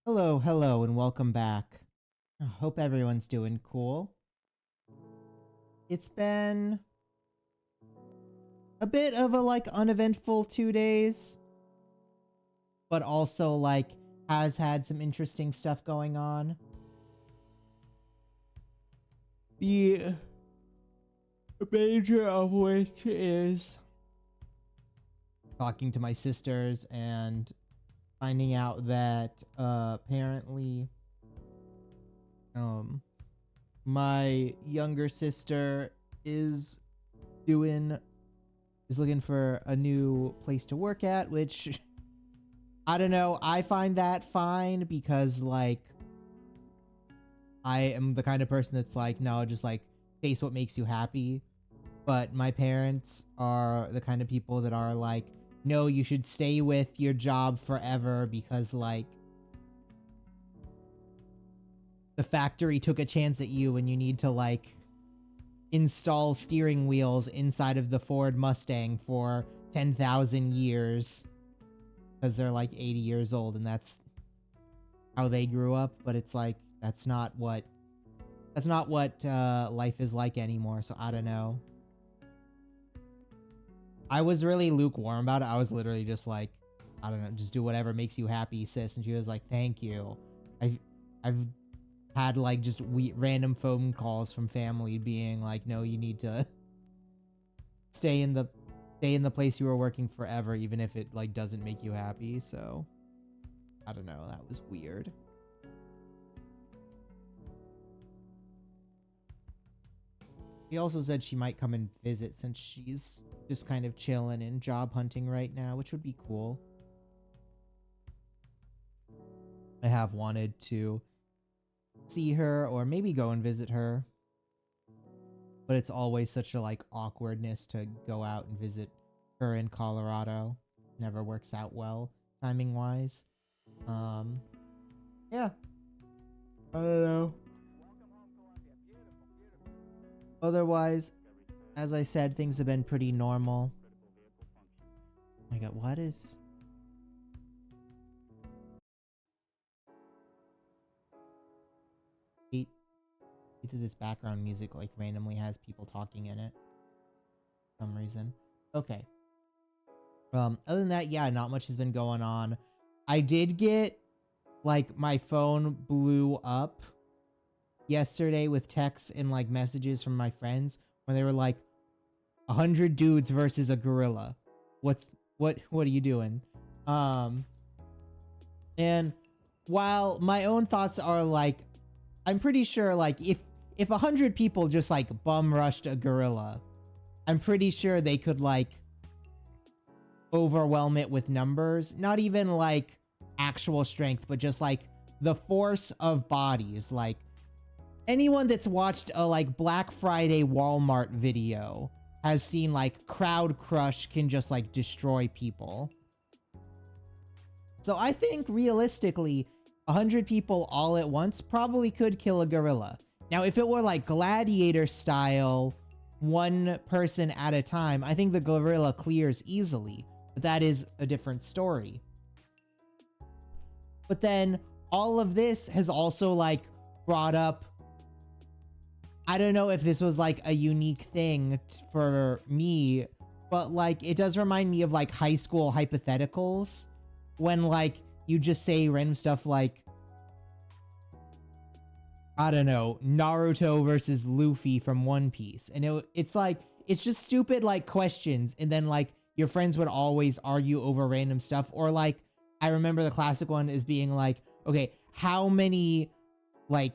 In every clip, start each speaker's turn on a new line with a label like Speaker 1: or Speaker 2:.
Speaker 1: Hello, hello, and welcome back. I hope everyone's doing cool. It's been a bit of a uneventful 2 days, but also has had some interesting stuff going on. The major of which is talking to my sisters and finding out that apparently my younger sister is looking for a new place to work at, which I don't know, I find that fine because I am the kind of person that's no, just face what makes you happy. But my parents are the kind of people that are no, you should stay with your job forever because the factory took a chance at you and you need to install steering wheels inside of the Ford Mustang for 10,000 years because they're 80 years old and that's how they grew up. But it's that's not what life is like anymore. So I don't know. I was really lukewarm about it. I was literally just I don't know, just do whatever makes you happy, sis. And she was like, thank you. I've had just random phone calls from family being no, you need to stay in the place you were working forever, even if it doesn't make you happy. So I don't know. That was weird. She also said she might come and visit since she's just kind of chilling and job hunting right now, which would be cool. I have wanted to see her or maybe go and visit her, but it's always such a awkwardness to go out and visit her in Colorado. Never works out well timing wise. Yeah. I don't know. Otherwise, as I said, things have been pretty normal. Oh my god, what is... Hate that this background music like randomly has people talking in it. For some reason. Okay. Other than that, yeah, not much has been going on. I did get, like, my phone blew up yesterday with texts and, like, messages from my friends when they were like, 100 dudes versus a gorilla. What are you doing? And while my own thoughts are like, I'm pretty sure, like, if 100 people just, like, bum rushed a gorilla, I'm pretty sure they could, like, overwhelm it with numbers. Not even, like, actual strength, but just, like, the force of bodies. Like, anyone that's watched a, like, Black Friday Walmart video has seen, like, crowd crush can just, like, destroy people. So I think, realistically, 100 people all at once probably could kill a gorilla. Now, if it were, like, gladiator style, one person at a time, I think the gorilla clears easily. But that is a different story. But then, all of this has also, like, brought up... I don't know if this was, like, a unique thing for me, but, like, it does remind me of, like, high school hypotheticals. When, like, you just say random stuff like, I don't know, Naruto versus Luffy from One Piece. And it's like, it's just stupid, like, questions. And then, like, your friends would always argue over random stuff. Or, like, I remember the classic one is being like, okay, how many, like,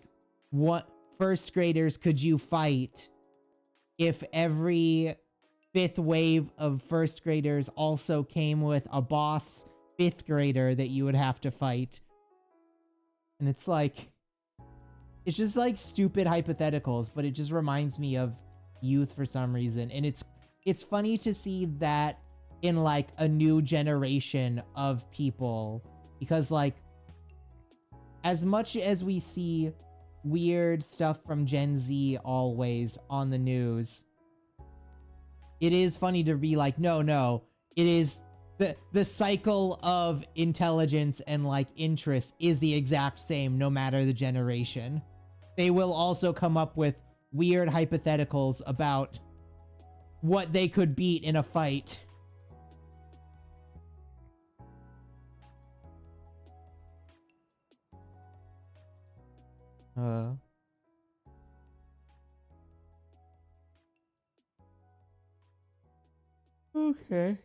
Speaker 1: what first graders could you fight if every 5th wave of first graders also came with a boss 5th grader that you would have to fight? And it's like, it's just like stupid hypotheticals, but it just reminds me of youth for some reason. And it's funny to see that in, like, a new generation of people, because, like, as much as we see weird stuff from Gen Z always on the news, it is funny to be like, no, it is the cycle of intelligence and, like, interest is the exact same no matter the generation. They will also come up with weird hypotheticals about what they could beat in a fight. Okay.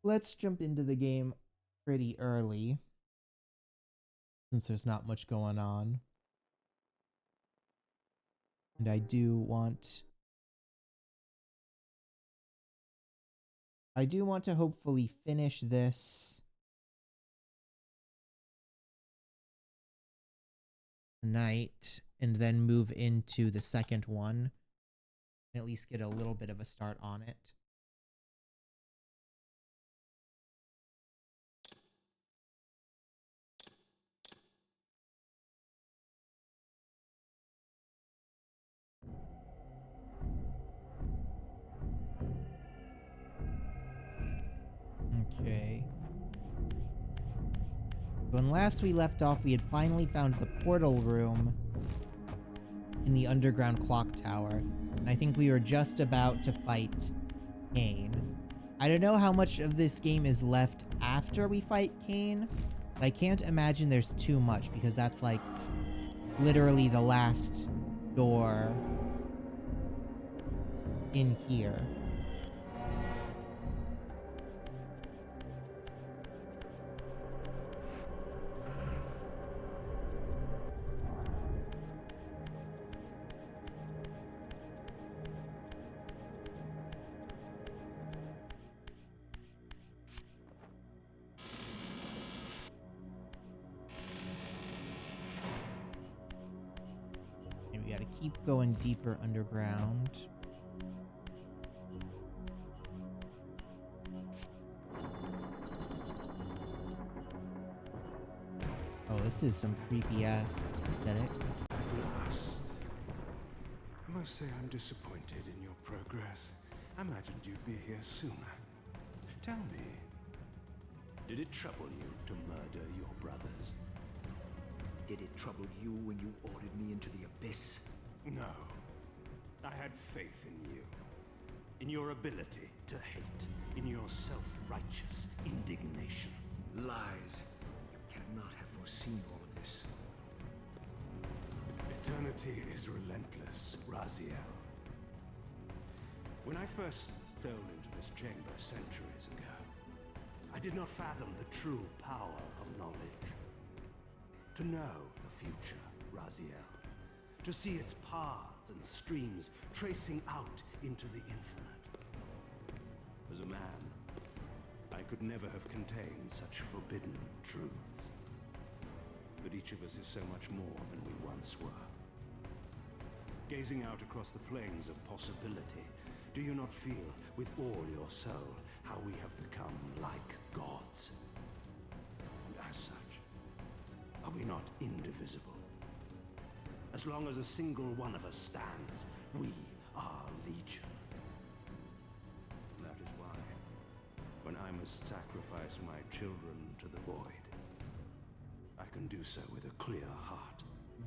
Speaker 1: Let's jump into the game pretty early, since there's not much going on. And I do want to hopefully finish this tonight and then move into the second one and at least get a little bit of a start on it. Okay. When last we left off, we had finally found the portal room in the underground clock tower, and I think we were just about to fight Kain. I don't know how much of this game is left after we fight Kain, but I can't imagine there's too much, because that's, like, literally the last door in here. And we gotta keep going deeper underground. this is some creepy ass aesthetic.
Speaker 2: At last. I must say I'm disappointed in your progress. I imagined you'd be here sooner. Tell me, did it trouble you to murder your brothers?
Speaker 3: Did it trouble you when you ordered me into the abyss?
Speaker 2: No. I had faith in you. In your ability to hate. In your self-righteous indignation.
Speaker 3: Lies. You cannot have foreseen all of this.
Speaker 2: Eternity is relentless, Raziel. When I first stole into this chamber centuries ago, I did not fathom the true power of knowledge. To know the future, Raziel. To see its paths and streams tracing out into the infinite. As a man, I could never have contained such forbidden truths. But each of us is so much more than we once were. Gazing out across the plains of possibility, do you not feel with all your soul how we have become like gods? And as such, are we not indivisible? As long as a single one of us stands, we are legion. That is why, when I must sacrifice my children to the void, I can do so with a clear heart.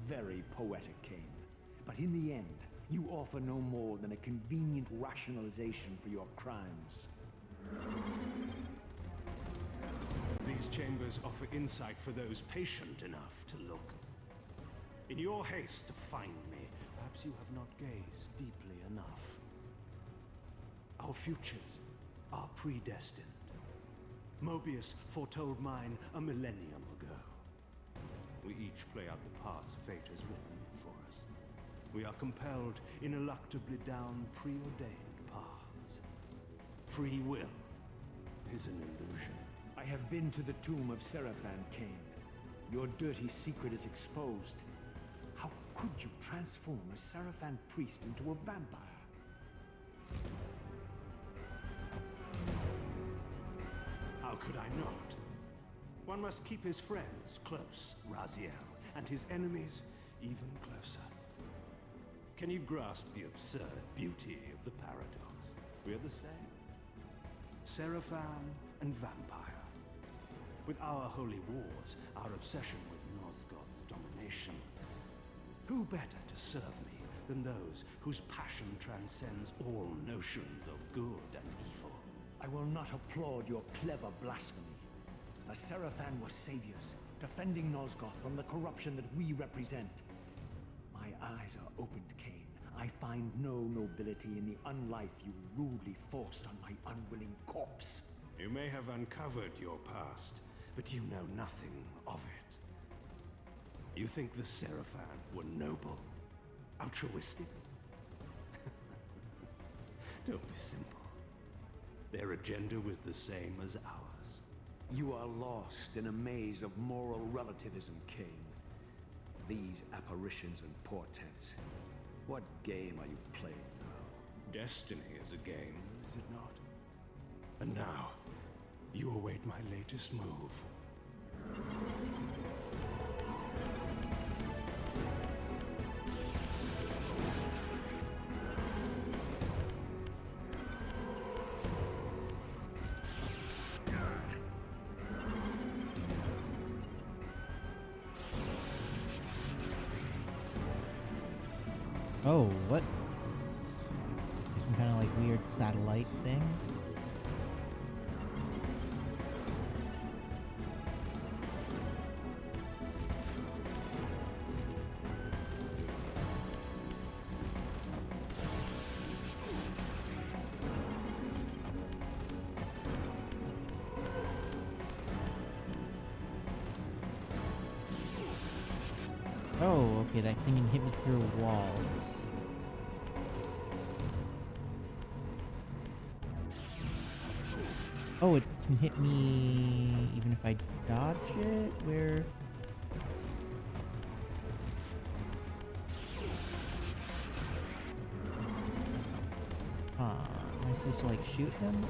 Speaker 3: Very poetic, Kain. But in the end, you offer no more than a convenient rationalization for your crimes.
Speaker 2: These chambers offer insight for those patient enough to look. In your haste to find me, perhaps you have not gazed deeply enough. Our futures are predestined. Mobius foretold mine a millennium ago. We each play out the parts fate has written for us. We are compelled ineluctably down preordained paths. Free will is an illusion.
Speaker 3: I have been to the tomb of Seraphan, Kain. Your dirty secret is exposed. How could you transform a Seraphan priest into a vampire?
Speaker 2: How could I not? One must keep his friends close, Raziel, and his enemies even closer. Can you grasp the absurd beauty of the paradox? We're the same. Seraphan and vampire. With our holy wars, our obsession with Nosgoth's domination, who better to serve me than those whose passion transcends all notions of good and evil?
Speaker 3: I will not applaud your clever blasphemy. The Seraphan were saviors, defending Nosgoth from the corruption that we represent. My eyes are opened, Kain. I find no nobility in the unlife you rudely forced on my unwilling corpse.
Speaker 2: You may have uncovered your past, but you know nothing of it. You think the Seraphan were noble, altruistic? Don't be simple. Their agenda was the same as ours.
Speaker 3: You are lost in a maze of moral relativism, Kain. These apparitions and portents. What game are you playing now?
Speaker 2: Destiny is a game, is it not? And now, you await my latest move.
Speaker 1: Oh, what? There's some kind of like weird satellite thing. Oh, okay, that thing can hit me through walls. Oh, it can hit me even if I dodge it? Where? Am I supposed to like shoot him?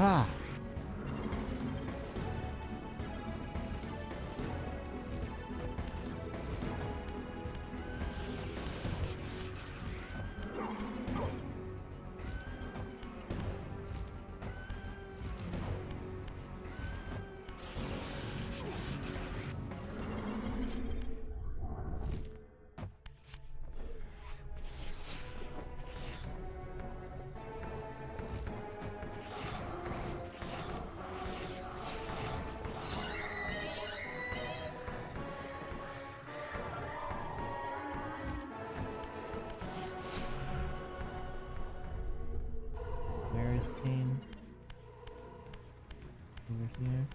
Speaker 1: Ah. Where is Kain? Over here.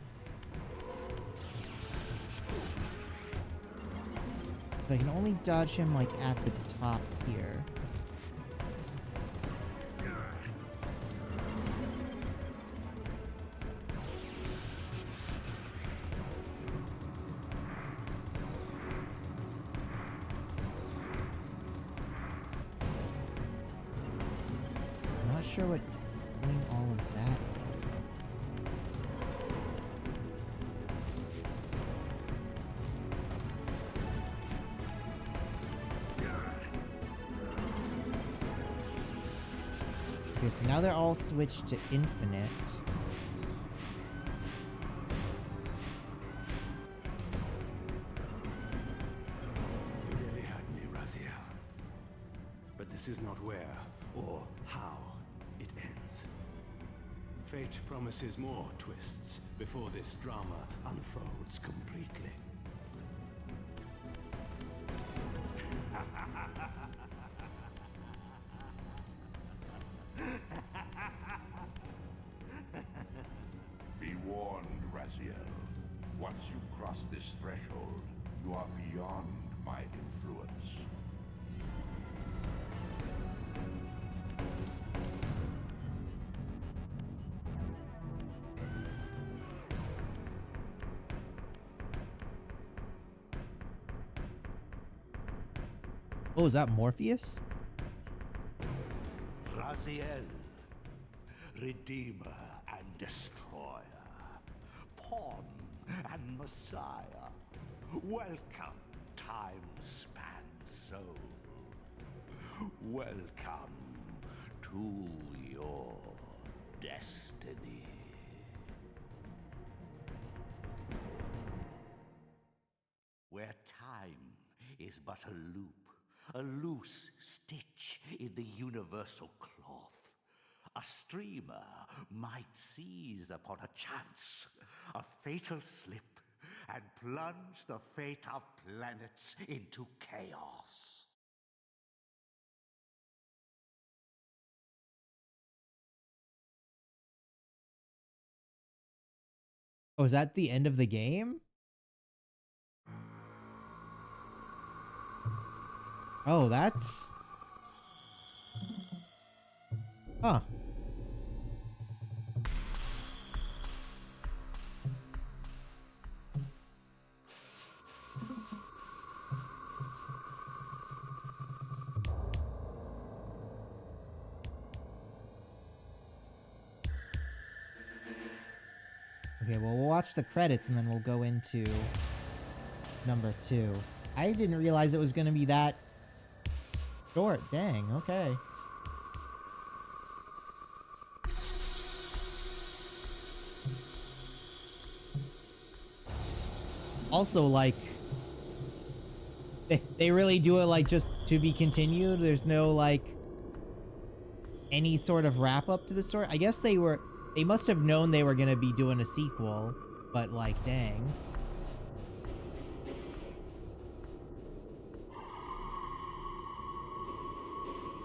Speaker 1: So I can only dodge him like at the top here. I'm not sure what doing all of that is. Okay, so now they're all switched to infinite.
Speaker 2: You really hurt me, Raziel. But this is not where or how it ends. Fate promises more twists before this drama unfolds completely.
Speaker 4: Be warned, Raziel. Once you cross this threshold, you are beyond my influence.
Speaker 1: Oh, is that Morpheus?
Speaker 3: Raziel, Redeemer and Destroyer, Pawn and Messiah. Welcome, time-span soul. Welcome to your destiny. Where time is but a loop, a loose stitch in the universal cloth. A streamer might seize upon a chance, a fatal slip, and plunge the fate of planets into chaos.
Speaker 1: Oh, is that the end of the game? Oh, that's... Huh. Okay, well, we'll watch the credits and then we'll go into number 2. I didn't realize it was going to be that short. Dang, okay. Also, like, they really do it, like, just to be continued. There's no, like, any sort of wrap-up to the story. I guess they must have known they were going to be doing a sequel, but, like, dang.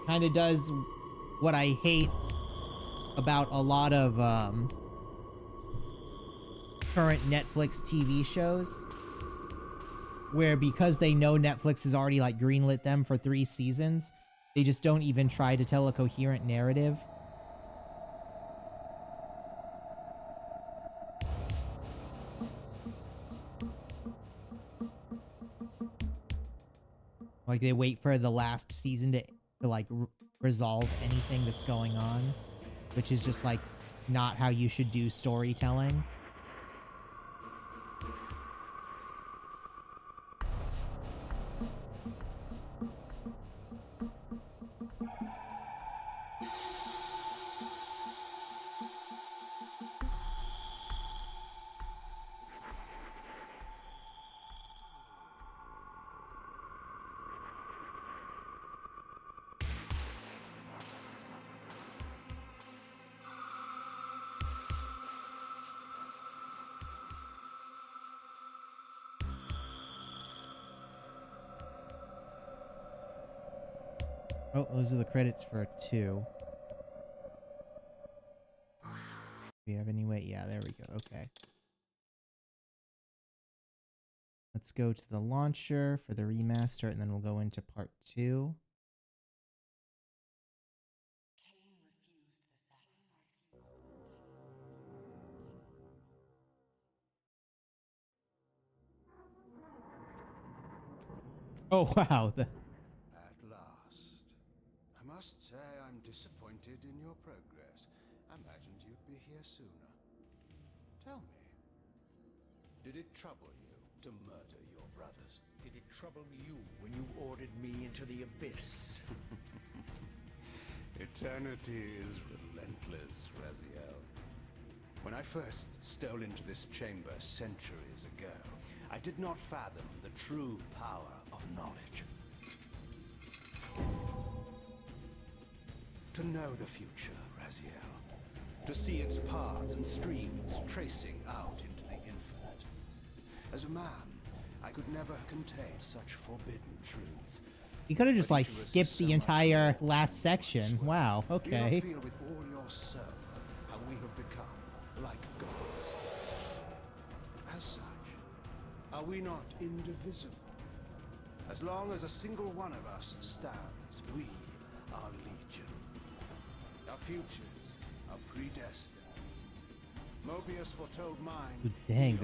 Speaker 1: Kind of does what I hate about a lot of current Netflix TV shows, where because they know Netflix has already like greenlit them for 3 seasons, they just don't even try to tell a coherent narrative. Like they wait for the last season to like resolve anything that's going on, which is just like not how you should do storytelling. Oh, those are the credits for 2. Do we have any way? Yeah, there we go. Okay. Let's go to the launcher for the remaster, and then we'll go into part 2. Oh, wow.
Speaker 2: At last. I must say I'm disappointed in your progress. I imagined you'd be here sooner. Tell me, did it trouble you to murder your brothers?
Speaker 3: Did it trouble you when you ordered me into the abyss?
Speaker 2: Eternity is relentless, Raziel. When I first stole into this chamber centuries ago, I did not fathom the true power of knowledge. To know the future, Raziel. To see its paths and streams tracing out into the infinite. As a man, I could never contain such forbidden truths.
Speaker 1: You could have just like skipped the entire last section. Wow,
Speaker 2: Do
Speaker 1: okay.
Speaker 2: you feel with all your soul how we have become like gods? As such, are we not indivisible? As long as a single one of us stands, we are legion. Our futures are predestined. Mobius foretold mine.
Speaker 1: Ooh, dang,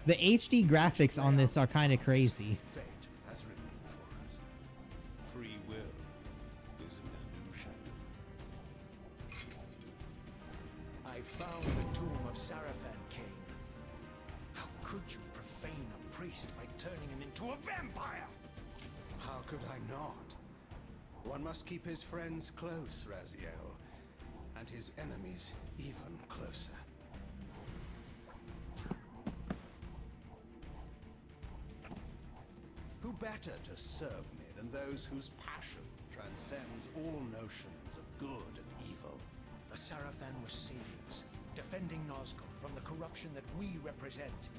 Speaker 1: the HD graphics on this are kind of crazy.
Speaker 2: Fate has written for us. Free will is an illusion.
Speaker 3: I found the tomb of Sarafan, Kain. How could you profane a priest by turning him into a vampire?
Speaker 2: How could I not? One must keep his friends close, Raziel, and his enemies even closer. Who better to serve me than those whose passion transcends all notions of good and evil?
Speaker 3: The Sarafan were saviors, defending Nosgoth from the corruption that we represent.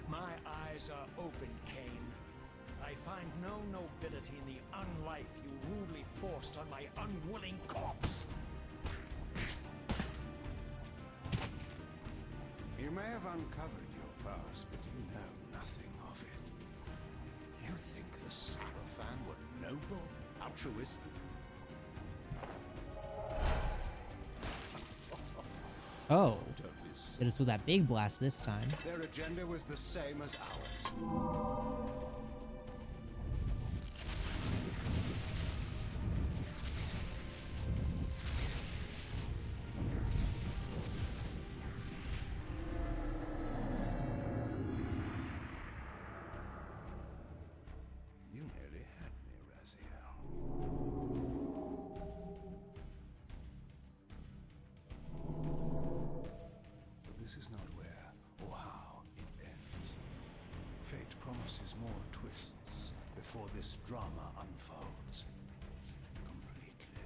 Speaker 3: My eyes are open, Kain. I find no nobility in the unlife you rudely forced on my unwilling corpse.
Speaker 2: You may have uncovered your past, but you know nothing of it. You think the Sarafan were noble, altruistic?
Speaker 1: Oh,
Speaker 2: Don't be silly.
Speaker 1: hit us with that big blast this time.
Speaker 2: Their agenda was the same as ours. You nearly had me, Raziel. But this is not where or how it ends. Fate promises more twists before this drama unfolds completely.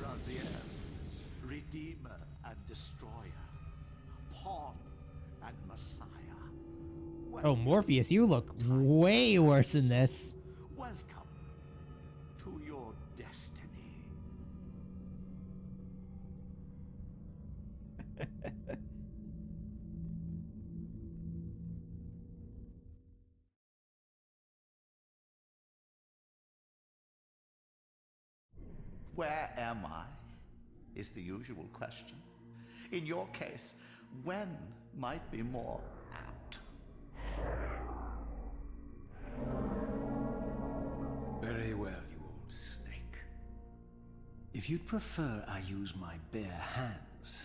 Speaker 5: Raziel, Redeemer and Destroyer, Pawn and Messiah.
Speaker 1: Oh, Morpheus, you look way worse in this.
Speaker 5: Welcome to your destiny. Where am I? Is the usual question. In your case, when might be more apt.
Speaker 3: Very well, you old snake. If you'd prefer I use my bare hands.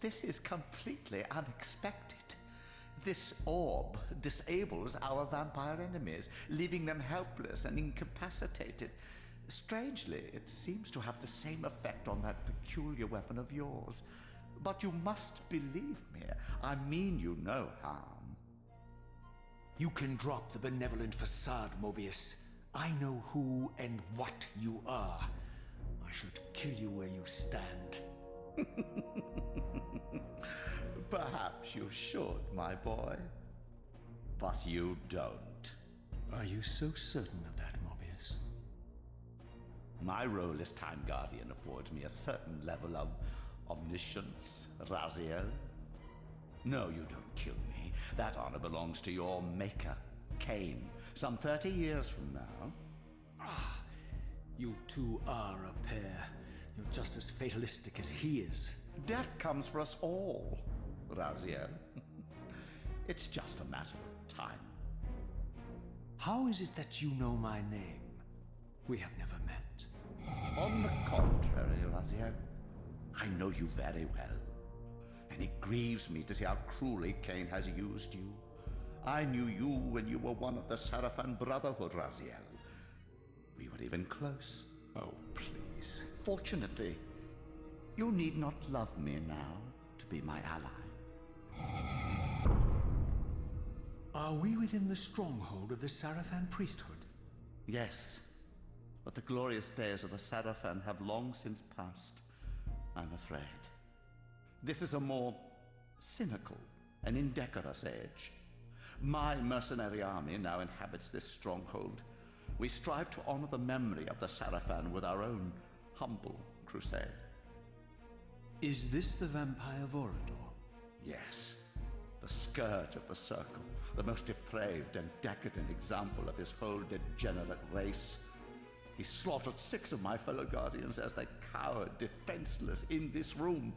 Speaker 5: This is completely unexpected. This orb disables our vampire enemies, leaving them helpless and incapacitated. Strangely, it seems to have the same effect on that peculiar weapon of yours. But you must believe me. I mean you no harm.
Speaker 3: You can drop the benevolent facade, Mobius. I know who and what you are. I should kill you where you stand.
Speaker 5: Perhaps you should, my boy. But you don't.
Speaker 3: Are you so certain of that, Mobius?
Speaker 5: My role as Time Guardian affords me a certain level of omniscience, Raziel. No, you don't kill me. That honor belongs to your maker, Kain, some 30 years from now.
Speaker 3: Ah, you two are a pair. You're just as fatalistic as he is.
Speaker 5: Death comes for us all, Raziel. It's just a matter of time.
Speaker 3: How is it that you know my name? We have never met.
Speaker 5: On the contrary, Raziel, I know you very well. And it grieves me to see how cruelly Kain has used you. I knew you when you were one of the Sarafan Brotherhood, Raziel. We were even close.
Speaker 3: Oh, please.
Speaker 5: Fortunately, you need not love me now to be my ally.
Speaker 3: Are we within the stronghold of the Sarafan priesthood?
Speaker 5: Yes, but the glorious days of the Sarafan have long since passed, I'm afraid. This is a more cynical and indecorous age. My mercenary army now inhabits this stronghold. We strive to honor the memory of the Sarafan with our own humble crusade.
Speaker 3: Is this the vampire Vorador?
Speaker 5: Yes, the scourge of the Circle, the most depraved and decadent example of his whole degenerate race. He slaughtered 6 of my fellow Guardians as they cowered defenseless in this room.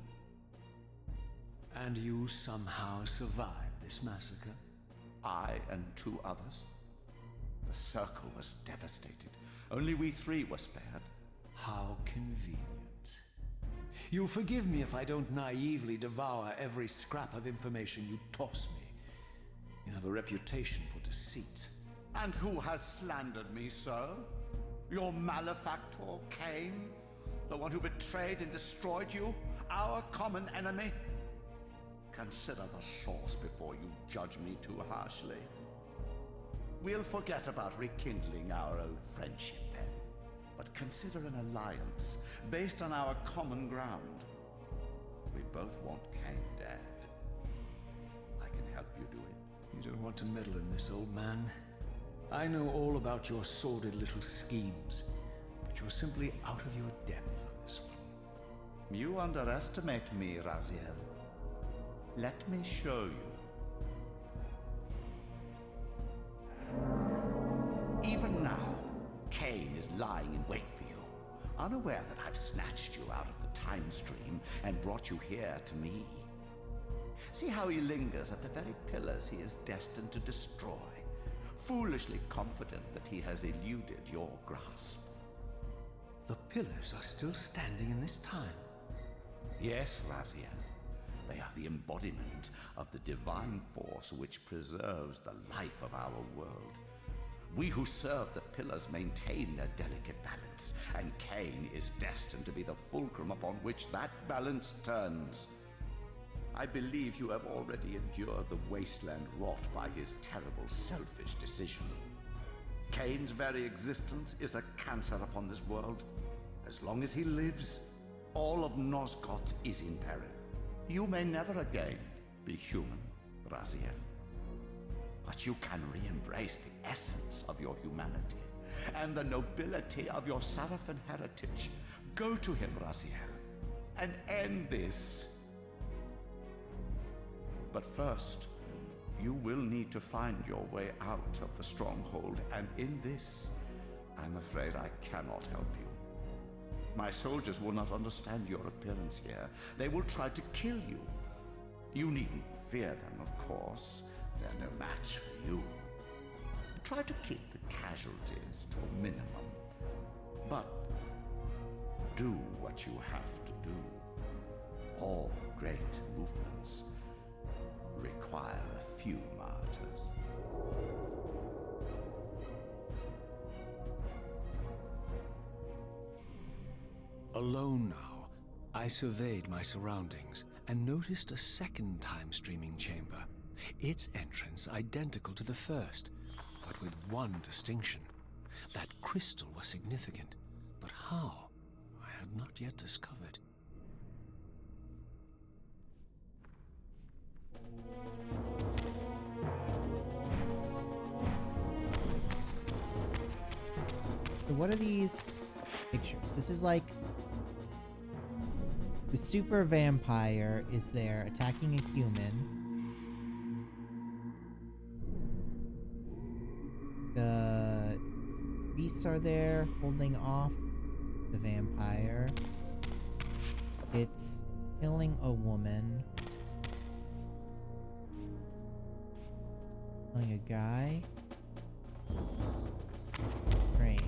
Speaker 3: And you somehow survived this massacre?
Speaker 5: I and 2 others. The Circle was devastated. Only we 3 were spared.
Speaker 3: How convenient. You'll forgive me if I don't naively devour every scrap of information you toss me. You have a reputation for deceit.
Speaker 5: And who has slandered me so? Your malefactor, Kain? The one who betrayed and destroyed you? Our common enemy? Consider the source before you judge me too harshly. We'll forget about rekindling our old friendship then. But consider an alliance based on our common ground. We both want Kain dead. I can help you do it.
Speaker 3: You don't want to meddle in this, old man. I know all about your sordid little schemes, but you're simply out of your depth on this one.
Speaker 5: You underestimate me, Raziel. Let me show you. Even now, Kain is lying in wait for you, unaware that I've snatched you out of the time stream and brought you here to me. See how he lingers at the very pillars he is destined to destroy, foolishly confident that he has eluded your grasp.
Speaker 3: The pillars are still standing in this time.
Speaker 5: Yes, Raziel. They are the embodiment of the divine force which preserves the life of our world. We who serve the pillars maintain their delicate balance, and Kain is destined to be the fulcrum upon which that balance turns. I believe you have already endured the wasteland wrought by his terrible, selfish decision. Kain's very existence is a cancer upon this world. As long as he lives, all of Nosgoth is in peril. You may never again be human, Raziel. But you can re-embrace the essence of your humanity and the nobility of your Sarafan heritage. Go to him, Raziel, and end this. But first, you will need to find your way out of the stronghold, and in this, I'm afraid I cannot help you. My soldiers will not understand your appearance here. They will try to kill you. You needn't fear them, of course. They're no match for you. Try to keep the casualties to a minimum. But do what you have to do. All great movements require a few martyrs.
Speaker 3: Alone now, I surveyed my surroundings and noticed a second time-streaming chamber. Its entrance identical to the first, but with one distinction. That crystal was significant, but how, I had not yet discovered.
Speaker 1: So what are these pictures? This is like the super vampire is there attacking a human. The beasts are there holding off the vampire. It's killing a woman. Killing a guy. Train.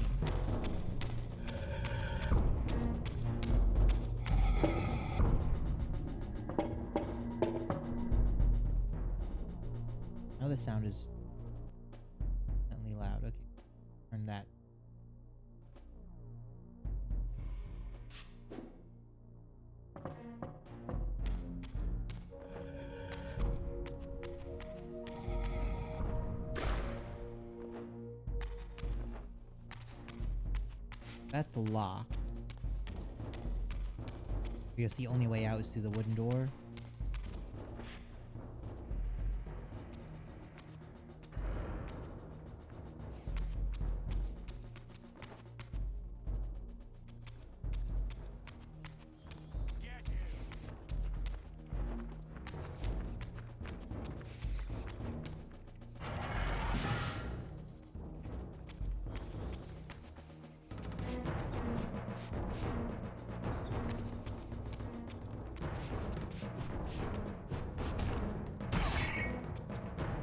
Speaker 1: Now the sound is definitely loud. Okay. Turn that. That's locked. I guess the only way out is through the wooden door.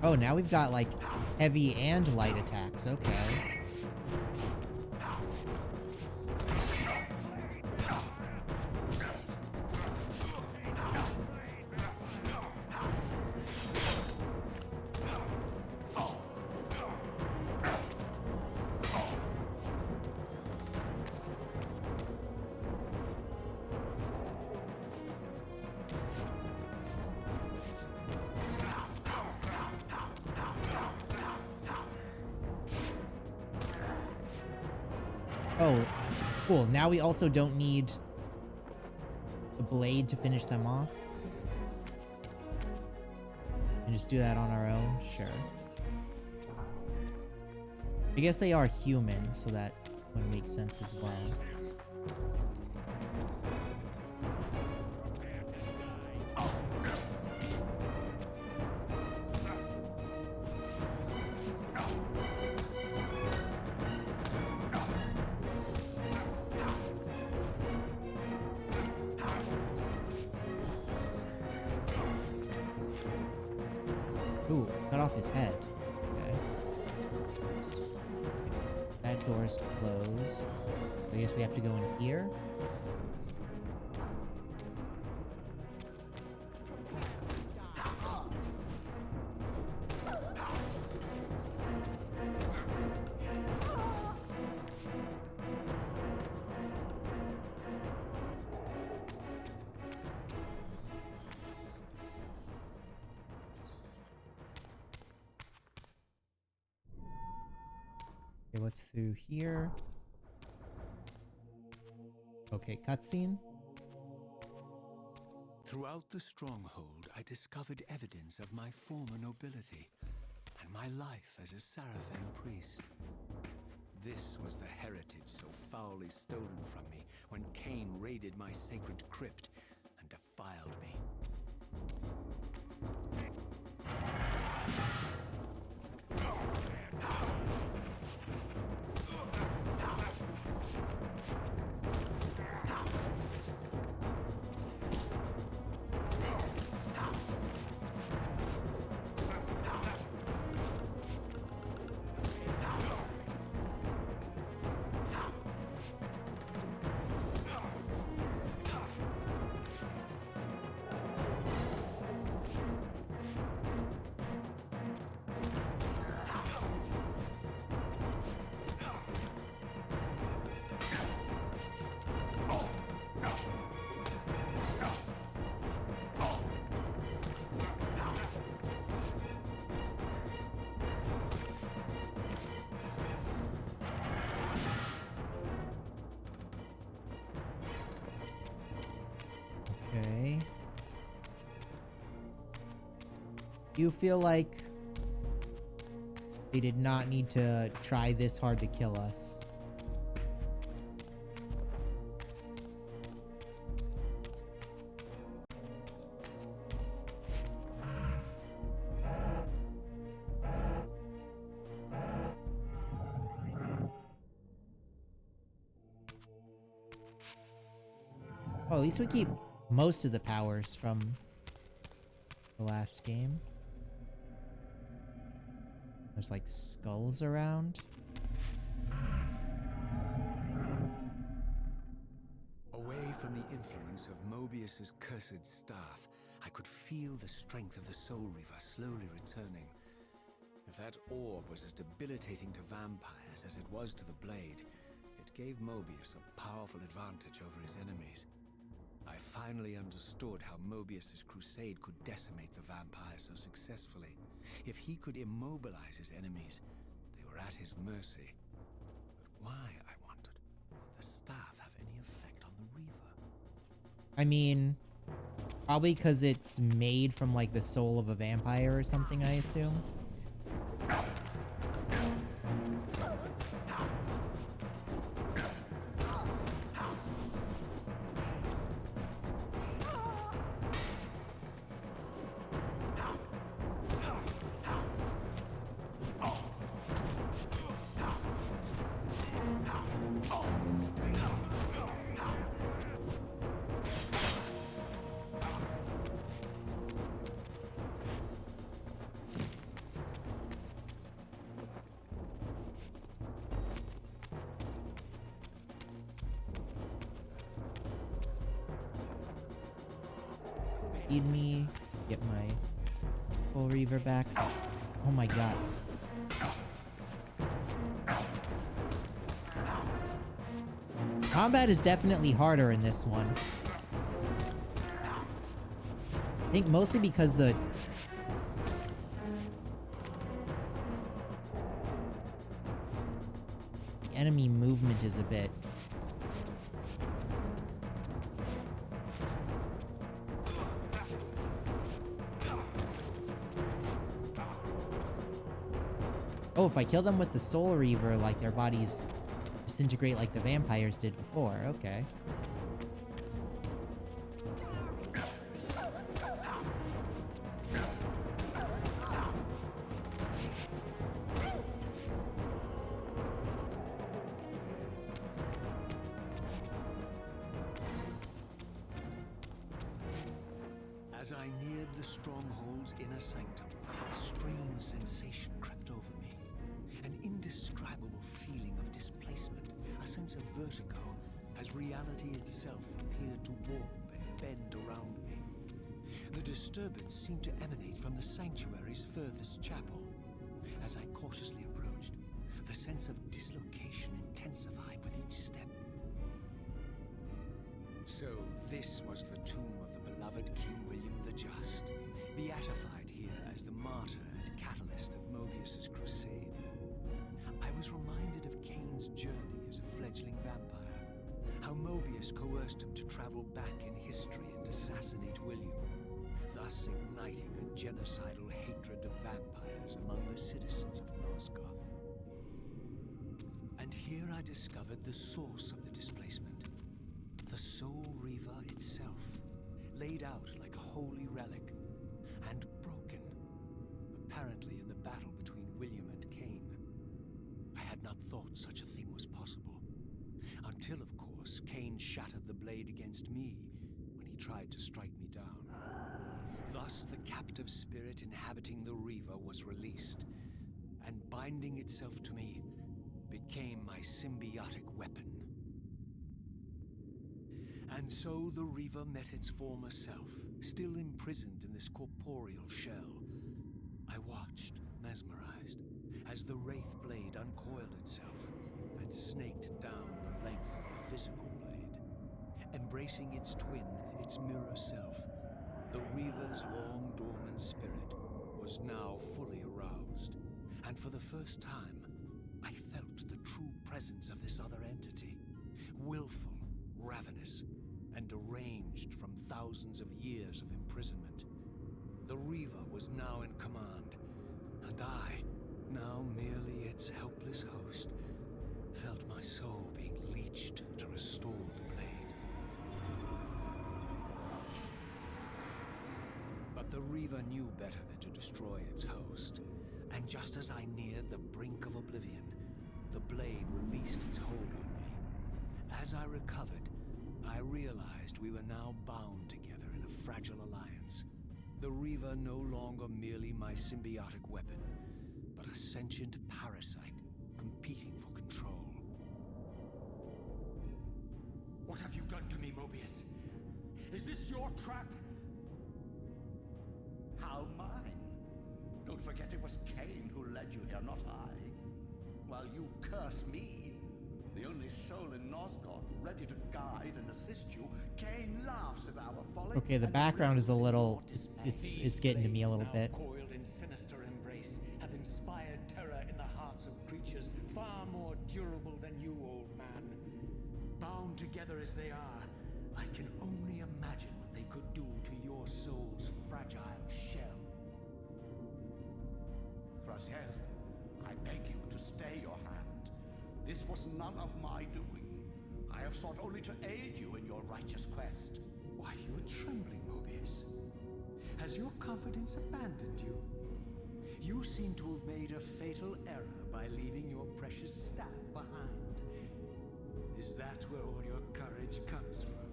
Speaker 1: Oh, now we've got like heavy and light attacks. Okay. Oh, cool. Now we also don't need the blade to finish them off. And just do that on our own? Sure. I guess they are human, so that would make sense as well. Ooh, cut off his head. Okay. That door's closed. I guess we have to go in here. Okay, what's through here? Okay, cutscene.
Speaker 3: Throughout the stronghold, I discovered evidence of my former nobility and my life as a Sarafan priest. This was the heritage so foully stolen from me when Kain raided my sacred crypt and defiled me.
Speaker 1: do feel like they did not need to try this hard to kill us. Oh, at least we keep most of the powers from the last game. There's like skulls around.
Speaker 3: Away from the influence of Mobius's cursed staff, I could feel the strength of the Soul Reaver slowly returning. If that orb was as debilitating to vampires as it was to the blade, it gave Mobius a powerful advantage over his enemies. I finally understood how Mobius's crusade could decimate the vampires so successfully. If he could immobilize his enemies, they were at his mercy. But why, I wondered, would the staff have any effect on the Reaver?
Speaker 1: I mean, probably because it's made from like the soul of a vampire or something, I assume. Feed me, get my full Reaver back. Oh my god. Combat is definitely harder in this one. I think mostly because the enemy movement is a bit oh, if I kill them with the Soul Reaver, like their bodies disintegrate like the vampires did before. Okay.
Speaker 3: As I neared the stronghold's inner sanctum, a strange sensation crept over me. An indescribable feeling of displacement, a sense of vertigo, as reality itself appeared to warp and bend around me. The disturbance seemed to emanate from the sanctuary's furthest chapel. As I cautiously approached, the sense of dislocation intensified with each step. So this was the tomb of the beloved King William the Just, beatified here as the martyr and catalyst of Mobius's crusade. I was reminded of Kain's journey as a fledgling vampire, how Mobius coerced him to travel back in history and assassinate William, thus igniting a genocidal hatred of vampires among the citizens of Nosgoth. And here I discovered the source of the displacement. The Soul Reaver itself, laid out like a holy relic, and broken, apparently in the battle between William and Kain. I had not thought such a thing was possible, until, of course, Kain shattered the blade against me when he tried to strike me down. Thus, the captive spirit inhabiting the Reaver was released, and binding itself to me, became my symbiotic weapon. And so the Reaver met its former self, still imprisoned in this corporeal shell. I watched, mesmerized, as the Wraith blade uncoiled itself and snaked down the length of the physical blade. Embracing its twin, its mirror self, the Reaver's long-dormant spirit was now fully aroused. And for the first time, I felt the true presence of this other entity, willful, ravenous, and deranged from thousands of years of imprisonment. The Reaver was now in command, and I, now merely its helpless host, felt my soul being leached to restore the blade. But the Reaver knew better than to destroy its host, and just as I neared the brink of oblivion, the blade released its hold on me. As I recovered, I realized we were now bound together in a fragile alliance. The Reaver no longer merely my symbiotic weapon, but a sentient parasite competing for control. What have you done to me, Mobius? Is this your trap?
Speaker 5: How mine? Don't forget it was Kain who led you here, not I. While you curse me, the only soul in Nosgoth ready to guide and assist you, Kain laughs at our folly.
Speaker 1: Okay, the background is a little, it's getting to me a little bit.
Speaker 3: Coiled in sinister embrace, have inspired terror in the hearts of creatures far more durable than you, old man. Bound together as they are, I can only imagine what they could do to your soul's fragile shell.
Speaker 5: Raziel, I beg you to stay your hand. This was none of my doing. I have sought only to aid you in your righteous quest.
Speaker 3: Why, you're trembling, Mobius. Has your confidence abandoned you? You seem to have made a fatal error by leaving your precious staff behind. Is that where all your courage comes from?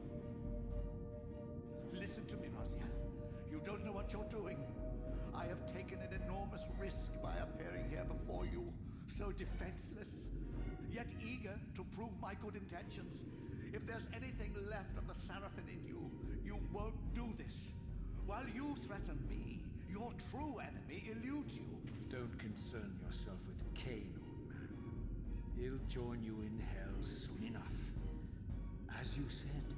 Speaker 5: Listen to me, Raziel. You don't know what you're doing. I have taken an enormous risk by appearing here before you, so defenseless, yet eager to prove my good intentions. If there's anything left of the Seraphim in you, you won't do this. While you threaten me, your true enemy eludes you.
Speaker 3: Don't concern yourself with Kain, old man. He'll join you in hell soon enough. As you said,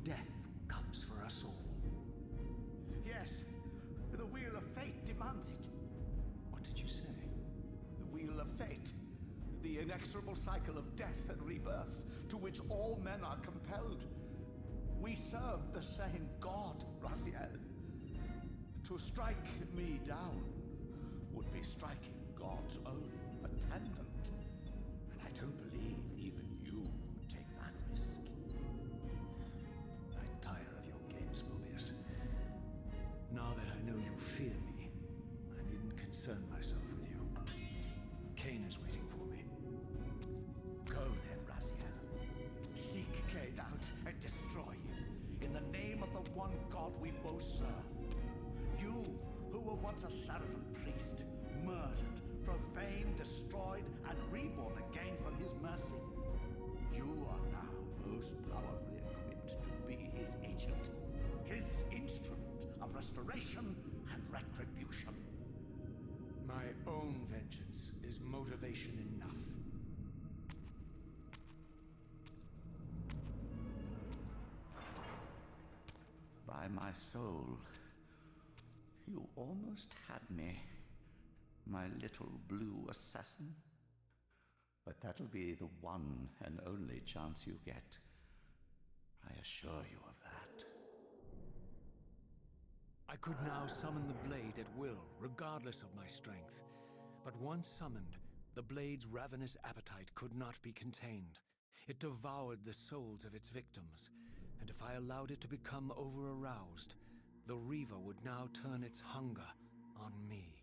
Speaker 3: death comes for us all.
Speaker 5: Yes, the wheel of fate demands it.
Speaker 3: What did you say?
Speaker 5: The wheel of fate. The inexorable cycle of death and rebirth to which all men are compelled. We serve the same God, Raziel. To strike me down would be striking God's own attendant. And I don't believe even you would take that risk.
Speaker 3: I tire of your games, Mobius. Now that I know you fear me, I needn't concern myself with you. Kain is waiting for me.
Speaker 5: Go then, Raziel. Seek Kain out and destroy him in the name of the one God we both serve. You, who were once a Seraphim priest, murdered, profaned, destroyed, and reborn again from his mercy. You are now most powerfully equipped to be his agent, his instrument of restoration and retribution.
Speaker 3: My own vengeance is motivation enough.
Speaker 5: By my soul, you almost had me, my little blue assassin. But that'll be the one and only chance you get. I assure you of that.
Speaker 3: I could now summon the blade at will, regardless of my strength. But once summoned, the blade's ravenous appetite could not be contained. It devoured the souls of its victims, and if I allowed it to become over-aroused, the Reaver would now turn its hunger on me.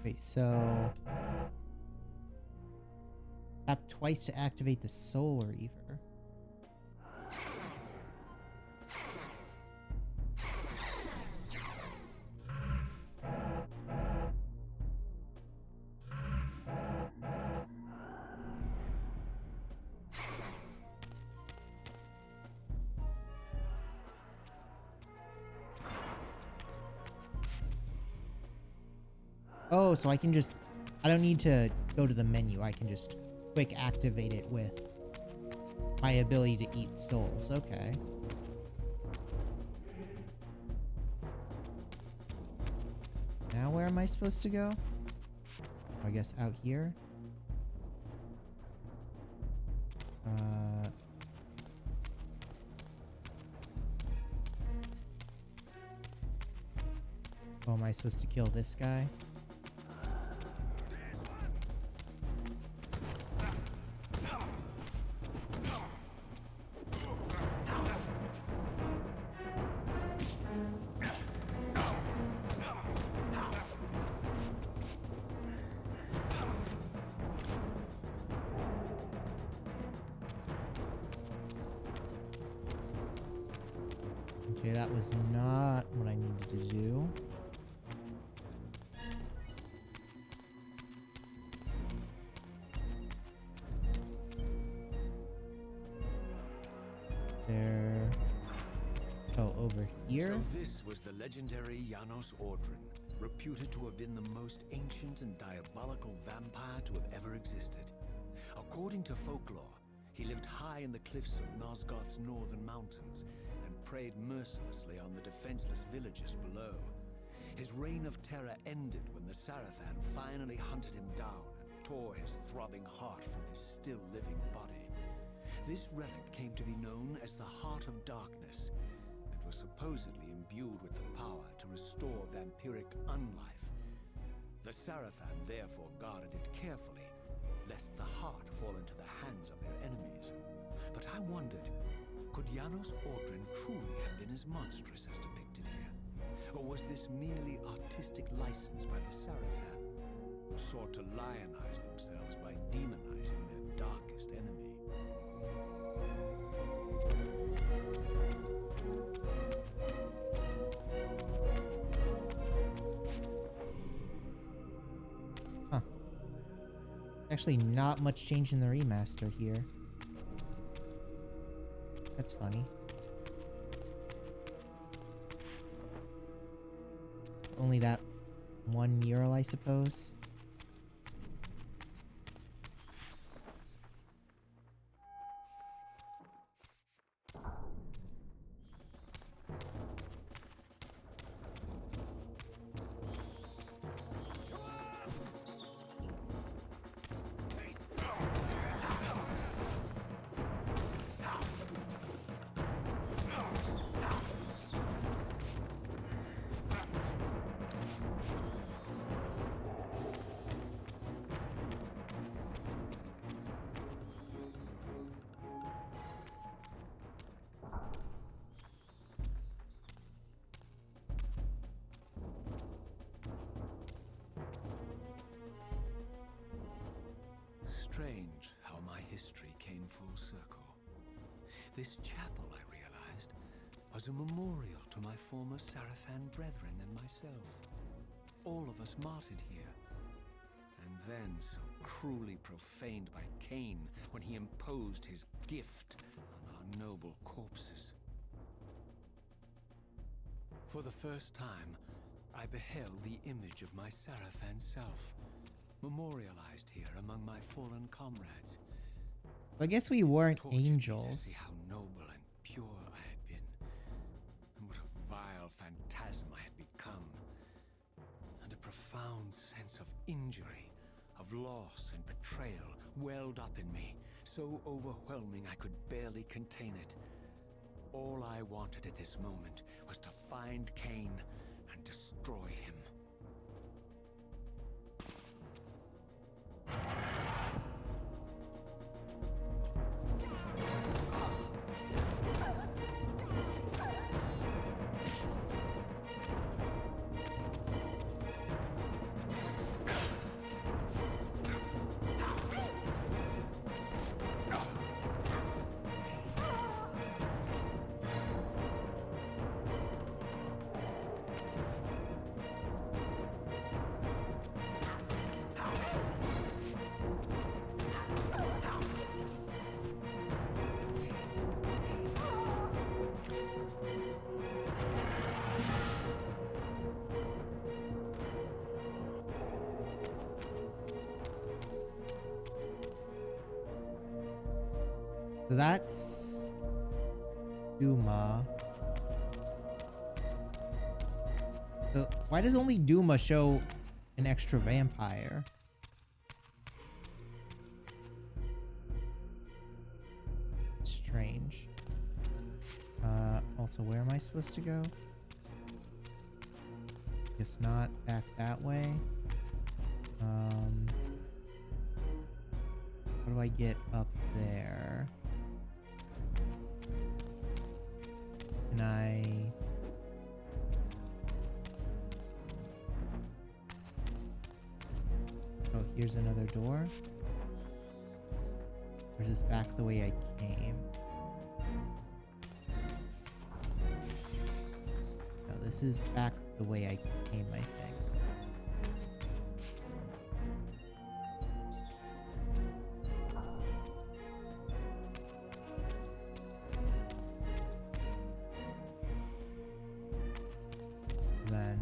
Speaker 1: Wait, so tap twice to activate the Soul Reaver. Oh, so I can just, I don't need to go to the menu. I can just quick activate it with my ability to eat souls. Okay. Now where am I supposed to go? I guess out here. Oh, am I supposed to kill this guy? Okay, that was not what I needed to do. There. Oh, over here?
Speaker 3: So this was the legendary Janos Ordrin, reputed to have been the most ancient and diabolical vampire to have ever existed. According to folklore, he lived high in the cliffs of Nosgoth's northern mountains and preyed mercilessly on the defenseless villagers below. His reign of terror ended when the Sarafan finally hunted him down and tore his throbbing heart from his still-living body. This relic came to be known as the Heart of Darkness, and was supposedly imbued with the power to restore vampiric unlife. The Sarafan therefore guarded it carefully, lest the heart fall into the hands of their enemies. But I wondered, could Janos Ordrin truly have been as monstrous as depicted here? Or was this merely artistic license by the Sarafan, who sought to lionize themselves by demonizing their darkest enemy?
Speaker 1: Huh. Actually, not much change in the remaster here. That's funny. Only that one mural, I suppose.
Speaker 3: Strange how my history came full circle. This chapel, I realized, was a memorial to my former Sarafan brethren and myself. All of us martyred here, and then so cruelly profaned by Kain when he imposed his gift on our noble corpses. For the first time, I beheld the image of my Sarafan self, memorialized here among my fallen comrades.
Speaker 1: I guess we weren't
Speaker 3: Tortured me to see
Speaker 1: angels.
Speaker 3: how noble and pure I had been, and what a vile phantasm I had become. And a profound sense of injury, of loss and betrayal welled up in me, so overwhelming I could barely contain it. All I wanted at this moment was to find Kain and destroy him.
Speaker 1: That's Duma. So why does only Duma show an extra vampire? Strange. Also, where am I supposed to go? Guess not. Back that way. How do I get up there? Can I... Oh, here's another door. Or is this back the way I came? No, this is back the way I came, I think. Then...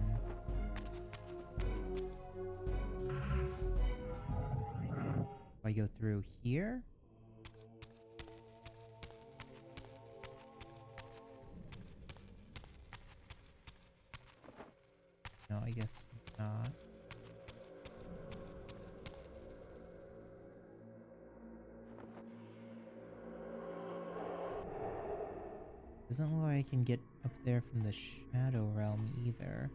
Speaker 1: if I go through here? No, I guess not. Doesn't look like I can get up there from the Shadow Realm either.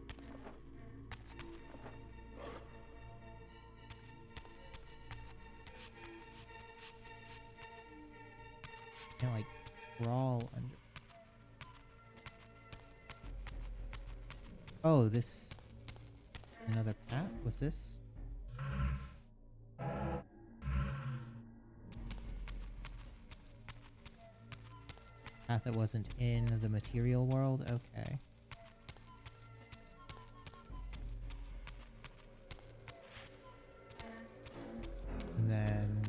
Speaker 1: Can't like crawl under. Oh, this another path? Was this? Path that wasn't in the material world? Okay. And then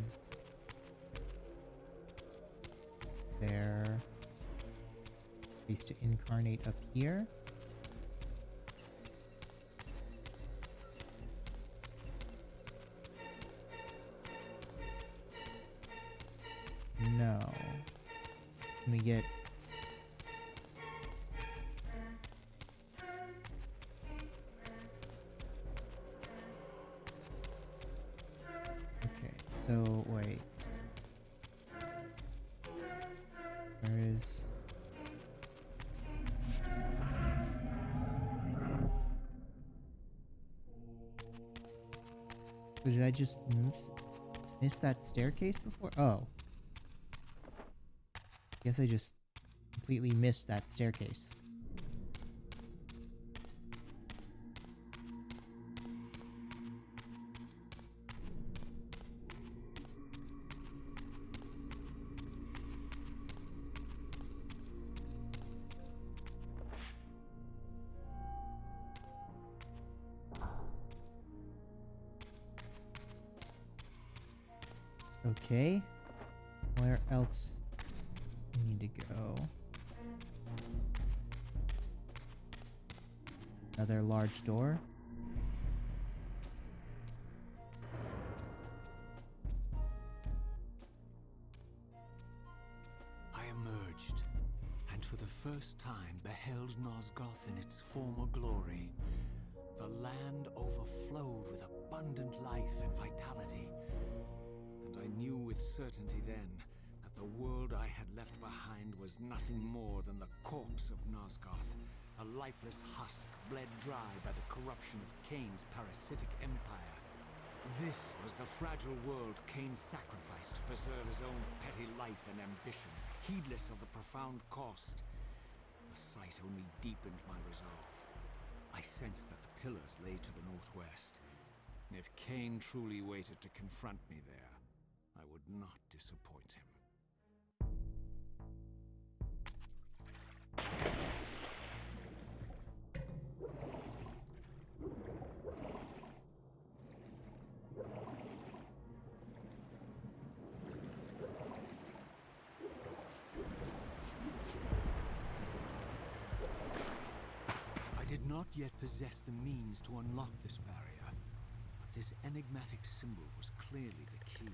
Speaker 1: there, place to incarnate up here. No. Let me get... Okay, so wait. Where is... So did I just miss that staircase before? Oh. Guess I just completely missed that staircase. Okay. Where else do we need to go? Another large door.
Speaker 3: I emerged, and for the first time beheld Nosgoth in its former glory. The land overflowed with abundant life and vitality, and I knew with certainty then that the world I had left behind was nothing more than the corpse of Nosgoth, a lifeless husk bled dry by the corruption of Kain's parasitic empire. This was the fragile world Kain sacrificed to preserve his own petty life and ambition, heedless of the profound cost. The sight only deepened my resolve. I sensed that the pillars lay to the northwest. If Kain truly waited to confront me there, I would not disappoint him. I did not yet possess the means to unlock this barrier, but this enigmatic symbol was clearly the key.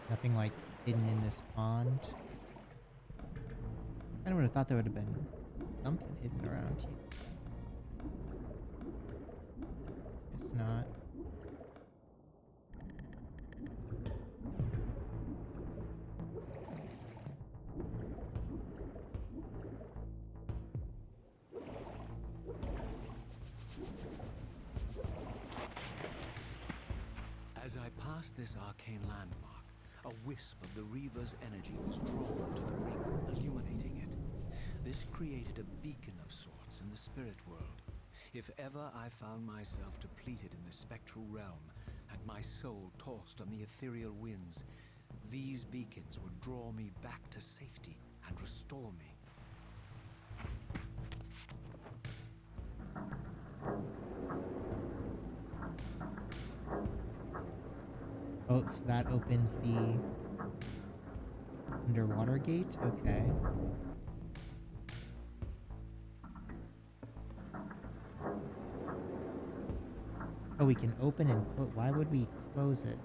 Speaker 1: Nothing like hidden in this pond. I would have thought there would have been something hidden around here. Guess not.
Speaker 3: As I passed this arcane landmark, a wisp of the Reaver's energy was drawn to the ring, illuminating it. This created a beacon of sorts in the spirit world. If ever I found myself depleted in the spectral realm, and my soul tossed on the ethereal winds, these beacons would draw me back to safety and restore me.
Speaker 1: Oh, so that opens the underwater gate? Okay. Oh, we can open and close. Why would we close it?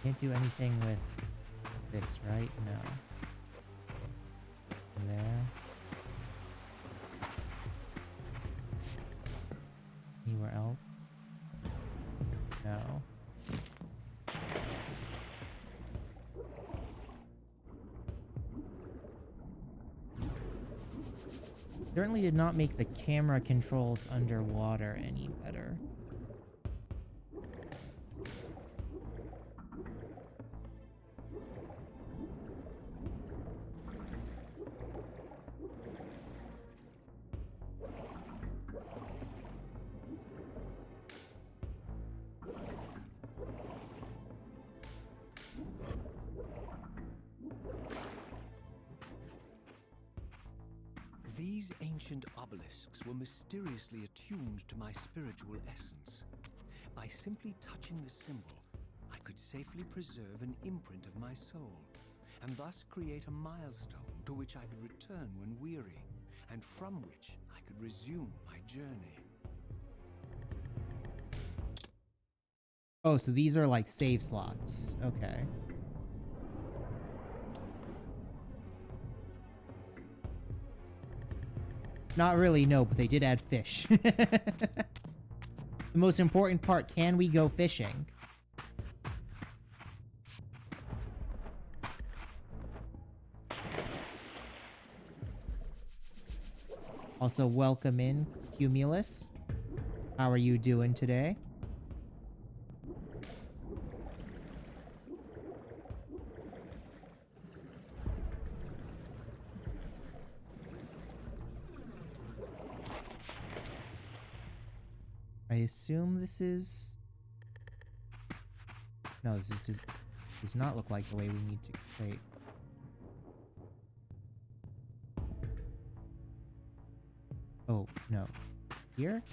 Speaker 1: Can't do anything with this, right? No. There. Anywhere else? No. Certainly did not make the camera controls underwater any better.
Speaker 3: These ancient obelisks were mysteriously attuned to my spiritual essence. By simply touching the symbol, I could safely preserve an imprint of my soul, and thus create a milestone to which I could return when weary, and from which I could resume my journey.
Speaker 1: Oh, so these are like save slots. Okay. Not really, no, but they did add fish. The most important part, can we go fishing? Also, welcome in, Cumulus. How are you doing today? I assume this is... No, this is just... does not look like the way we need to... Wait. Oh, no. Here?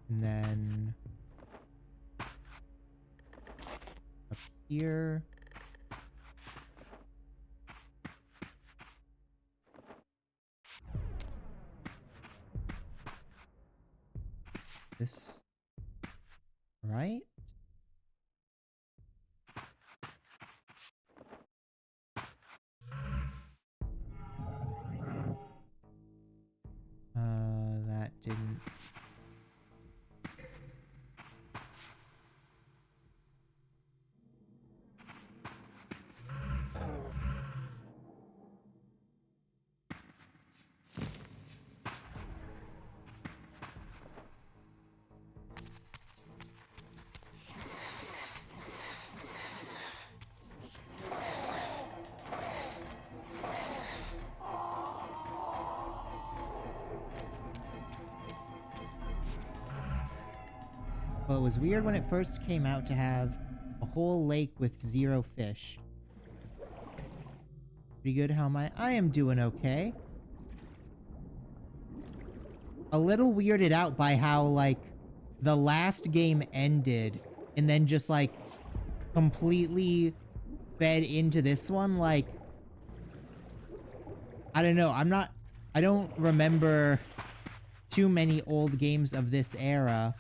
Speaker 1: And then... up here... This... right? That didn't... Well, it was weird when it first came out to have a whole lake with 0 fish. Pretty good. How am I? I am doing okay. a little weirded out by how, like, the last game ended and then just, like, completely fed into this one. Like, I don't know. I don't remember too many old games of this era,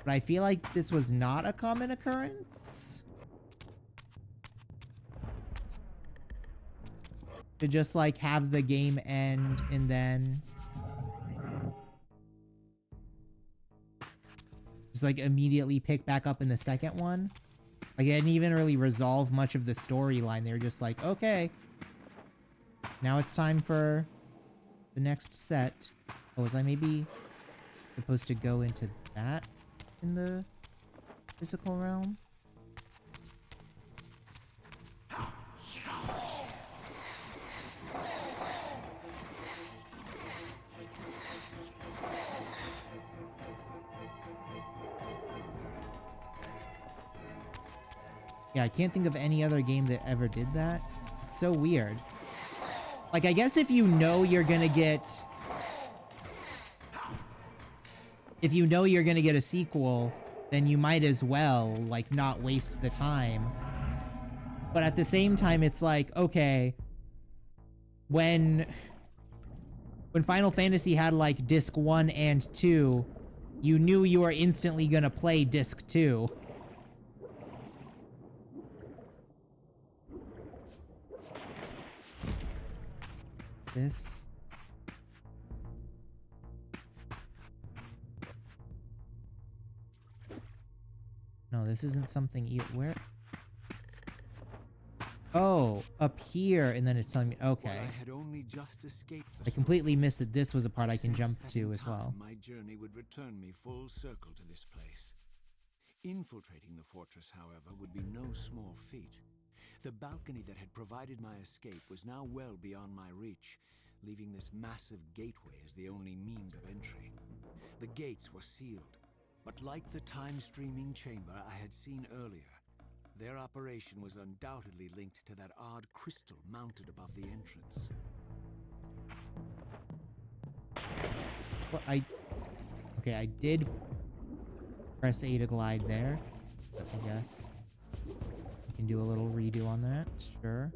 Speaker 1: but I feel like this was not a common occurrence. To just, like, have the game end and then just, like, immediately pick back up in the second one. Like, they didn't even really resolve much of the storyline. They were just like, okay, now it's time for the next set. Oh, was I maybe supposed to go into that in the physical realm? Yeah, I can't think of any other game that ever did that. It's so weird. Like, I guess if you know you're gonna get... If you know you're gonna get a sequel, then you might as well, like, not waste the time. But at the same time, it's like, okay, when Final Fantasy had, like, Disc 1 and 2, you knew you were instantly gonna play Disc 2. This. No, this isn't something either. Where? Oh, up here, and then it's telling me. Okay.
Speaker 3: I had only just escaped
Speaker 1: I completely missed that this was a part I can jump to as well.
Speaker 3: My journey would return me full circle to this place. Infiltrating the fortress, however, would be no small feat. The balcony that had provided my escape was now well beyond my reach, leaving this massive gateway as the only means of entry. The gates were sealed, but like the time-streaming chamber I had seen earlier, their operation was undoubtedly linked to that odd crystal mounted above the entrance.
Speaker 1: What okay, I did press A to glide there. But I guess we can do a little redo on that. Sure.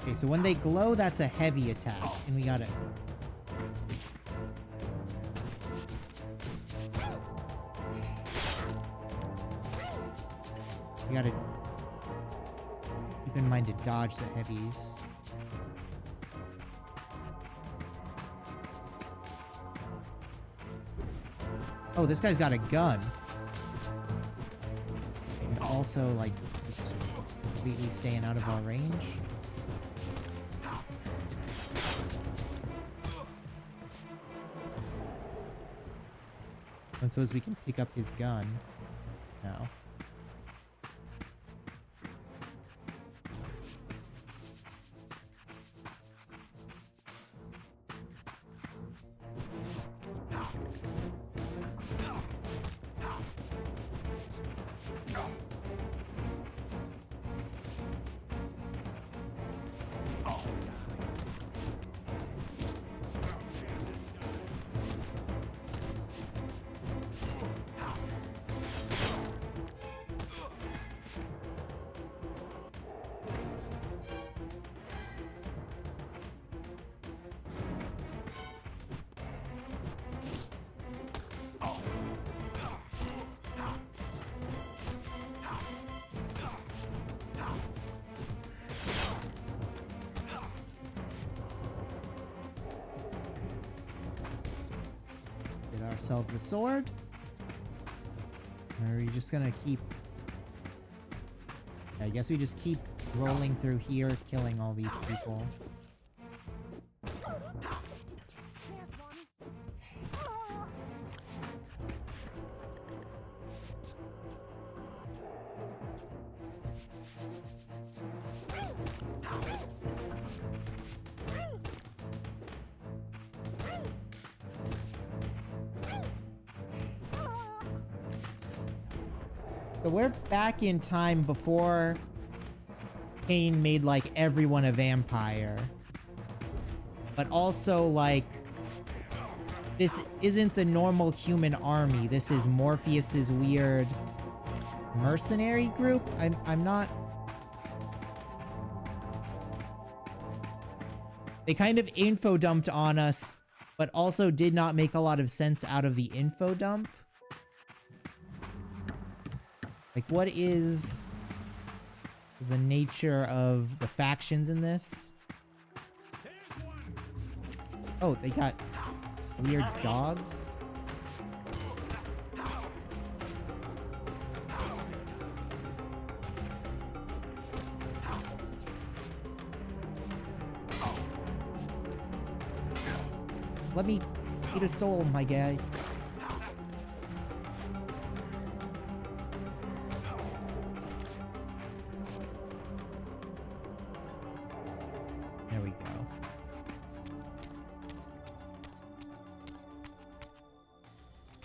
Speaker 1: Okay, so when they glow, that's a heavy attack, and we got it. We gotta keep in mind to dodge the heavies. Oh, this guy's got a gun. And also, like, just completely staying out of our range. I suppose we can pick up his gun now. ourselves a sword. Or are we just gonna keep... I guess we just keep rolling through here, killing all these people. So we're back in time before Kain made, like, everyone a vampire. But also, like, this isn't the normal human army. This is Morpheus's weird mercenary group. I'm not... They kind of info dumped on us, but also did not make a lot of sense out of the info dump. Like, what is the nature of the factions in this? Oh, they got weird dogs? Let me eat a soul, my guy. There we go.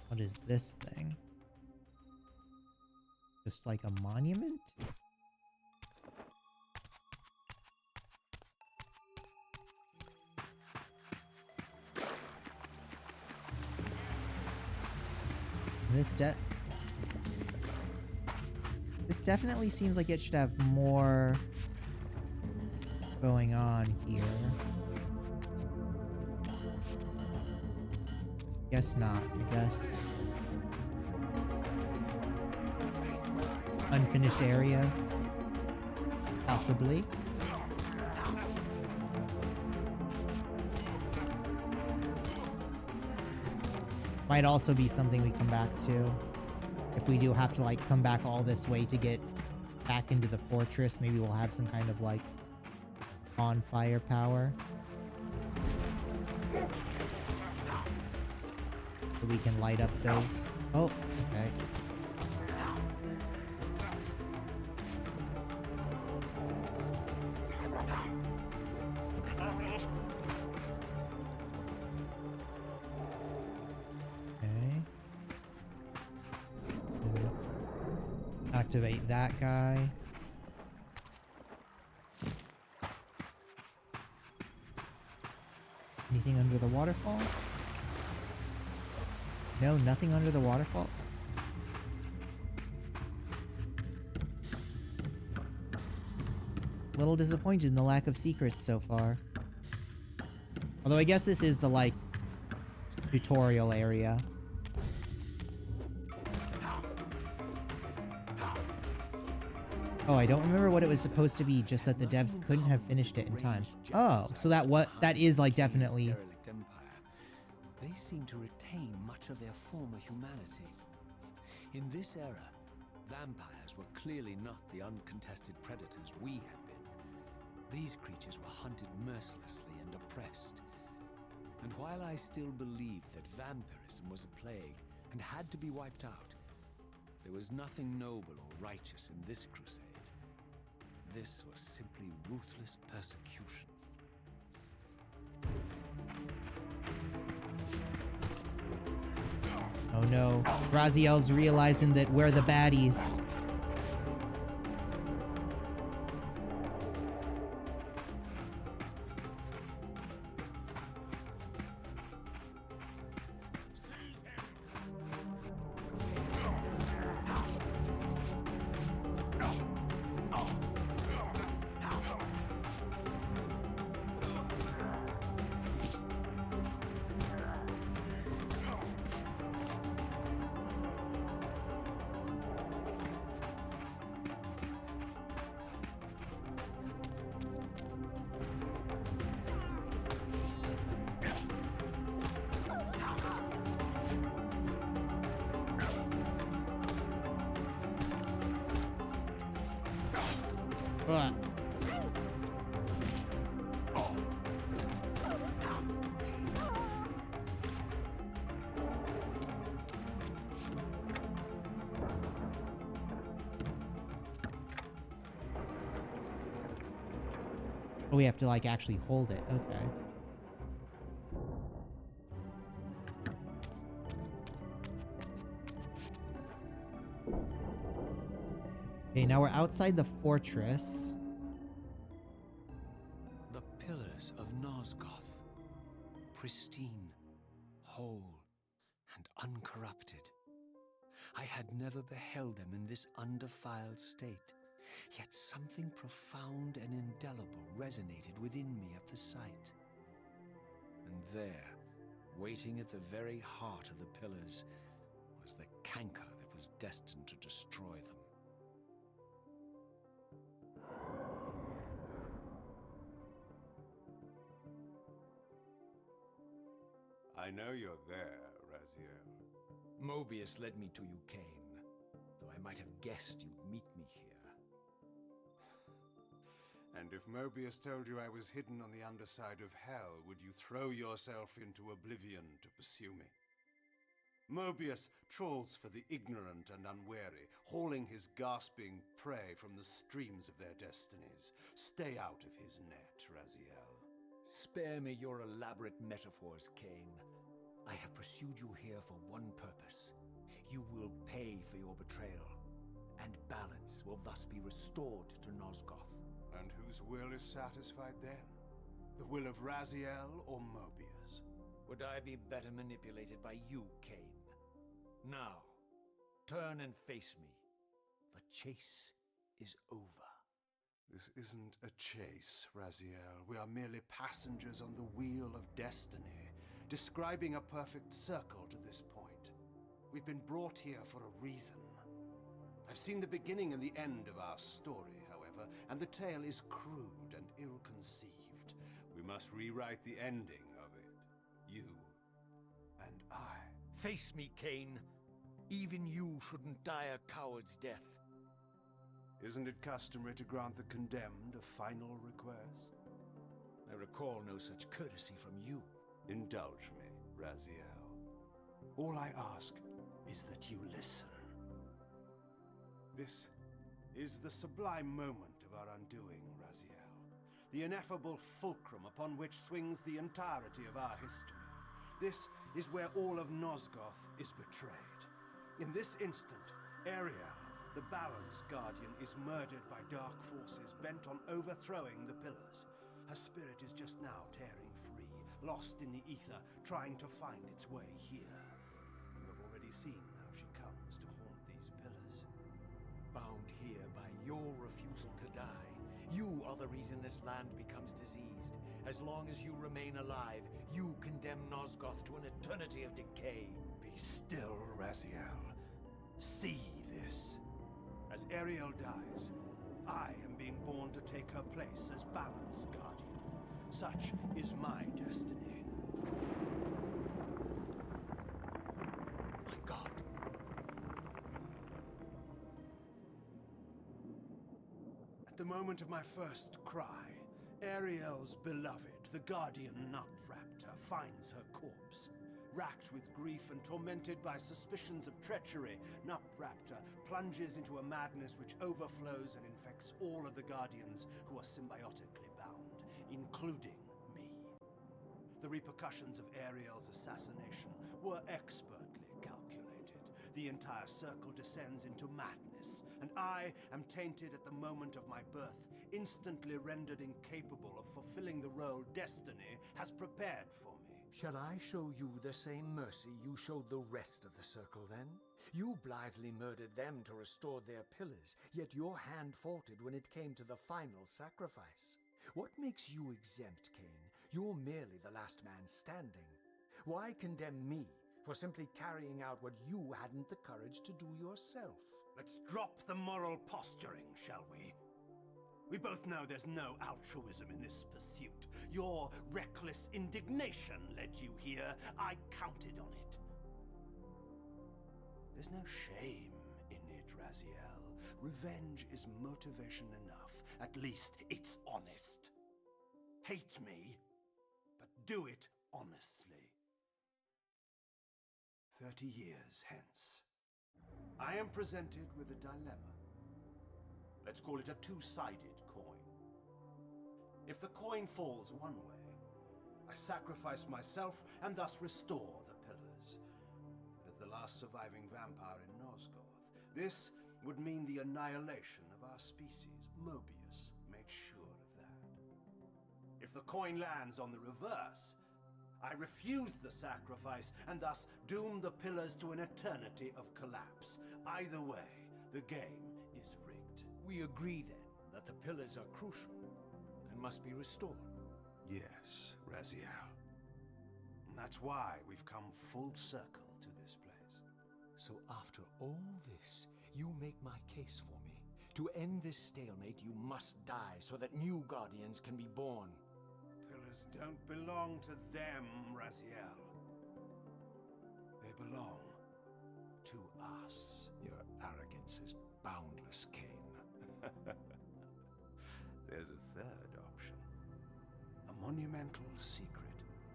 Speaker 1: What is this thing? Just like a monument? This definitely seems like it should have more going on here. Guess not. I guess unfinished area, possibly. Might also be something we come back to. If we do have to, like, come back all this way to get back into the fortress, maybe we'll have some kind of, like, bonfire power. So we can light up those. Oh, okay. Activate that guy. Anything under the waterfall? No, nothing under the waterfall. A little disappointed in the lack of secrets so far. Although I guess this is the, like, tutorial area. Oh, I don't remember what it was supposed to be, just that the devs couldn't have finished it in time. Oh, so that is, like, definitely...
Speaker 3: They seem to retain much of their former humanity. In this era, vampires were clearly not the uncontested predators we had been. These creatures were hunted mercilessly and oppressed. And while I still believe that vampirism was a plague and had to be wiped out, there was nothing noble or righteous in this crusade. This was simply ruthless persecution.
Speaker 1: Oh no, Raziel's realizing that we're the baddies. Ugh. Oh, we have to like actually hold it. Okay. Okay, now we're outside the fortress.
Speaker 6: The pillars of Nosgoth, pristine, whole, and uncorrupted. I had never beheld them in this undefiled state, yet something profound and indelible resonated within me at the sight. And there, waiting at the very heart of the pillars, was the canker that was destined to destroy them.
Speaker 7: I know you're there, Raziel.
Speaker 3: Mobius led me to you, Kain, though I might have guessed you'd meet me here.
Speaker 7: And if Mobius told you I was hidden on the underside of hell, would you throw yourself into oblivion to pursue me? Mobius trawls for the ignorant and unwary, hauling his gasping prey from the streams of their destinies. Stay out of his net, Raziel.
Speaker 3: Spare me your elaborate metaphors, Kain. I have pursued you here for one purpose. You will pay for your betrayal, and balance will thus be restored to Nosgoth.
Speaker 7: And whose will is satisfied then? The will of Raziel or Mobius?
Speaker 3: Would I be better manipulated by you, Kain? Now, turn and face me. The chase is over.
Speaker 7: This isn't a chase, Raziel. We are merely passengers on the wheel of destiny, describing a perfect circle to this point. We've been brought here for a reason. I've seen the beginning and the end of our story, however, and the tale is crude and ill-conceived. We must rewrite the ending of it. You and I.
Speaker 3: Face me, Kain. Even you shouldn't die a coward's death.
Speaker 7: Isn't it customary to grant the condemned a final request?
Speaker 3: I recall no such courtesy from you.
Speaker 7: Indulge me, Raziel. All I ask is that you listen. This is the sublime moment of our undoing, Raziel. The ineffable fulcrum upon which swings the entirety of our history. This is where all of Nosgoth is betrayed. In this instant, Ariel, the Balance Guardian, is murdered by dark forces bent on overthrowing the pillars. Her spirit is just now tearing free, lost in the ether, trying to find its way here. You have already seen how she comes to haunt these pillars.
Speaker 3: Bound here by your refusal to die. You are the reason this land becomes diseased. As long as you remain alive, you condemn Nosgoth to an eternity of decay.
Speaker 7: Be still, Raziel. See this. As Ariel dies, I am being born to take her place as Balance Guardian. Such is my destiny.
Speaker 3: My God.
Speaker 7: At the moment of my first cry, Ariel's beloved, the Guardian Nupraptor, finds her corpse. Racked with grief and tormented by suspicions of treachery, Nupraptor plunges into a madness which overflows and infects all of the Guardians who are symbiotically bound, including me. The repercussions of Ariel's assassination were expertly calculated. The entire circle descends into madness, and I am tainted at the moment of my birth, instantly rendered incapable of fulfilling the role destiny has prepared for me.
Speaker 3: Shall I show you the same mercy you showed the rest of the circle, then? You blithely murdered them to restore their pillars, yet your hand faltered when it came to the final sacrifice. What makes you exempt, Kain? You're merely the last man standing. Why condemn me for simply carrying out what you hadn't the courage to do yourself?
Speaker 7: Let's drop the moral posturing, shall we? We both know there's no altruism in this pursuit. Your reckless indignation led you here. I counted on it. There's no shame in it, Raziel. Revenge is motivation enough, At least it's honest. Hate me, but do it honestly. 30 years hence, I am presented with a dilemma. Let's call it a two-sided coin. If the coin falls one way, I sacrifice myself and thus restore the pillars. But as the last surviving vampire in Nosgoth, this would mean the annihilation of our species. Mobius made sure of that. If the coin lands on the reverse, I refuse the sacrifice and thus doom the pillars to an eternity of collapse. Either way, the game is rigged.
Speaker 3: We agree then that the pillars are crucial and must be restored.
Speaker 7: Yes, Raziel. And that's why we've come full circle to this place.
Speaker 3: So after all this, you make my case for me. To end this stalemate, you must die so that new guardians can be born.
Speaker 7: Pillars don't belong to them, Raziel. They belong to us.
Speaker 3: Your arrogance is boundless, Kain.
Speaker 7: There's a third option. A monumental secret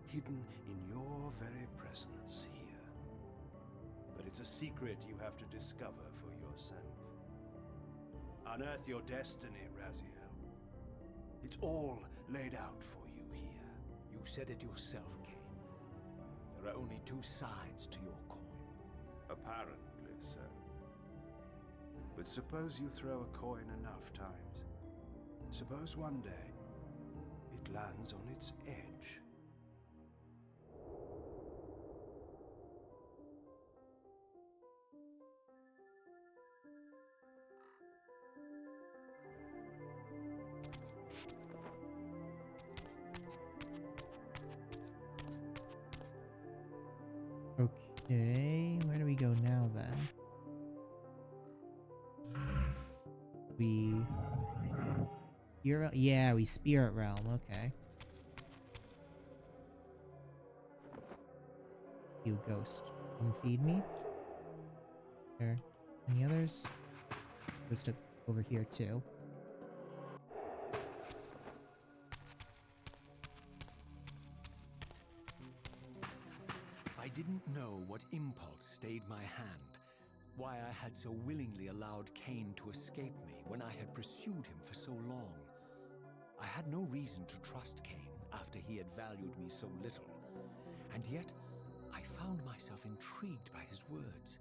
Speaker 7: hidden in your very presence here. But it's a secret you have to discover for yourself. Unearth your destiny, Raziel. It's all laid out for you here.
Speaker 3: You said it yourself, Kain. There are only two sides to your coin.
Speaker 7: Apparently so. But suppose you throw a coin enough times. Suppose one day it lands on its edge.
Speaker 1: Okay, where do we go now then? We spirit realm, okay. You ghost, come feed me. There any others? Ghost over here too.
Speaker 3: I didn't know what impulse stayed my hand, why I had so willingly allowed Kain to escape me when I had pursued him for so long. I had no reason to trust Kain after he had valued me so little, and yet I found myself intrigued by his words.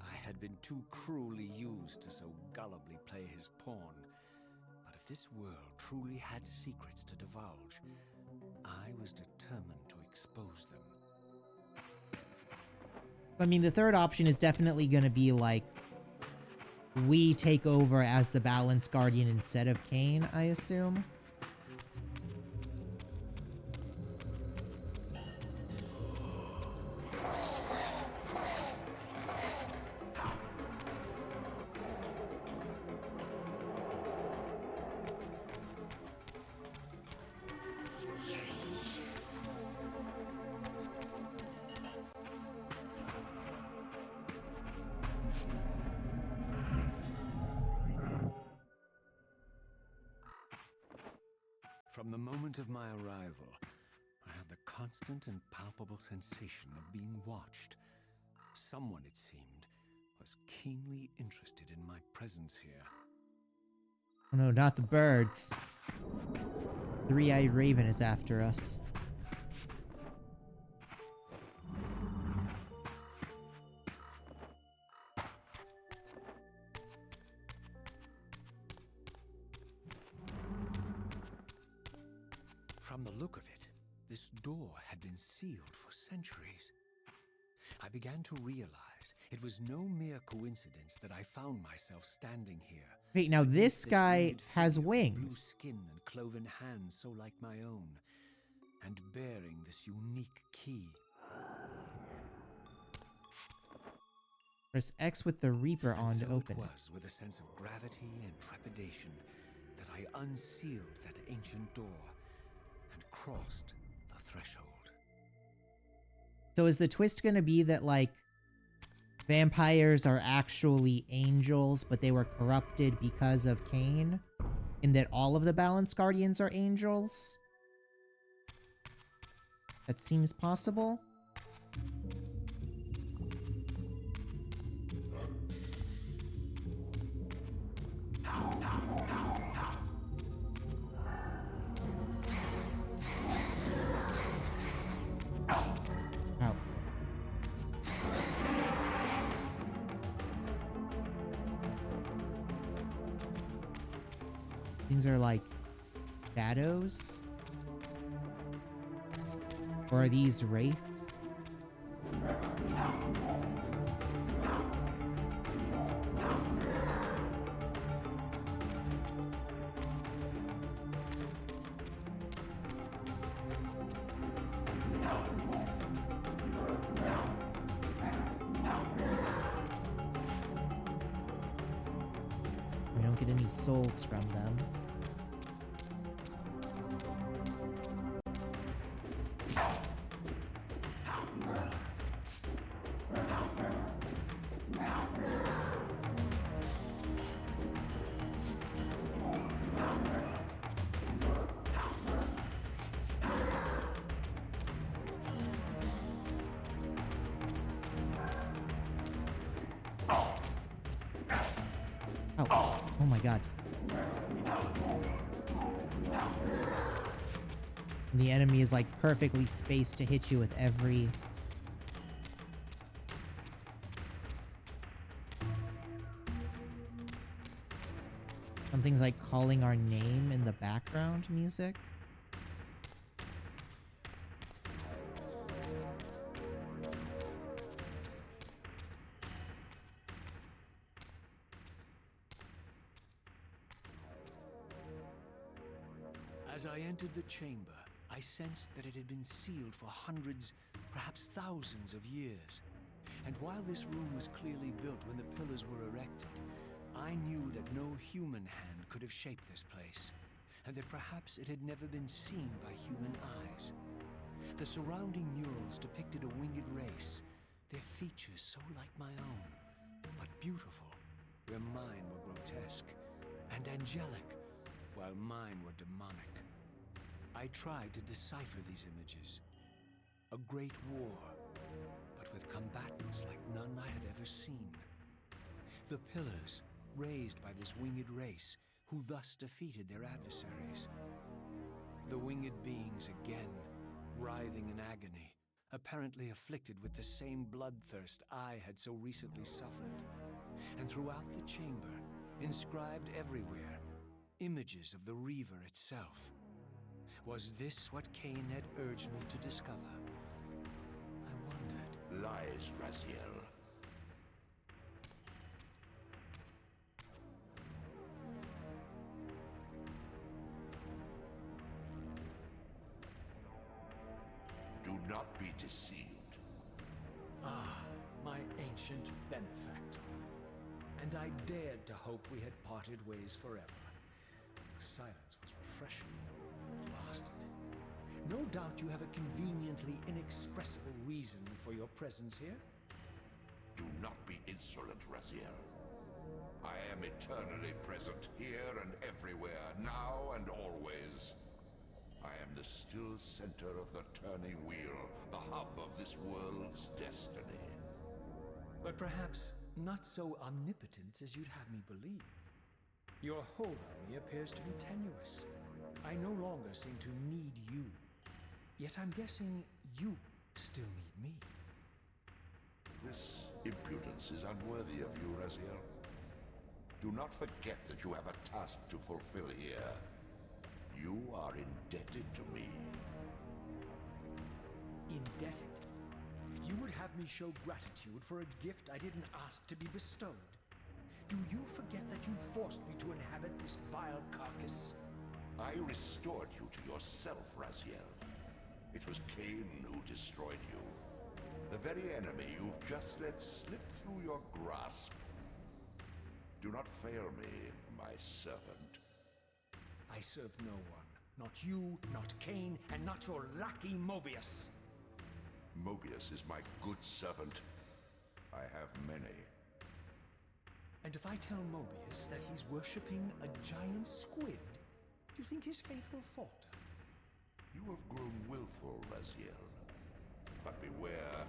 Speaker 3: I had been too cruelly used to so gullibly play his pawn, but if this world truly had secrets to divulge, I was determined to expose them.
Speaker 1: I mean, the third option is definitely going to be like we take over as the Balance Guardian instead of Kain, I assume.
Speaker 3: From the moment of my arrival, I had the constant and palpable sensation of being watched. Someone, it seemed, was keenly interested in my presence here.
Speaker 1: Oh no, not the birds. Three-eyed raven is after us.
Speaker 3: From the look of it, this door had been sealed for centuries. I began to realize it was no mere coincidence that I found myself standing here.
Speaker 1: Wait, now this guy has
Speaker 3: Blue
Speaker 1: wings.
Speaker 3: skin and cloven hands so like my own, and bearing this unique key.
Speaker 1: Press X with the Reaper
Speaker 3: And
Speaker 1: on
Speaker 3: so
Speaker 1: to open
Speaker 3: it
Speaker 1: it.
Speaker 3: was with a sense of gravity and trepidation that I unsealed that ancient door and crossed the threshold.
Speaker 1: So is the twist going to be that, like, vampires are actually angels, but they were corrupted because of Kain? in that all of the Balance Guardians are angels. That seems possible. Ow. Things are like shadows? Or are these wraiths? We don't get any souls from them. Oh my god. And the enemy is like perfectly spaced to hit you with every... Something's like calling our name in the background music.
Speaker 6: As I entered the chamber, I sensed that it had been sealed for hundreds, perhaps thousands of years. And while this room was clearly built when the pillars were erected, I knew that no human hand could have shaped this place, and that perhaps it had never been seen by human eyes. The surrounding murals depicted a winged race, their features so like my own, but beautiful, where mine were grotesque, and angelic, while mine were demonic. I tried to decipher these images. A great war, but with combatants like none I had ever seen. The pillars, raised by this winged race, who thus defeated their adversaries. The winged beings again, writhing in agony, apparently afflicted with the same bloodthirst I had so recently suffered. And throughout the chamber, inscribed everywhere, images of the Reaver itself. Was this what Kain had urged me to discover? I wondered.
Speaker 4: Lies, Raziel. Do not be deceived.
Speaker 3: Ah, my ancient benefactor. And I dared to hope we had parted ways forever. Silence was refreshing. It lasted. No doubt you have a conveniently inexpressible reason for your presence here.
Speaker 4: Do not be insolent, Raziel. I am eternally present here and everywhere, now and always. I am the still center of the turning wheel, the hub of this world's destiny.
Speaker 3: But perhaps not so omnipotent as you'd have me believe. Your hold on me appears to be tenuous. I no longer seem to need you. Yet I'm guessing you still need me.
Speaker 4: This impudence is unworthy of you, Raziel. Do not forget that you have a task to fulfill here. You are indebted to me.
Speaker 3: Indebted? You would have me show gratitude for a gift I didn't ask to be bestowed. Do you forget that you forced me to inhabit this vile carcass?
Speaker 4: I restored you to yourself, Raziel. It was Kain who destroyed you. The very enemy you've just let slip through your grasp. Do not fail me, my servant.
Speaker 3: I serve no one. Not you, not Kain, and not your lackey Mobius.
Speaker 4: Mobius is my good servant. I have many.
Speaker 3: And if I tell Mobius that he's worshipping a giant squid, do you think his faith will falter?
Speaker 4: You have grown willful, Raziel. But beware.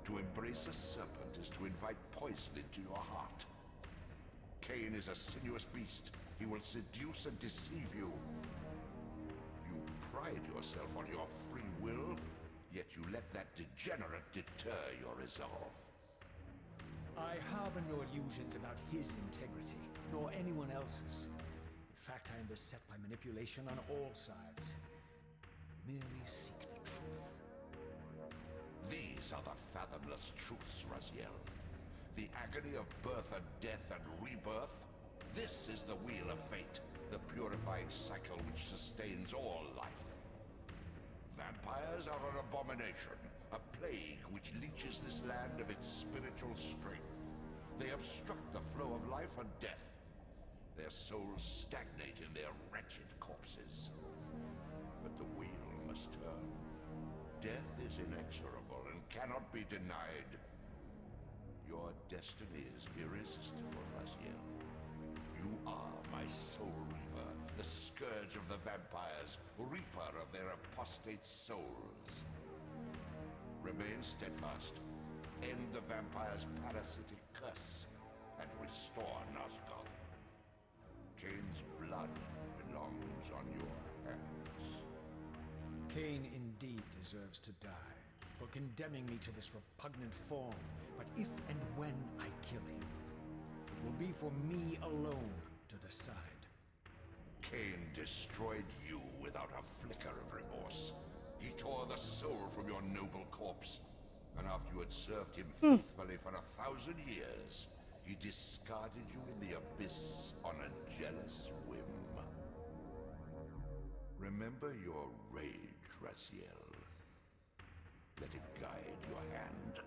Speaker 4: To embrace a serpent is to invite poison into your heart. Kain is a sinuous beast. He will seduce and deceive you. You pride yourself on your free will, yet you let that degenerate deter your resolve.
Speaker 3: I harbor no illusions about his integrity, nor anyone else's. In fact, I am beset by manipulation on all sides. I merely seek the truth.
Speaker 4: These are the fathomless truths, Raziel. The agony of birth and death and rebirth. This is the wheel of fate, the purifying cycle which sustains all life. Vampires are an abomination, a plague which leeches this land of its spiritual strength. They obstruct the flow of life and death. Their souls stagnate in their wretched corpses. But the wheel must turn. Death is inexorable and cannot be denied. Your destiny is irresistible, Raziel. You are my soul reaver, the scourge of the vampires, reaper of their apostate souls. Remain steadfast. End the vampire's parasitic curse and restore Nosgoth. Kain's blood belongs on your hands.
Speaker 3: Kain indeed deserves to die for condemning me to this repugnant form. But if and when I kill him, it will be for me alone to decide.
Speaker 4: Kain destroyed you without a flicker of remorse. He tore the soul from your noble corpse. And after you had served him faithfully for 1,000 years, he discarded you in the abyss on a jealous whim. Remember your rage, Raziel. Let it guide your hand.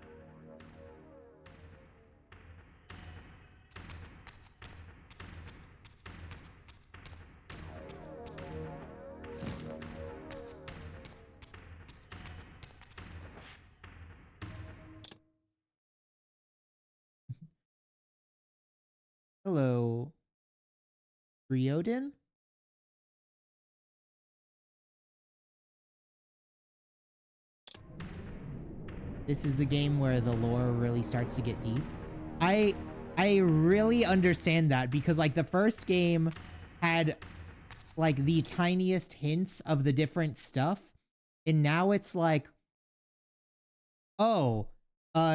Speaker 1: Hello, Riodin? This is the game where the lore really starts to get deep. I really understand that because like the first game had like the tiniest hints of the different stuff, and now it's like, oh,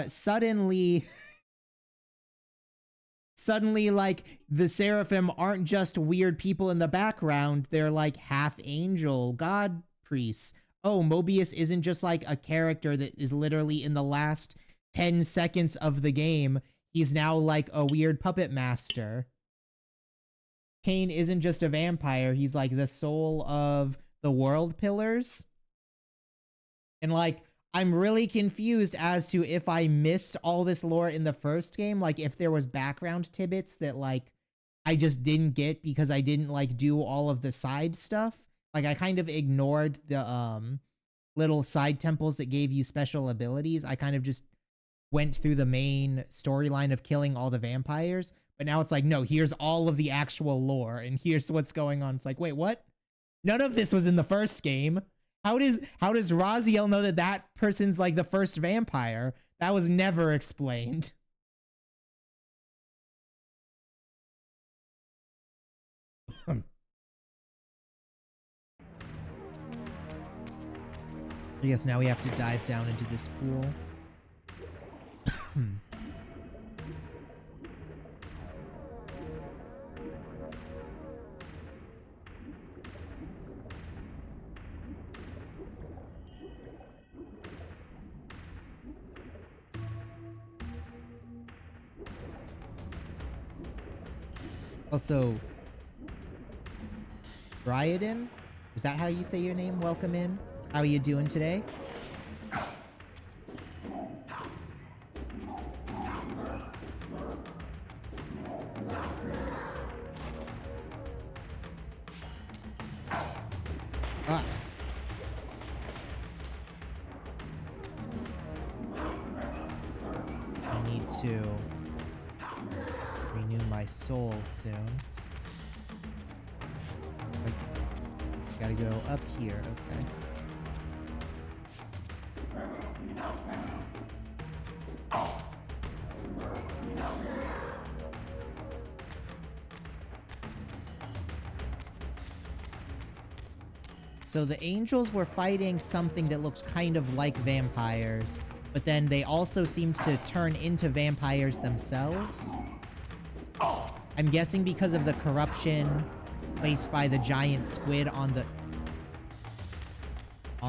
Speaker 1: suddenly like the seraphim aren't just weird people in the background, they're like half angel god priests. Oh, Mobius isn't just like a character that is literally in the last 10 seconds of the game. He's now like a weird puppet master. Kain isn't just a vampire, he's like the soul of the world pillars. And like, I'm really confused as to if I missed all this lore in the first game, like if there was background tidbits that like I just didn't get because I didn't like do all of the side stuff. Like I kind of ignored the little side temples that gave you special abilities. I kind of just went through the main storyline of killing all the vampires. But now it's like, no, here's all of the actual lore and here's what's going on. It's like, wait, what? None of this was in the first game. How does Raziel know that that person's like the first vampire? That was never explained. I guess now we have to dive down into this pool. Also, Riodin? Is that how you say your name? Welcome in. How are you doing today? Ah. I need to renew my soul soon. Like, gotta go up here, okay. So the angels were fighting something that looks kind of like vampires, but then they also seem to turn into vampires themselves. I'm guessing because of the corruption placed by the giant squid on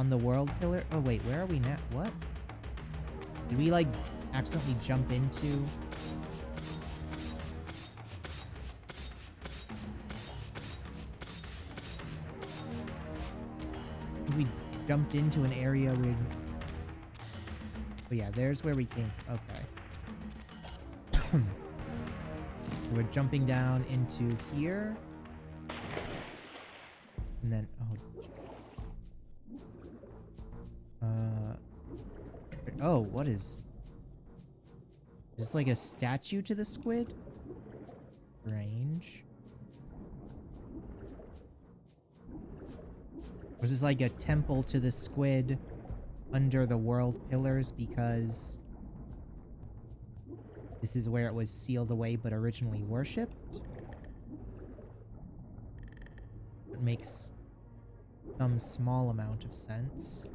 Speaker 1: the world pillar. Oh wait, where are we now? What? Did we like accidentally jump into? We jumped into an area where... Oh yeah, there's where we came from. Okay. We're jumping down into here. And then... Oh, what is... Is this like a statue to the squid? Strange. Was this like a temple to the squid under the world pillars because this is where it was sealed away but originally worshipped? It makes some small amount of sense.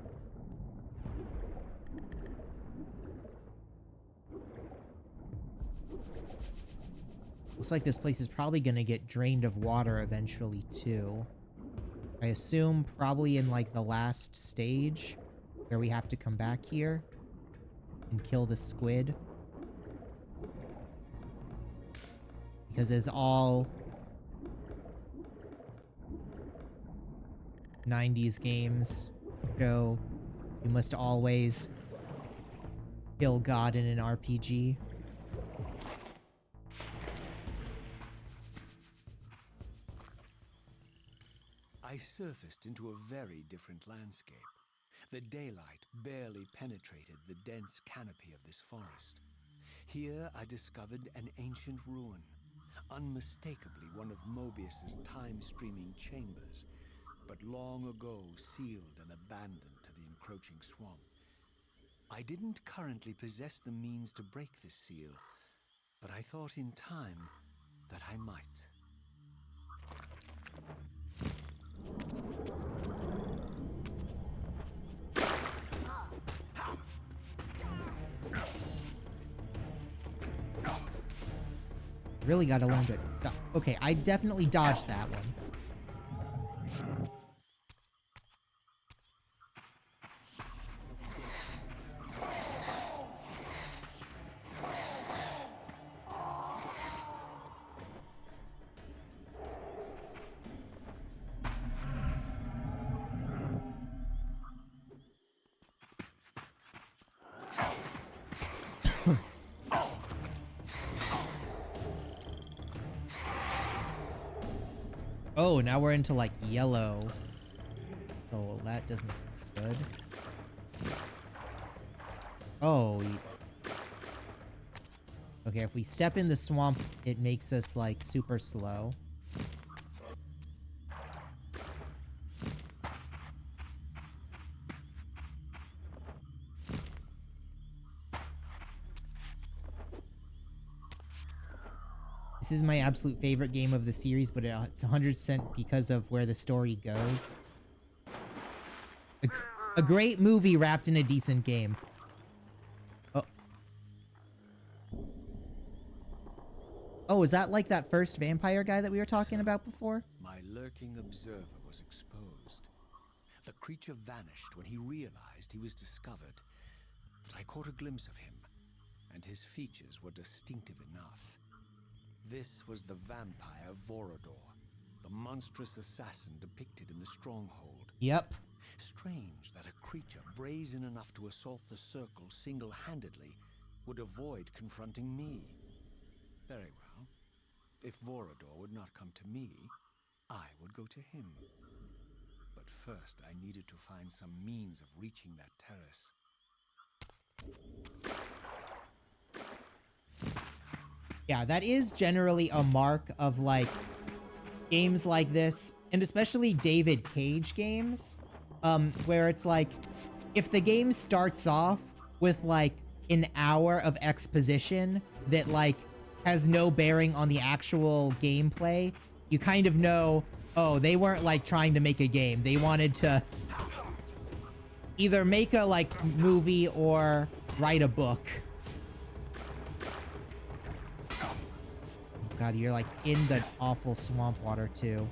Speaker 1: Looks like this place is probably gonna get drained of water eventually too. I assume probably in like the last stage where we have to come back here and kill the squid. Because as all 90s games show, you must always kill God in an RPG.
Speaker 3: I surfaced into a very different landscape. The daylight barely penetrated the dense canopy of this forest. Here I discovered an ancient ruin, unmistakably one of Mobius's time-streaming chambers, but long ago sealed and abandoned to the encroaching swamp. I didn't currently possess the means to break this seal, but I thought in time that I might.
Speaker 1: Really gotta learn to... Okay, I definitely dodged that one. Oh, now we're into like yellow. Oh, well, that doesn't sound good. Oh. Okay, if we step in the swamp, it makes us like super slow. This is my absolute favorite game of the series, but it's 100% because of where the story goes. A great movie wrapped in a decent game. Oh. Oh, is that like that first vampire guy that we were talking about before?
Speaker 3: My lurking observer was exposed. The creature vanished when he realized he was discovered, but I caught a glimpse of him, and his features were distinctive enough. This was the vampire Vorador, the monstrous assassin depicted in the stronghold.
Speaker 1: Yep.
Speaker 3: Strange that a creature brazen enough to assault the circle single-handedly would avoid confronting me. Very well. If Vorador would not come to me, I would go to him. But first I needed to find some means of reaching that terrace.
Speaker 1: Yeah, that is generally a mark of like games like this, and especially David Cage games, where it's like, if the game starts off with like an hour of exposition that like has no bearing on the actual gameplay, you kind of know, oh, they weren't like trying to make a game. They wanted to either make a like movie or write a book. Oh God, you're like in the awful swamp water too.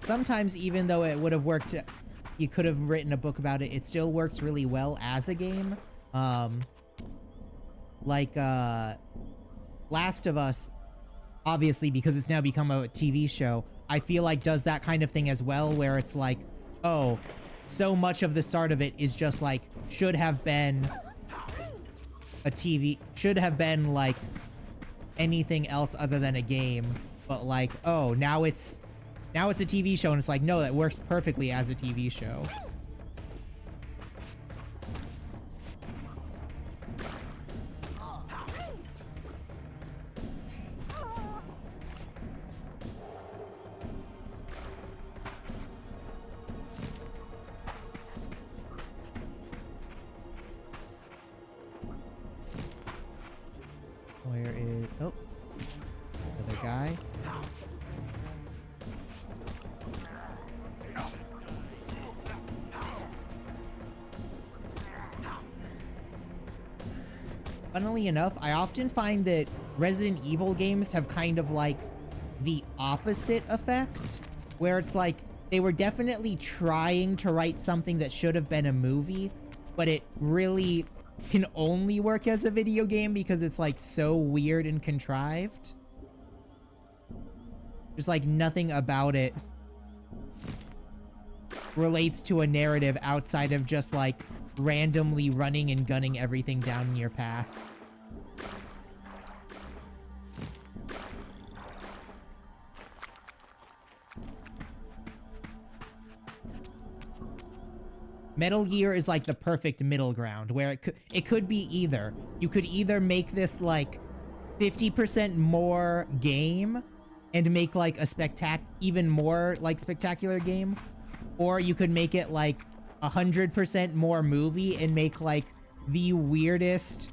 Speaker 1: Sometimes, even though it would have worked, you could have written a book about it, it still works really well as a game. Like Last of Us, obviously, because it's now become a TV show, I feel like does that kind of thing as well, where it's like, oh, so much of the start of it is just like, should have been like anything else other than a game, but like, oh, now it's a TV show, and it's like, no, that works perfectly as a TV show. Where is... oh, another guy. Funnily enough, I often find that Resident Evil games have kind of like the opposite effect, where it's like they were definitely trying to write something that should have been a movie, but it really can only work as a video game because it's like so weird and contrived. There's like nothing about it relates to a narrative outside of just like randomly running and gunning everything down in your path. Metal Gear is like the perfect middle ground, where it could be either. You could either make this like 50% more game and make like a even more like spectacular game, or you could make it like 100% more movie and make like the weirdest,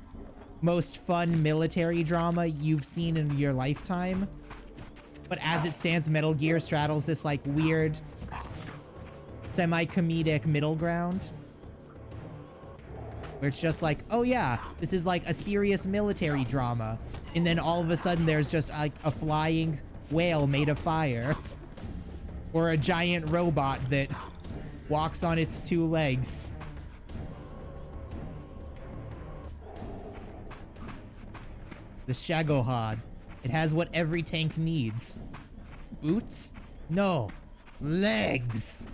Speaker 1: most fun military drama you've seen in your lifetime. But as it stands, Metal Gear straddles this like weird semi-comedic middle ground, where it's just like, oh yeah, this is like a serious military drama, and then all of a sudden there's just like a flying whale made of fire, or a giant robot that walks on its two legs. The Shagohod. It has what every tank needs. Boots? No. Legs!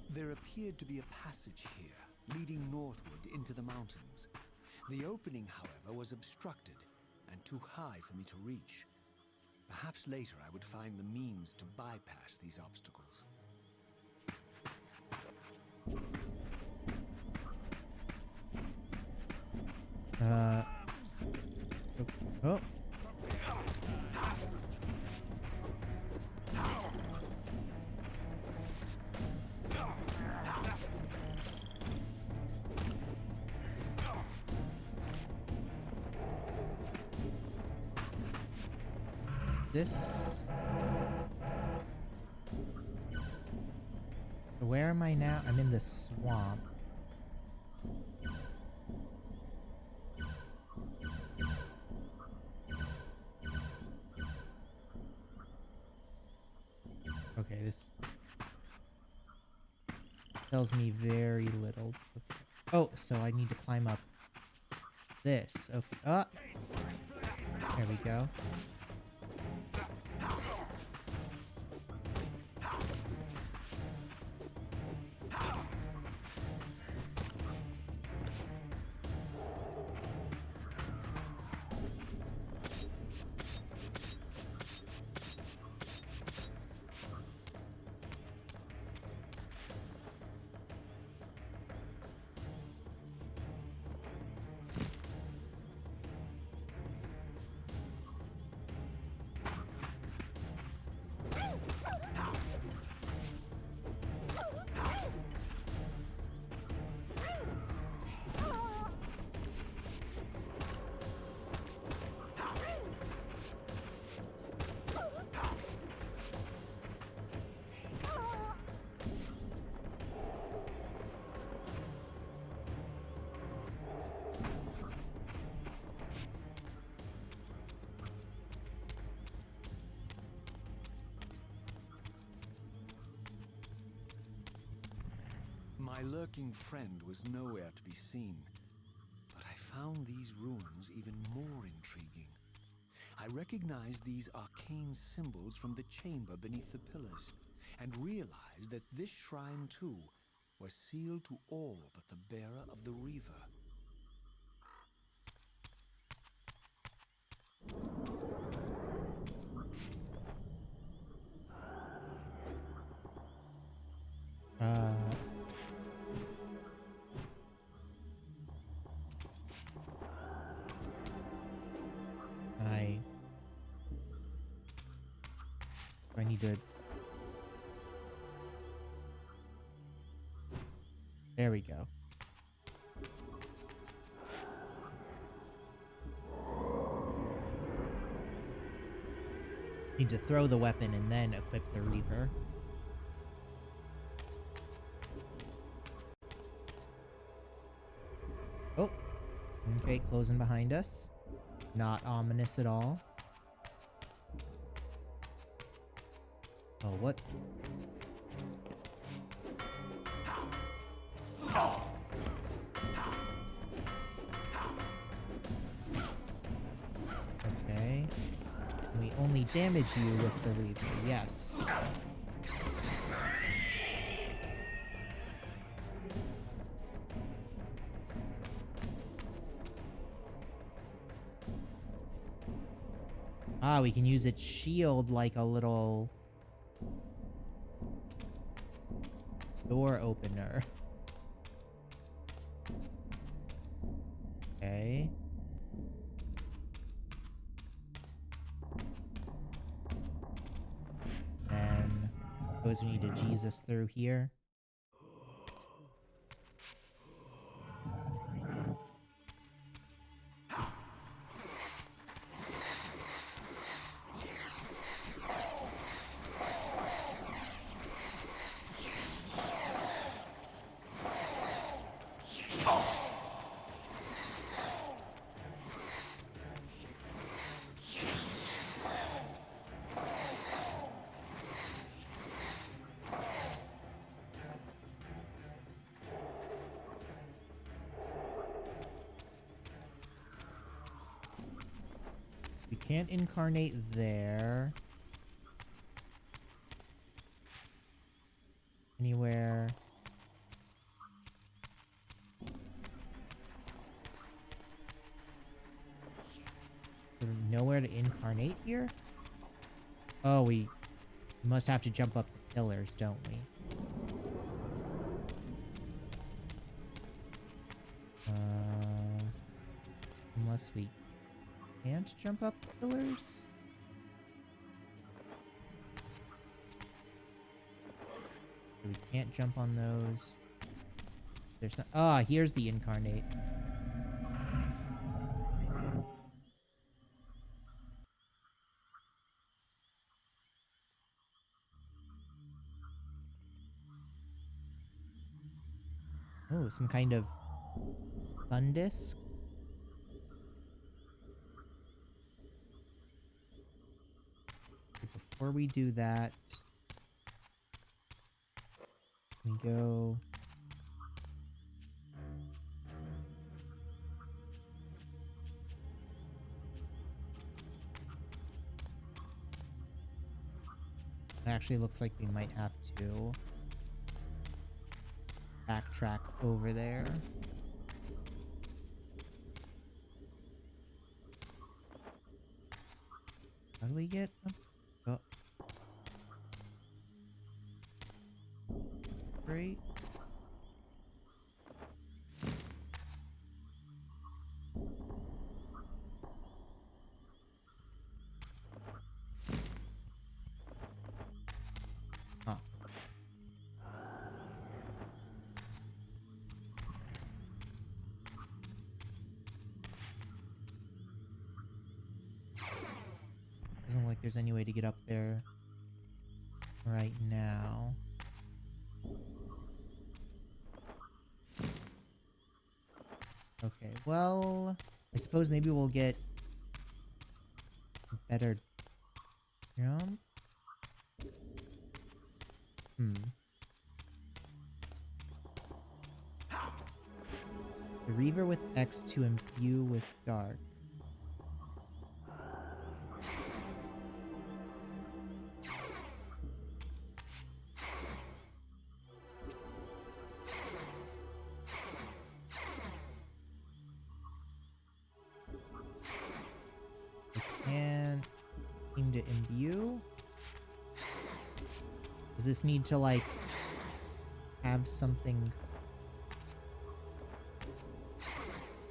Speaker 6: There appeared to be a passage here, leading northward into the mountains. The opening, however, was obstructed and too high for me to reach. Perhaps later I would find the means to bypass these obstacles.
Speaker 1: Oh. This. Where am I now? I'm in the swamp. Okay, this tells me very little. Okay. Oh, so I need to climb up this. Okay. Oh. There we go.
Speaker 6: My lurking friend was nowhere to be seen, but I found these ruins even more intriguing. I recognized these arcane symbols from the chamber beneath the pillars, and realized that this shrine too was sealed to all but the bearer of the Reaver.
Speaker 1: I need to. There we go. Need to throw the weapon and then equip the Reaver. Oh, okay, closing behind us. Not ominous at all. Oh, what? Okay. We only damage you with the Reaver, yes. Ah, we can use its shield like a little door opener. Okay. And suppose we need to Jesus through here. We can't incarnate there. Anywhere. There's nowhere to incarnate here? Oh, we must have to jump up the pillars, don't we? Unless we can't jump up the pillars? We can't jump on those. There's not. Ah, here's the incarnate. Oh, some kind of sun disk. Before we do that, we go. It actually looks like we might have to backtrack over there. How do we get up? Oh. Great. Huh. Doesn't look like there's any way to get up there right now. Okay, well, I suppose maybe we'll get a better jump. The Reaver with X to imbue with dark. I can't seem to imbue. Does this need to like have something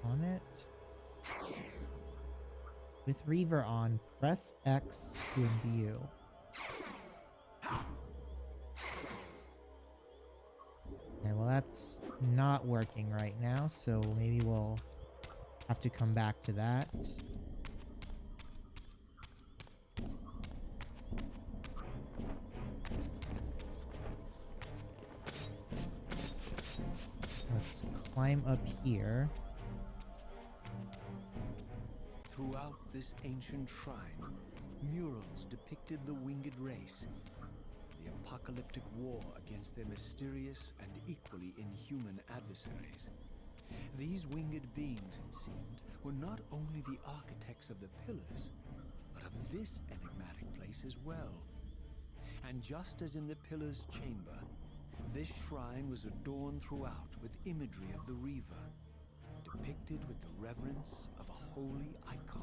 Speaker 1: on it? With Reaver on, press X to imbue. Okay, well that's not working right now, so maybe we'll have to come back to that. Let's climb up here.
Speaker 6: Throughout this ancient shrine, murals depicted the winged race, the apocalyptic war against their mysterious and equally inhuman adversaries. These winged beings, it seemed, were not only the architects of the pillars, but of this enigmatic place as well. And just as in the pillar's chamber, this shrine was adorned throughout with imagery of the Reaver, depicted with the reverence of a holy icon.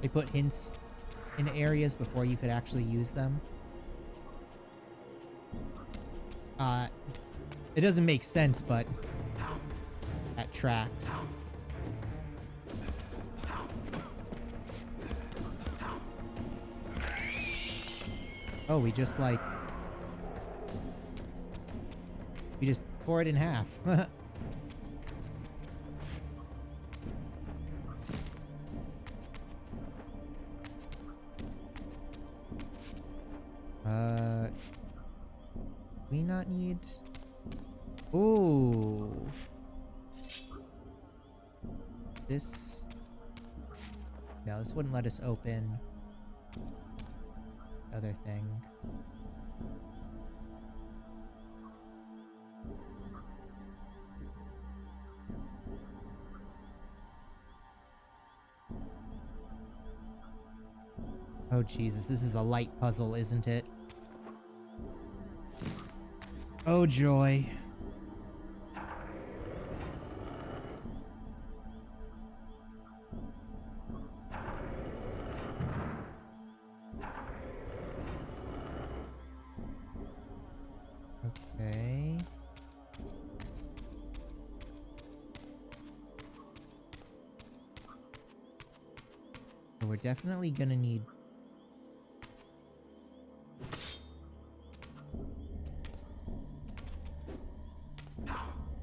Speaker 1: They put hints in areas before you could actually use them. It doesn't make sense, but that tracks. Oh, we just tore it in half. We not need... Ooh. This... No, this wouldn't let us open the other thing. Oh, Jesus, this is a light puzzle, isn't it? Oh, joy. Okay. So we're definitely gonna need...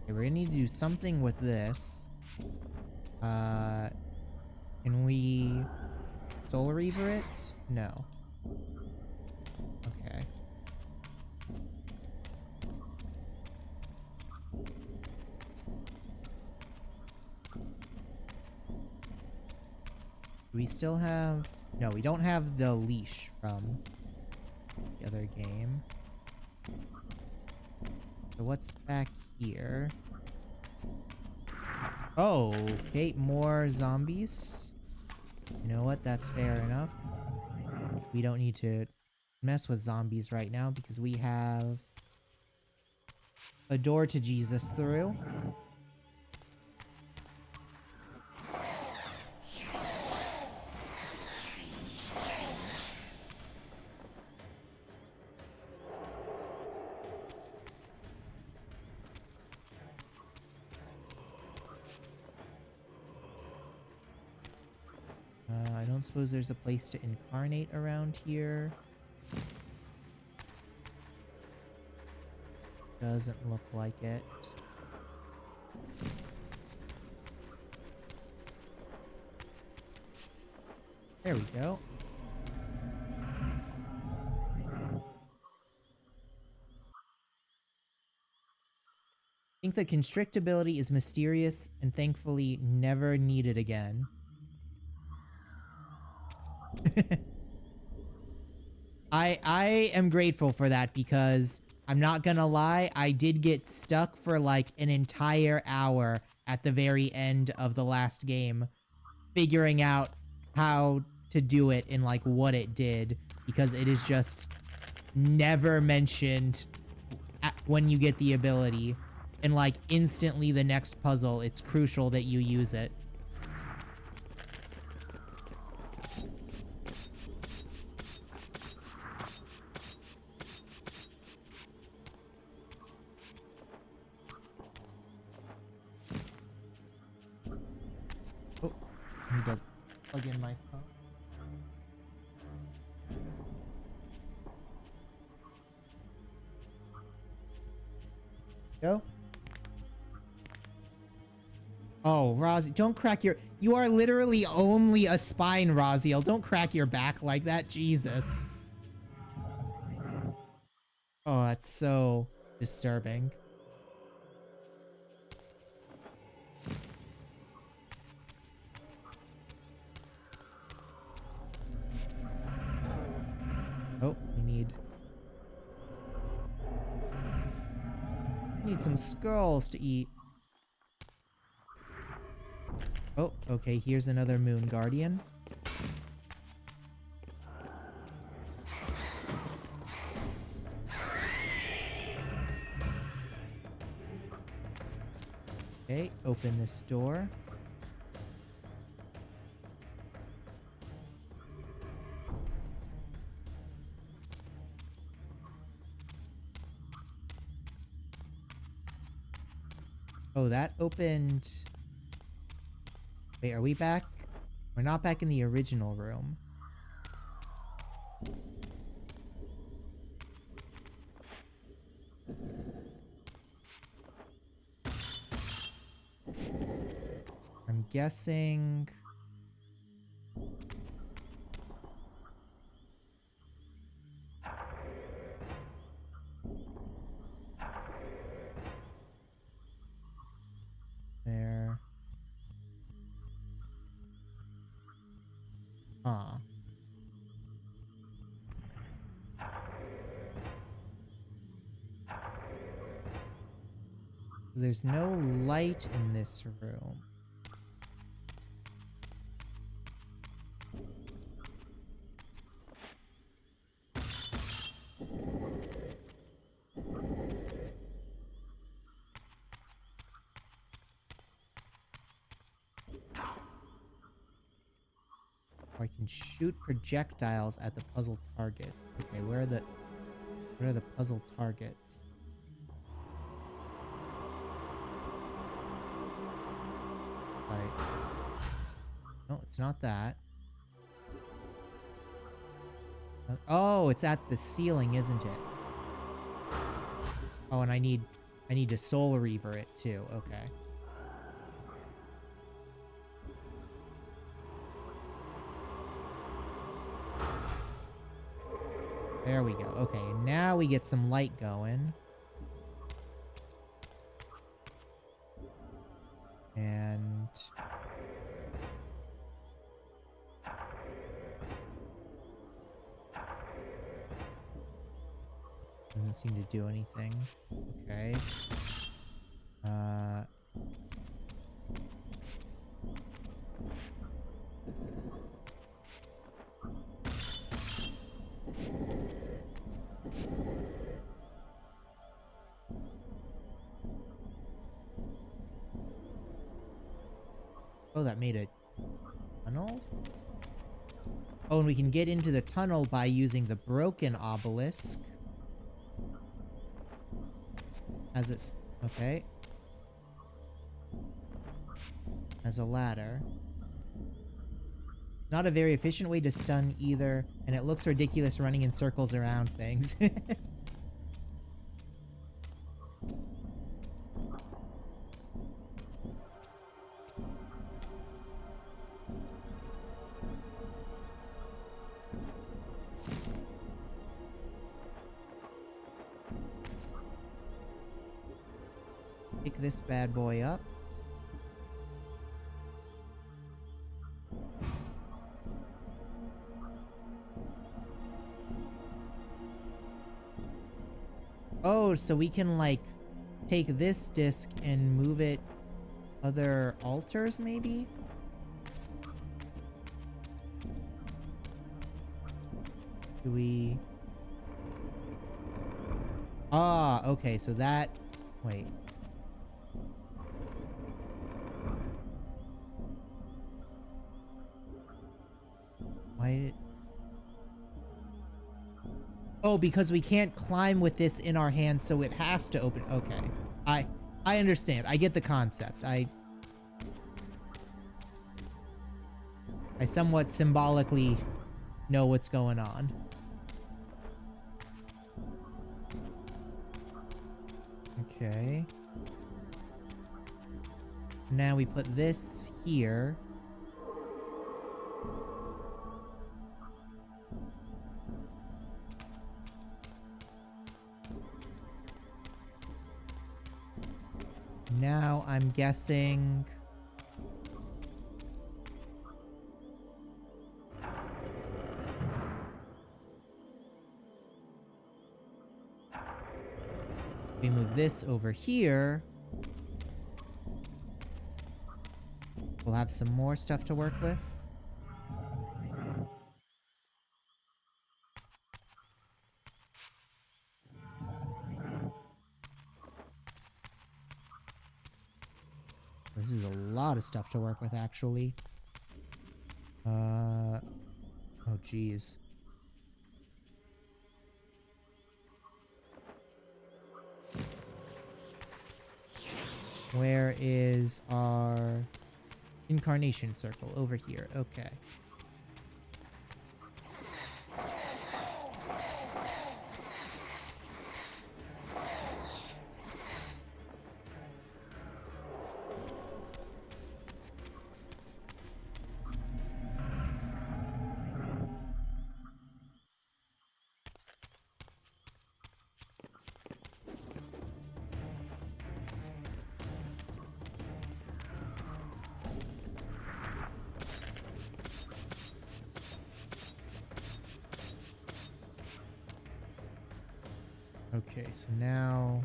Speaker 1: Okay, we're gonna need to do something with this. Can we Soul Reaver it? No. Okay. Do we still have... No, we don't have the leash from the other game. So what's back here? Oh, okay, more zombies. You know what? That's fair enough. We don't need to mess with zombies right now because we have a door to Jesus through. I don't suppose there's a place to incarnate around here. Doesn't look like it. There we go. I think the constrict ability is mysterious and thankfully never needed again. I am grateful for that because I'm not gonna lie, I did get stuck for like an entire hour at the very end of the last game, figuring out how to do it and like what it did, because it is just never mentioned when you get the ability. And like instantly the next puzzle, it's crucial that you use it. Oh, I need to plug in my phone. Go. Oh, Raziel, don't crack your... You are literally only a spine, Raziel. Don't crack your back like that. Jesus. Oh, that's so disturbing. Oh, we need some skulls to eat. Oh, okay, here's another Moon Guardian. Okay, open this door. Oh, that opened... Wait, are we back? We're not back in the original room. I'm guessing... There. Huh. There's no light in this room. Or I can shoot projectiles at the puzzle targets. Okay, what are the puzzle targets? Right. No, it's not that. Oh, it's at the ceiling, isn't it? Oh, and I need to soul reaver it too. Okay. There we go. Okay, now we get some light going. And... doesn't seem to do anything. Okay. Oh, that made a tunnel? Oh, and we can get into the tunnel by using the broken obelisk. As it's... okay. As a ladder. Not a very efficient way to stun either, and it looks ridiculous running in circles around things. Pick this bad boy up. Oh, so we can like take this disc and move it other altars maybe? Do we... Ah, okay, so that... Wait. Why did... Oh, because we can't climb with this in our hands, so it has to open. Okay. I understand. I get the concept. I somewhat symbolically know what's going on. Okay. Now we put this here. Now I'm guessing... we move this over here. We'll have some more stuff to work with. This is a lot of stuff to work with, actually. Oh, geez. Where is our incarnation circle? Over here. Okay. Okay, so now...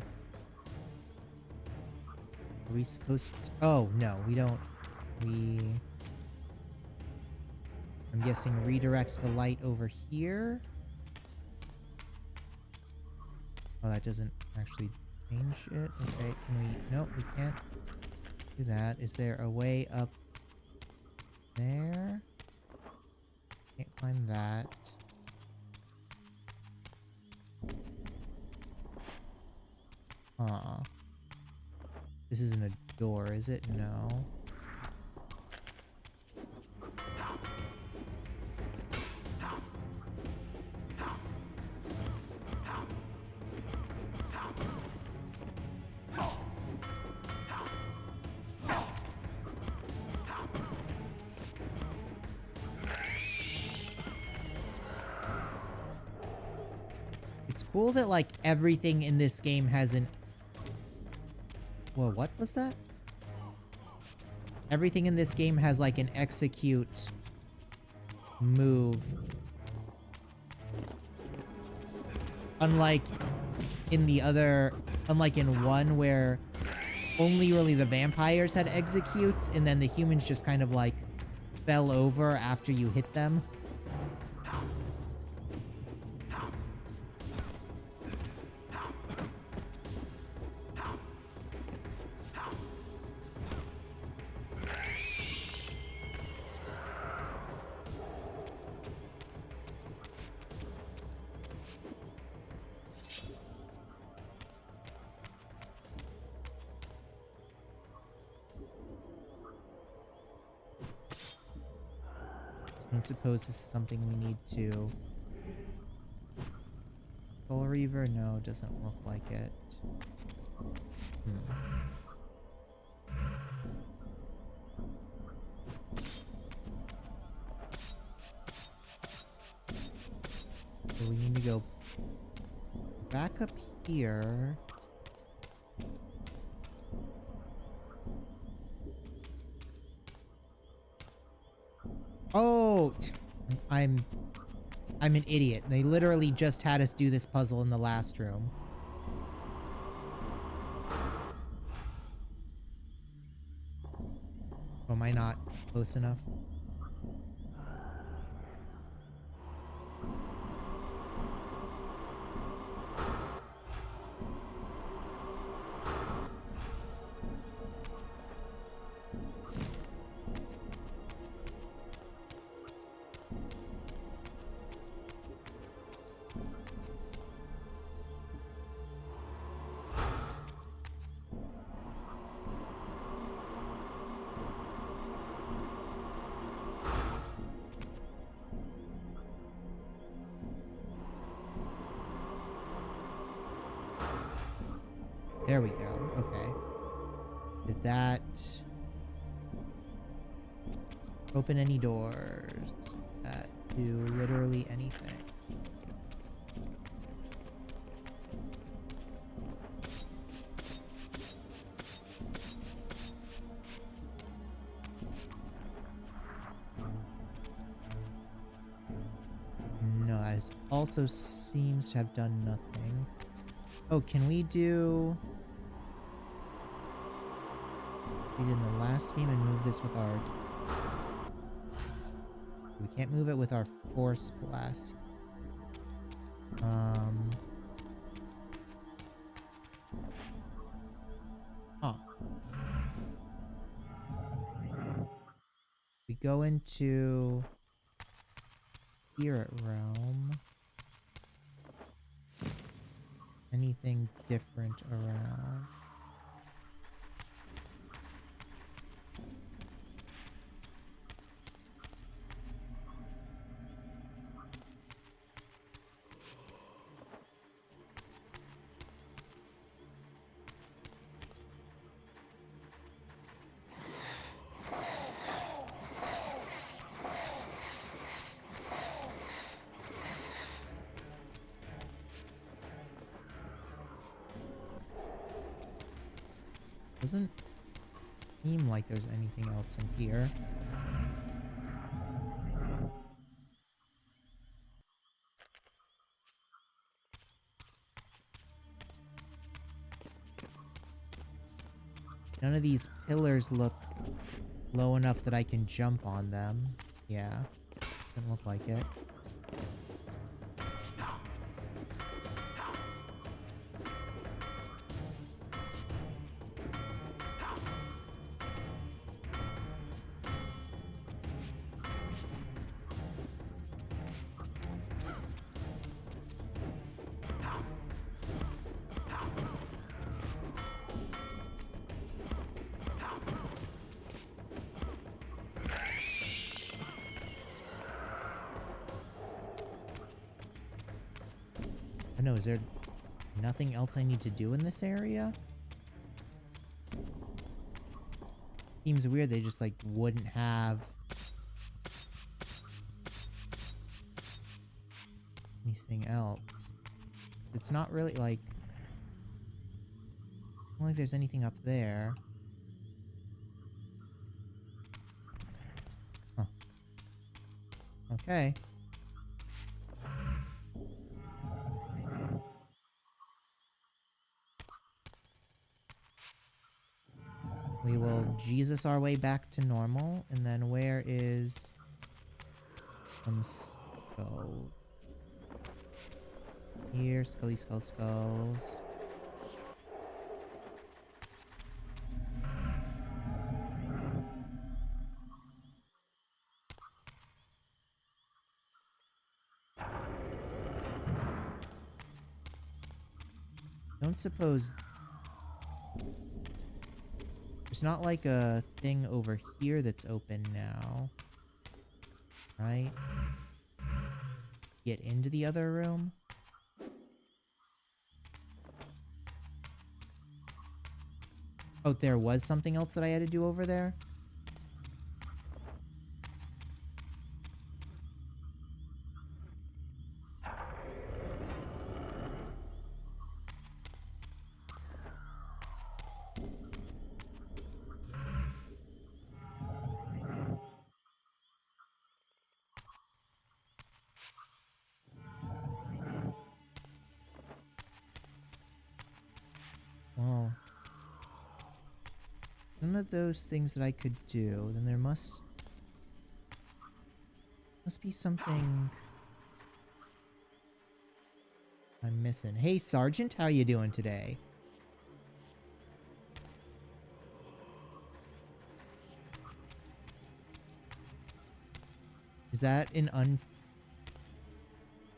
Speaker 1: Are we supposed to... Oh, no, we don't... I'm guessing redirect the light over here? Oh, that doesn't actually change it. Okay, can we... Nope, we can't do that. Is there a way up there? Can't climb that. Huh. This isn't a door, is it? No. It's cool that, like, everything in this game has an... Whoa, what was that? Everything in this game has, like, an execute move. Unlike in the other... Unlike in 1 where only really the vampires had executes, and then the humans just kind of, like, fell over after you hit them. I suppose this is something we need to... Soul Reaver? No, doesn't look like it. So we need to go back up here. Oh, I'm an idiot. They literally just had us do this puzzle in the last room. Close enough. There we go. Okay. Did that open any doors? Did that do literally anything? No, that also seems to have done nothing. Oh, can we do... We did in the last game and move this with our... We can't move it with our Force Blast. Oh. We go into... Spirit Realm. Anything different around? Doesn't seem like there's anything else in here. None of these pillars look low enough that I can jump on them. Yeah, doesn't look like it. I know, is there nothing else I need to do in this area? Seems weird they just like wouldn't have anything else. It's not really like... I don't think there's anything up there. Huh. Okay. We will Jesus our way back to normal, and then where is some skull? Here, scully skulls. Don't suppose... There's not like a thing over here that's open now. Right? Get into the other room? Oh, there was something else that I had to do over there? Well, none of those things that I could do, then there must be something I'm missing. Hey, Sergeant, how you doing today? Is that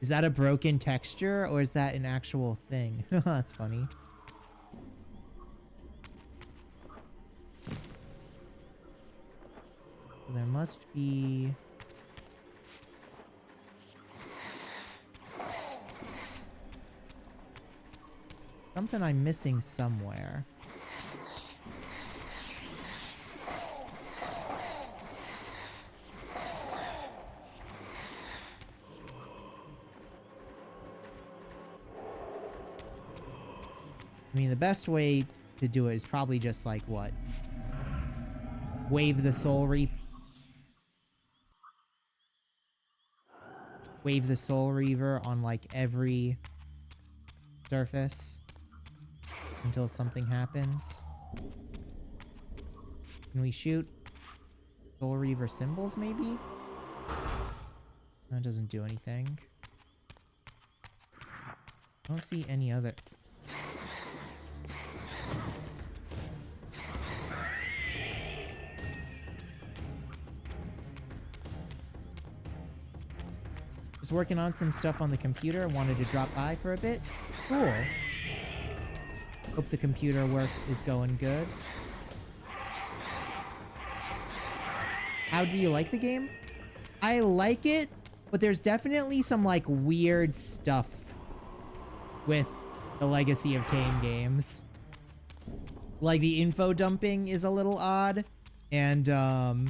Speaker 1: is that a broken texture, or is that an actual thing? That's funny. So there must be... something I'm missing somewhere. I mean, the best way to do it is probably just like what? Wave the Soul Reaver. Wave the Soul Reaver on like every surface until something happens. Can we shoot Soul Reaver symbols maybe? That doesn't do anything. I don't see any other... Just working on some stuff on the computer. Wanted to drop by for a bit. Cool. Hope the computer work is going good. How do you like the game? I like it, but there's definitely some like weird stuff with the Legacy of Kain games. Like the info dumping is a little odd, and the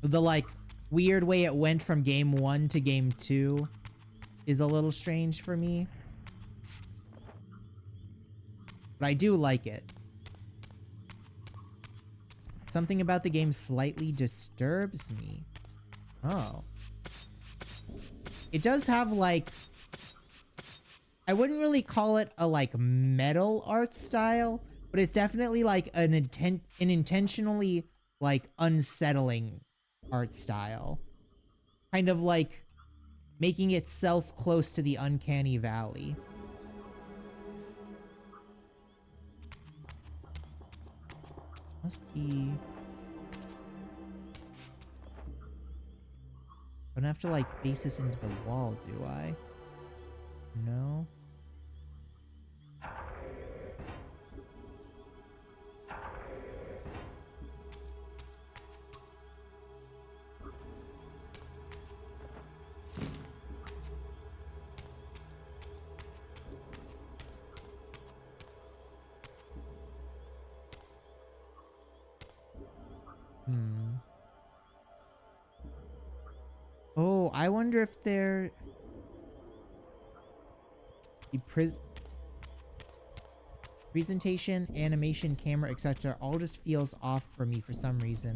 Speaker 1: like weird way it went from game 1 to game 2 is a little strange for me. But I do like it. Something about the game slightly disturbs me. Oh. It does have like... I wouldn't really call it a like metal art style, but it's definitely like an intentionally like unsettling art style. Kind of like making itself close to the uncanny valley. Must be... I don't have to like face this into the wall, do I? No. Oh, I wonder if they're... The presentation, animation, camera, etc. all just feels off for me for some reason.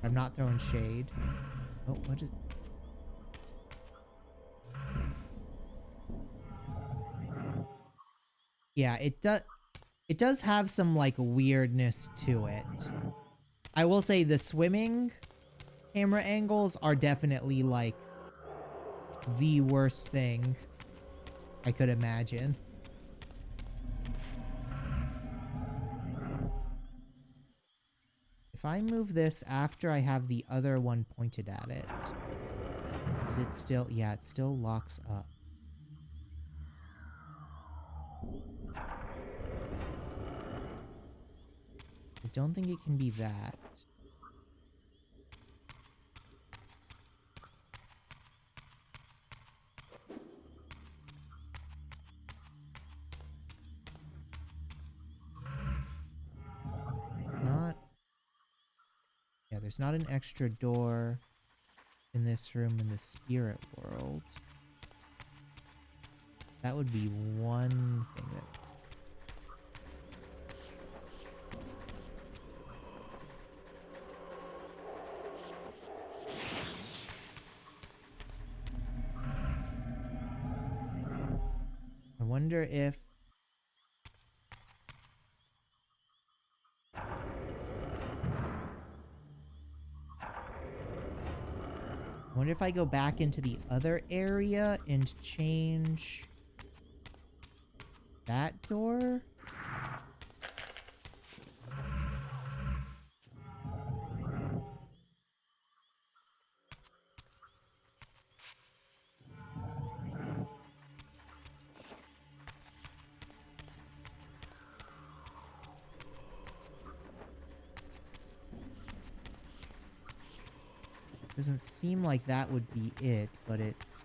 Speaker 1: I'm not throwing shade. Oh, what is... Yeah, it does have some like weirdness to it. I will say the swimming camera angles are definitely like the worst thing I could imagine. If I move this after I have the other one pointed at it, is it still... Yeah, it still locks up. I don't think it can be that. Not... Yeah, there's not an extra door in this room in the spirit world. That would be one thing that... I wonder if... I wonder if I go back into the other area and change that door? Doesn't seem like that would be it, but it's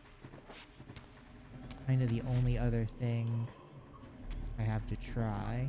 Speaker 1: kind of the only other thing I have to try.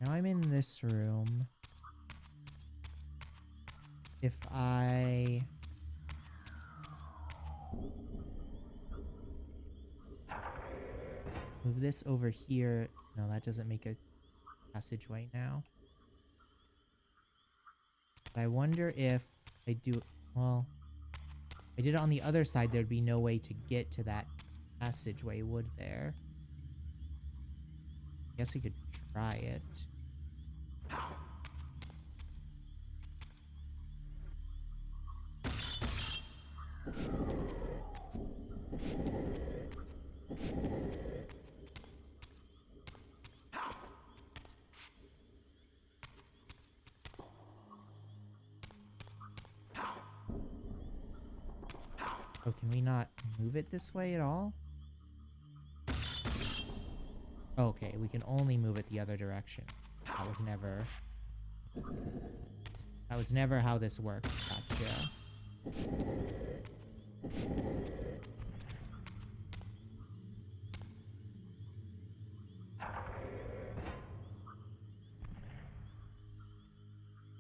Speaker 1: Now I'm in this room. If I... move this over here... No, that doesn't make a passageway now. But I wonder if I do... Well, if I did it on the other side, there'd be no way to get to that passageway, would there? I guess we could try it. Oh, can we not move it this way at all? Okay, we can only move it the other direction. That was never... That was never how this worked. Gotcha.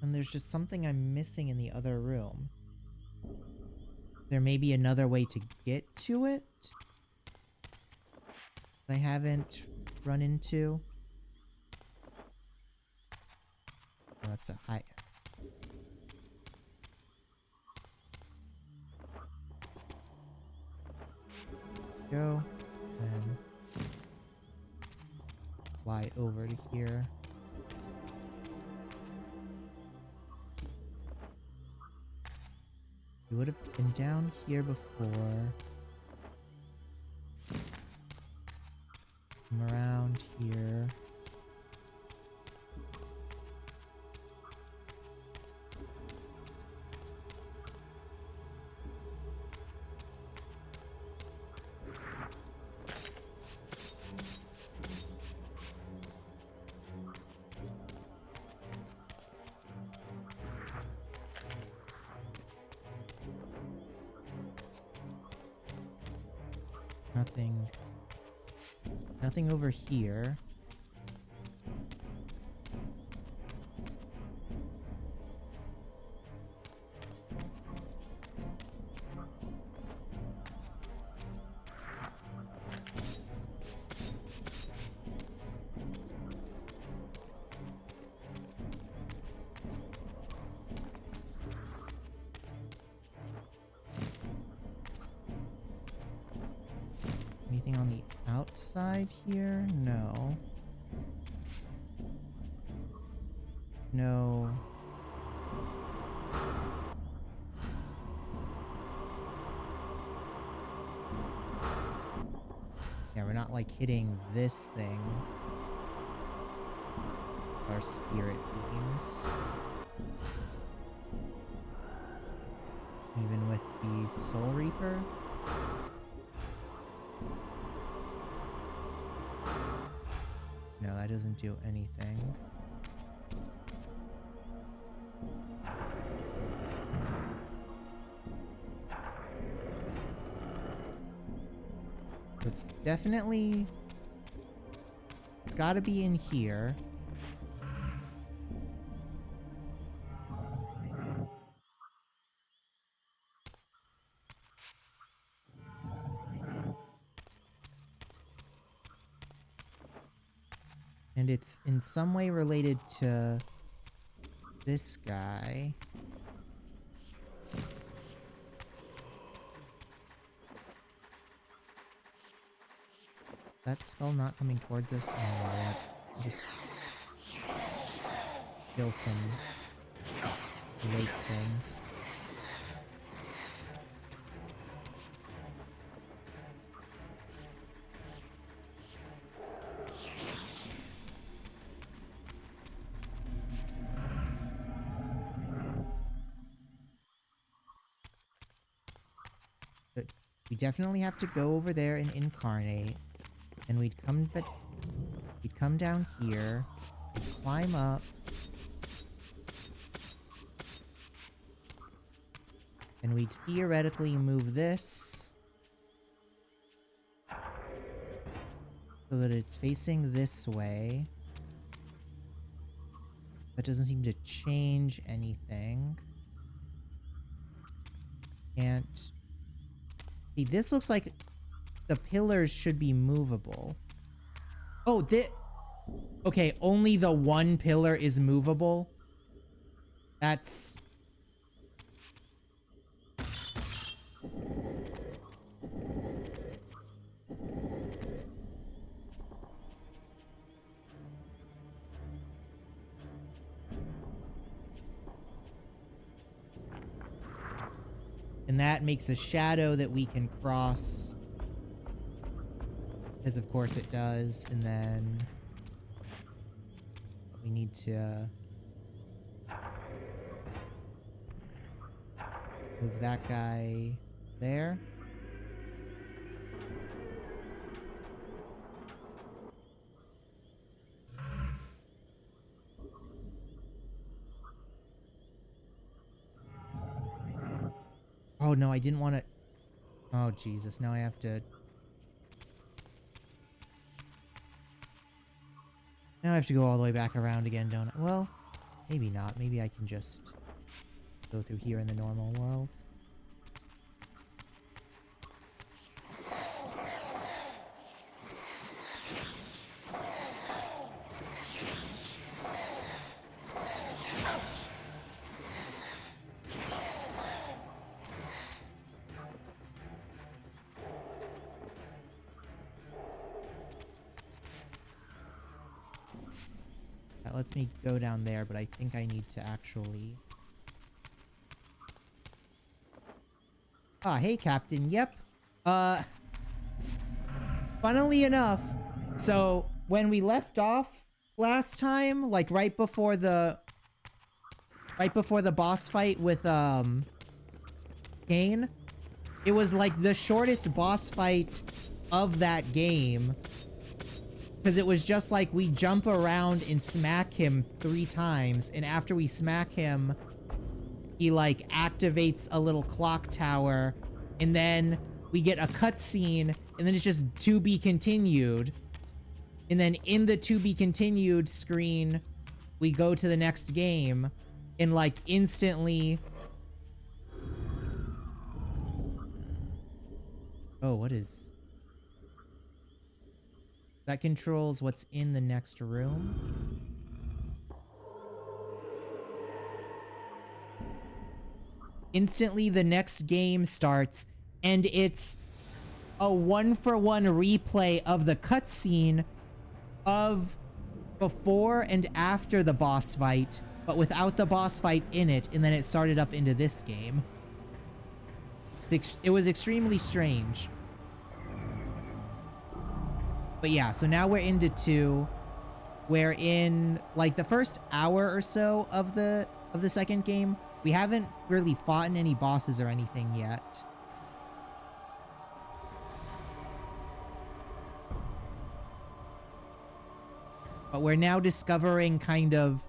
Speaker 1: And there's just something I'm missing in the other room. There may be another way to get to it that I haven't run into. Oh, that's a high... Go, then fly over to here. We would have been down here before. Come around here. Nothing over here. Anything on the outside here? No. No. Yeah, we're not like hitting this thing. Our spirit beings. Even with the Soul Reaper. No, that doesn't do anything. It's definitely... It's gotta be in here. And it's in some way related to this guy. That skull not coming towards us? Oh, well, what? Just kill some lake things. But we definitely have to go over there and incarnate. And we'd come down here, climb up, and we'd theoretically move this so that it's facing this way. That doesn't seem to change anything. And see, this looks like the pillars should be movable. Oh, okay, only the one pillar is movable? That's... And that makes a shadow that we can cross. Because of course it does. And then we need to move that guy there. Oh no, I didn't want to... Oh Jesus, now I have to... Now I have to go all the way back around again, don't I? Well, maybe not. Maybe I can just go through here in the normal world. That lets me go down there, but I think I need to actually... Ah, hey, Captain. Yep. Funnily enough, so when we left off last time, like right before the boss fight with, Kain, it was like the shortest boss fight of that game. Because it was just like we jump around and smack him 3 times, and after we smack him, he like activates a little clock tower, and then we get a cutscene, and then it's just to be continued. And then in the to be continued screen, we go to the next game, and like instantly... Oh, what is... That controls what's in the next room. Instantly, the next game starts, and it's a 1-for-1 replay of the cutscene of before and after the boss fight, but without the boss fight in it, and then it started up into this game. It was extremely strange. But yeah, so now we're into 2, where in like the first hour or so of the second game, we haven't really fought in any bosses or anything yet. But we're now discovering kind of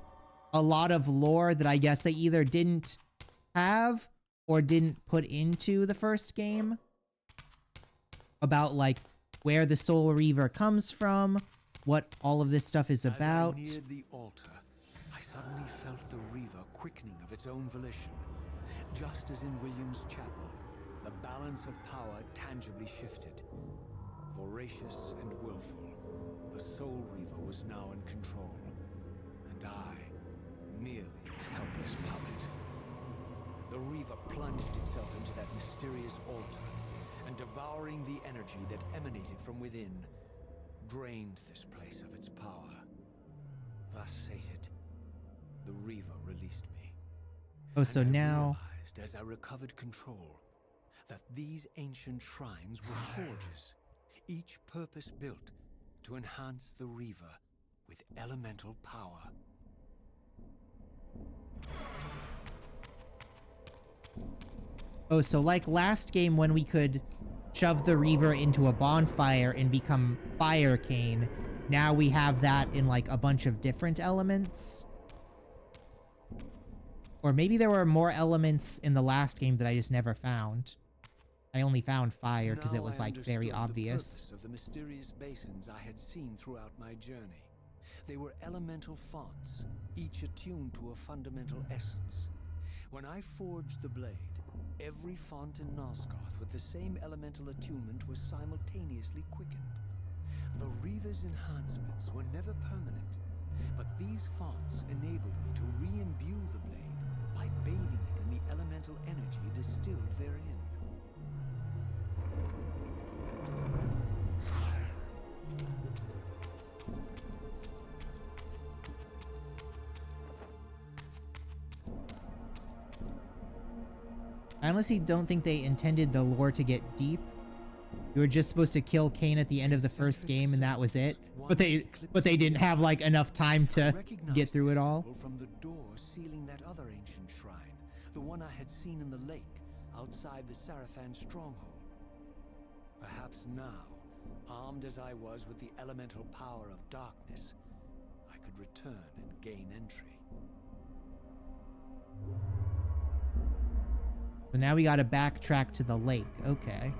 Speaker 1: a lot of lore that I guess they either didn't have or didn't put into the first game. About like where the Soul Reaver comes from, what all of this stuff is about.
Speaker 6: As I neared the altar, I suddenly felt the Reaver quickening of its own volition. Just as in William's chapel, the balance of power tangibly shifted. Voracious and willful, the Soul Reaver was now in control, and I, merely its helpless puppet. The Reaver plunged itself into that mysterious altar, and devouring the energy that emanated from within, drained this place of its power. Thus sated, the Reaver released me.
Speaker 1: Oh, so
Speaker 6: And I
Speaker 1: now...
Speaker 6: realized as I recovered control that these ancient shrines were forges, each purpose-built to enhance the Reaver with elemental power.
Speaker 1: Oh, so like last game when we could shove the Reaver into a bonfire and become Fire Kain, now we have that in like a bunch of different elements. Or maybe there were more elements in the last game that I just never found. I only found fire because it was like very obvious.
Speaker 6: The purpose of the mysterious basins I had seen throughout my journey. They were elemental fonts, each attuned to a fundamental essence. When I forged the blade, every font in Nosgoth with the same elemental attunement was simultaneously quickened. The Reaver's enhancements were never permanent, but these fonts enabled me to re-imbue the blade by bathing it in the elemental energy distilled therein.
Speaker 1: I honestly don't think they intended the lore to get deep. You were just supposed to kill Kain at the end of the first game and that was it. But they didn't have like enough time to get through it all.
Speaker 6: From the door sealing that other ancient shrine, the one I had seen in the lake outside the Sarafan stronghold. Perhaps now, armed as I was with the elemental power of darkness, I could return and gain entry.
Speaker 1: So now we gotta backtrack to the lake. Okay.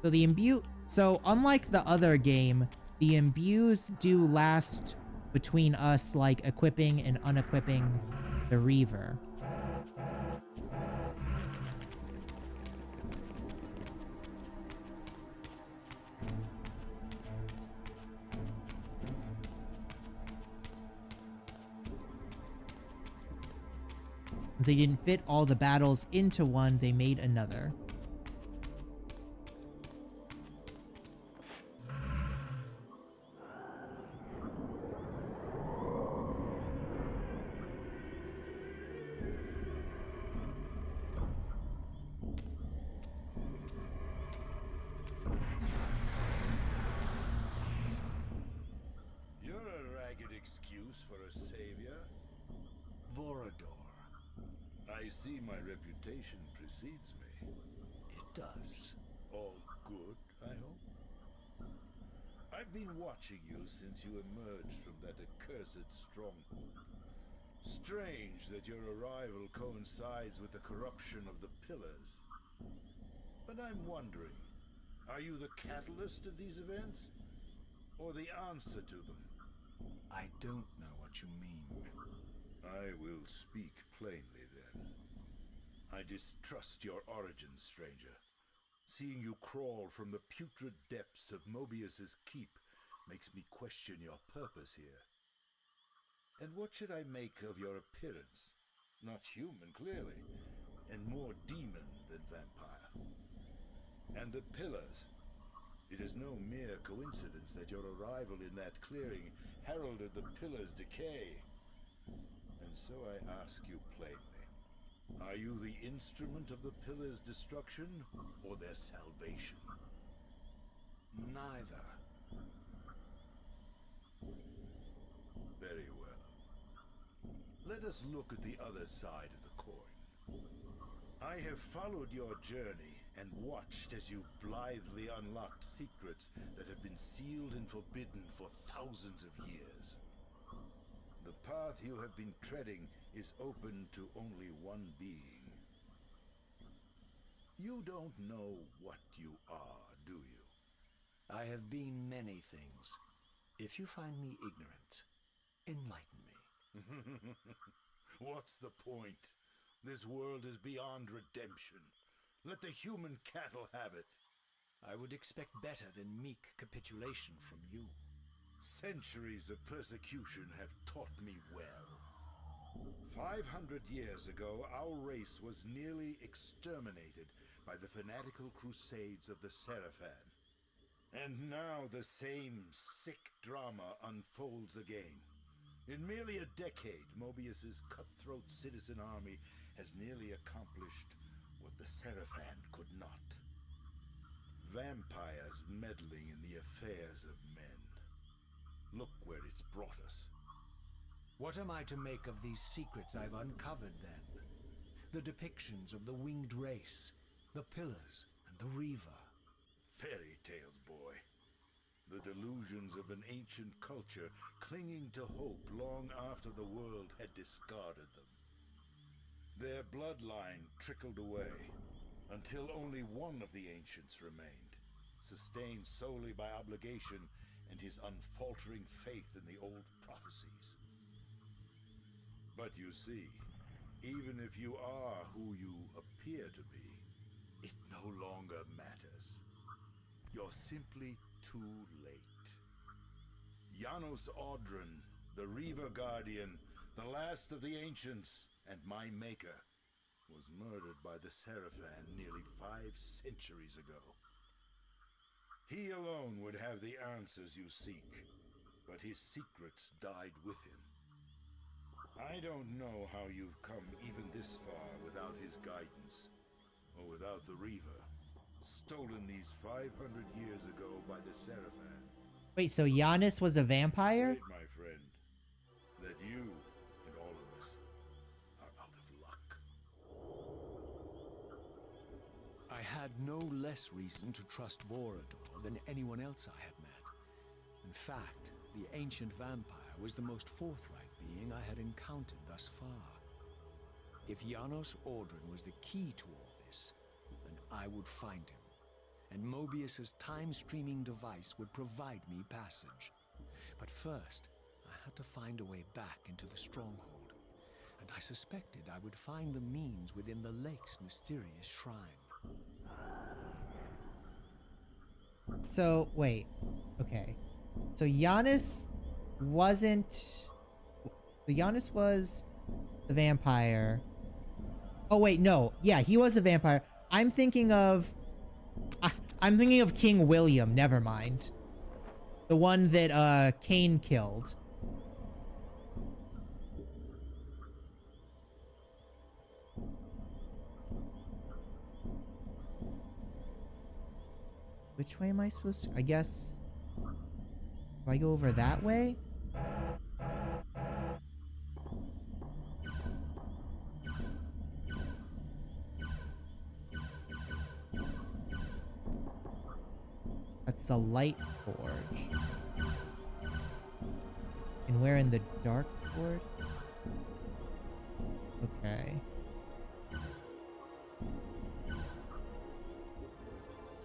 Speaker 1: So the imbue... So unlike the other game, the imbues do last between us, like, equipping and unequipping the Reaver. Since they didn't fit all the battles into one, they made another.
Speaker 2: You're a ragged excuse for a savior.
Speaker 3: Vorador.
Speaker 2: I see my reputation precedes me.
Speaker 3: It does.
Speaker 2: All good, I hope? I've been watching you since you emerged from that accursed stronghold. Strange that your arrival coincides with the corruption of the Pillars. But I'm wondering, are you the catalyst of these events? Or the answer to them?
Speaker 3: I don't know what you mean.
Speaker 2: I will speak plainly then. I distrust your origins, stranger. Seeing you crawl from the putrid depths of Mobius's keep makes me question your purpose here. And what should I make of your appearance? Not human, clearly, and more demon than vampire. And the Pillars. It is no mere coincidence that your arrival in that clearing heralded the Pillars' decay. And so I ask you plainly, are you the instrument of the Pillars' destruction or their salvation?
Speaker 3: Neither.
Speaker 2: Very well. Let us look at the other side of the coin. I have followed your journey and watched as you blithely unlocked secrets that have been sealed and forbidden for thousands of years.
Speaker 8: The path you have been treading is open to only one being. You don't know what you are, do you?
Speaker 3: I have been many things. If you find me ignorant, enlighten me.
Speaker 8: What's the point? This world is beyond redemption. Let the human cattle have it.
Speaker 3: I would expect better than meek capitulation from you.
Speaker 8: Centuries of persecution have taught me well. 500 years ago, our race was nearly exterminated by the fanatical crusades of the Seraphan. And now the same sick drama unfolds again. In merely a decade, Mobius's cutthroat citizen army has nearly accomplished what the Seraphan could not. Vampires meddling in the affairs of men. Look where it's brought us.
Speaker 3: What am I to make of these secrets I've uncovered, then? The depictions of the winged race, the pillars, and the Reaver.
Speaker 8: Fairy tales, boy. The delusions of an ancient culture clinging to hope long after the world had discarded them. Their bloodline trickled away, until only one of the ancients remained, sustained solely by obligation and his unfaltering faith in the old prophecies. But you see, even if you are who you appear to be, it no longer matters. You're simply too late. Janos Audron, the Reaver Guardian, the last of the ancients, and my maker, was murdered by the Seraphan nearly 5 centuries ago. He alone would have the answers you seek, but his secrets died with him. I don't know how you've come even this far without his guidance, or without the Reaver, stolen these 500 years ago by the Seraphan.
Speaker 1: Wait, so Giannis was a vampire?
Speaker 8: Afraid, my friend, that you and all of us are out of luck.
Speaker 3: I had no less reason to trust Vorador than anyone else I had met. In fact, the ancient vampire was the most forthright being I had encountered thus far. If Janos Audron was the key to all this, then I would find him, and Mobius's time-streaming device would provide me passage. But first, I had to find a way back into the stronghold, and I suspected I would find the means within the lake's mysterious shrine.
Speaker 1: So, wait. Okay. So Giannis wasn't... So Giannis was the vampire. Oh, wait, no. Yeah, he was a vampire. I'm thinking of King William. Never mind. The one that Kain killed. Which way am I supposed to... I guess... Do I go over that way? That's the light forge. And we're in the dark forge? Okay.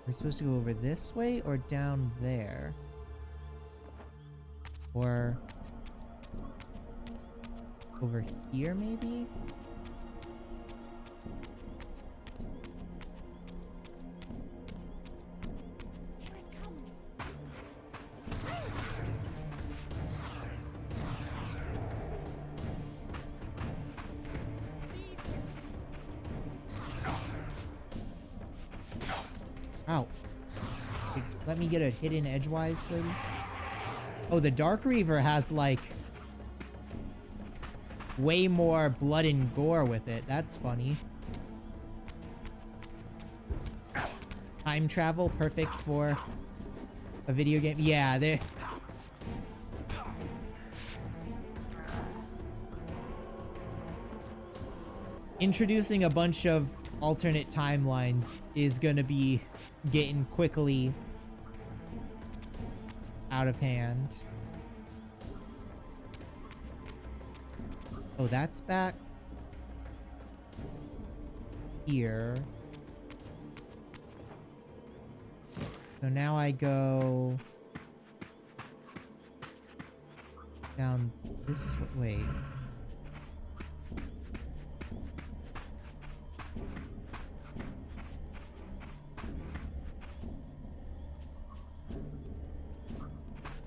Speaker 1: We're supposed to go over this way or down there? Or over here, maybe?
Speaker 9: Here it comes. Seize him.
Speaker 1: Ow. Let me get a hidden edgewise, lady. Oh, the Dark Reaver has, like, way more blood and gore with it. That's funny. Time travel, perfect for a video game. Yeah, they... Introducing a bunch of alternate timelines is gonna be getting quickly out of hand. Oh, that's back here. So now I go down this way. Wait.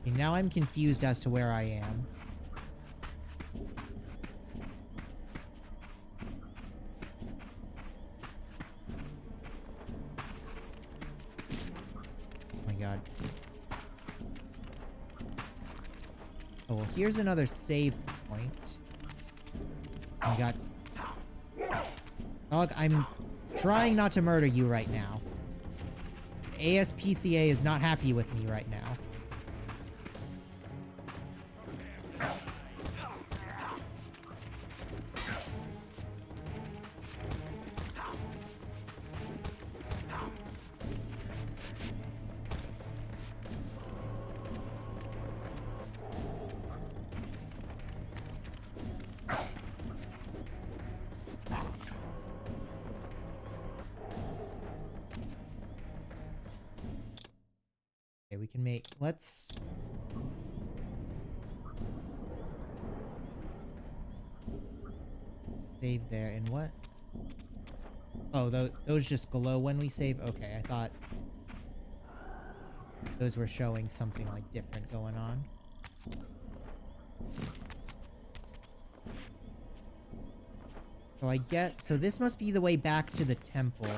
Speaker 1: Okay, now I'm confused as to where I am. Oh my god. Oh, well, here's another save point. Oh my god. Dog, I'm trying not to murder you right now. ASPCA is not happy with me right now. Okay, we can make, let's save there. And what? Oh, those just glow when we save. Okay, I thought those were showing something like different going on. So I get, so this must be the way back to the temple.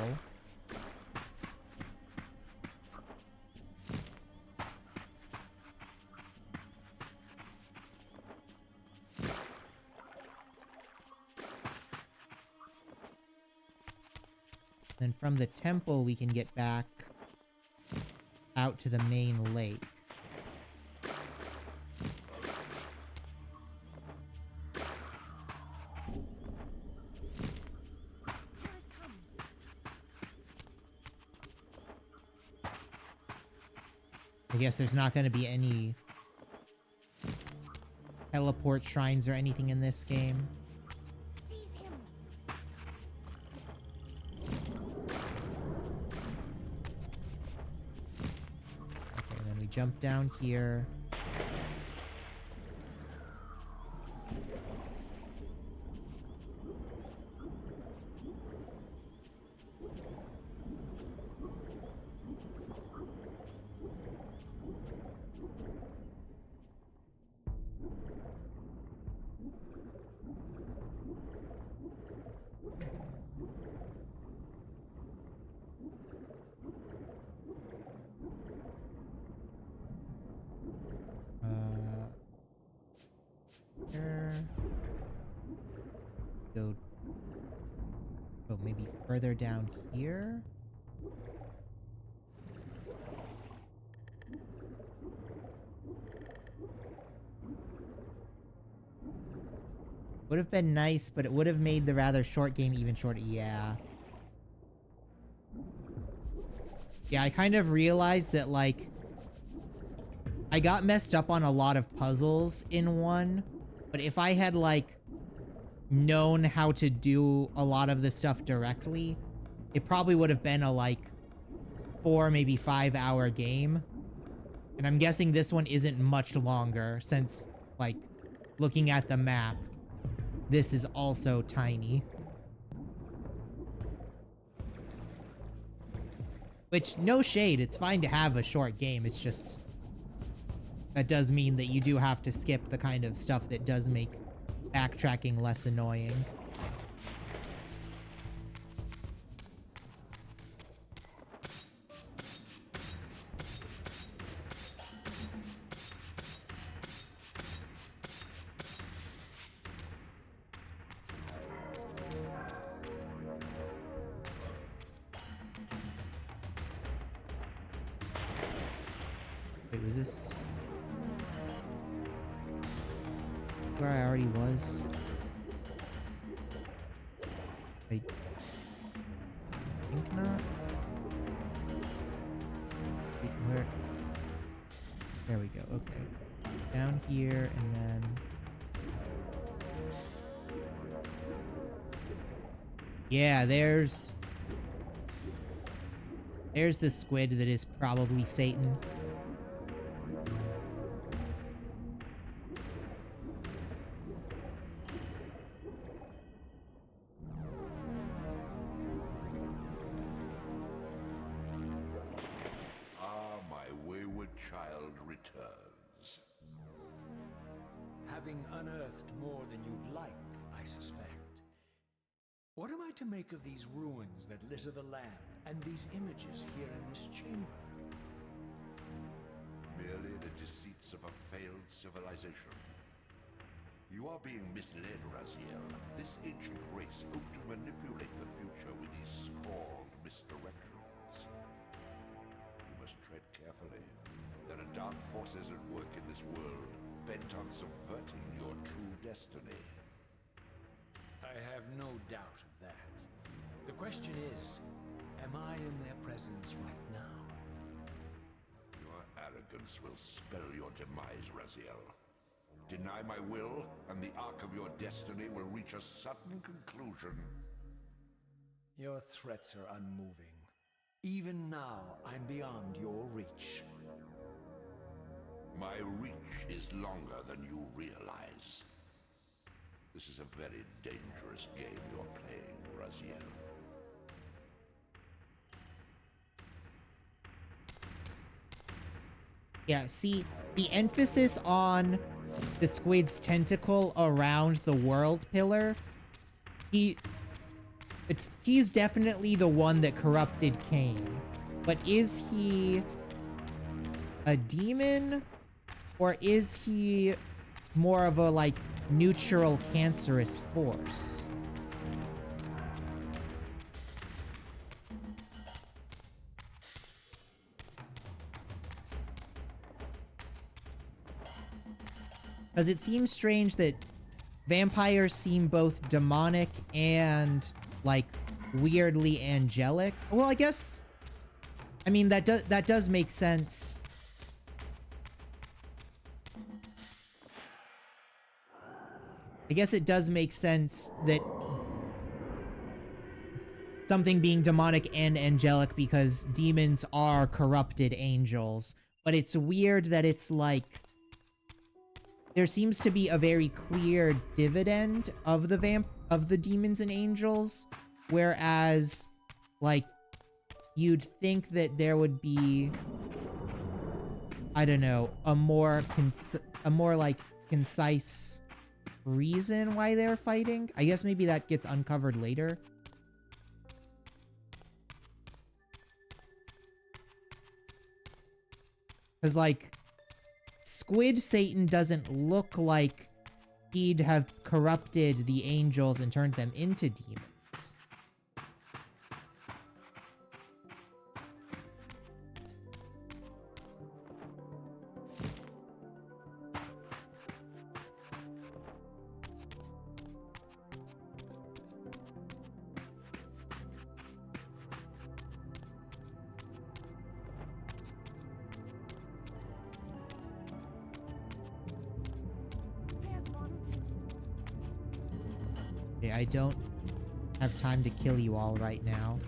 Speaker 1: Then from the temple, we can get back out to the main lake.
Speaker 9: Here it comes.
Speaker 1: I guess there's not going to be any teleport shrines or anything in this game.
Speaker 9: Seize him.
Speaker 1: Okay, then we jump down here. Here. Go. Oh, maybe further down here? Would have been nice, but it would have made the rather short game even shorter. Yeah. Yeah, I kind of realized that, like, I got messed up on a lot of puzzles in one, but if I had, like, known how to do a lot of the stuff directly, it probably would have been a, like, 4, maybe 5-hour game. And I'm guessing this one isn't much longer since, like, looking at the map, this is also tiny. Which, no shade, it's fine to have a short game, it's just... that does mean that you do have to skip the kind of stuff that does make backtracking less annoying. Wait, was this where I already was? I think not. Wait, where? There we go. Okay. Down here and then... Yeah, there's the squid that is probably Satan.
Speaker 4: Ah, my wayward child returns.
Speaker 3: Having unearthed more than you'd like, I suspect. What am I to make of these ruins that litter the land, and these images here in this chamber?
Speaker 4: Merely the deceits of a failed civilization. You are being misled, Raziel. This ancient race hoped to manipulate the future with these scrawled misdirections. You must tread carefully. There are dark forces at work in this world, bent on subverting your true destiny.
Speaker 3: I have no doubt of that. The question is, am I in their presence right now?
Speaker 4: Your arrogance will spell your demise, Raziel. Deny my will, and the arc of your destiny will reach a sudden conclusion.
Speaker 3: Your threats are unmoving. Even now, I'm beyond your reach.
Speaker 4: My reach is longer than you realize. This is a very dangerous game you're playing, Raziel.
Speaker 1: Yeah, see, the emphasis on the squid's tentacle around the world pillar, he's definitely the one that corrupted Kain. But is he a demon? Or is he more of a, like, neutral cancerous force? Because it seems strange that vampires seem both demonic and, like, weirdly angelic. Well, I guess, I mean, that does make sense. I guess it does make sense that something being demonic and angelic, because demons are corrupted angels. But it's weird that it's like, there seems to be a very clear dividend of the demons and angels, whereas, like, you'd think that there would be, I don't know, a more like concise reason why they're fighting. I guess maybe that gets uncovered later. Because, like, Squid Satan doesn't look like he'd have corrupted the angels and turned them into demons.
Speaker 9: There's one.
Speaker 1: Okay, I don't have time to kill you all right now.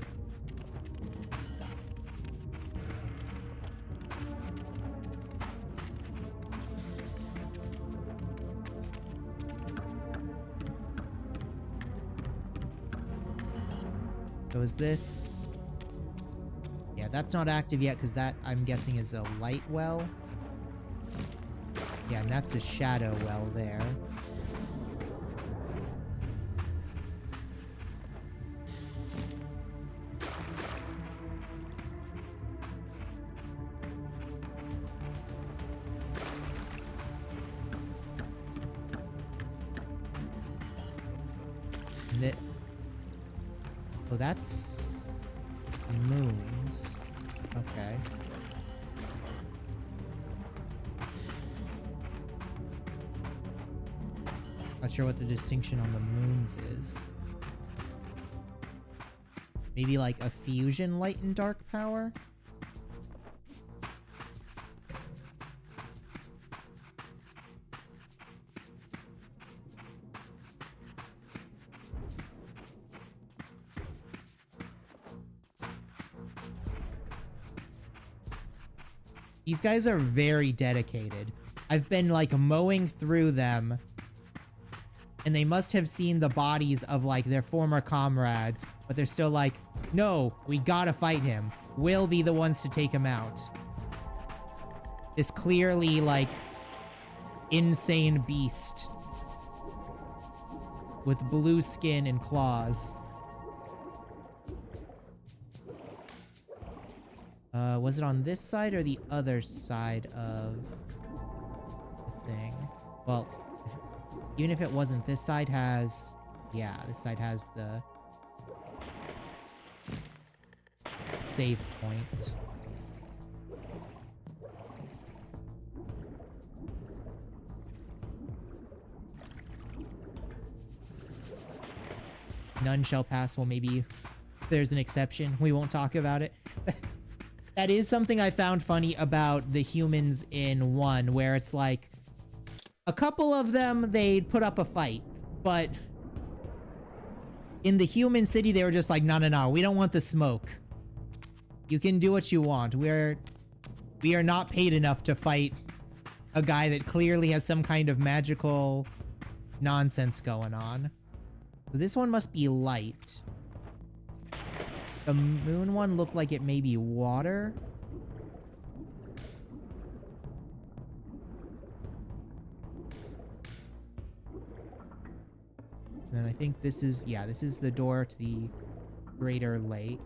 Speaker 1: So is this... Yeah, that's not active yet, because that, I'm guessing, is a light well. Yeah, and that's a shadow well there. And it... Oh, that's... moons. Okay. Not sure what the distinction on the moons is. Maybe like a fusion light and dark power? These guys are very dedicated. I've been like mowing through them, and they must have seen the bodies of like their former comrades, but they're still like, no, we gotta fight him. We'll be the ones to take him out. This clearly like insane beast with blue skin and claws. Was it on this side or the other side of the thing? Well, even if it wasn't, this side has... Yeah, this side has the save point. None shall pass. Well, maybe there's an exception. We won't talk about it. That is something I found funny about the humans in 1, where it's like a couple of them, they'd put up a fight, but in the human city, they were just like, no, we don't want the smoke. You can do what you want. We are not paid enough to fight a guy that clearly has some kind of magical nonsense going on. So this one must be light. The moon one looked like it may be water. And then I think this is, yeah, this is the door to the greater lake.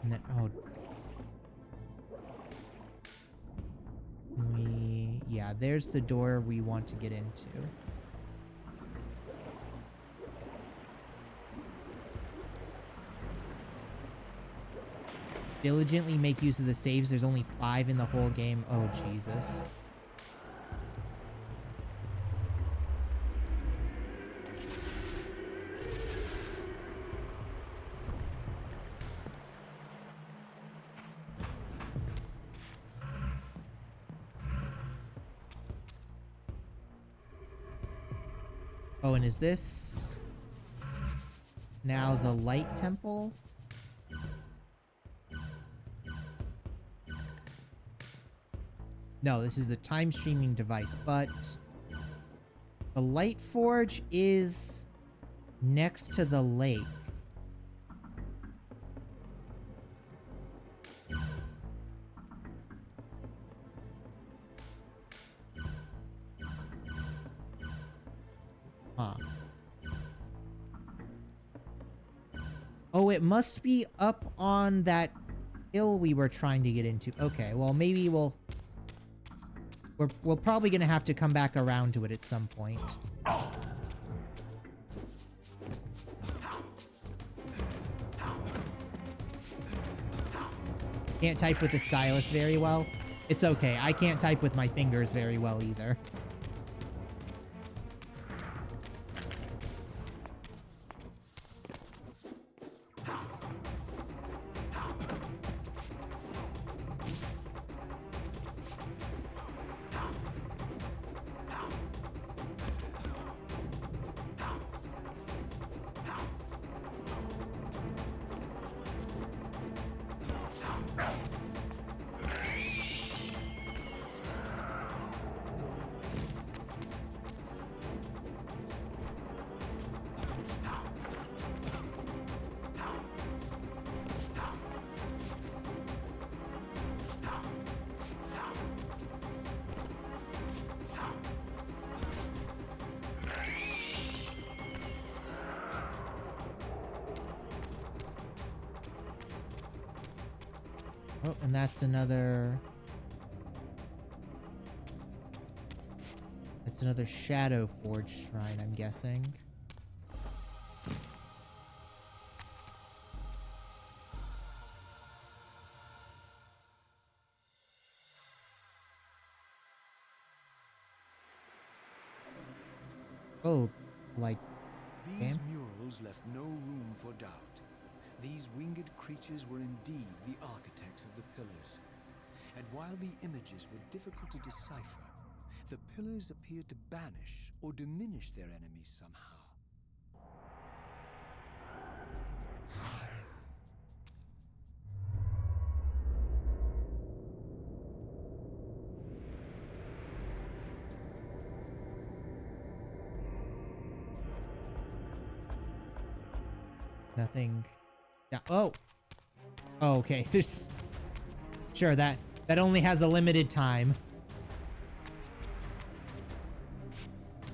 Speaker 1: And then, oh. Yeah, there's the door we want to get into. Diligently make use of the saves. There's only 5 in the whole game. Oh, Jesus. Oh, and is this now the light temple? No, this is the time streaming device, but the light forge is next to the lake. Huh. Oh, it must be up on that hill we were trying to get into. Okay, well, maybe we're probably gonna have to come back around to it at some point. Can't type with the stylus very well. It's okay. I can't type with my fingers very well either. Oh, and that's another... That's another Shadow Forge shrine, I'm guessing. Oh, like...
Speaker 3: These murals left no room for doubt. These winged creatures were indeed the architects of the pillars. And while the images were difficult to decipher, the pillars appeared to banish or diminish their enemies somehow.
Speaker 1: Nothing. Oh. Oh, okay. There's... Sure, that only has a limited time.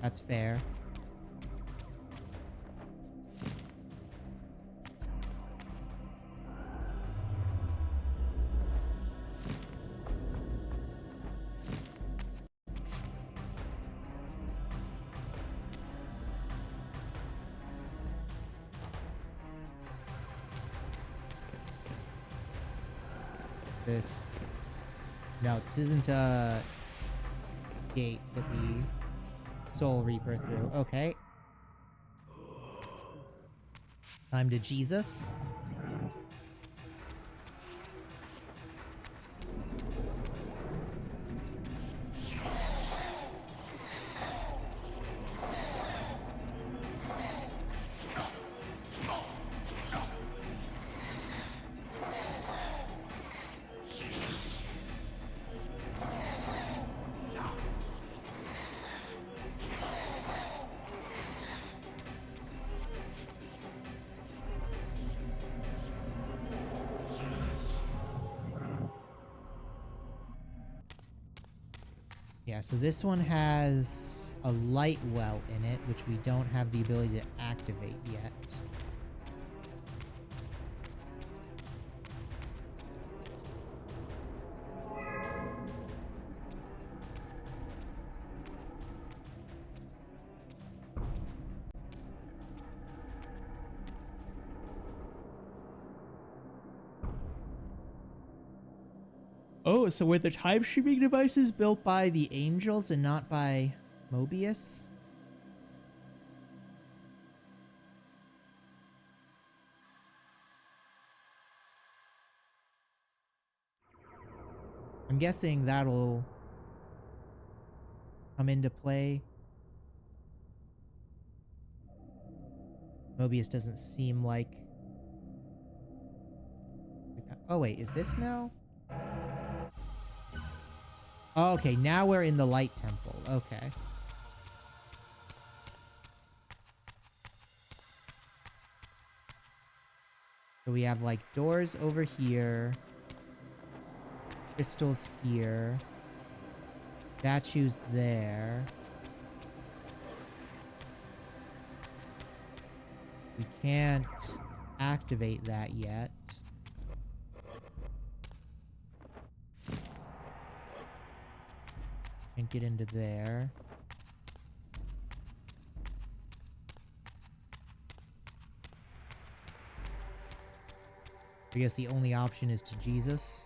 Speaker 1: That's fair. This... No, this isn't a gate that we Soul Reaper through. Okay. Time to Jesus. Yeah, so this one has a light well in it, which we don't have the ability to activate yet. Oh, so were the time streaming devices built by the Angels and not by Mobius? I'm guessing that'll come into play. Mobius doesn't seem like... Oh wait, is this now? Oh, okay, now we're in the Light Temple. Okay. So we have like doors over here. Crystals here. Statues there. We can't activate that yet. Can't get into there. I guess the only option is to Jesus.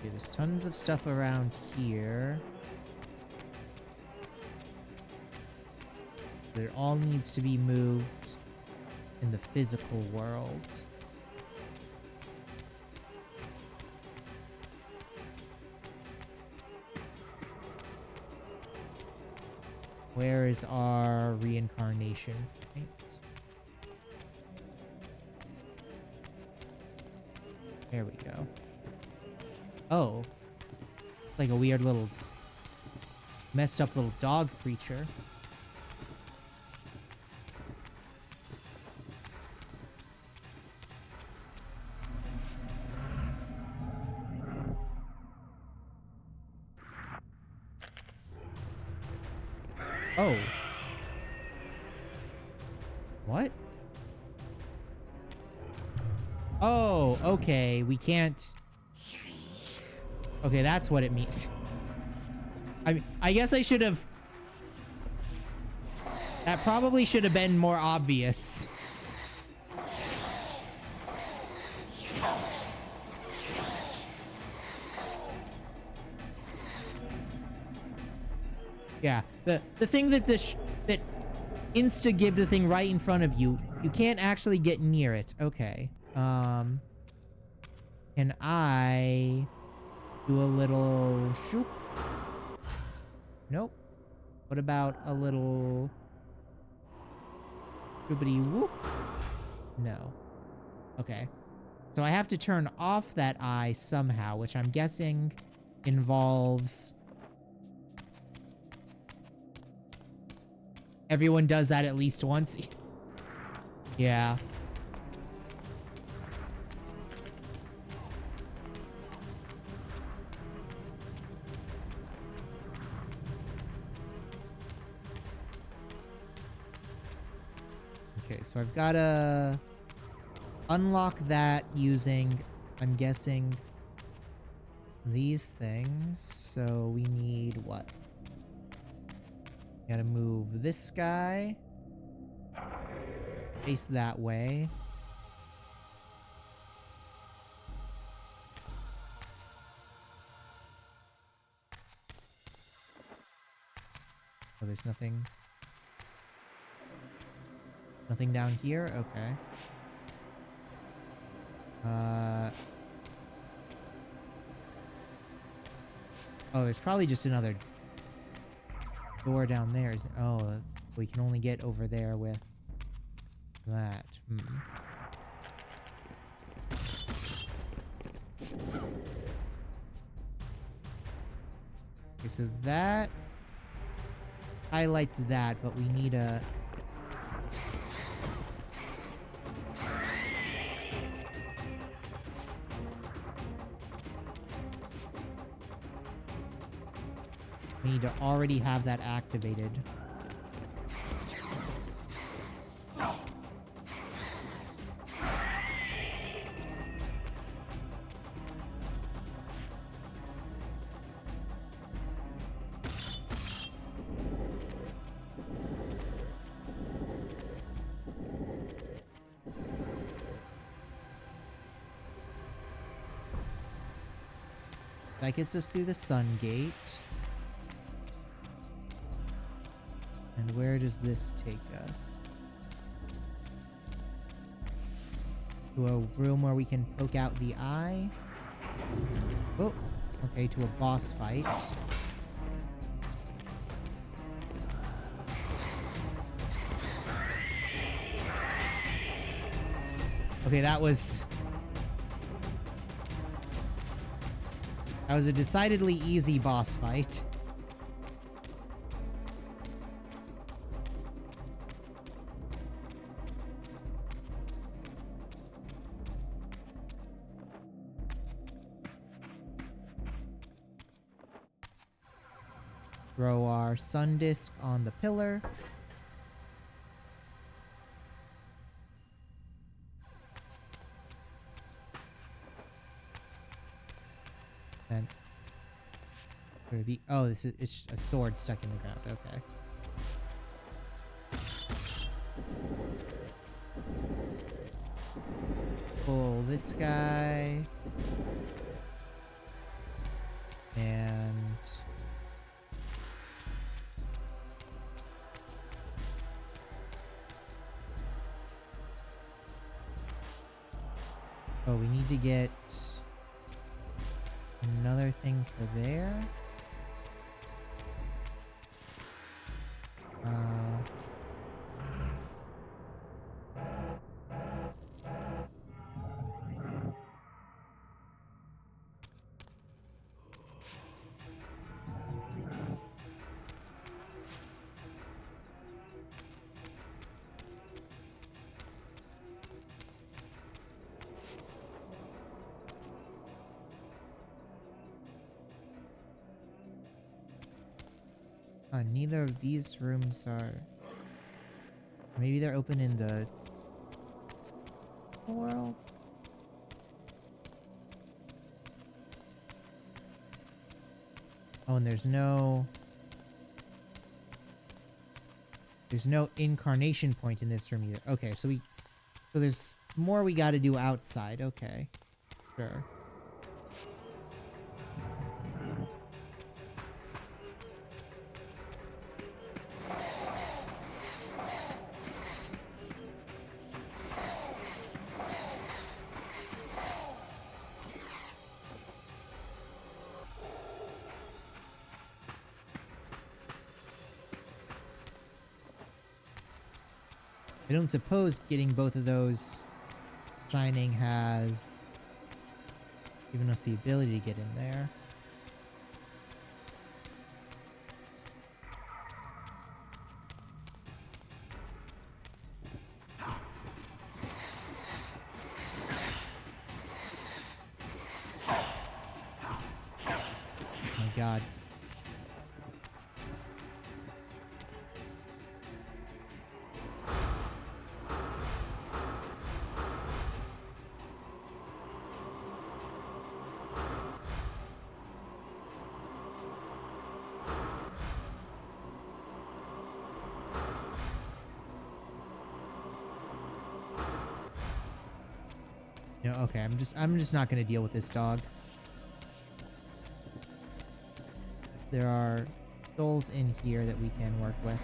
Speaker 1: Okay, there's tons of stuff around here. But it all needs to be moved in the physical world. Where is our reincarnation point? There we go. Oh. Like a weird little messed up little dog creature. Oh. What? Oh, okay. We can't... Okay, that's what it means. I mean, I guess I should have... That probably should have been more obvious. Yeah, the thing that that insta-give the thing right in front of you, you can't actually get near it. Okay. Can I do a little shoop? Nope. What about a little shoopity whoop? No. Okay. So I have to turn off that eye somehow, which I'm guessing involves... Everyone does that at least once. Yeah. Okay, so I've got to unlock that using, I'm guessing, these things. So we need what? Gotta move this guy. Face that way. Oh, there's nothing. Nothing down here? Okay. Oh, there's probably just another door down there. Oh, we can only get over there with that. Okay, so that highlights that, but we need a... We need to already have that activated. That gets us through the sun gate. And where does this take us? To a room where we can poke out the eye. Oh, okay, to a boss fight. Okay, that was a decidedly easy boss fight. Throw our sun disk on the pillar. And oh, it's just a sword stuck in the ground. Okay. Pull this guy. And oh, we need to get another thing for there. Neither of these rooms are... Maybe they're open in the world? Oh, and there's no incarnation point in this room either. Okay, so there's more we gotta do outside. Okay. Sure. I don't suppose getting both of those shining has given us the ability to get in there. Oh my god. No, okay, I'm just not gonna deal with this dog. There are souls in here that we can work with.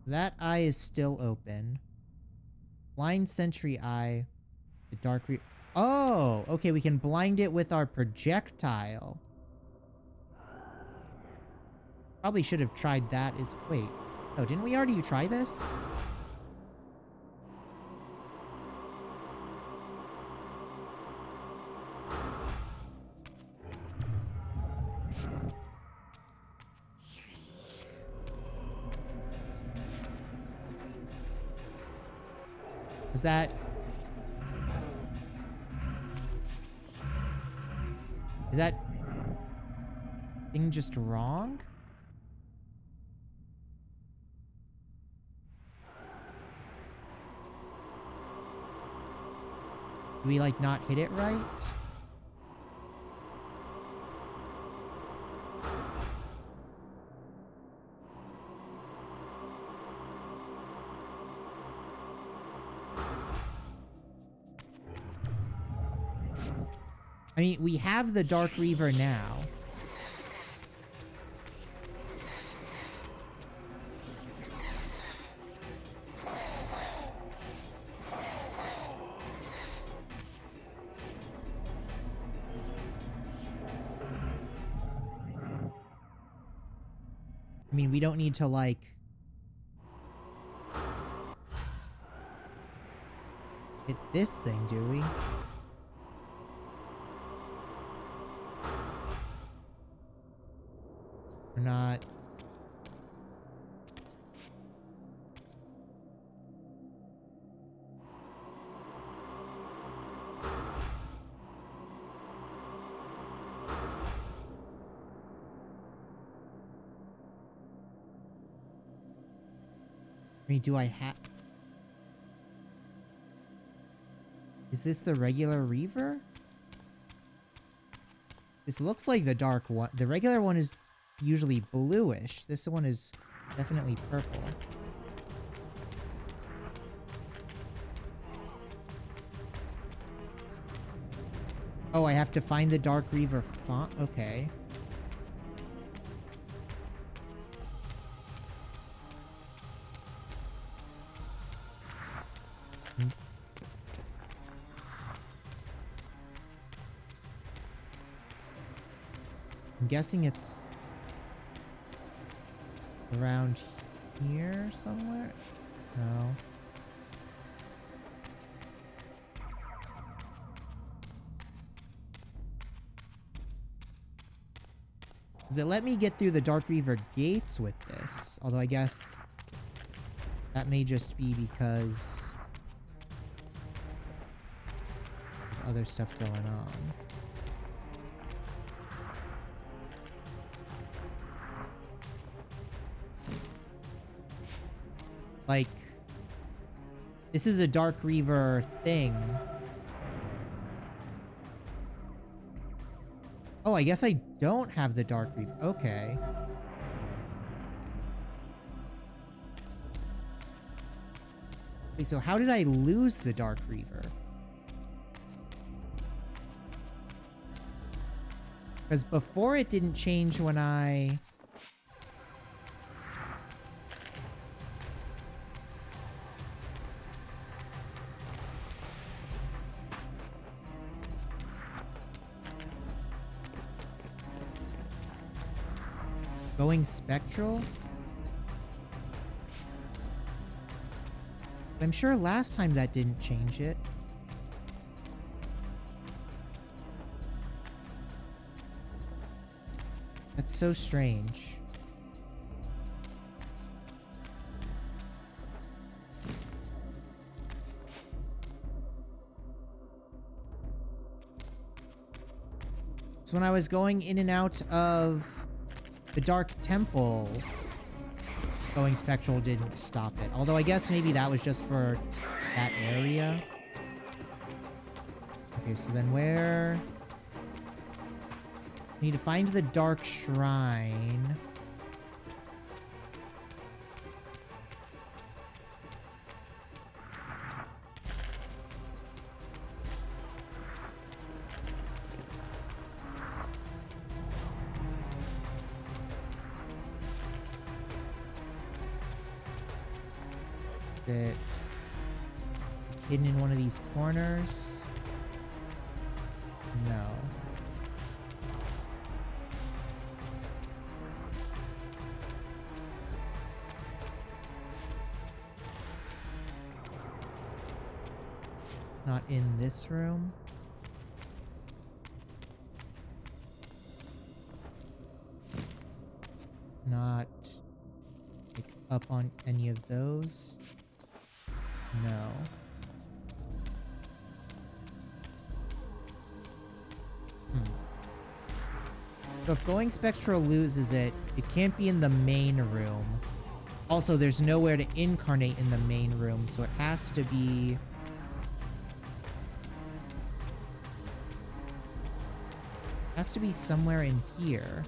Speaker 1: That eye is still open. Blind sentry eye. The dark oh, okay, we can blind it with our projectile. Probably should have tried that as... Wait. Oh, didn't we already try this? Was that... Is that thing just wrong? Do we, like, not hit it right? I mean, we have the Dark Reaver now. I mean, we don't need to, like... hit this thing, do we? We're not... I mean, do I have... Is this the regular Reaver? This looks like the dark one. The regular one is usually bluish. This one is definitely purple. Oh, I have to find the Dark Reaver font? Okay. I'm guessing it's around here somewhere? No. Does it let me get through the Dark Reaver gates with this? Although I guess that may just be because of other stuff going on. Like, this is a Dark Reaver thing. Oh, I guess I don't have the Dark Reaver. Okay. Wait, so how did I lose the Dark Reaver? Because before it didn't change when I... Going spectral? I'm sure last time that didn't change it. That's so strange. So when I was going in and out of the Dark Temple, going spectral didn't stop it. Although I guess maybe that was just for that area. Okay, so then where... Need to find the Dark Shrine. That hidden in one of these corners? No. Not in this room. Not like up on any of those. No. So if going spectral loses it, it can't be in the main room. Also, there's nowhere to incarnate in the main room, so it has to be... Has to be somewhere in here.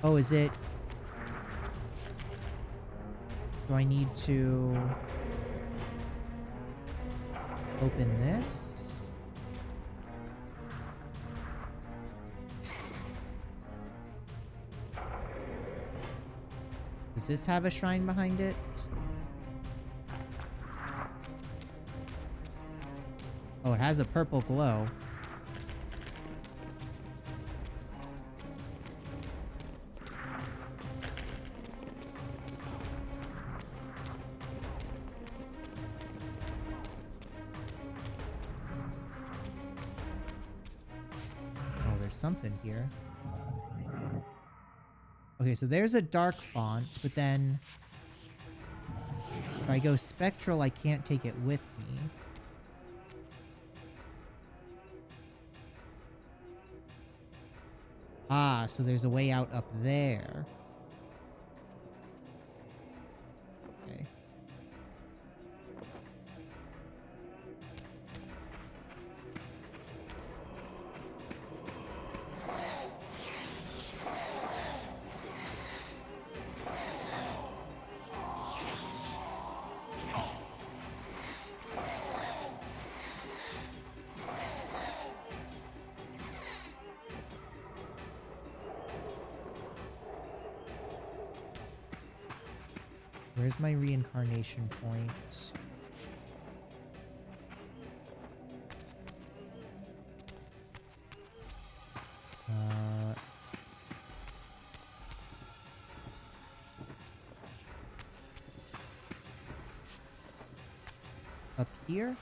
Speaker 1: Oh, is it... Do I need to... open this? Does this have a shrine behind it? Oh, it has a purple glow. Oh, there's something here. Okay, so there's a dark font, but then if I go spectral, I can't take it with me. Ah, so there's a way out up there. Okay. Where's my reincarnation point? Up here?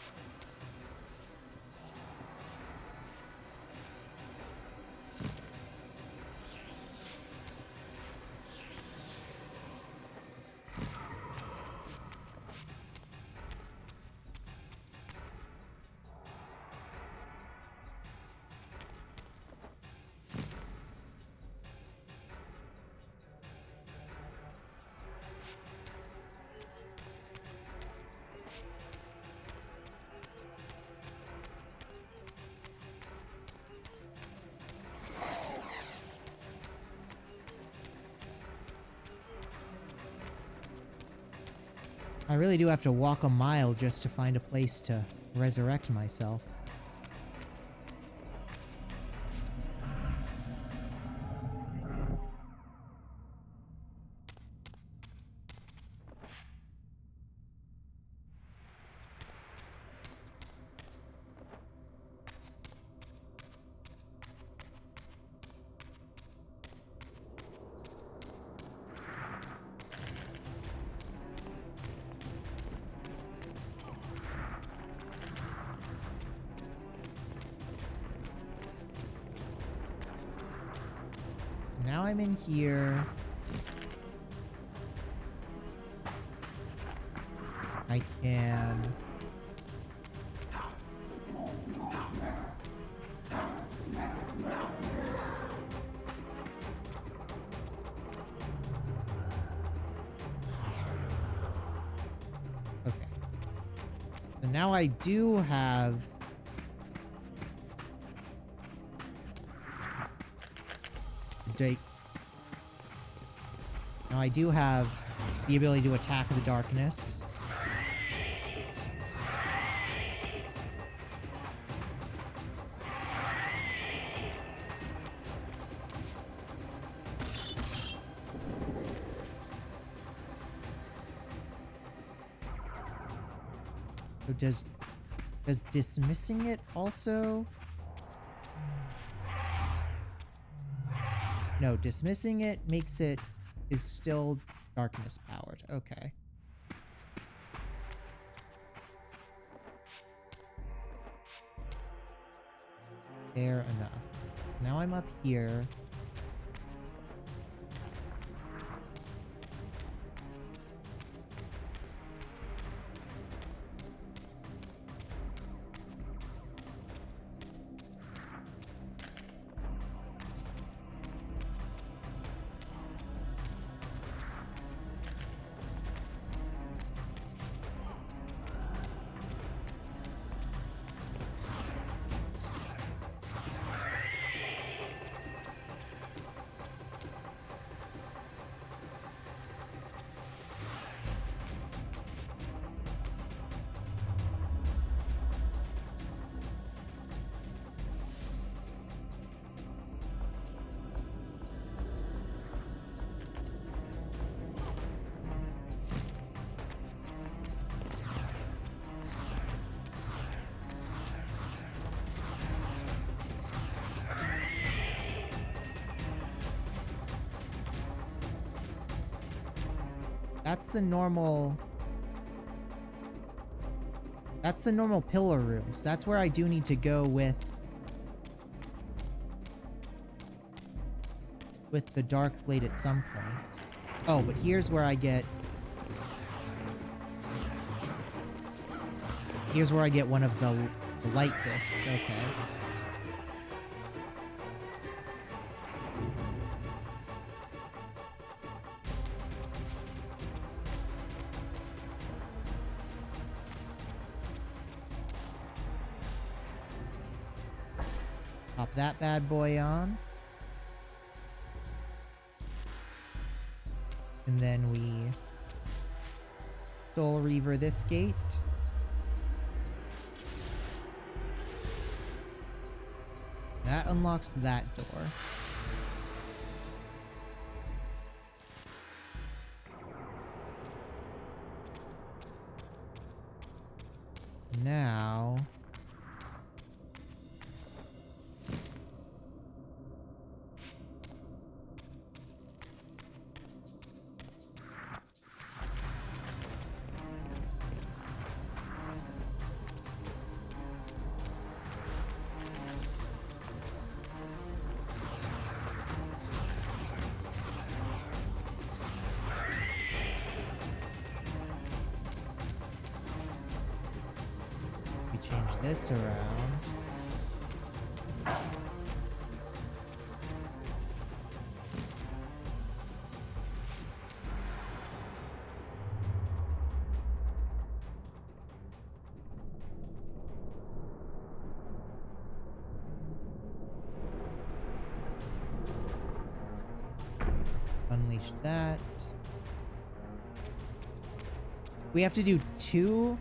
Speaker 1: I really do have to walk a mile just to find a place to resurrect myself. Now I'm in here. I can... Okay. So now I do have... Now I do have the ability to attack the darkness. So does dismissing it also? No, dismissing it makes it is still darkness powered. Okay. Fair enough. Now I'm up here. That's the normal pillar rooms. That's where I do need to go with the dark blade at some point. Oh, but here's where I get one of the light discs. Okay. Pop that bad boy on. And then we Soul Reaver this gate. That unlocks that door. Now... change this around. Unleash that. We have to do 2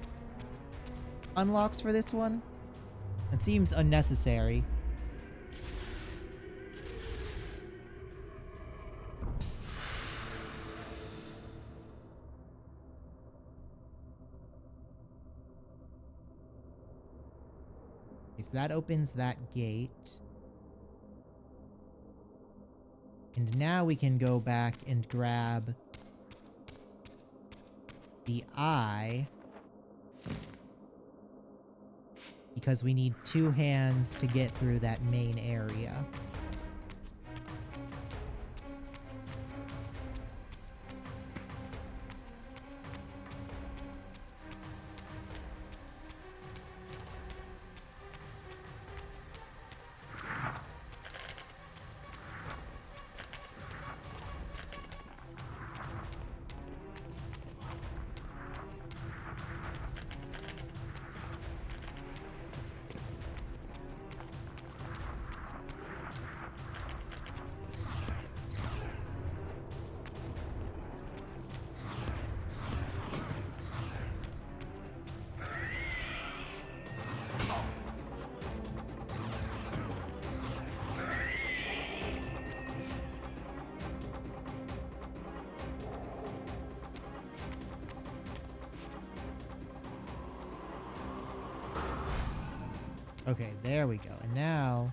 Speaker 1: unlocks for this one? That seems unnecessary. Okay, so that opens that gate. And now we can go back and grab the eye. Because we need 2 hands to get through that main area. Okay, there we go. And now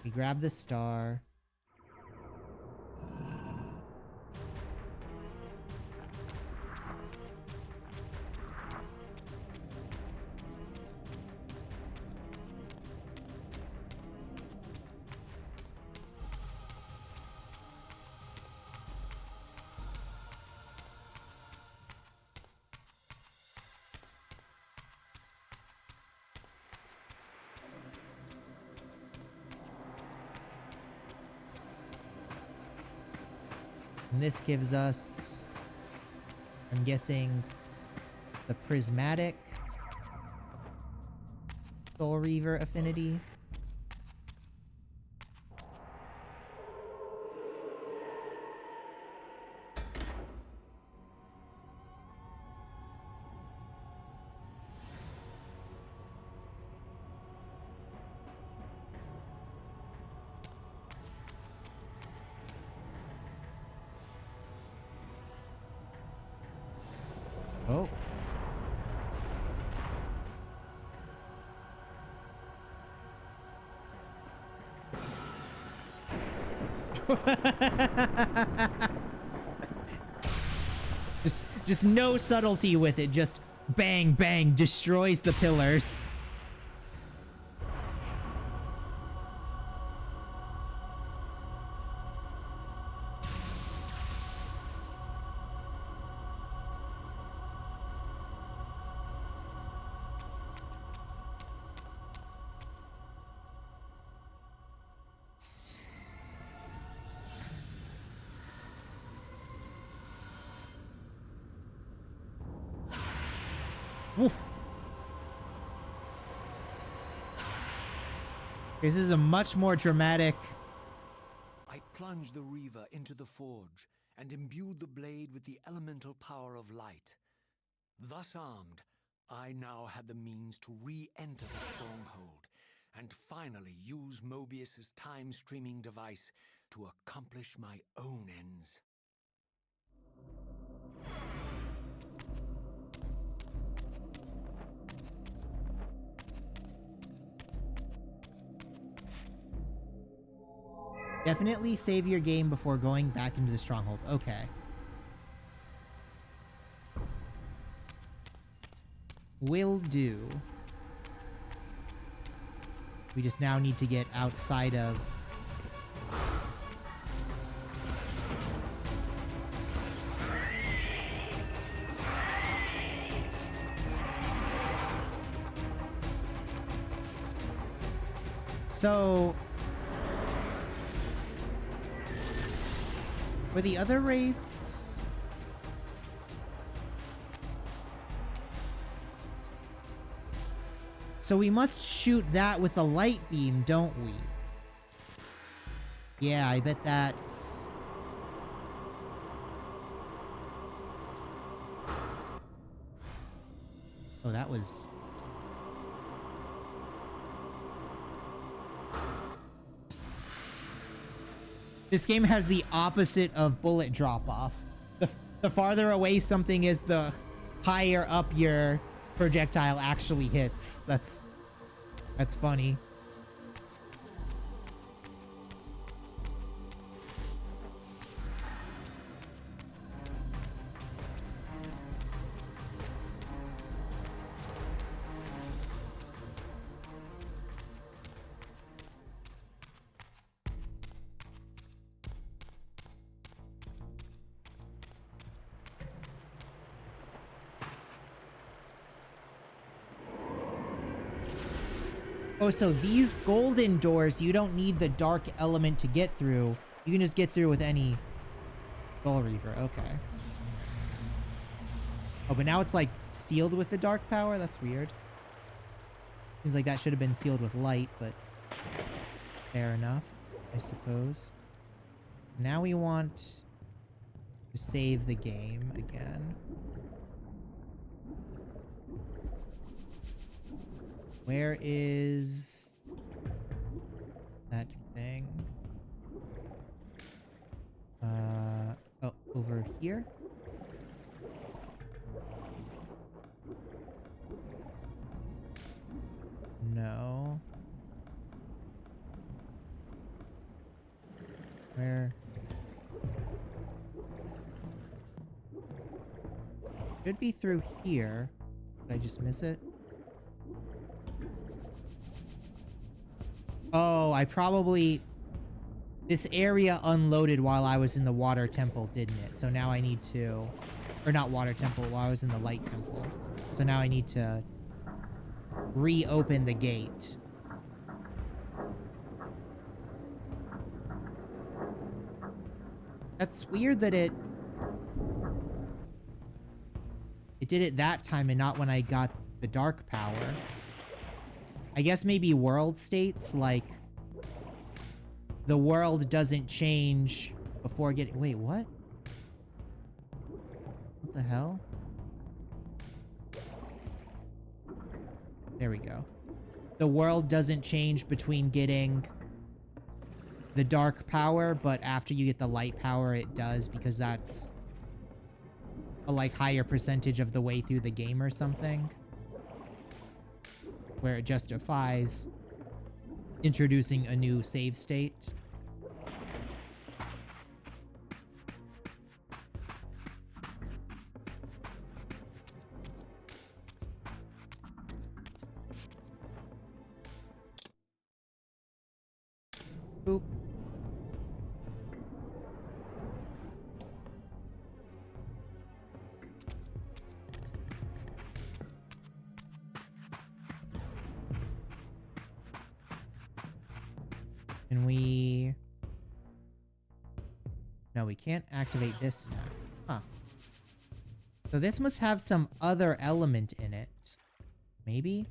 Speaker 1: we grab the star. And this gives us, I'm guessing, the prismatic Soul Reaver affinity. Oh. just no subtlety with it. Just bang, bang, destroys the pillars. Woof. This is a much more dramatic.
Speaker 3: I plunged the Reaver into the forge and imbued the blade with the elemental power of light. Thus armed, I now had the means to re-enter the stronghold and finally use Mobius's time-streaming device to accomplish my own ends.
Speaker 1: Definitely save your game before going back into the stronghold. Okay. Will do. We just now need to get outside of... So... for the other wraiths... so we must shoot that with a light beam, don't we? Yeah, I bet that's... Oh, that was... This game has the opposite of bullet drop-off. The farther away something is, the higher up your projectile actually hits. That's funny. Oh, so these golden doors, you don't need the dark element to get through. You can just get through with any Soul Reaver. Okay. Oh, but now it's like sealed with the dark power? That's weird. Seems like that should have been sealed with light, but fair enough, I suppose. Now we want to save the game again. Where is that thing? Oh, over here? No. Where? Should be through here. Did I just miss it? Oh, I probably... This area unloaded while I was in the water temple, didn't it? So now I need to... Or not water temple, while I was in the light temple. So now I need to reopen the gate. That's weird that it did it that time and not when I got the dark power. I guess maybe world states, like, the world doesn't change before getting... Wait, what? What the hell? There we go. The world doesn't change between getting the dark power, but after you get the light power, it does, because that's a, like, higher percentage of the way through the game or something. Where it justifies introducing a new save state. Boop. Can we... No, we can't activate this now. Huh. So this must have some other element in it. Maybe?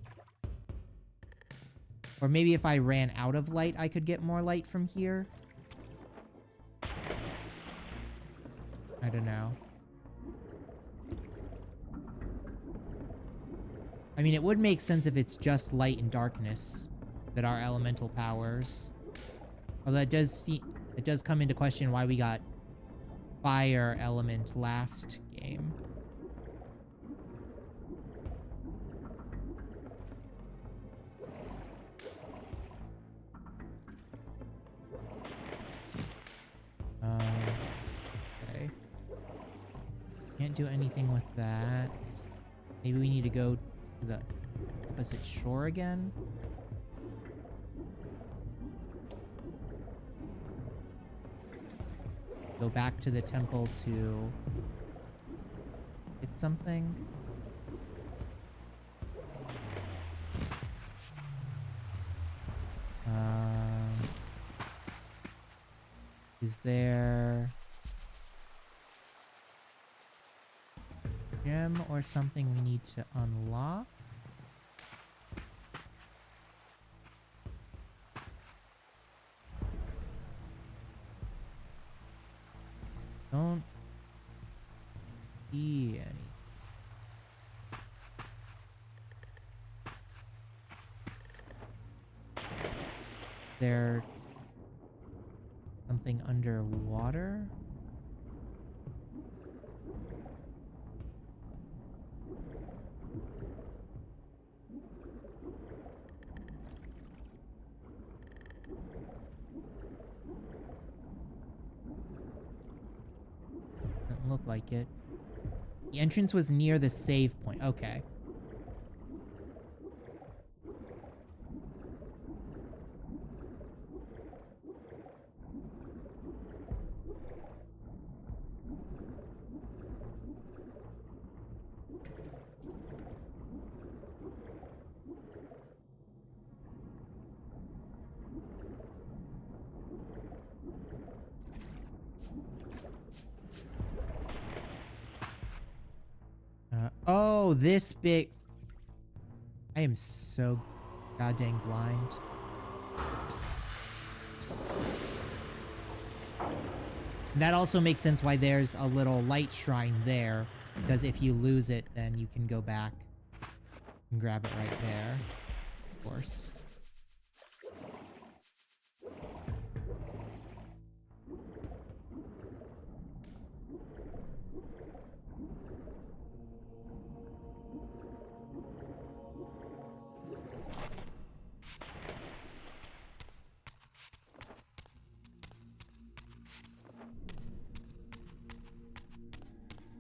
Speaker 1: Or maybe if I ran out of light, I could get more light from here? I don't know. I mean, it would make sense if it's just light and darkness that are elemental powers. Although it does come into question why we got fire element last game. Okay. Can't do anything with that. Maybe we need to go to the opposite shore again. Go back to the temple to get something. Is there a gem or something we need to unlock? Don't see any. there something underwater? Doesn't look like it. The entrance was near the save point. Okay. Oh, this big... I am so goddamn blind. And that also makes sense why there's a little light shrine there, because if you lose it, then you can go back and grab it right there. Of course.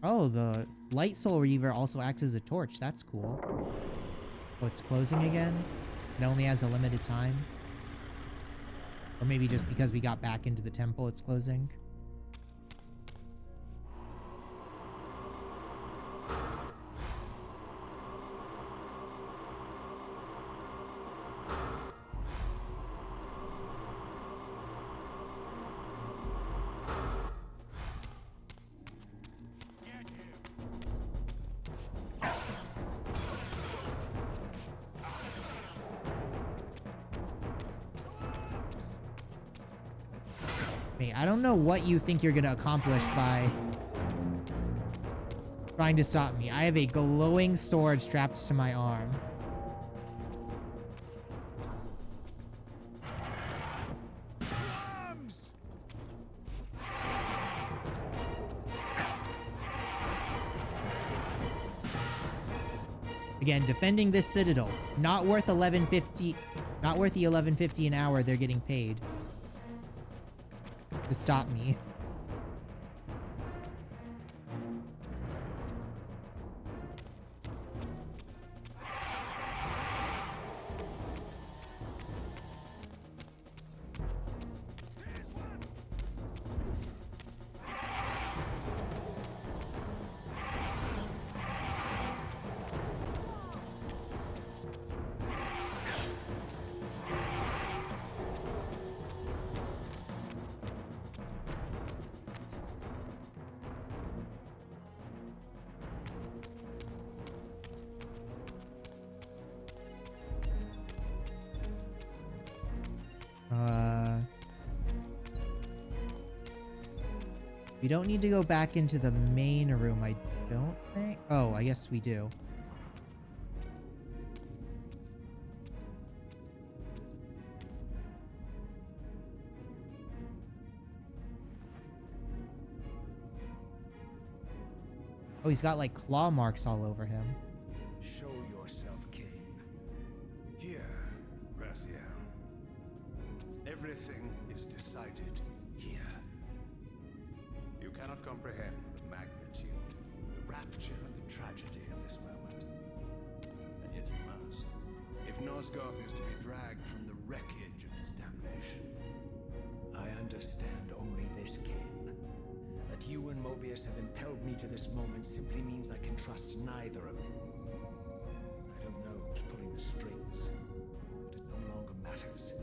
Speaker 1: Oh, the light soul reaver also acts as a torch. That's cool. Oh, it's closing again? It only has a limited time? Or maybe just because we got back into the temple, it's closing? I don't know what you think you're gonna accomplish by trying to stop me. I have a glowing sword strapped to my arm. Again, defending this citadel. Not worth 11.50. Not worth the 11.50 an hour they're getting paid to stop me. We don't need to go back into the main room, I don't think. Oh, I guess we do. Oh, he's got like claw marks all over him.
Speaker 3: Show yourself, Kain.
Speaker 7: Here, Raziel. Everything is decided here. You cannot comprehend the magnitude, the rapture, and the tragedy of this moment. And yet you must. If Nosgoth is to be dragged from the wreckage of its damnation.
Speaker 3: I understand only this, Kain. That you and Mobius have impelled me to this moment simply means I can trust neither of you. I don't know who's pulling the strings, but it no longer matters,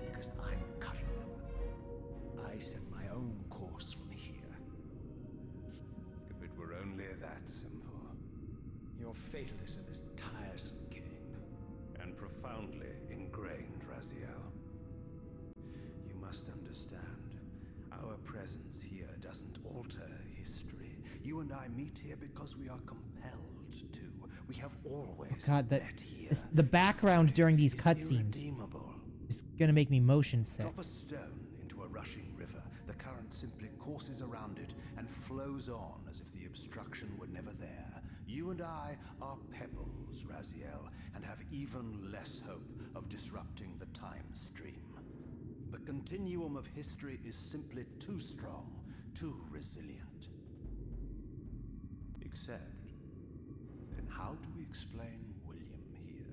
Speaker 3: because I'm cutting them. I set my own course from here.
Speaker 7: If it were only that simple.
Speaker 3: Your fatalism is tiresome, Kain.
Speaker 7: And profoundly ingrained, Raziel. You must understand, our presence here doesn't alter history. You and I meet here because we are compelled to. We have always
Speaker 1: God,
Speaker 7: met here.
Speaker 1: the background during these cutscenes
Speaker 7: irredeemable.
Speaker 1: is gonna make me motion sick.
Speaker 7: Drop a stone into a rushing river. The current simply courses around it and flows on as if the obstruction were never there. You and I are pebbles, Raziel, and have even less hope of disrupting the time stream. The continuum of history is simply too strong, too resilient. Except, then how do we explain William here?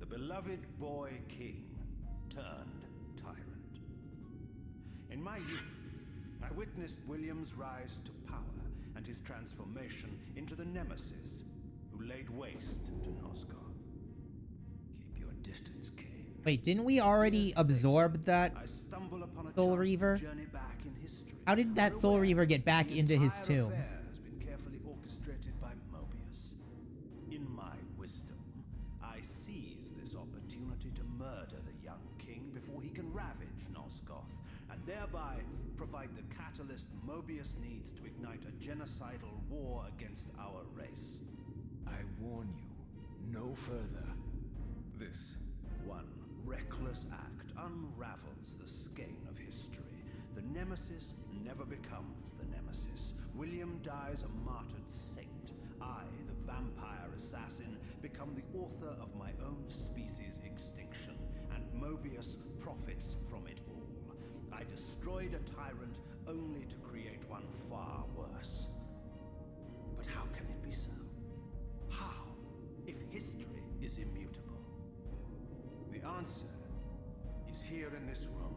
Speaker 7: The beloved boy king turned tyrant. In my youth, I witnessed William's rise to power and his transformation into the Nemesis who laid waste to Nosgoth. Keep your distance, Kain.
Speaker 1: Wait, didn't we already absorb that
Speaker 7: I stumble upon a
Speaker 1: Soul
Speaker 7: chance to
Speaker 1: Reaver?
Speaker 7: journey back in history.
Speaker 1: How did that Soul Reaver get back
Speaker 7: The
Speaker 1: into his
Speaker 7: entire
Speaker 1: tomb?
Speaker 7: affair has been carefully orchestrated by Mobius. In my wisdom, I seize this opportunity to murder the young king before he can ravage Nosgoth, and thereby provide the catalyst Mobius needs to ignite a genocidal war against our race.
Speaker 3: I warn you, no further.
Speaker 7: This one reckless act unravels the skein of history. The Nemesis never becomes the Nemesis. William dies a martyred saint. I, the vampire assassin, become the author of my own species' extinction, and Mobius profits from it all. I destroyed a tyrant only to create one far worse. But how can it be so? How, if history is immutable? The answer is here in this room,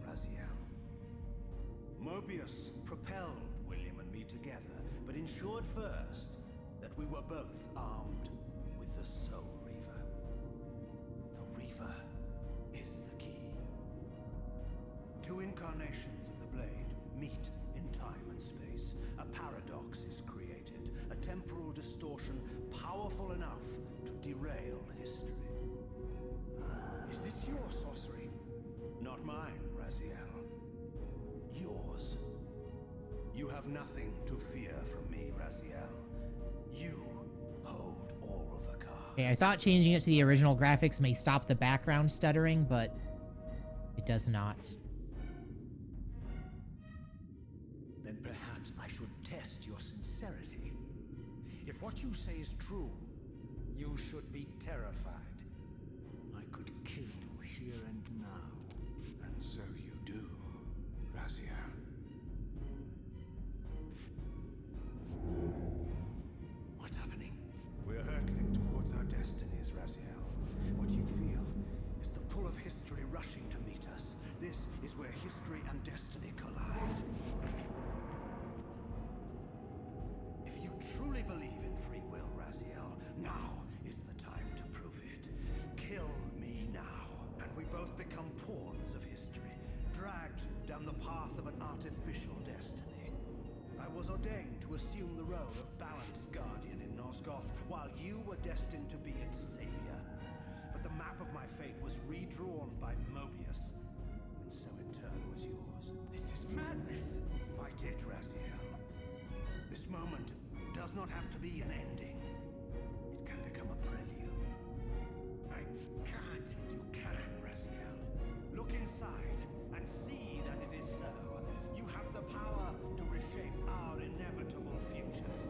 Speaker 7: Raziel. Mobius propelled William and me together, but ensured first that we were both armed with the Soul Reaver. The Reaver is the key. Two incarnations of the blade meet in time and space. A paradox is created, a temporal distortion powerful enough to derail history.
Speaker 3: Is this your sorcery?
Speaker 7: Not mine, Raziel. Yours. You have nothing to fear from me, Raziel. You hold all the cards.
Speaker 1: Okay, I thought changing it to the original graphics may stop the background stuttering, but it does not.
Speaker 3: Then perhaps I should test your sincerity. If what you say is true, you should be terrified. I could kill you here and now.
Speaker 7: And so you do, Raziel.
Speaker 3: What's happening?
Speaker 7: We're hurtling towards our destinies, Raziel. What you feel is the pull of history rushing to meet us. This is where history and destiny collide. If you truly believe in free will, Raziel, now is the time to prove it. Kill me now, and we both become pawns of history, dragged down the path of an artificial destiny. I was ordained to assume the role of balanced guardian in Nosgoth, while you were destined to be its savior. But the map of my fate was redrawn by Mobius, and so in turn was yours.
Speaker 3: This is madness.
Speaker 7: Fight it, Raziel. This moment does not have to be an ending. It can become a prelude.
Speaker 3: I can't.
Speaker 7: You can, Raziel. Look inside and see that it is so. You have the power to reshape our inevitable futures.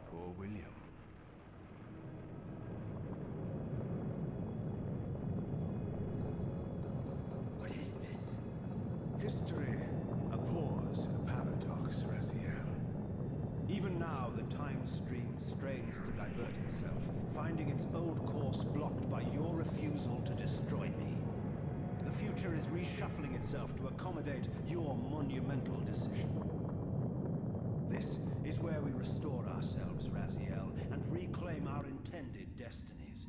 Speaker 7: Poor William.
Speaker 3: What is this?
Speaker 7: History abhors a paradox, Raziel. Even now, the time stream strains to divert itself, finding its old course blocked by your refusal to destroy me. The future is reshuffling itself to accommodate your monumental decision. This is where we restore ourselves, Raziel, and reclaim our intended destinies.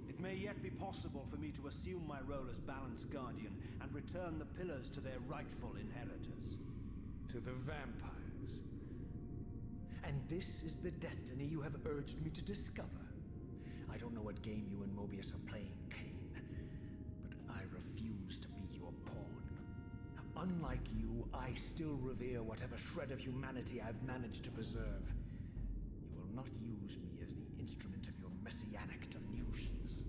Speaker 7: It may yet be possible for me to assume my role as balanced guardian and return the pillars to their rightful inheritors.
Speaker 3: To the vampires. And this is the destiny you have urged me to discover. I don't know what game you and Mobius are playing, Kain, unlike you, I still revere whatever shred of humanity I've managed to preserve. You will not use me as the instrument of your messianic delusions.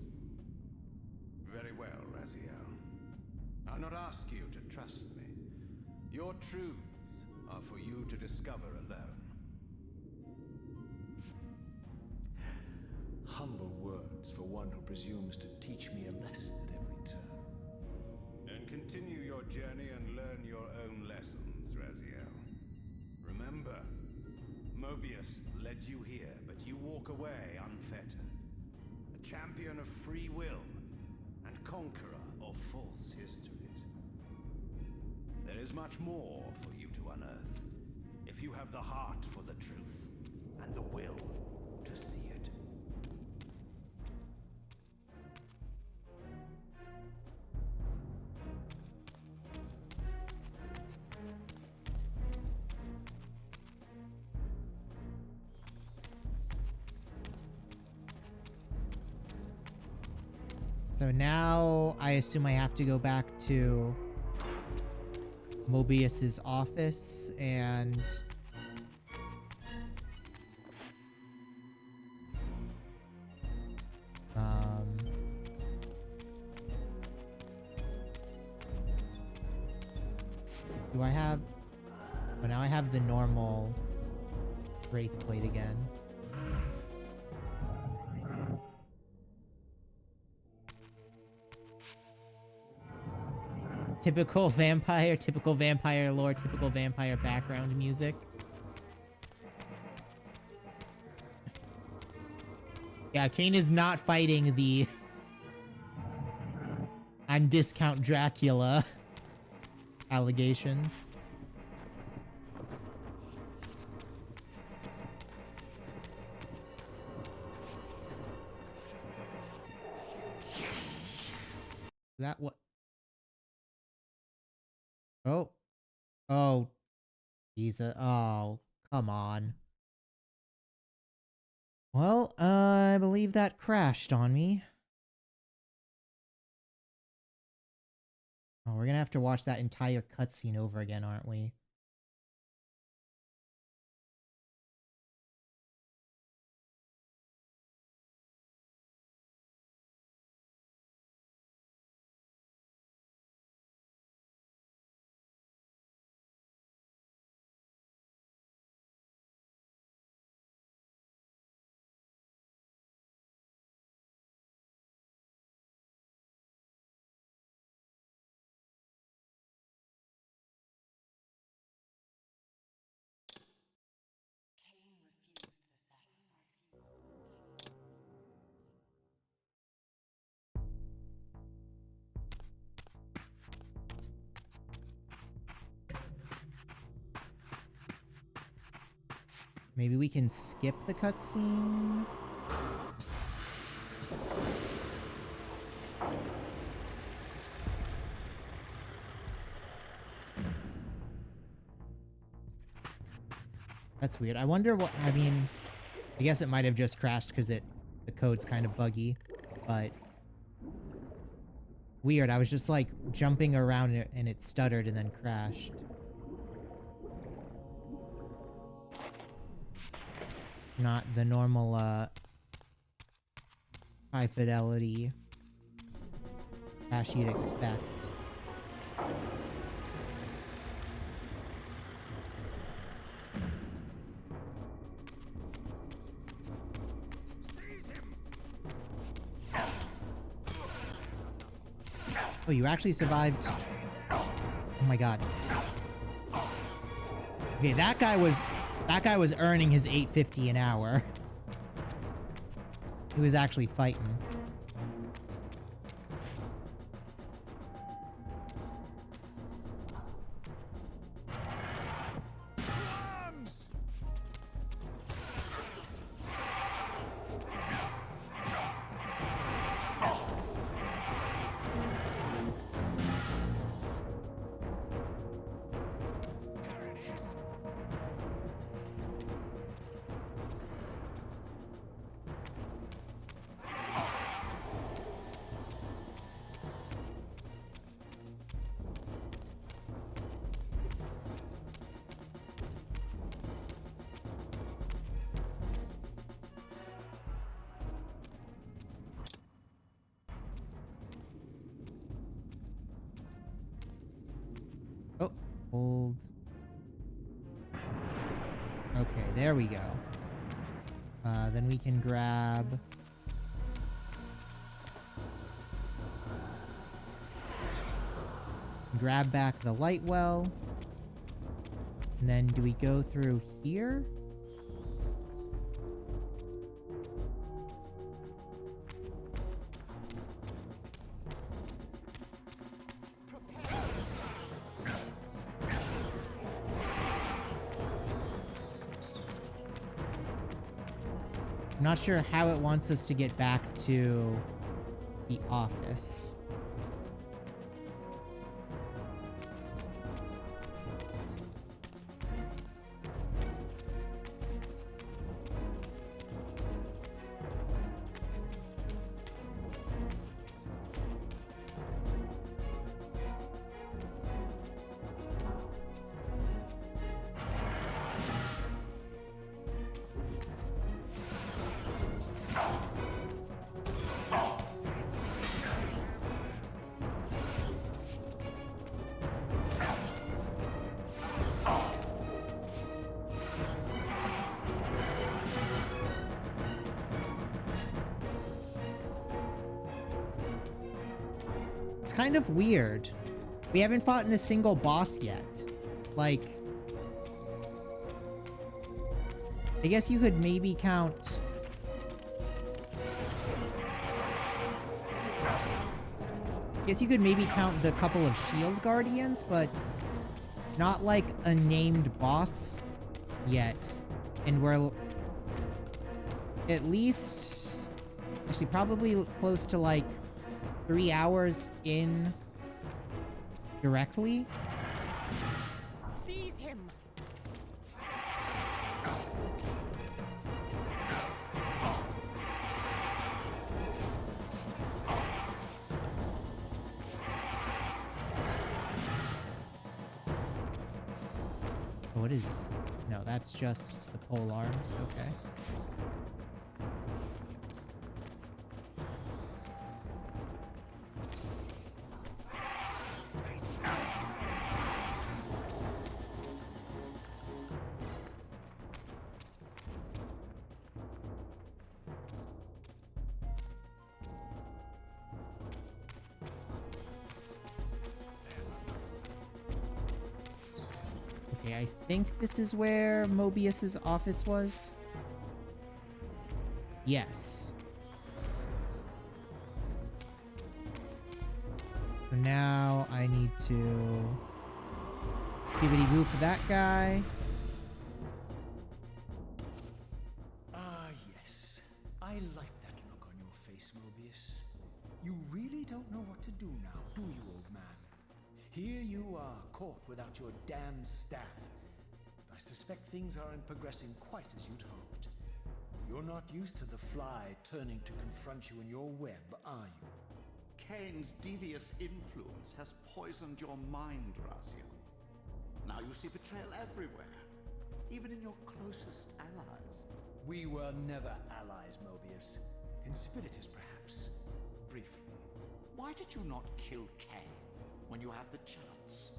Speaker 2: Very well, Raziel. I'll not ask you to trust me. Your truths are for you to discover alone.
Speaker 3: Humble words for one who presumes to teach me a lesson at every turn.
Speaker 2: And continue your journey and learn your own lessons, Raziel. Remember, Mobius led you here, but you walk away unfettered. A champion of free will and conqueror of false histories. There is much more for you to unearth, if you have the heart for the truth and the will to see it.
Speaker 1: So now I assume I have to go back to Mobius's office and do I have, well, now I have the normal Wraith plate again. Typical vampire lore, typical vampire background music. Yeah, Kain is not fighting the "I'm discount Dracula" allegations. That what? Oh. Oh. Jesus. Oh, come on. Well, I believe that crashed on me. Oh, we're gonna have to watch that entire cutscene over again, aren't we?
Speaker 9: Kain refused the sacrifice.
Speaker 1: Maybe we can skip the cutscene? That's weird. I wonder what, I mean, I guess it might have just crashed because the code's kind of buggy, but weird. I was just like jumping around and it stuttered and then crashed. Not the normal, high fidelity crash you'd expect. Oh, you actually survived. Oh my god. Okay, that guy was earning his $8.50 an hour. He was actually fighting. there we go. Then we can grab... Grab back the light well. And then do we go through here? I'm not sure how it wants us to get back to the office. Kind of weird. We haven't fought in a single boss yet. Like, I guess you could maybe count... the couple of shield guardians, but not like a named boss yet. And we're at least actually probably close to like 3 hours in directly.
Speaker 9: Seize him.
Speaker 1: What is... No, that's just the pole arms. Okay. I think this is where Mobius's office was. Yes. So now I need to skibbity boop that guy.
Speaker 3: Ah, yes. I like that look on your face, Mobius. You really don't know what to do now, do you, old man? Here you are, caught without your damned staff. I suspect things aren't progressing quite as you'd hoped. You're not used to the fly turning to confront you in your web, are you?
Speaker 5: Kain's devious influence has poisoned your mind, Raziel. Now you see betrayal everywhere, even in your closest allies.
Speaker 3: We were never allies, Mobius. Conspirators, perhaps. Briefly.
Speaker 5: Why did you not kill Kain when you had the chance?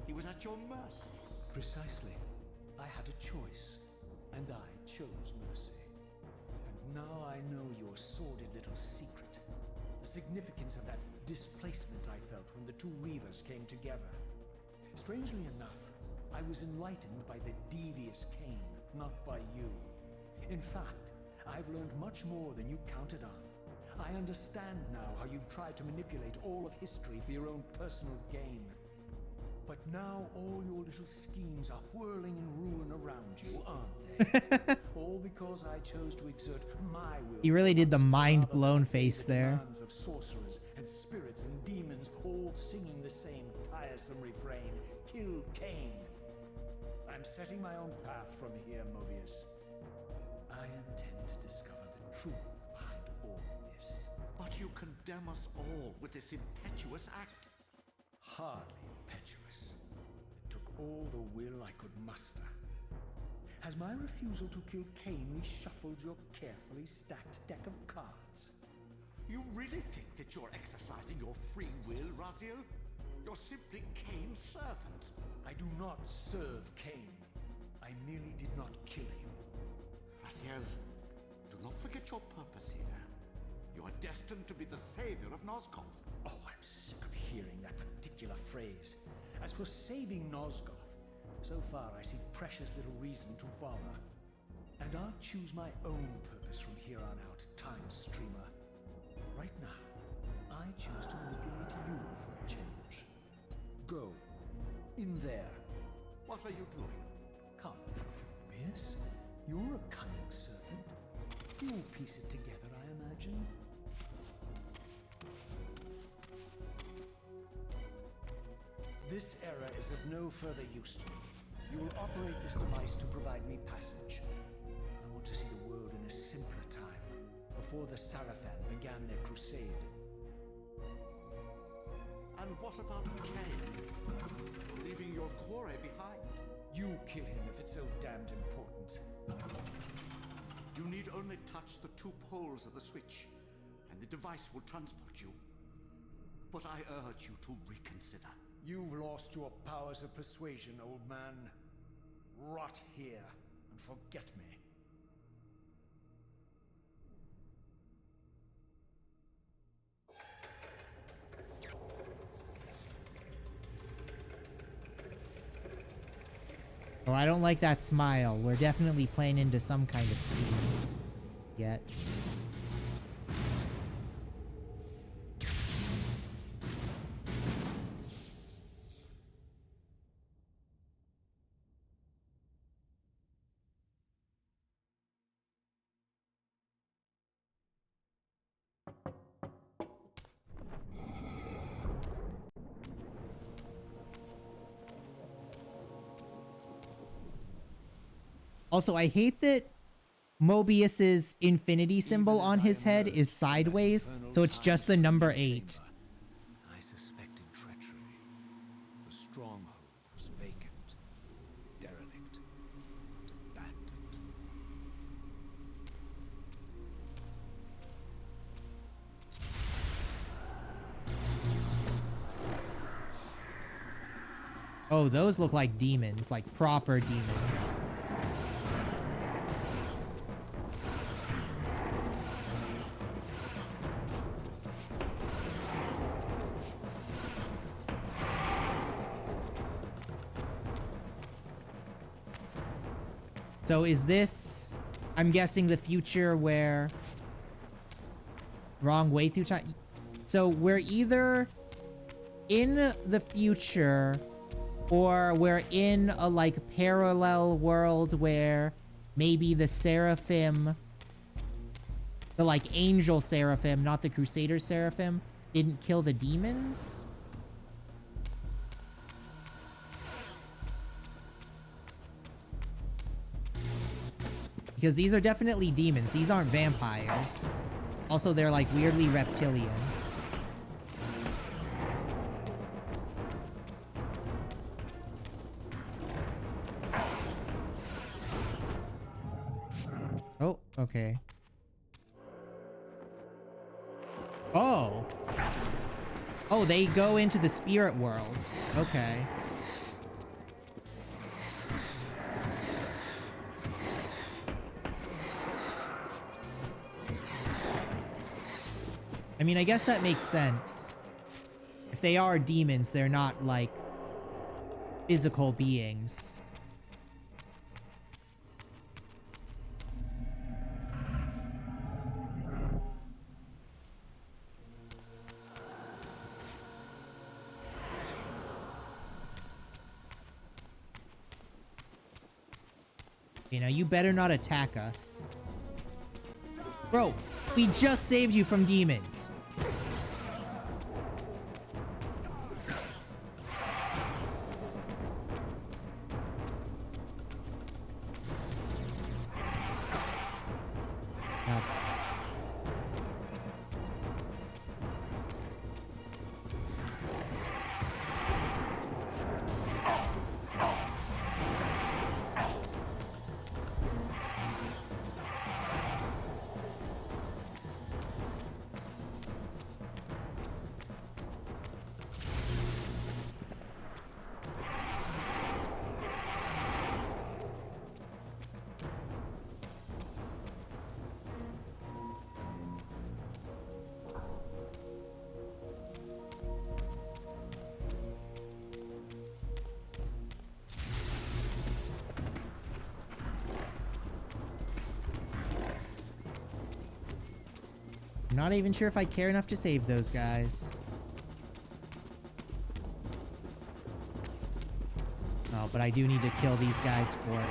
Speaker 5: He was at your mercy.
Speaker 3: Precisely. I had a choice, and I chose mercy. And now I know your sordid little secret. The significance of that displacement I felt when the two Reavers came together. Strangely enough, I was enlightened by the devious Kain, not by you. In fact, I've learned much more than you counted on. I understand now how you've tried to manipulate all of history for your own personal gain. But now all your little schemes are whirling in ruin around you, aren't they? All because I chose to exert my will.
Speaker 1: He really did the mind-blown face there.
Speaker 3: Demands of sorcerers and spirits and demons, all singing the same tiresome refrain: kill Kain. I'm setting my own path from here, Mobius. I intend to discover the truth behind all of this.
Speaker 5: But you condemn us all with this impetuous act.
Speaker 3: Hardly impetuous. It took all the will I could muster. Has my refusal to kill Kain reshuffled your carefully stacked deck of cards?
Speaker 5: You really think that you're exercising your free will, Raziel? You're simply Kain's servant.
Speaker 3: I do not serve Kain. I merely did not kill him.
Speaker 5: Raziel, do not forget your purpose here. You are destined to be the savior of Nosgoth.
Speaker 3: Oh, I'm sick of hearing that particular phrase. As for saving Nosgoth, so far I see precious little reason to bother. And I'll choose my own purpose from here on out, Time Streamer. Right now, I choose to manipulate you for a change. Go. In there.
Speaker 5: What are you doing?
Speaker 3: Come, Mobius. You're a cunning serpent. You'll piece it together, I imagine. This era is of no further use to me. You will operate this device to provide me passage. I want to see the world in a simpler time, before the Sarafan began their crusade.
Speaker 5: And what about Kain? Leaving your quarry behind?
Speaker 3: You kill him if it's so damned important.
Speaker 5: You need only touch the 2 poles of the switch, and the device will transport you. But I urge you to reconsider.
Speaker 3: You've lost your powers of persuasion, old man. Rot here and forget me.
Speaker 1: Oh, I don't like that smile. We're definitely playing into some kind of scheme. Yet. Also, I hate that Mobius's infinity symbol on his head is sideways, so it's just the number 8.
Speaker 3: I suspected treachery. The stronghold was vacant, derelict, abandoned.
Speaker 1: Oh, those look like demons, like proper demons. So is this, I'm guessing, the future where... Wrong way through time. So we're either in the future or we're in a like parallel world where maybe the Seraphim, the like angel Seraphim, not the Crusader Seraphim, didn't kill the demons. Because these are definitely demons. These aren't vampires. Also, they're like weirdly reptilian. Oh, okay. Oh. Oh, they go into the spirit world. Okay. I mean, I guess that makes sense. If they are demons, they're not, like, physical beings. Okay, now you better not attack us. Bro, we just saved you from demons. God. I'm not even sure if I care enough to save those guys. Oh, but I do need to kill these guys for it.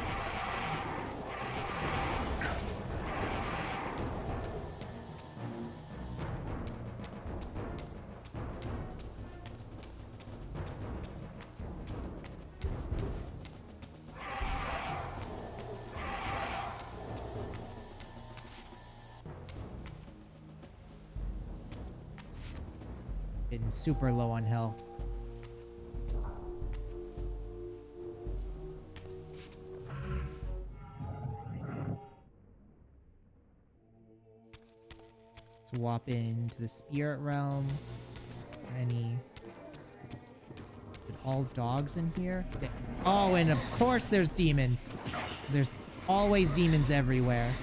Speaker 1: Getting super low on health. Swap into the spirit realm. Any all dogs in here? Oh, and of course there's demons. There's always demons everywhere.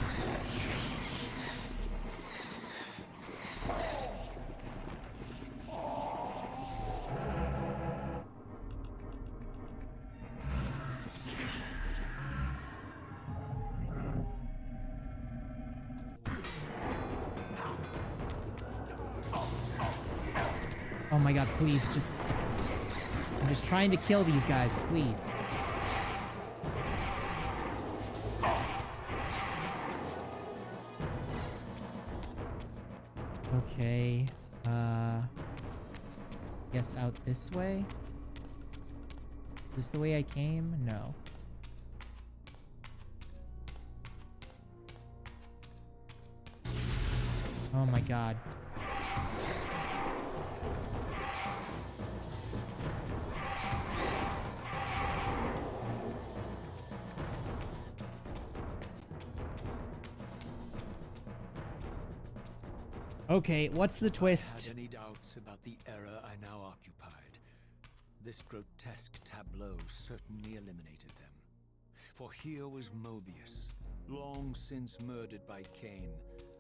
Speaker 1: Oh my god, please, just... I'm just trying to kill these guys, please. Okay, guess out this way? Is this the way I came? No. Oh my god. Okay, what's the twist?
Speaker 6: Had any doubts about the era I now occupied? This grotesque tableau certainly eliminated them. For here was Mobius, long since murdered by Kain,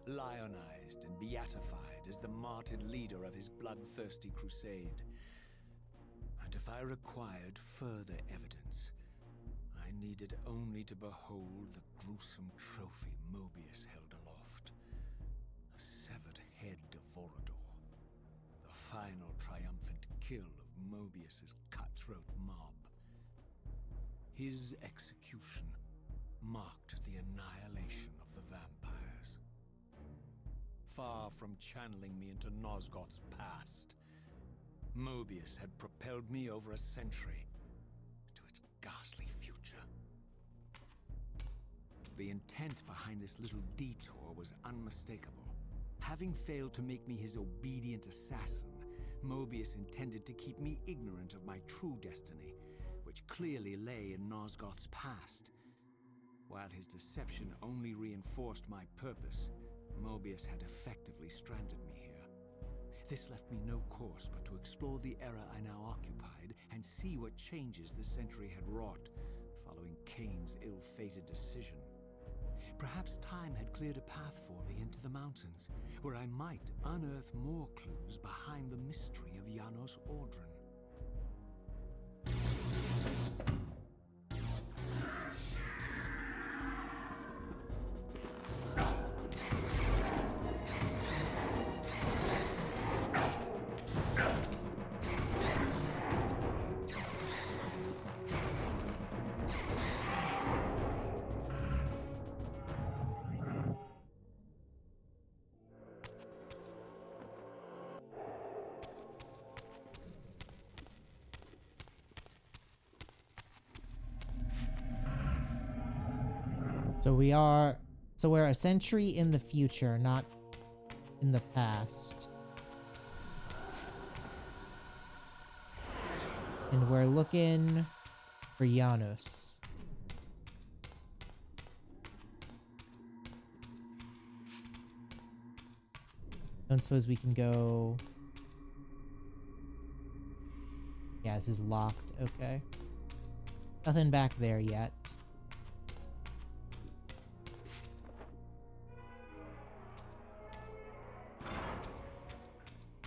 Speaker 6: lionized and beatified as the martyred leader of his bloodthirsty crusade. And if I required further evidence, I needed only to behold the gruesome trophy Mobius held aloft. A severed head of Vorador, the final triumphant kill of Mobius's cutthroat mob. His execution marked the annihilation of the vampires. Far from channeling me into Nosgoth's past, Mobius had propelled me over a century to its ghastly future. The intent behind this little detour was unmistakable. Having failed to make me his obedient assassin, Mobius intended to keep me ignorant of my true destiny, which clearly lay in Nosgoth's past. While his deception only reinforced my purpose, Mobius had effectively stranded me here. This left me no course but to explore the era I now occupied and see what changes the century had wrought following Kain's ill-fated decision. Perhaps time had cleared a path for me into the mountains, where I might unearth more clues behind the mystery of Janos Audron.
Speaker 1: So we're a century in the future, not in the past. And we're looking for Janos. Don't suppose we can go... Yeah, this is locked. Okay. Nothing back there yet.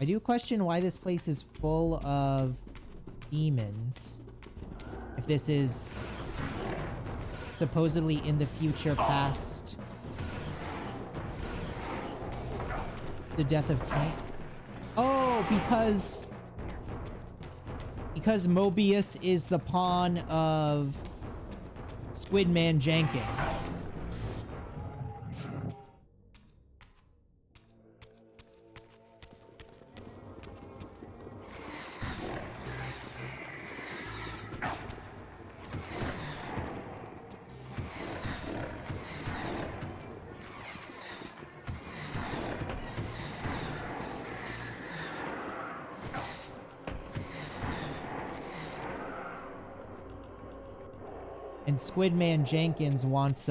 Speaker 1: I do question why this place is full of demons. If this is supposedly in the future past. the death of Kain? Oh, because Mobius is the pawn of Squidman Jenkins. And Squidman Jenkins wants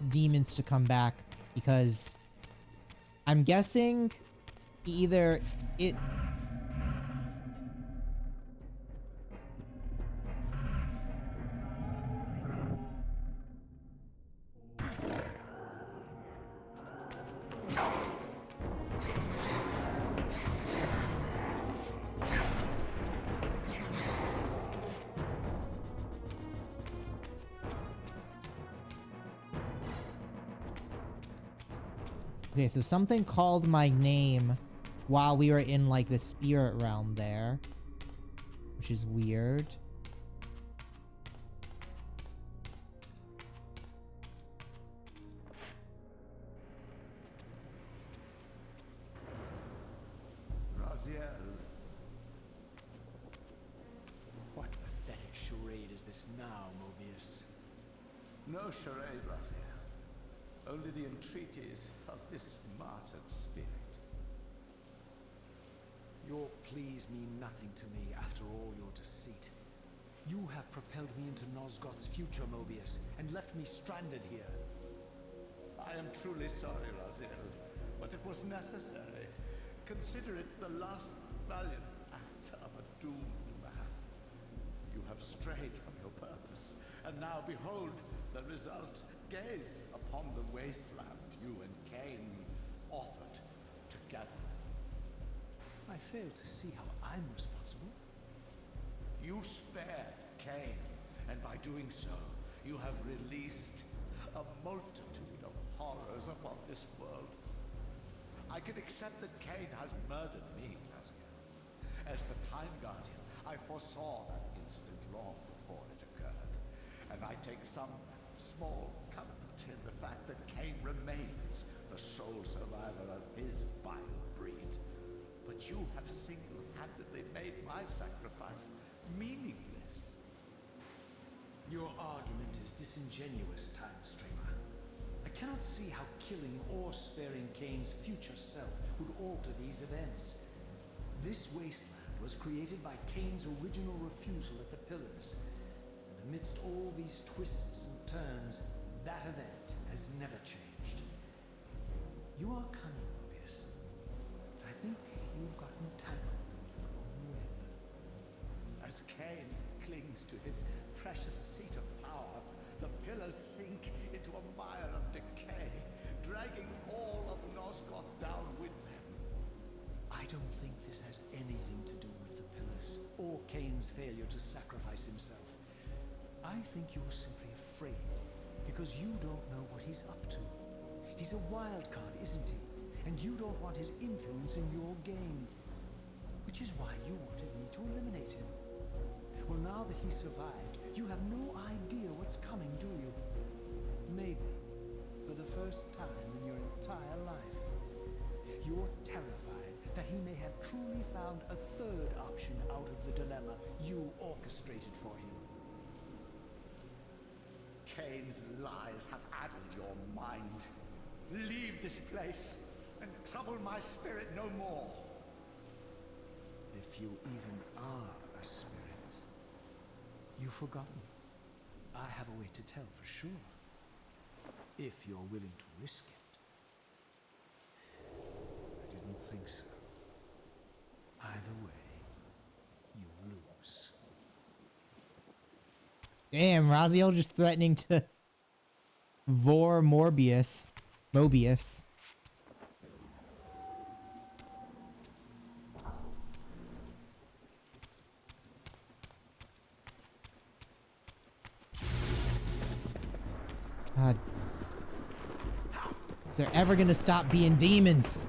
Speaker 1: demons to come back because I'm guessing either it Okay, so something called my name while we were in, like, the spirit realm there. Which is weird.
Speaker 3: Raziel. What pathetic charade is this now, Mobius?
Speaker 5: No charade, Raziel. Only the entreaties of this martyred spirit.
Speaker 3: Your pleas mean nothing to me after all your deceit. You have propelled me into Nosgoth's future, Mobius, and left me stranded here.
Speaker 5: I am truly sorry, Raziel, but it was necessary. Consider it the last valiant act of a doomed man. You have strayed from your purpose, and now behold the result. Gaze upon the wasteland you and Kain authored together.
Speaker 3: I fail to see how I'm responsible.
Speaker 5: You spared Kain, and by doing so, you have released a multitude of horrors upon this world. I can accept that Kain has murdered me, Raziel. As the Time Guardian, I foresaw that incident long before it occurred, and I take some small comfort in the fact that Kain remains the sole survivor of his vile breed. But you have single-handedly made my sacrifice meaningless.
Speaker 3: Your argument is disingenuous, Time Streamer. I cannot see how killing or sparing Kain's future self would alter these events. This wasteland was created by Kain's original refusal at the Pillars. And amidst all these twists and turns, that event has never changed. You are cunning, Mobius. But I think you've gotten tangled in your own web.
Speaker 5: As Kain clings to his precious seat of power, the pillars sink into a mire of decay, dragging all of Nosgoth down with them.
Speaker 3: I don't think this has anything to do with the Pillars, or Kain's failure to sacrifice himself. I think you're simply afraid, because you don't know what he's up to. He's a wild card, isn't he? And you don't want his influence in your game. Which is why you wanted me to eliminate him. Well, now that he survived, you have no idea what's coming, do you? Maybe, for the first time in your entire life, you're terrified that he may have truly found a third option out of the dilemma you orchestrated for him.
Speaker 5: Kain's lies have addled your mind. Leave this place and trouble my spirit no more.
Speaker 3: If you even are a spirit, you've forgotten. I have a way to tell for sure. If you're willing to risk it. I didn't think so. Either way, you lose.
Speaker 1: Damn, Raziel just threatening to vor Mobius. God. Is there ever gonna stop being demons?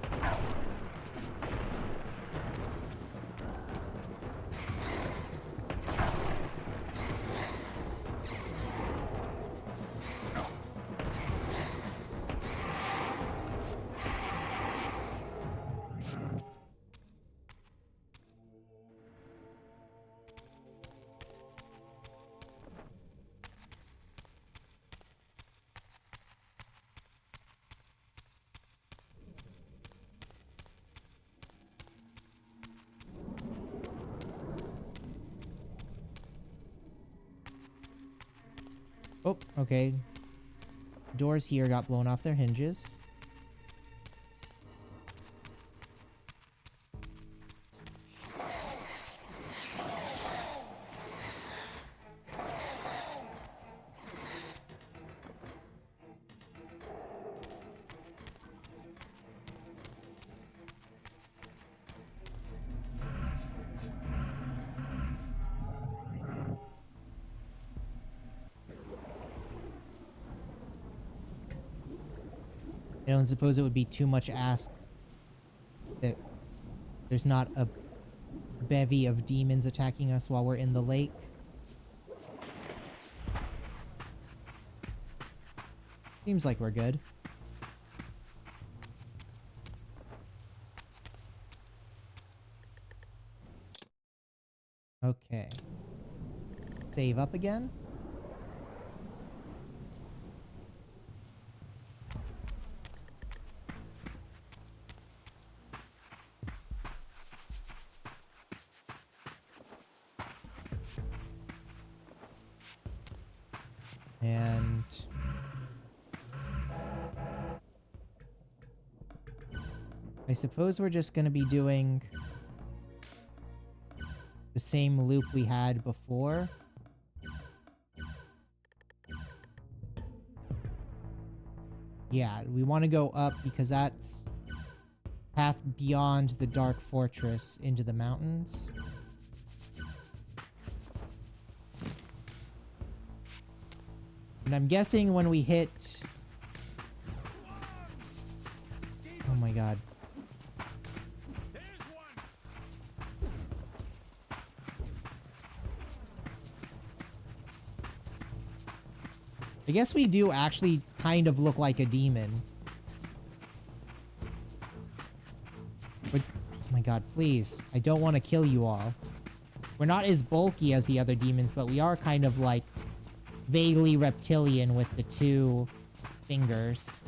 Speaker 1: Oh, okay. Doors here got blown off their hinges. I don't suppose it would be too much ask that there's not a bevy of demons attacking us while we're in the lake. Seems like we're good. Okay. Save up again. And I suppose we're just going to be doing the same loop we had before. Yeah, we want to go up because that's path beyond the Dark Fortress into the mountains. And I'm guessing when we hit... Oh my god. I guess we do actually kind of look like a demon. But, oh my god, please. I don't want to kill you all. We're not as bulky as the other demons, but we are kind of like vaguely reptilian with the two fingers.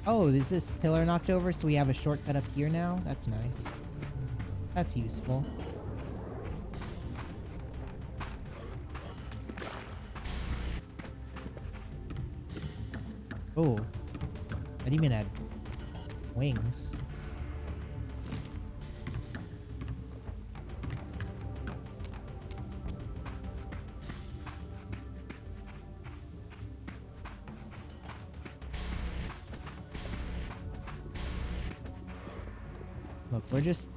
Speaker 1: Oh, is this pillar knocked over so we have a shortcut up here now? That's nice. That's useful. Oh. That even had wings. Look, we're just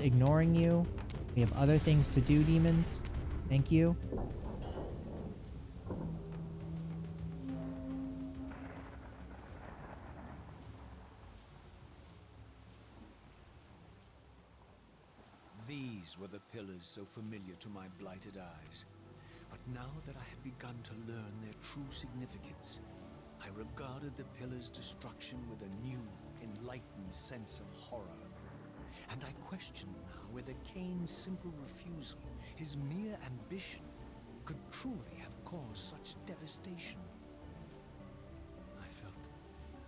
Speaker 1: ignoring you. We have other things to do, demons. Thank you.
Speaker 6: These were the pillars so familiar to my blighted eyes. But now that I had begun to learn their true significance, I regarded the pillars' destruction with a new, enlightened sense of horror. And I questioned now whether Kain's simple refusal, his mere ambition, could truly have caused such devastation. I felt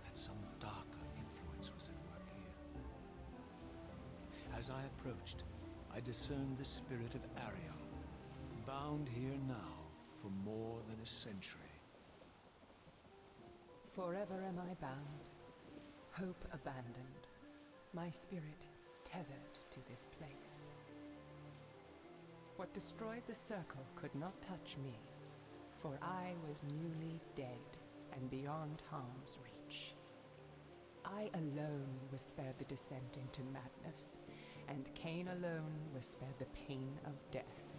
Speaker 6: that some darker influence was at work here. As I approached, I discerned the spirit of Ariel, bound here now for more than a century.
Speaker 9: Forever am I bound, hope abandoned, my spirit tethered to this place. What destroyed the circle could not touch me, for I was newly dead and beyond harm's reach. I alone was spared the descent into madness, and Kain alone was spared the pain of death.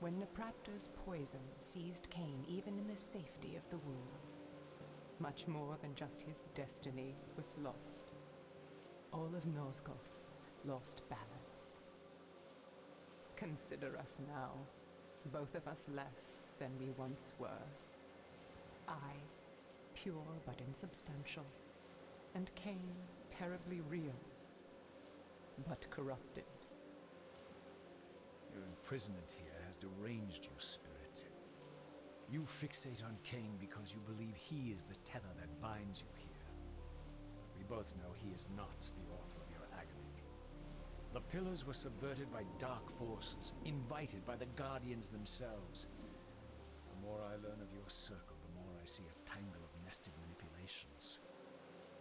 Speaker 9: When Napraptor's poison seized Kain even in the safety of the womb, much more than just his destiny was lost. All of Nosgoth lost balance. Consider us now, both of us less than we once were. I, pure but insubstantial, and Kain, terribly real, but corrupted.
Speaker 3: Your imprisonment here has deranged you, Spirit. You fixate on Kain because you believe he is the tether that binds you here. We both know he is not the author of your agony. The pillars were subverted by dark forces, invited by the Guardians themselves. The more I learn of your circle, the more I see a tangle of nested manipulations.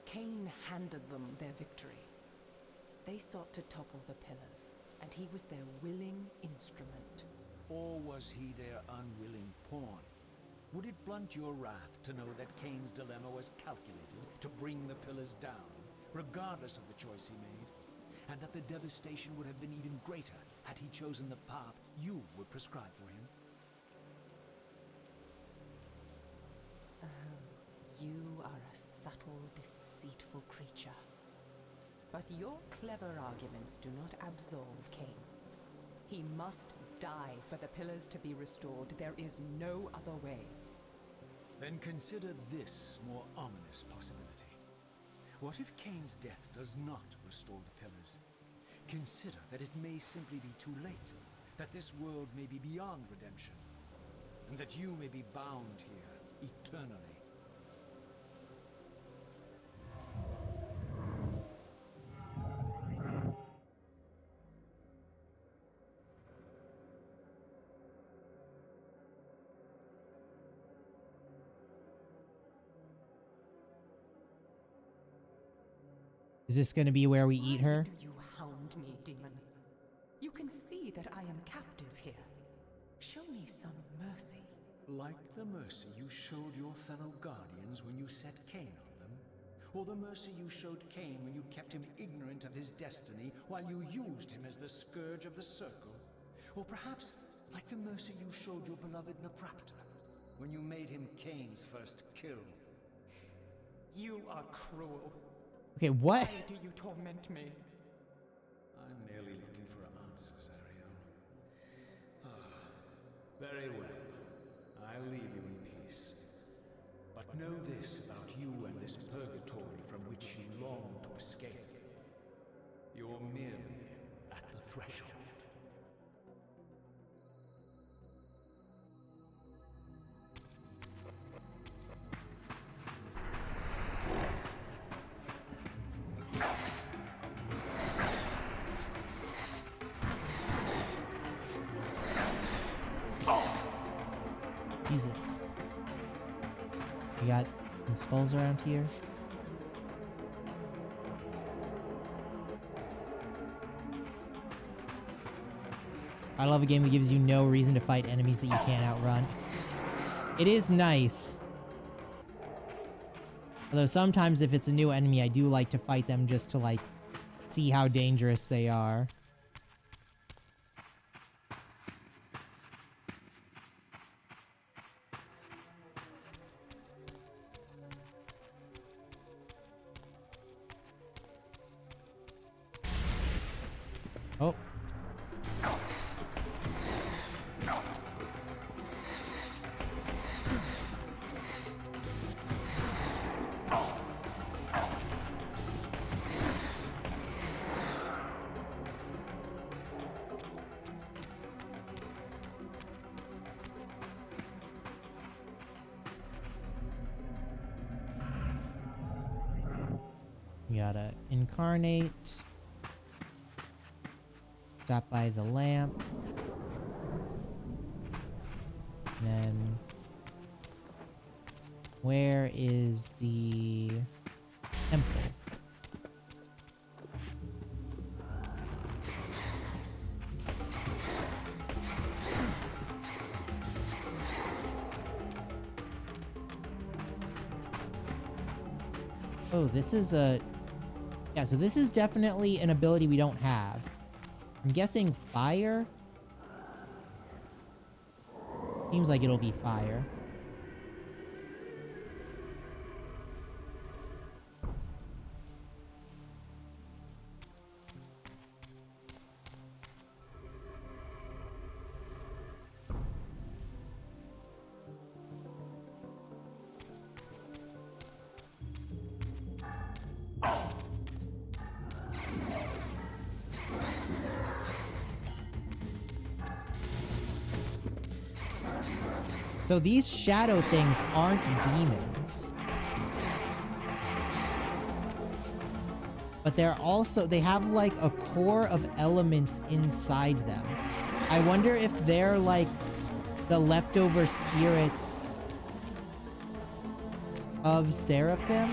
Speaker 9: Kain handed them their victory. They sought to topple the pillars, and he was their willing instrument.
Speaker 3: Or was he their unwilling pawn? Would it blunt your wrath to know that Kain's dilemma was calculated to bring the pillars down, regardless of the choice he made? And that the devastation would have been even greater had he chosen the path you would prescribe for him?
Speaker 9: Oh, you are a subtle, deceitful creature. But your clever arguments do not absolve Kain. He must die for the pillars to be restored. There is no other way.
Speaker 3: Then consider this more ominous possibility. What if Kain's death does not restore the pillars? Consider that it may simply be too late, that this world may be beyond redemption, and that you may be bound here eternally.
Speaker 1: Is this going to be where we eat her?
Speaker 9: Why do you hound me, demon? You can see that I am captive here. Show me some mercy.
Speaker 3: Like the mercy you showed your fellow Guardians when you set Kain on them, or the mercy you showed Kain when you kept him ignorant of his destiny while you used him as the scourge of the Circle, or perhaps like the mercy you showed your beloved Naprapta when you made him Kain's first kill.
Speaker 9: You are cruel.
Speaker 1: Okay, what?
Speaker 9: Why do you torment me?
Speaker 3: I'm merely looking for answers, Ariel. Very well. I'll leave you in peace. But know this about you and this purgatory from which you long to escape. You're merely at the threshold.
Speaker 1: Jesus. We got some skulls around here. I love a game that gives you no reason to fight enemies that you can't outrun. It is nice. Although sometimes if it's a new enemy, I do like to fight them just to, like, see how dangerous they are. Oh. We gotta incarnate. Stop by the lamp. Then where is the temple? Oh, this is a... Yeah, so this is definitely an ability we don't have. I'm guessing fire? Seems like it'll be fire. So these shadow things aren't demons. But they're also, they have like a core of elements inside them. I wonder if they're like the leftover spirits of Seraphim.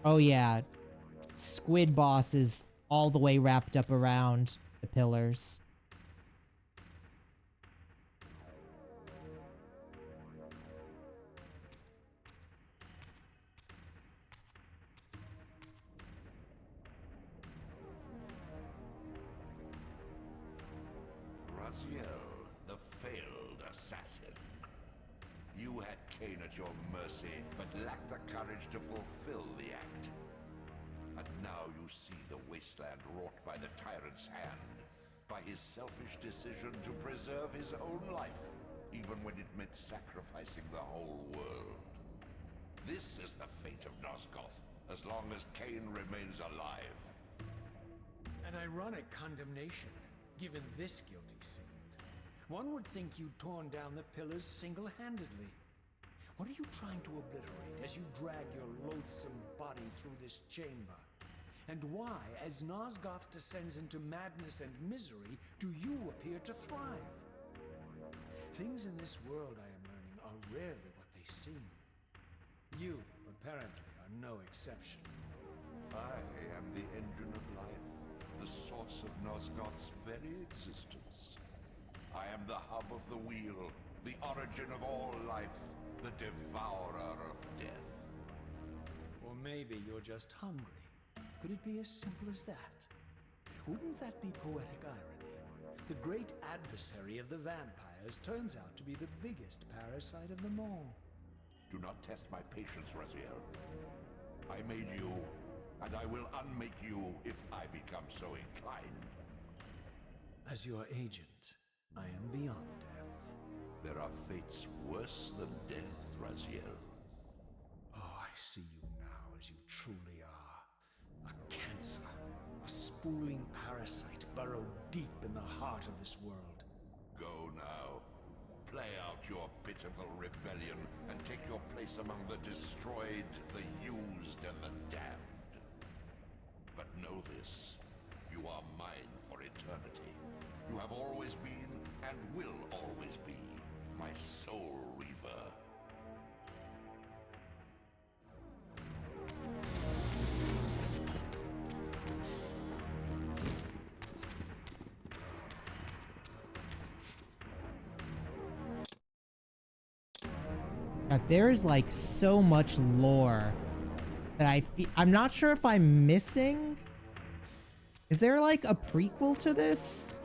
Speaker 1: Oh yeah, Squid Boss is all the way wrapped up around the pillars.
Speaker 4: Raziel, the failed assassin. You had Kain at your mercy, but lacked the courage to fulfill the act. And now you see the wasteland wrought by the tyrant's hand, by his selfish decision to preserve his own life, even when it meant sacrificing the whole world. This is the fate of Nosgoth, as long as Kain remains alive.
Speaker 3: An ironic condemnation, given this guilty sin. One would think you'd torn down the pillars single-handedly. What are you trying to obliterate as you drag your loathsome body through this chamber? And why, as Nosgoth descends into madness and misery, do you appear to thrive? Things in this world, I am learning, are rarely what they seem. You, apparently, are no exception.
Speaker 4: I am the engine of life, the source of Nosgoth's very existence. I am the hub of the wheel, the origin of all life, the devourer of death.
Speaker 3: Or maybe you're just hungry. Could it be as simple as that? Wouldn't that be poetic irony? The great adversary of the vampires turns out to be the biggest parasite of them all.
Speaker 4: Do not test my patience, Raziel. I made you, and I will unmake you if I become so inclined.
Speaker 3: As your agent, I am beyond death.
Speaker 4: There are fates worse than death, Raziel.
Speaker 3: Oh, I see you now as you truly are. A cancer, a spooling parasite burrowed deep in the heart of this world.
Speaker 4: Go now. Play out your pitiful rebellion and take your place among the destroyed, the used, and the damned. But know this, you are mine for eternity. You have always been, and will always be, my soul reaver.
Speaker 1: God, there is like so much lore that I'm not sure if I'm missing. Is there like a prequel to this?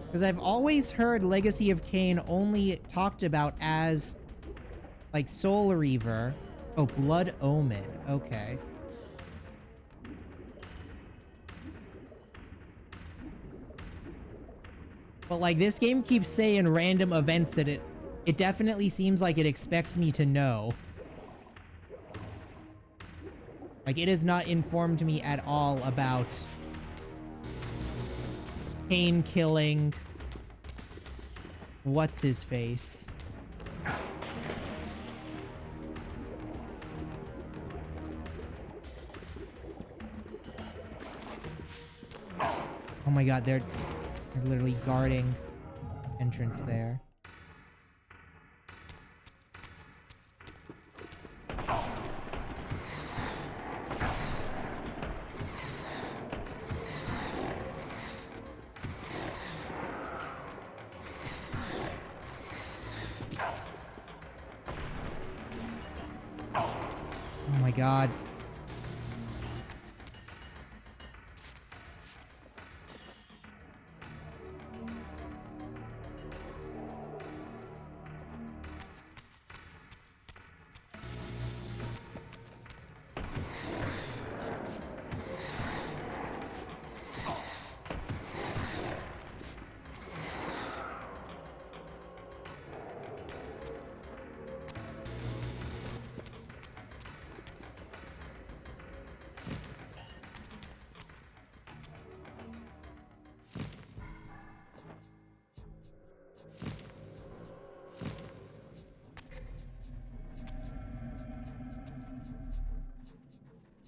Speaker 1: Because I've always heard Legacy of Kain only talked about as like Soul Reaver. Oh, Blood Omen. Okay. But like this game keeps saying random events that it definitely seems like it expects me to know. Like it has not informed me at all about Kain killing what's his face. Oh my god, they're literally guarding entrance there. god.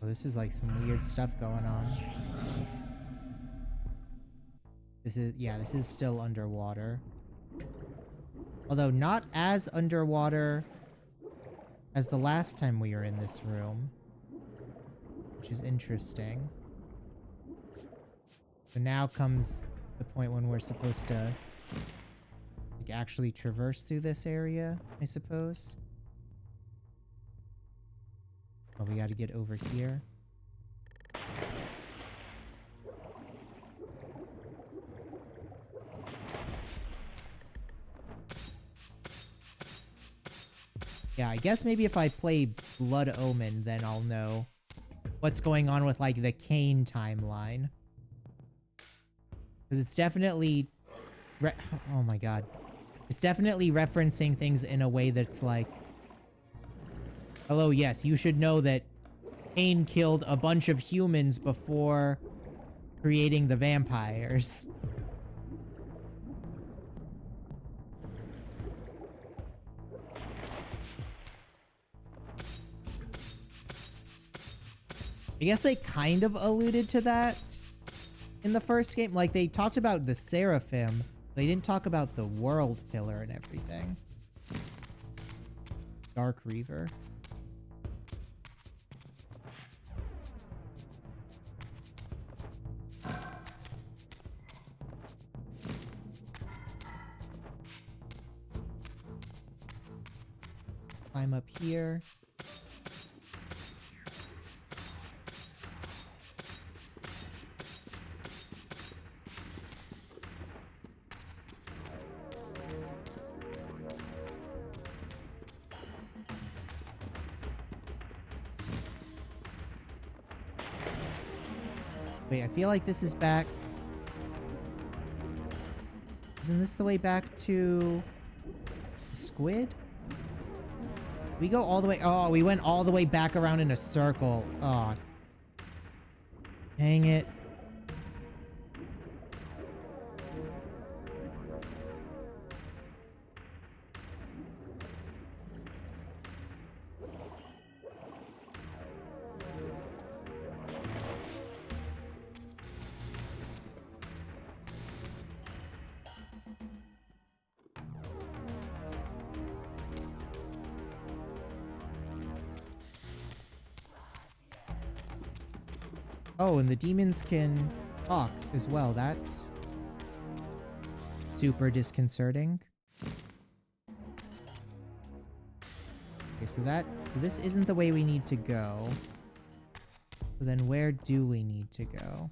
Speaker 1: Oh, this is like some weird stuff going on. This is still underwater. Although not as underwater as the last time we were in this room, which is interesting. So now comes the point when we're supposed to like actually traverse through this area, I suppose. Oh, we gotta get over here. Yeah, I guess maybe if I play Blood Omen, then I'll know what's going on with, like, the Kain timeline. Because it's definitely... oh my god. It's definitely referencing things in a way that's like... Hello, yes, you should know that Kain killed a bunch of humans before creating the vampires. I guess they kind of alluded to that in the first game. Like, they talked about the Seraphim. They didn't talk about the World Pillar and everything. Dark Reaver. Climb up here. Wait, I feel like this is back. Isn't this the way back to the squid? We go all the way. Oh, we went all the way back around in a circle. Oh. Dang it. Oh, and the demons can talk as well. That's super disconcerting. Okay, so this isn't the way we need to go. So then where do we need to go?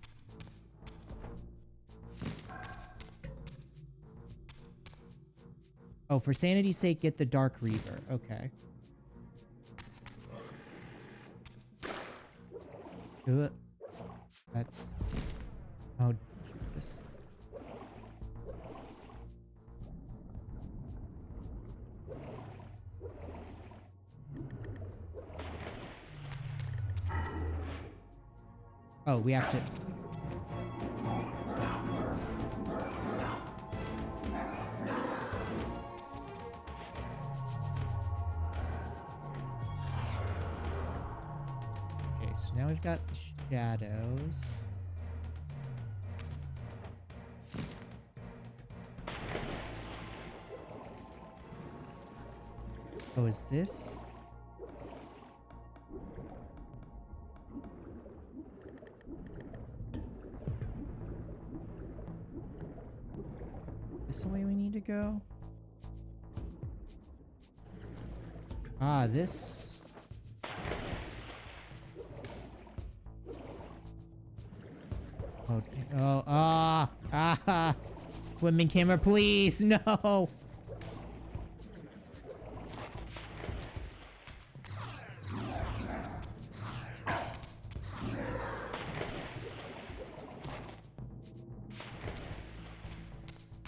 Speaker 1: Oh, for sanity's sake, get the Dark Reaver. Okay. Ugh. That's... Oh, Jesus. Oh, we have to... Okay, so now we've got the shadows. Oh, is this? This the way we need to go? Ah, this. Swimming camera, please, no.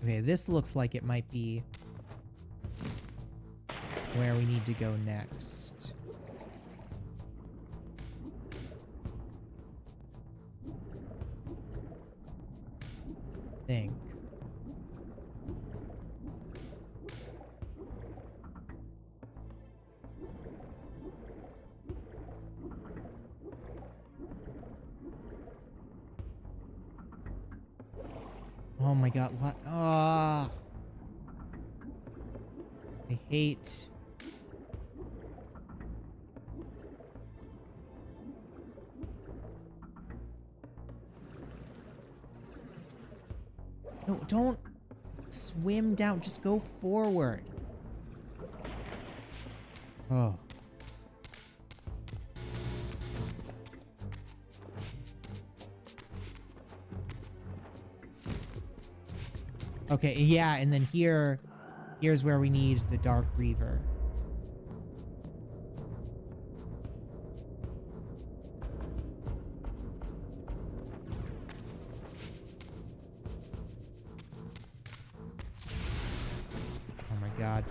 Speaker 1: Okay, this looks like it might be where we need to go next. Think. Oh my god, what? Ah. I hate. No, don't swim down. Just go forward. Oh. Okay, yeah, and then here's where we need the Dark Reaver. Oh my god.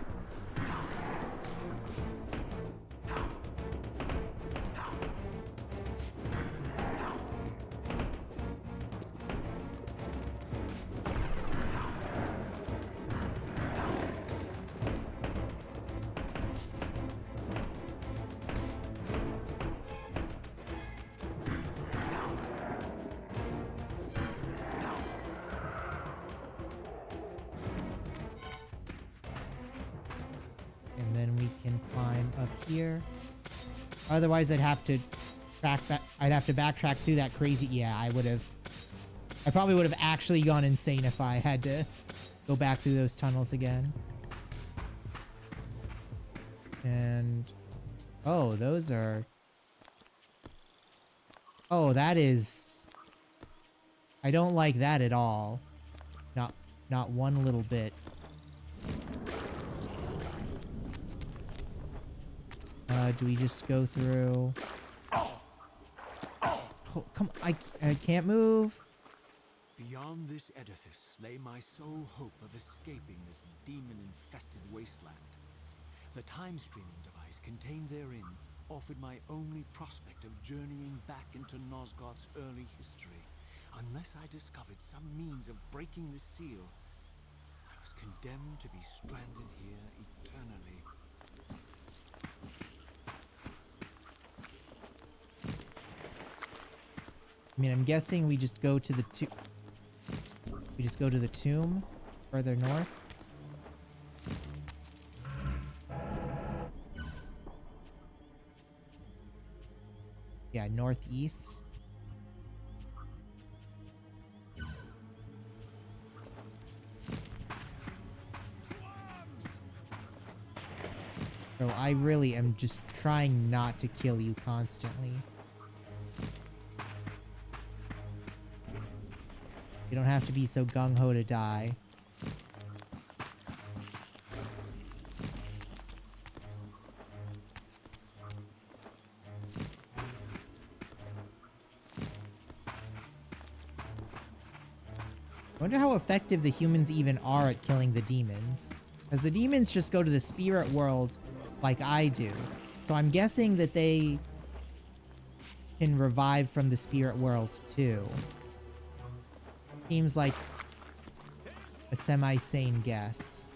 Speaker 1: And then we can climb up here. Otherwise, I'd have to track back. I'd have to backtrack through that crazy. Yeah, I probably would have actually gone insane if I had to go back through those tunnels again. And oh, those are. Oh, that is. I don't like that at all. Not one little bit. Do we just go through? Oh, come on, I can't move.
Speaker 3: Beyond this edifice lay my sole hope of escaping this demon-infested wasteland. The time-streaming device contained therein offered my only prospect of journeying back into Nosgoth's early history. Unless I discovered some means of breaking the seal, I was condemned to be stranded here eternally.
Speaker 1: I mean, I'm guessing we just go to the tomb further north. Yeah, northeast. So I really am just trying not to kill you constantly. You don't have to be so gung-ho to die. I wonder how effective the humans even are at killing the demons. Because the demons just go to the spirit world like I do. So I'm guessing that they can revive from the spirit world too. Seems like a semi-sane guess.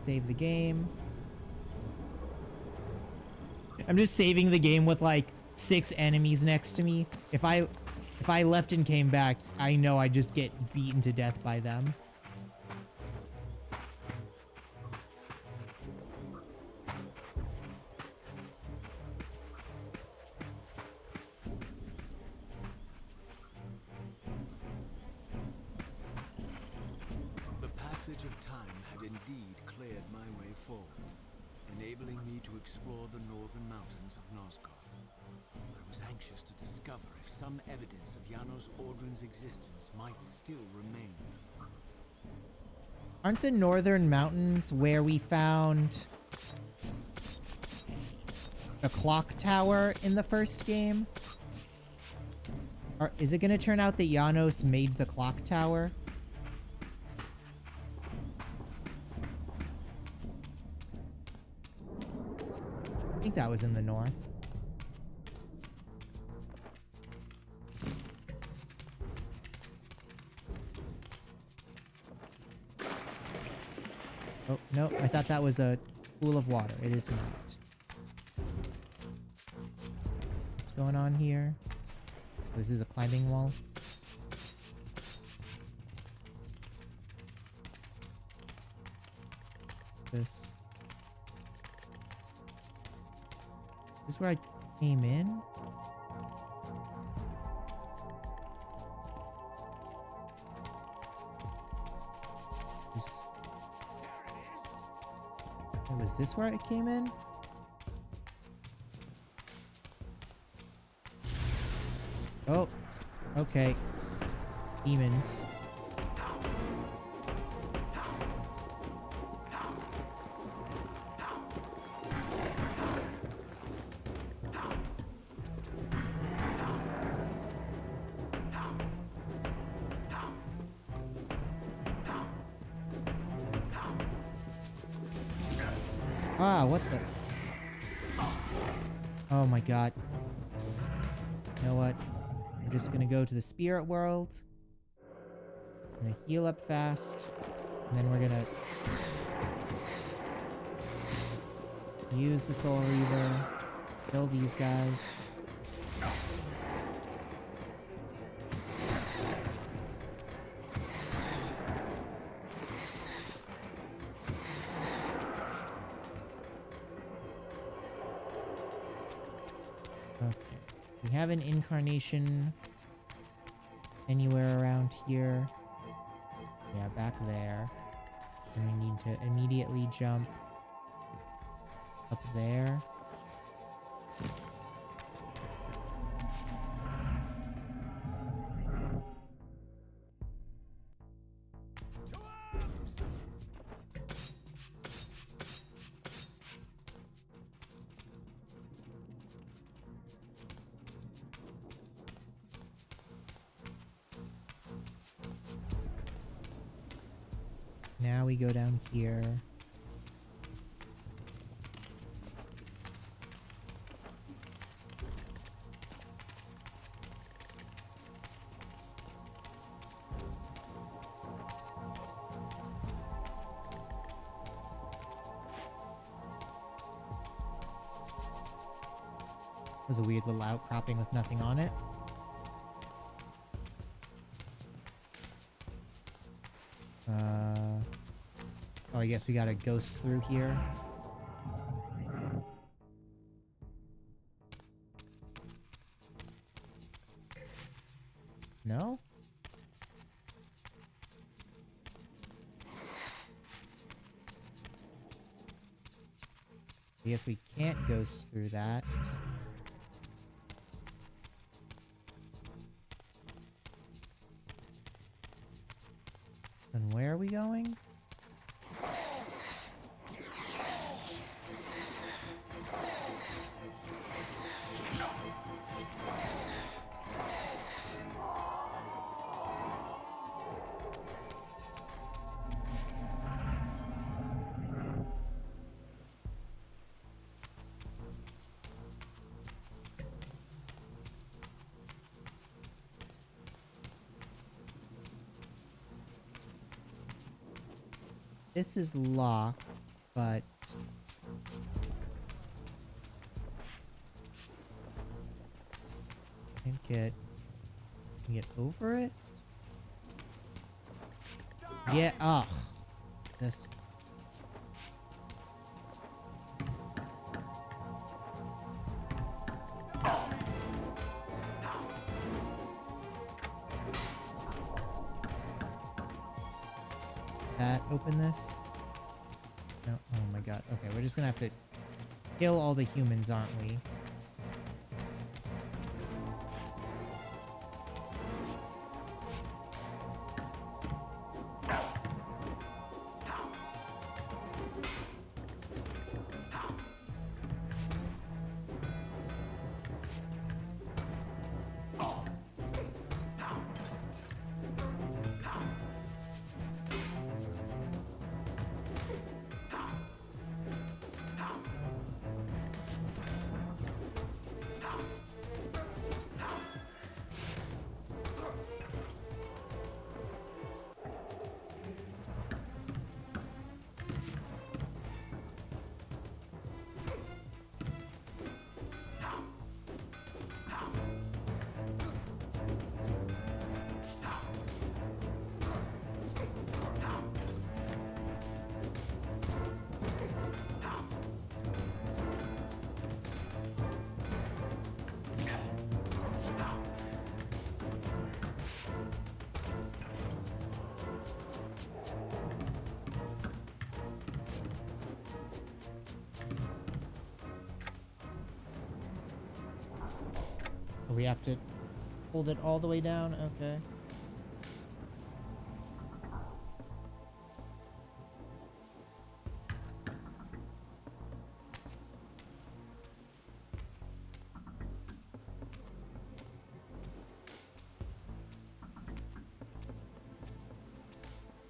Speaker 1: Save the game. I'm just saving the game with like 6 enemies next to me. If I left and came back, I know I'd just get beaten to death by them.
Speaker 6: enabling me to explore the northern mountains of Nosgoth. I was anxious to discover if some evidence of Janos Audron's existence might still remain.
Speaker 1: Aren't the northern mountains where we found the clock tower in the first game? Or is it going to turn out that Janos made the clock tower? I think that was in the north. Oh, no, I thought that was a pool of water. It is not. What's going on here? This is a climbing wall. This is where I came in. Was this where I came in? Oh, okay. Demons. Ah, what the? Oh my god. You know what? We're just gonna go to the spirit world. I'm gonna heal up fast. And then we're gonna use the Soul Reaver. Kill these guys. Have an incarnation anywhere around here. Yeah, back there. And we need to immediately jump up there. Now we go down here. Was a weird little outcropping with nothing on it. Oh, I guess we gotta ghost through here. No? I guess we can't ghost through that. Then where are we going? This is locked, but can't get over it. Yeah. Oh, this. Open this? No. Oh my god. Okay, we're just gonna have to kill all the humans, aren't we? We have to hold it all the way down? Okay.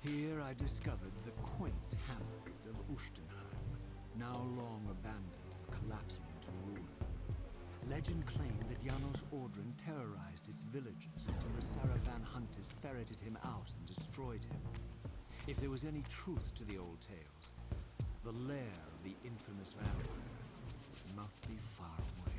Speaker 3: Here I discovered the quaint hamlet of Ustenheim, now long abandoned and collapsing into ruin. Legend claimed that Janos Ordren terrorized its villagers until the Sarafan hunters ferreted him out and destroyed him. If there was any truth to the old tales, the lair of the infamous vampire not be far away.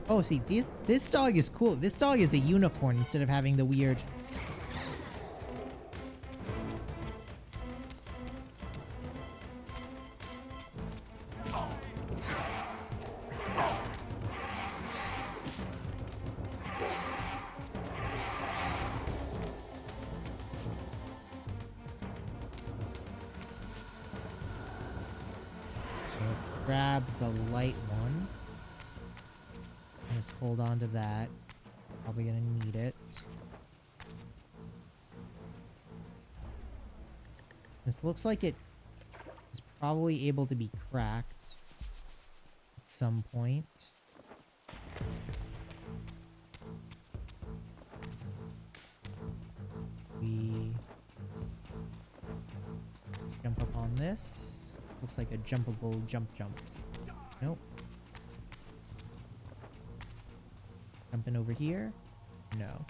Speaker 1: Oh, see, this dog is cool. This dog is a unicorn instead of having the weird... Let's grab the light one. Just hold on to that. Probably gonna need it. This looks like it is probably able to be cracked at some point. We jump up on this. Looks like a jumpable jump. Nope. Jumping over here? No.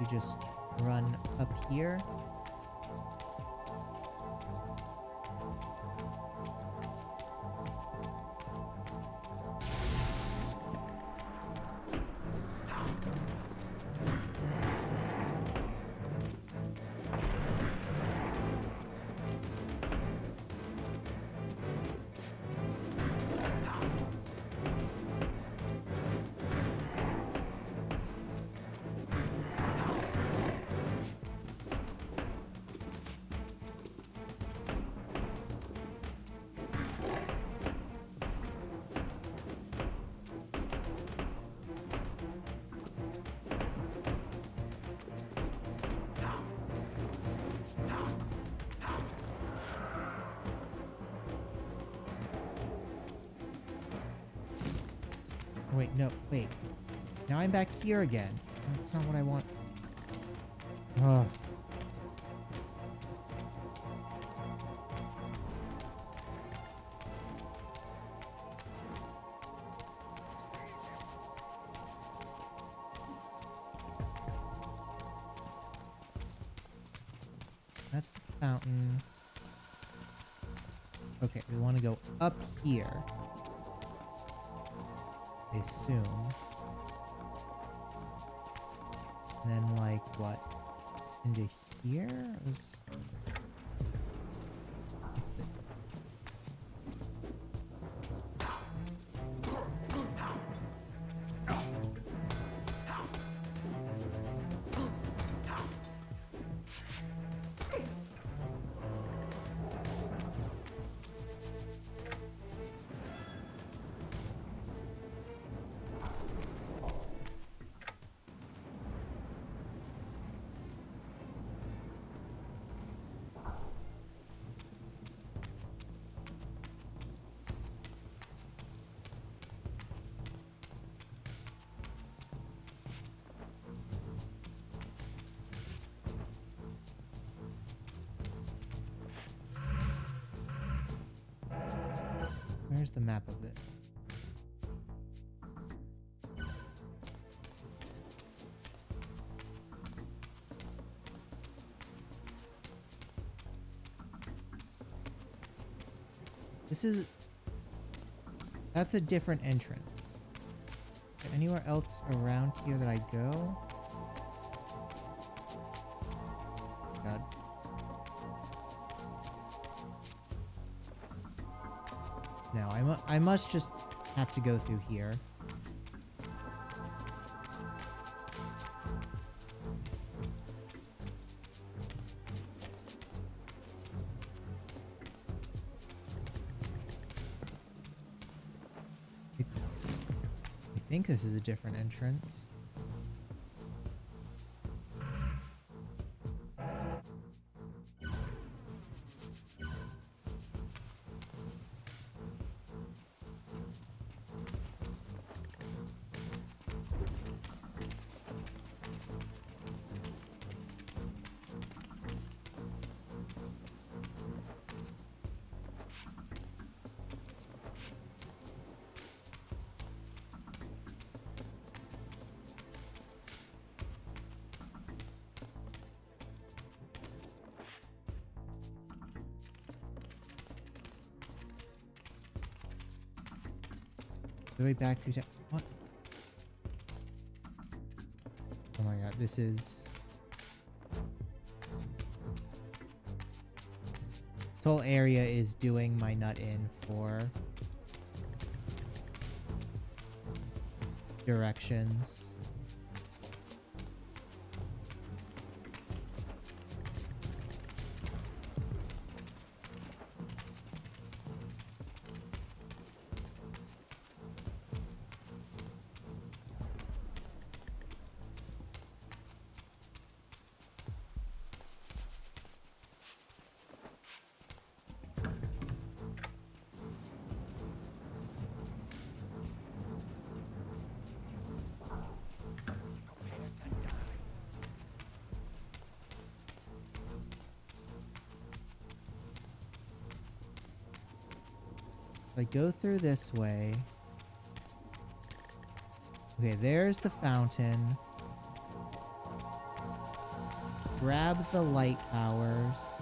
Speaker 1: You just run up here. Wait, no, wait. Now I'm back here again. That's not what I want. Ugh. That's the fountain. Okay, we want to go up here. I assume. And then, like, what? Into here? What's this? Where's the map of this? That's a different entrance. Is there anywhere else around here that I go? God. No, I must just have to go through here. I think this is a different entrance. The way back through town. What? Oh my god, this is... This whole area is doing my nut in for directions. I go through this way. Okay, there's the fountain. Grab the light powers.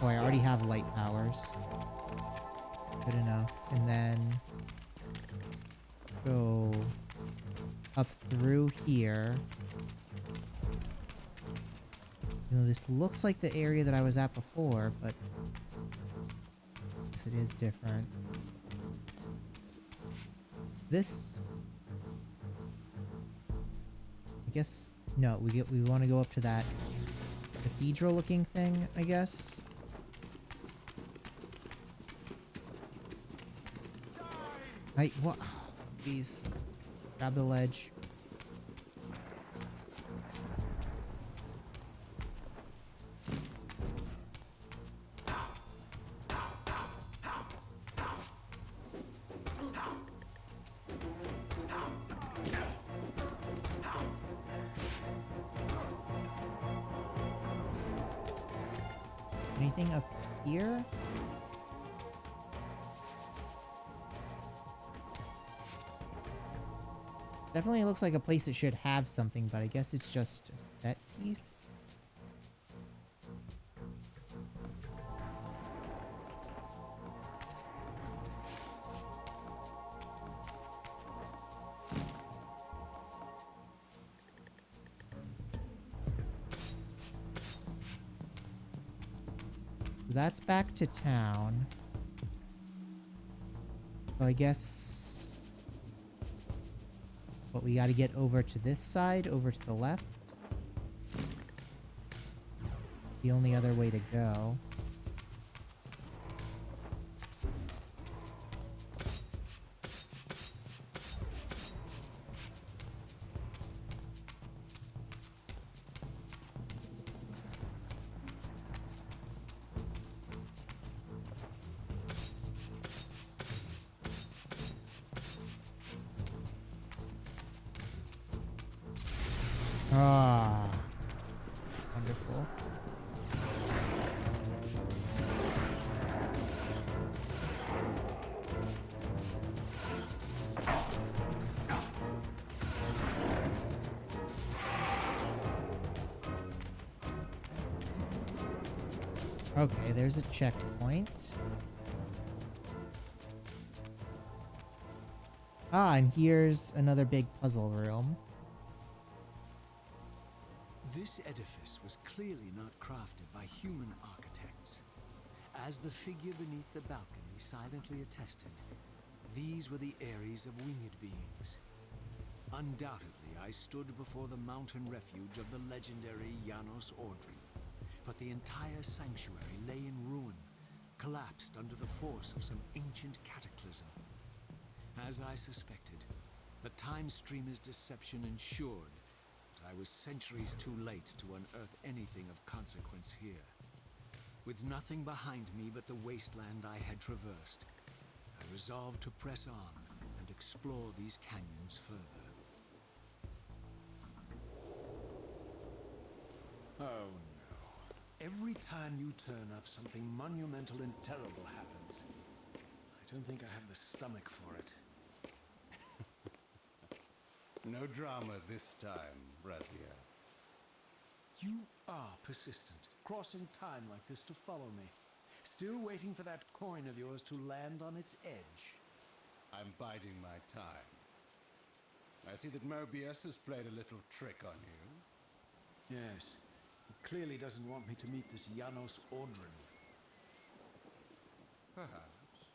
Speaker 1: Oh, I already have light powers. Good enough. And then go up through here. You know, this looks like the area that I was at before, but I guess it is different. This, I guess, no, we want to go up to that cathedral looking thing, I guess. Hey, what? Please. Grab the ledge. Anything up here? Definitely looks like a place that should have something, but I guess it's just that piece. That's back to town. So I guess... But we gotta get over to this side, over to the left. The only other way to go. Ah, wonderful. Okay, there's a checkpoint. Ah, and here's another big puzzle room.
Speaker 3: This edifice was clearly not crafted by human architects. As the figure beneath the balcony silently attested, these were the Ares of winged beings. Undoubtedly, I stood before the mountain refuge of the legendary Janos Ordrin, but the entire sanctuary lay in ruin, collapsed under the force of some ancient cataclysm. As I suspected, the time streamer's deception ensured I was centuries too late to unearth anything of consequence here. With nothing behind me but the wasteland I had traversed, I resolved to press on and explore these canyons further. Oh no. Every time you turn up, something monumental and terrible happens. I don't think I have the stomach for it.
Speaker 7: No drama this time, Raziel.
Speaker 3: You are persistent, crossing time like this to follow me. Still waiting for that coin of yours to land on its edge.
Speaker 7: I'm biding my time. I see that Mobius has played a little trick on you.
Speaker 3: Yes, he clearly doesn't want me to meet this Janos Ordrin.
Speaker 7: Perhaps.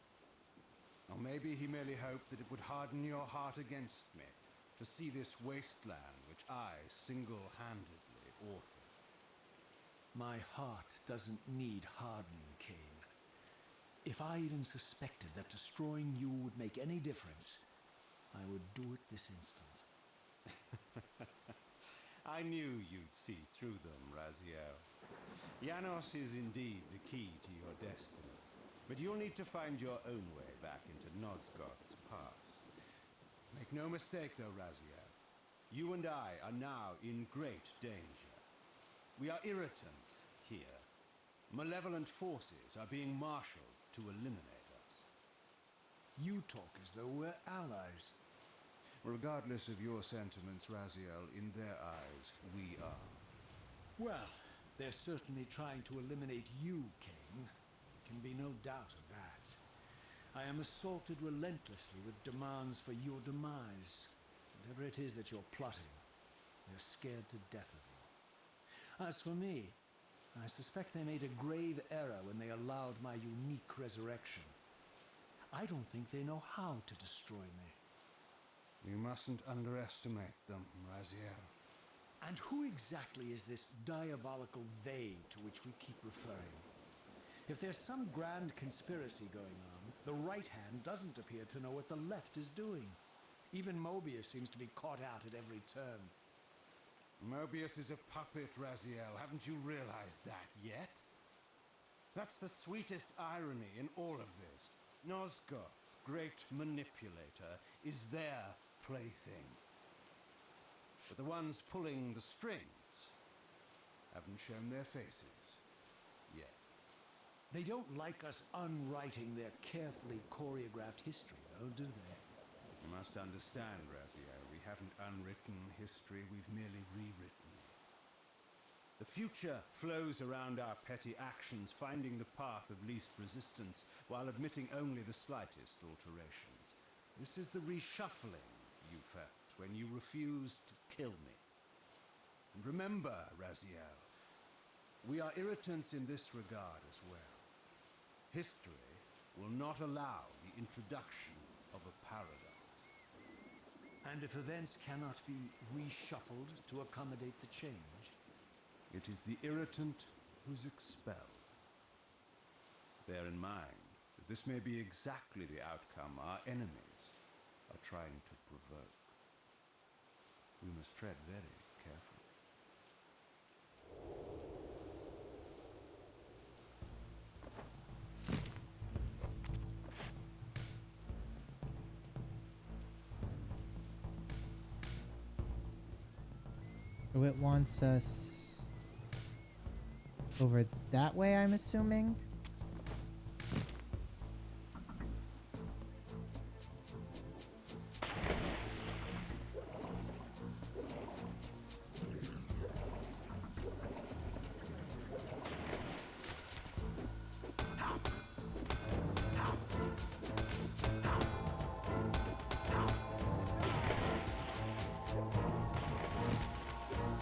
Speaker 7: Or maybe he merely hoped that it would harden your heart against me, to see this wasteland which I single-handedly authored.
Speaker 3: My heart doesn't need hardening, Kain. If I even suspected that destroying you would make any difference, I would do it this instant.
Speaker 7: I knew you'd see through them, Raziel. Janos is indeed the key to your destiny, but you'll need to find your own way back into Nosgoth's past. Make no mistake, though, Raziel. You and I are now in great danger. We are irritants here. Malevolent forces are being marshaled to eliminate us.
Speaker 3: You talk as though we're allies.
Speaker 7: Regardless of your sentiments, Raziel, in their eyes, we are.
Speaker 3: Well, they're certainly trying to eliminate you, Kain. There can be no doubt of that. I am assaulted relentlessly with demands for your demise. Whatever it is that you're plotting, they're scared to death of you. As for me, I suspect they made a grave error when they allowed my unique resurrection. I don't think they know how to destroy me.
Speaker 7: You mustn't underestimate them, Raziel.
Speaker 3: And who exactly is this diabolical they to which we keep referring? If there's some grand conspiracy going on, the right hand doesn't appear to know what the left is doing. Even Mobius seems to be caught out at every turn.
Speaker 7: Mobius is a puppet, Raziel. Haven't you realized that yet? That's the sweetest irony in all of this. Nosgoth, great manipulator, is their plaything. But the ones pulling the strings haven't shown their faces yet.
Speaker 3: They don't like us unwriting their carefully choreographed history, though, do they?
Speaker 7: You must understand, Raziel, we haven't unwritten history, we've merely rewritten it. The future flows around our petty actions, finding the path of least resistance while admitting only the slightest alterations. This is the reshuffling you felt when you refused to kill me. And remember, Raziel, we are irritants in this regard as well. History will not allow the introduction of a paradox.
Speaker 3: And if events cannot be reshuffled to accommodate the change,
Speaker 7: it is the irritant who's expelled. Bear in mind that this may be exactly the outcome our enemies are trying to provoke. We must tread very carefully.
Speaker 1: So it wants us over that way, I'm assuming.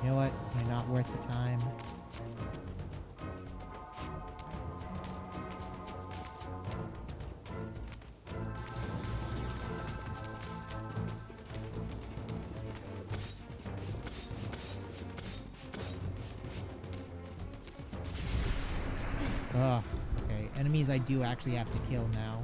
Speaker 1: You know what? They're not worth the time. Ugh. Okay. Enemies I do actually have to kill now.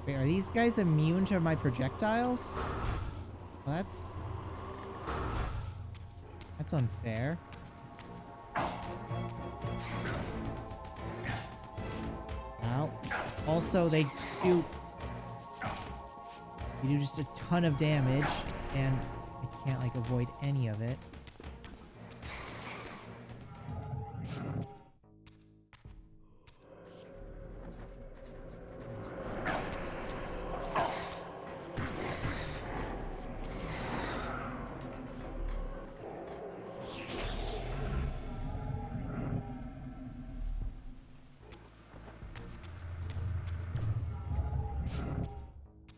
Speaker 1: Wait, are these guys immune to my projectiles? Well, that's unfair. Ow. Also, they do just a ton of damage, and I can't like avoid any of it.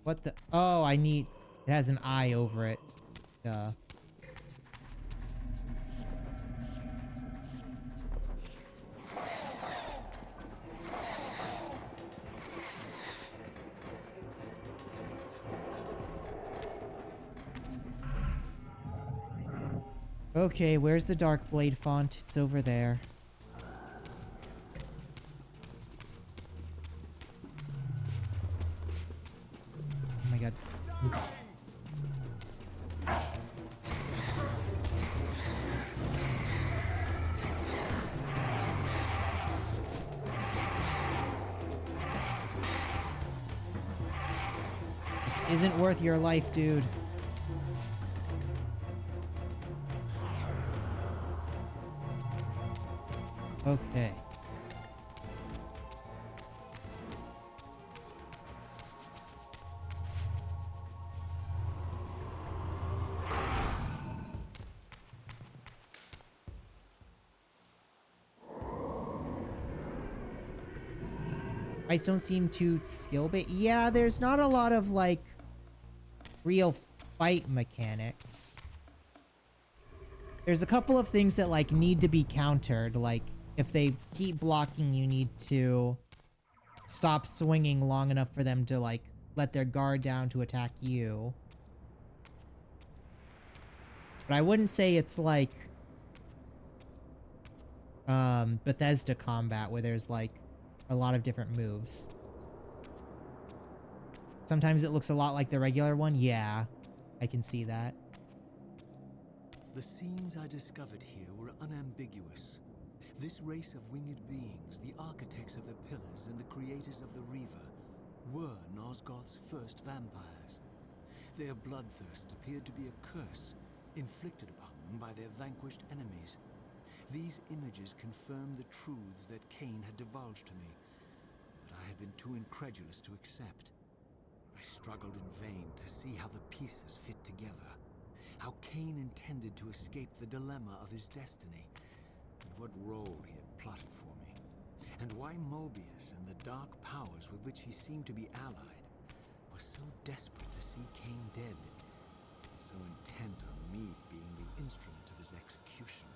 Speaker 1: What the? Oh, I need... It has an eye over it. Duh. Okay, where's the Dark Blade font? It's over there. Oh my god. This isn't worth your life, dude. Okay. Fights don't seem too skill-based. Yeah, there's not a lot of, like, real fight mechanics. There's a couple of things that, like, need to be countered. Like, if they keep blocking, you need to stop swinging long enough for them to, like, let their guard down to attack you. But I wouldn't say it's like Bethesda combat where there's, like, a lot of different moves. Sometimes it looks a lot like the regular one. Yeah, I can see that.
Speaker 3: The scenes I discovered here were unambiguous. This race of winged beings, the architects of the pillars and the creators of the Reaver, were Nosgoth's first vampires. Their bloodthirst appeared to be a curse, inflicted upon them by their vanquished enemies. These images confirmed the truths that Kain had divulged to me, but I had been too incredulous to accept. I struggled in vain to see how the pieces fit together, how Kain intended to escape the dilemma of his destiny, and what role he had plotted for me, and why Mobius and the dark powers with which he seemed to be allied were so desperate to see Kain dead, and so intent on me being the instrument of his execution.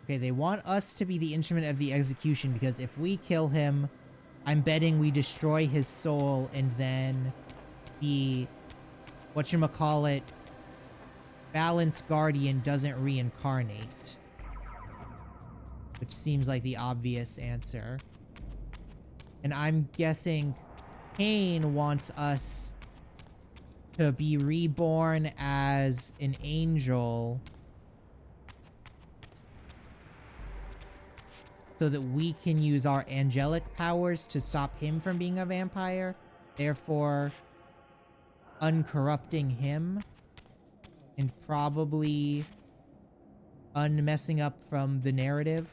Speaker 1: Okay, they want us to be the instrument of the execution because if we kill him, I'm betting we destroy his soul and then the whatchamacallit balanced guardian doesn't reincarnate. Which seems like the obvious answer. And I'm guessing Kain wants us to be reborn as an angel so that we can use our angelic powers to stop him from being a vampire, therefore uncorrupting him and probably unmessing up from the narrative.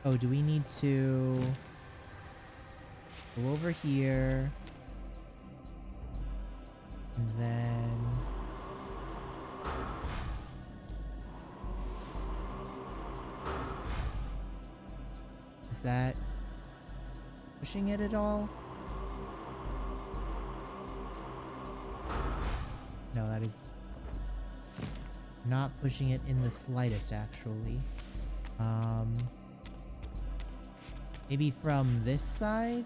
Speaker 1: Oh, do we need to go over here and then is that pushing it at all? No, that is not pushing it in the slightest, actually. Maybe from this side?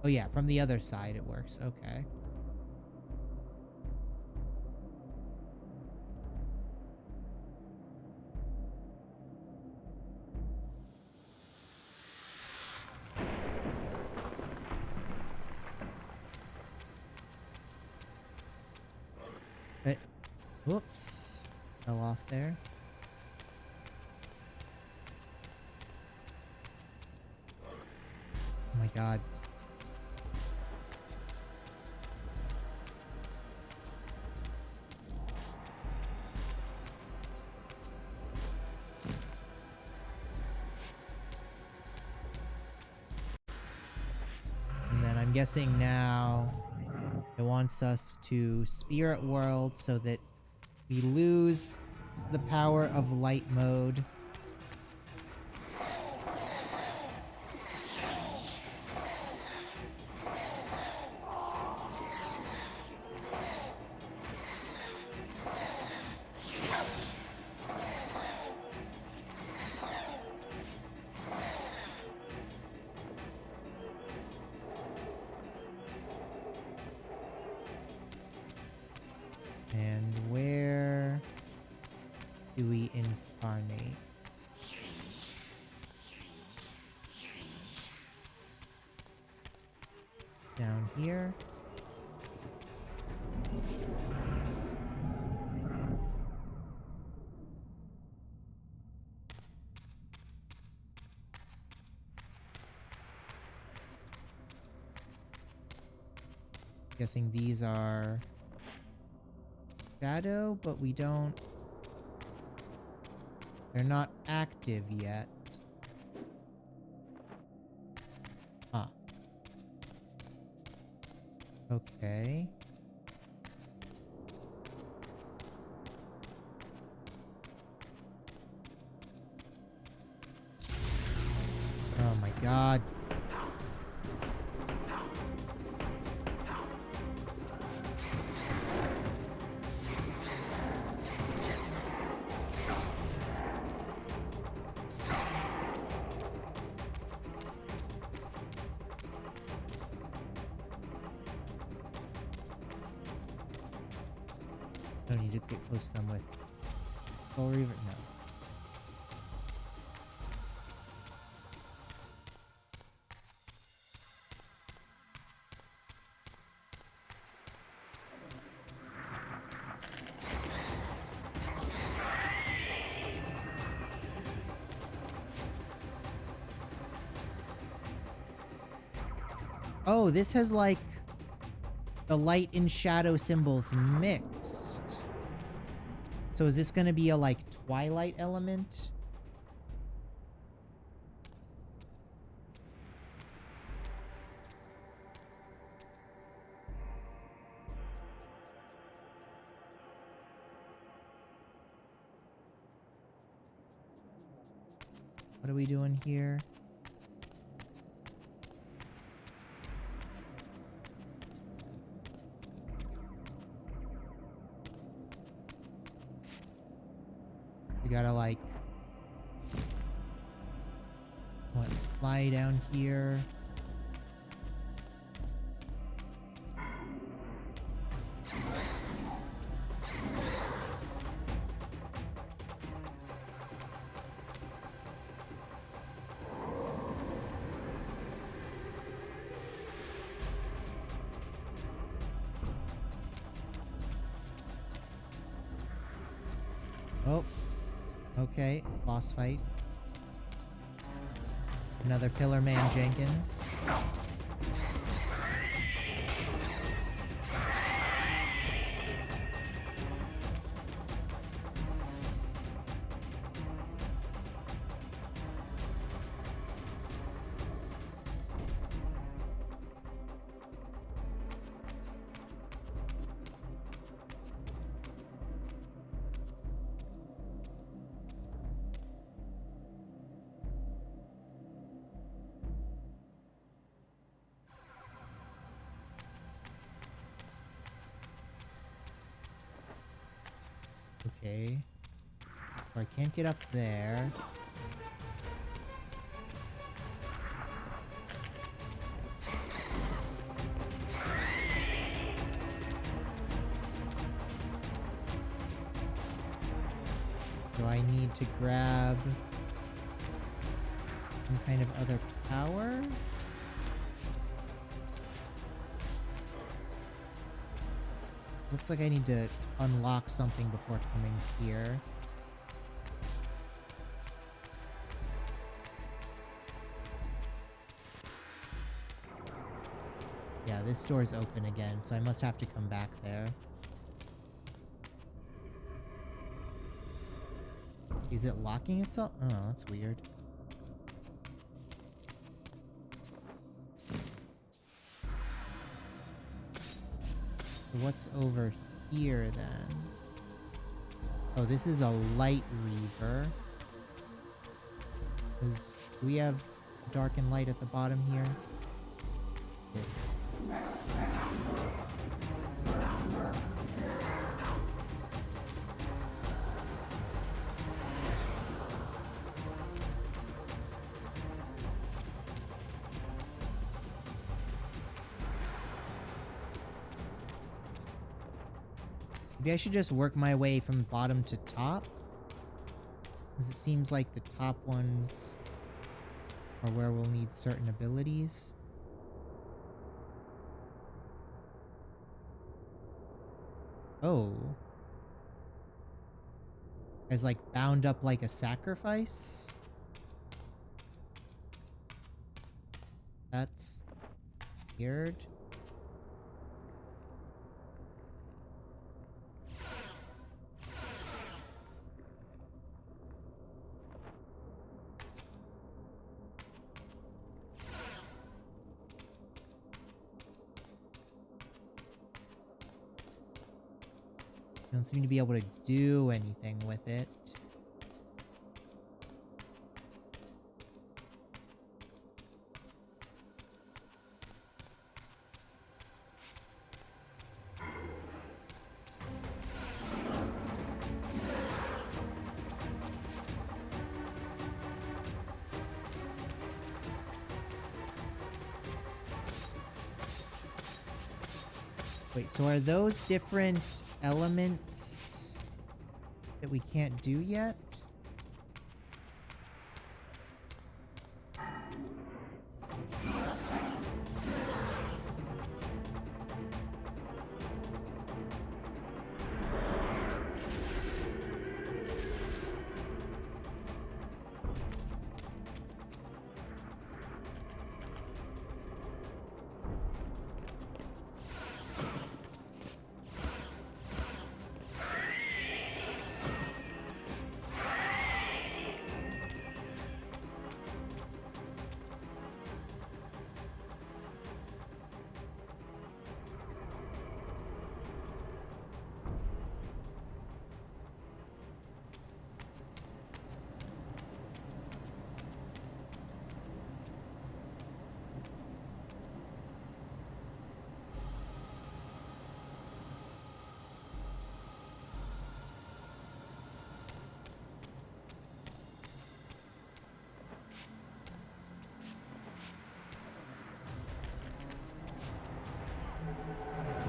Speaker 1: Oh yeah, from the other side it works. Okay. Whoops. Fell off there. Oh my god. And then I'm guessing now it wants us to spirit world so that we lose the power of light mode. And where do we incarnate? Down here. Guessing these are shadow, but we don't... They're not active yet. Huh. Okay. Oh my god. Don't need to get close to them with Soul Reaver. No. Oh, this has like the light and shadow symbols mixed. So is this going to be a like twilight element? What are we doing here? We gotta like, what, fly down here. Oh. Okay, boss fight. Another Pillar Man Jenkins. Okay. So I can't get up there. Do I need to grab some kind of other power? Looks like I need to unlock something before coming here. Yeah, this door's open again, so I must have to come back there. Is it locking itself? Oh, that's weird. So what's over here then? Oh, this is a light reaver. Do we have dark and light at the bottom here? Yeah. Maybe I should just work my way from bottom to top. Because it seems like the top ones are where we'll need certain abilities. Oh. As like bound up like a sacrifice? That's weird. Don't seem to be able to do anything with it. Wait, so are those different elements that we can't do yet?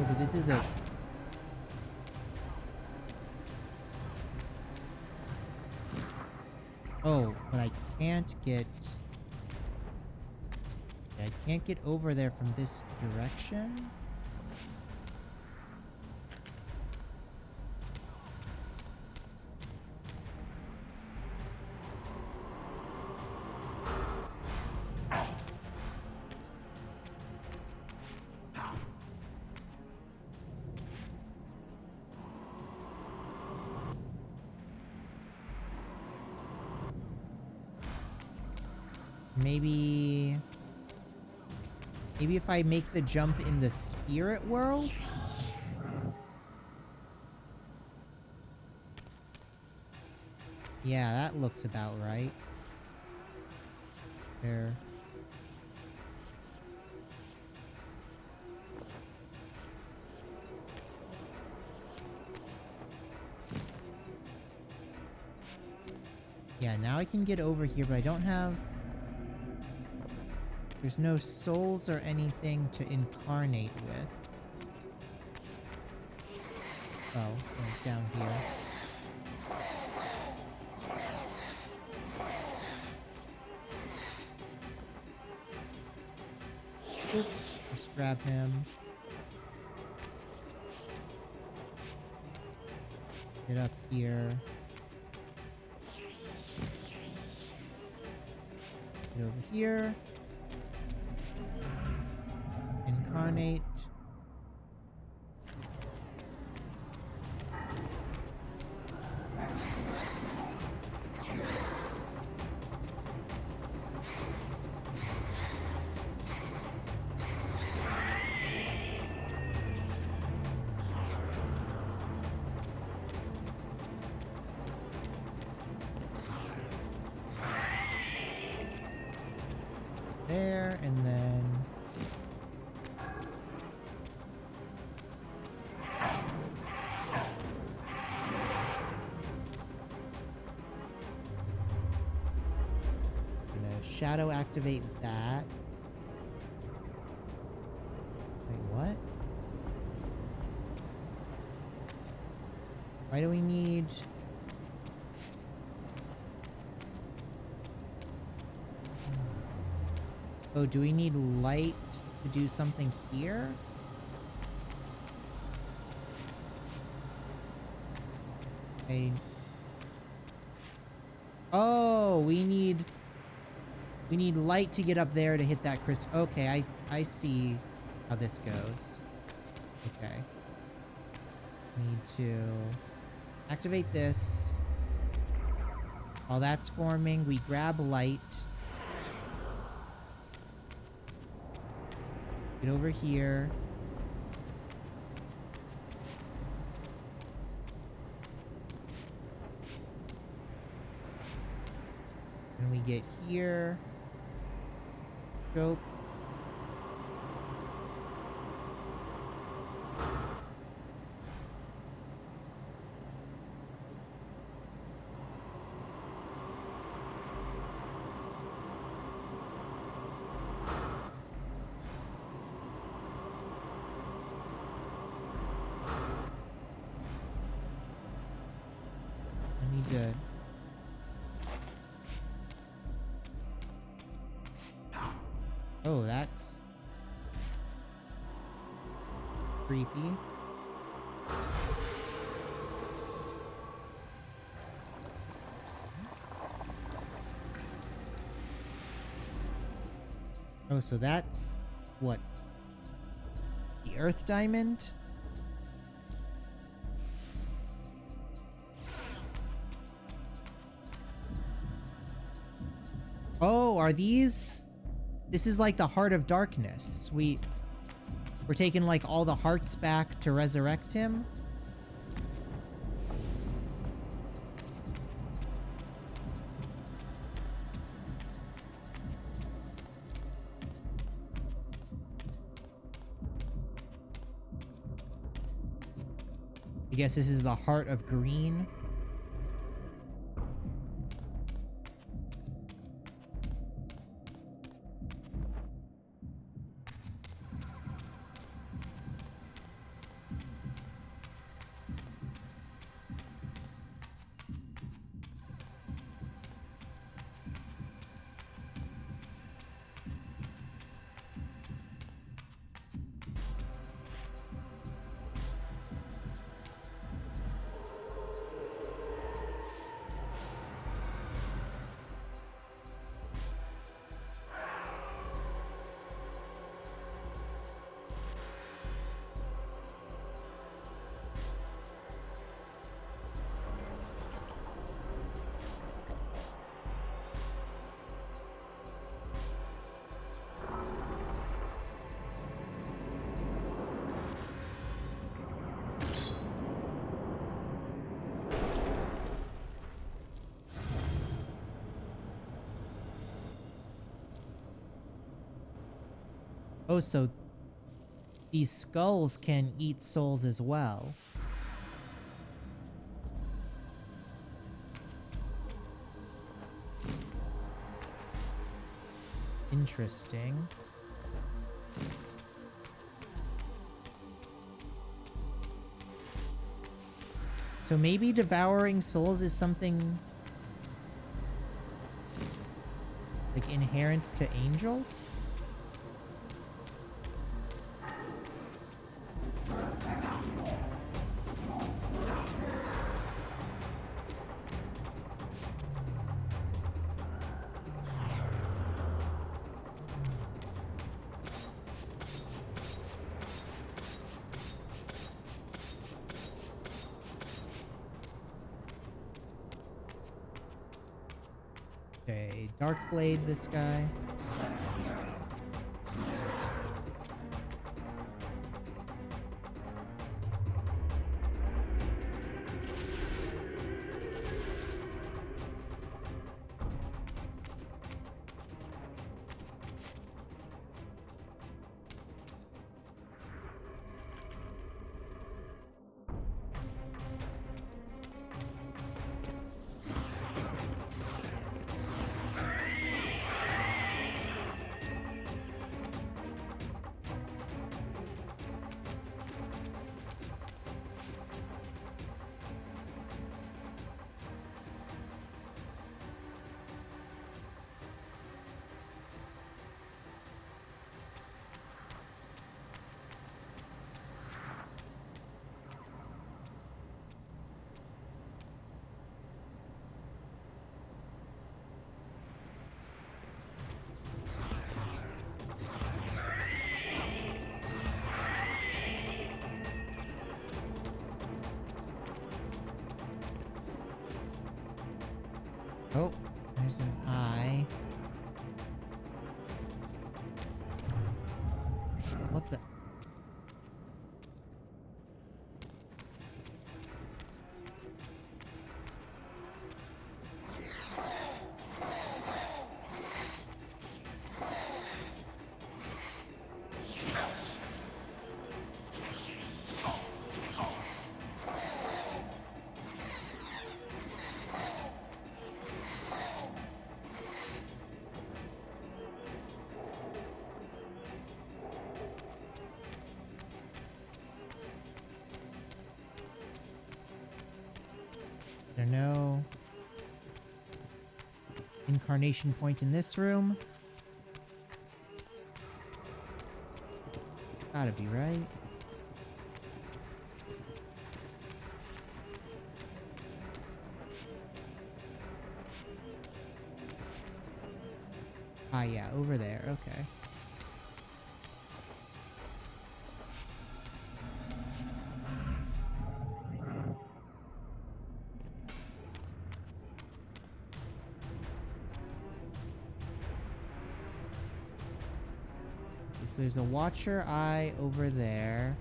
Speaker 1: Oh, but this is a... Oh, but I can't get... I can't get over there from this direction? Maybe if I make the jump in the spirit world? Yeah, that looks about right. There. Yeah, now I can get over here, but I don't have... There's no souls or anything to incarnate with. Oh, like down here. Oop, just grab him. Get up here. Get over here. Incarnate. There, and then shadow activate that. Wait, what? Why do we need... Oh, do we need light to do something here? Oh, we need light to get up there to hit that crystal. Okay, I see how this goes. Okay. Need to activate this. While that's forming, we grab light. Get over here. And we get here. Scope. I need to... Oh, that's creepy. Oh, so that's what? The Earth Diamond? Oh, are these... This is like the Heart of Darkness. We're taking like all the hearts back to resurrect him. I guess this is the Heart of Green. Oh, so these skulls can eat souls as well. Interesting. So maybe devouring souls is something like inherent to angels? Okay, Darkblade this guy. Oh, there's an eye. What the? There no incarnation point in this room. Gotta be right. Ah, yeah, over there. Okay. So there's a watcher eye over there.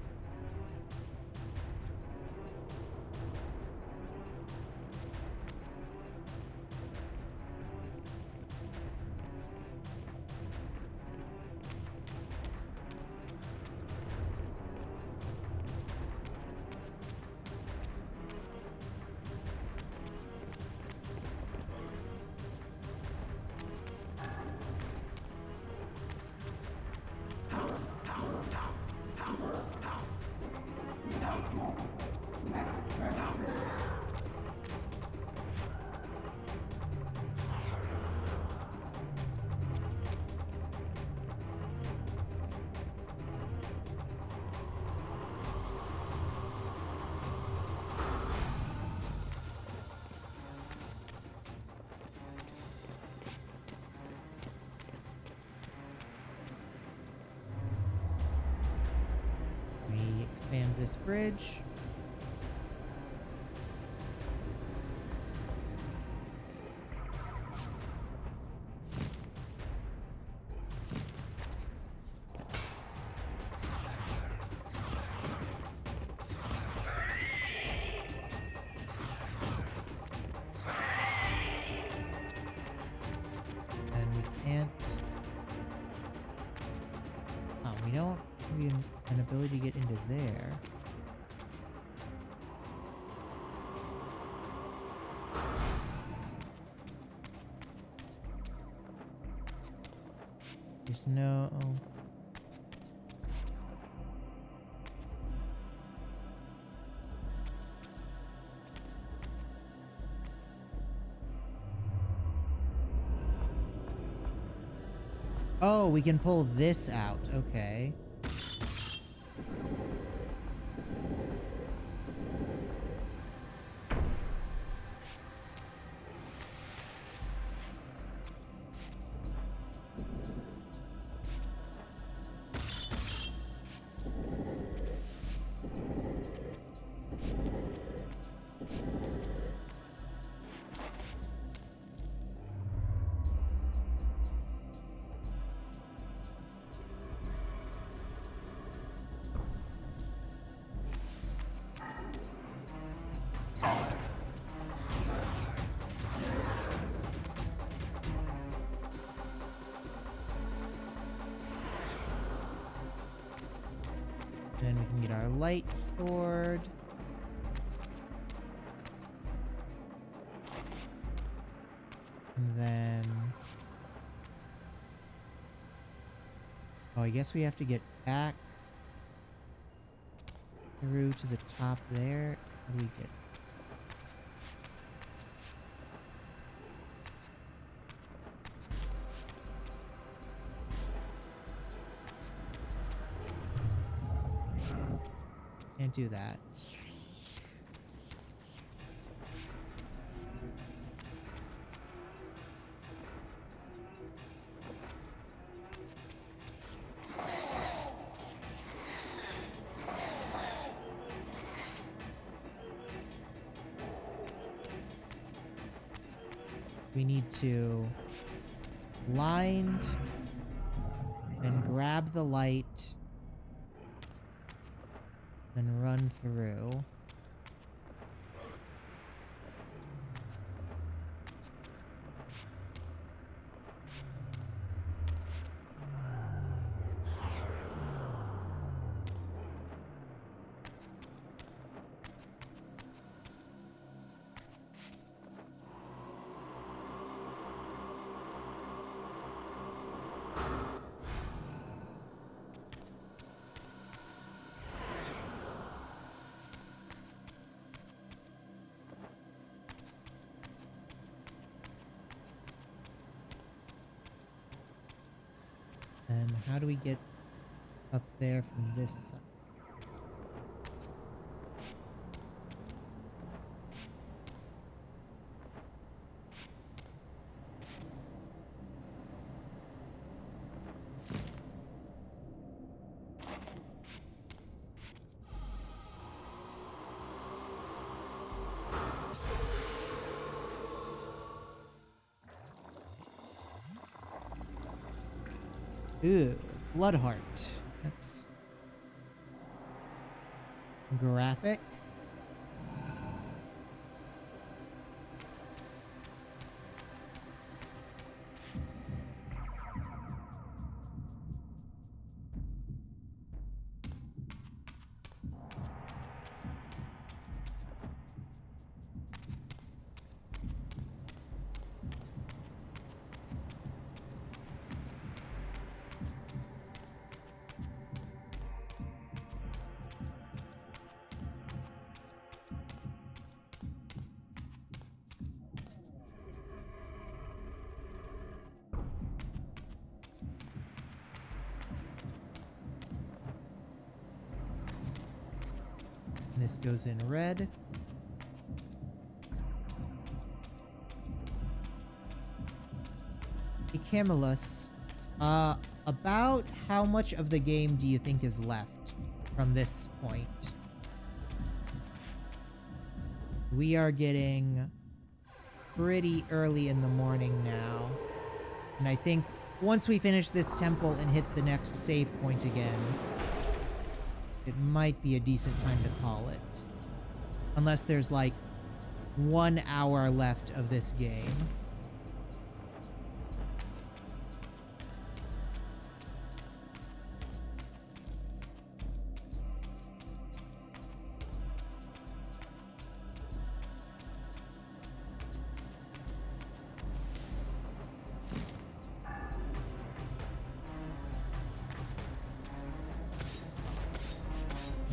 Speaker 1: Expand this bridge. And we can't... Oh, we don't have an ability to get into there. There's no... Oh, we can pull this out. Okay. Then we can get our light sword. And then... Oh, I guess we have to get back through to the top there. How do we get... Can't do that. we need to blind and grab the light and run through. And how do we get up there from this side? Ew, Bloodheart. That's graphic. This goes in red. Hey, Camillus, about how much of the game do you think is left from this point? We are getting pretty early in the morning now. And I think once we finish this temple and hit the next save point again, it might be a decent time to call it. Unless there's like 1 hour left of this game.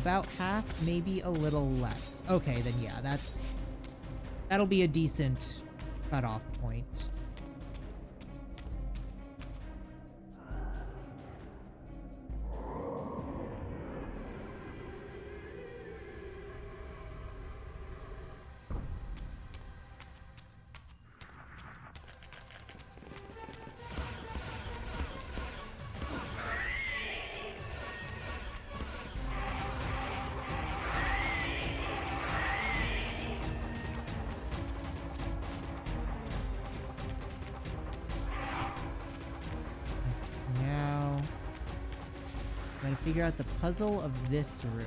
Speaker 1: About half, maybe a little less. Okay, then yeah, that'll be a decent cutoff point. Gotta figure out the puzzle of this room.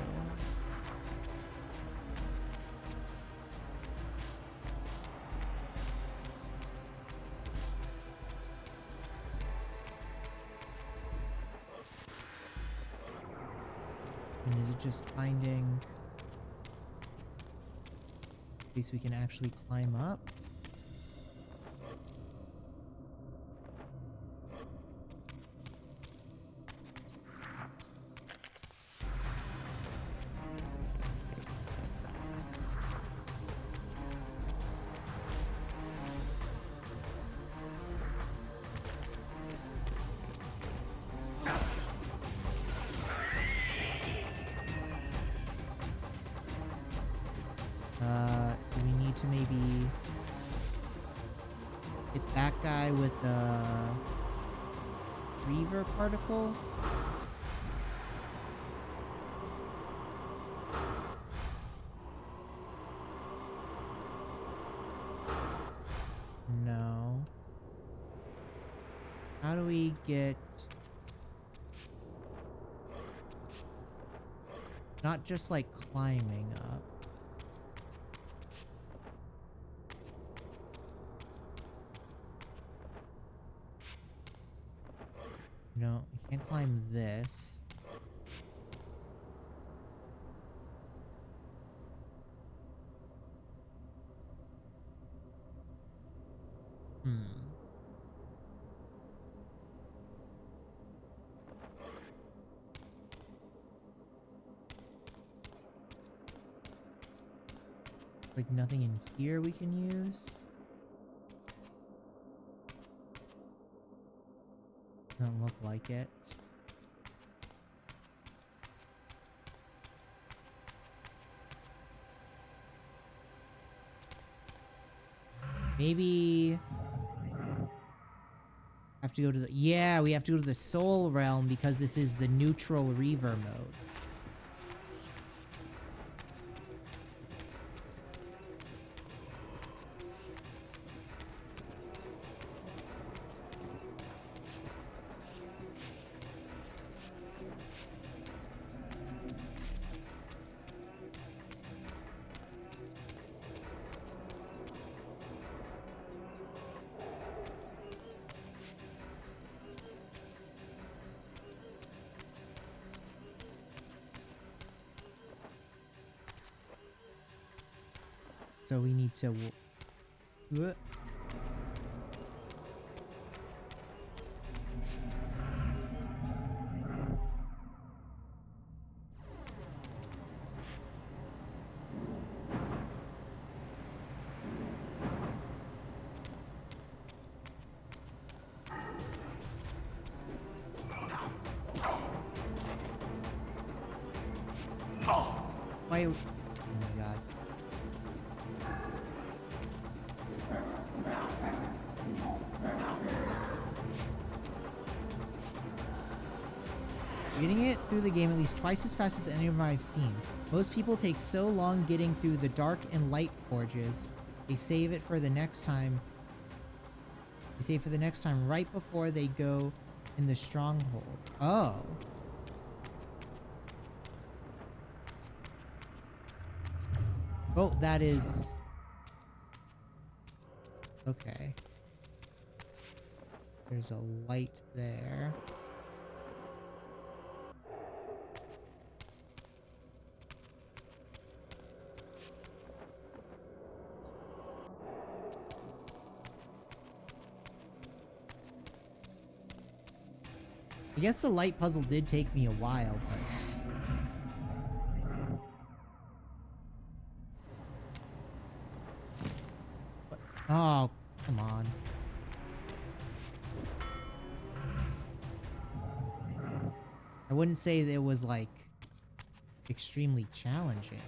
Speaker 1: And is it just finding a place we can actually climb up? Do we need to maybe hit that guy with a Reaver particle? No. we get not just like climbing up? No, we can't climb this. Like nothing in here we can use? Doesn't look like it. Maybe have to go to the, yeah, we have to go to the Soul Realm because this is the neutral Reaver mode. So we need to... Why? Oh my god. Getting it through the game at least twice as fast as any of them I've seen. Most people take so long getting through the dark and light forges, they save it for the next time. They save for the next time right before they go in the stronghold. Oh. Oh, that is... Okay. There's a light there. I guess the light puzzle did take me a while, but... What? Oh, come on. I wouldn't say that it was, like, extremely challenging.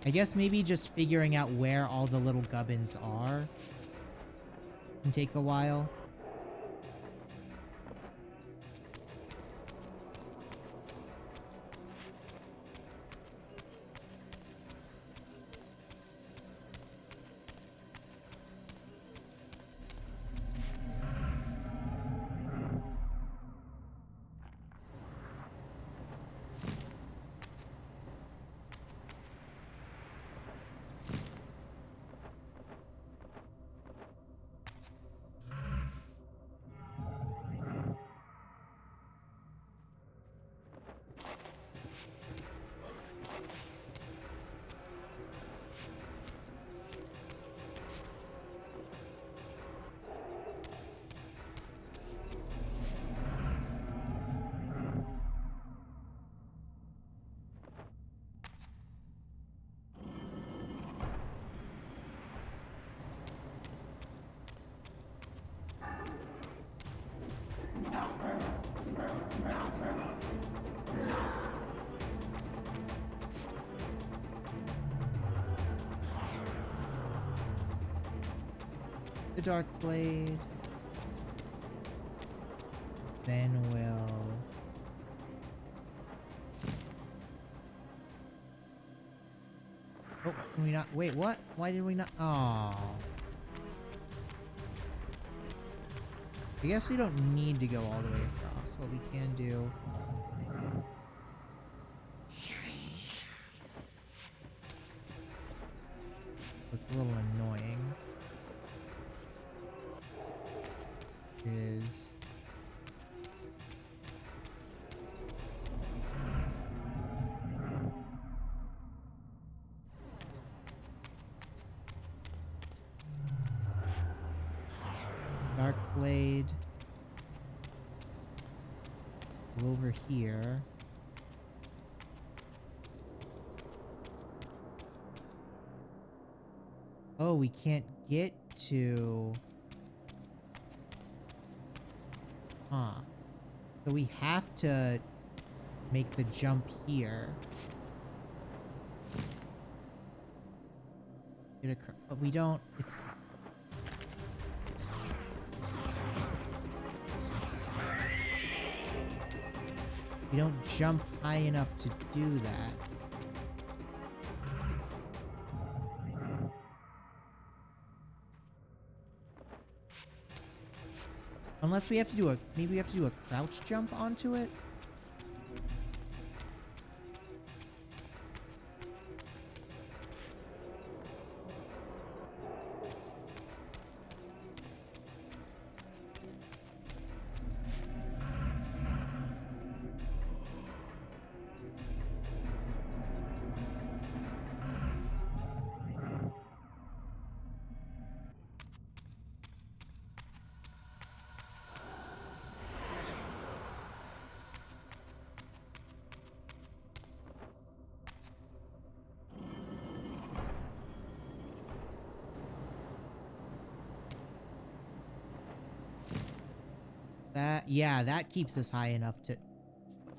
Speaker 1: I guess maybe just figuring out where all the little gubbins are can take a while. The Dark Blade. Then we'll Oh, can we not? Wait, what? Why did we not? Oh. I guess we don't need to go all the way across. What we can do... what's a little annoying is... Dark Blade. Go over here. Oh, we can't get to... Huh. So we have to make the jump here. But we don't... It's... We don't jump high enough to do that. Unless we have to do a... maybe we have to do a crouch jump onto it? That, yeah, that keeps us high enough to...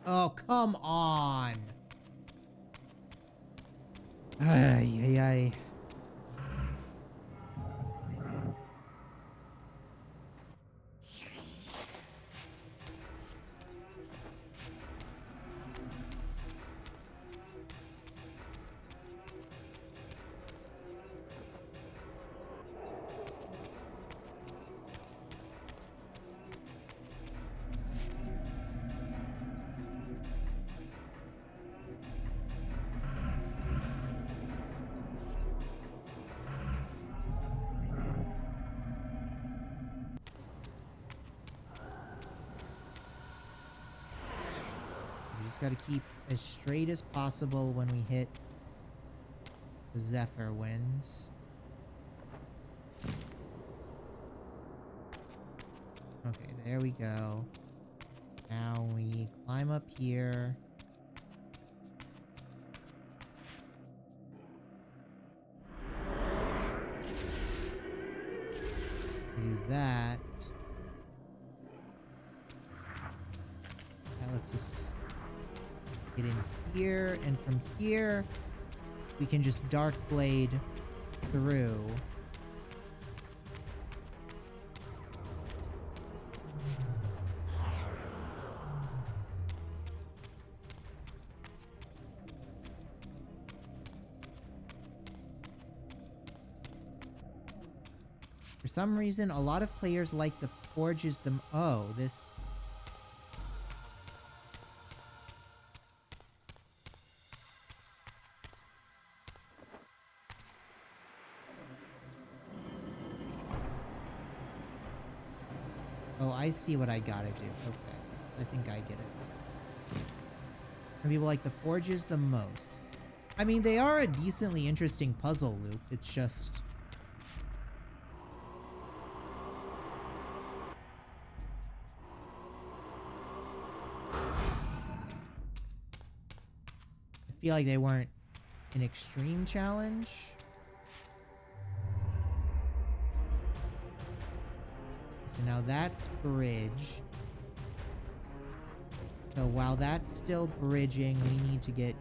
Speaker 1: Oh, come on! Ay, ay, ay. We just gotta keep as straight as possible when we hit the Zephyr winds. Okay, there we go. Now we climb up here. Do that. That lets us get in here, and from here we can just Dark Blade through. For some reason, a lot of players like the forges them. Oh, this... Oh, I see what I gotta do. Okay. I think I get it. Some people like the forges the most. I mean, they are a decently interesting puzzle loop. It's just... I feel like they weren't an extreme challenge. So now that's bridge. So while that's still bridging, we need to get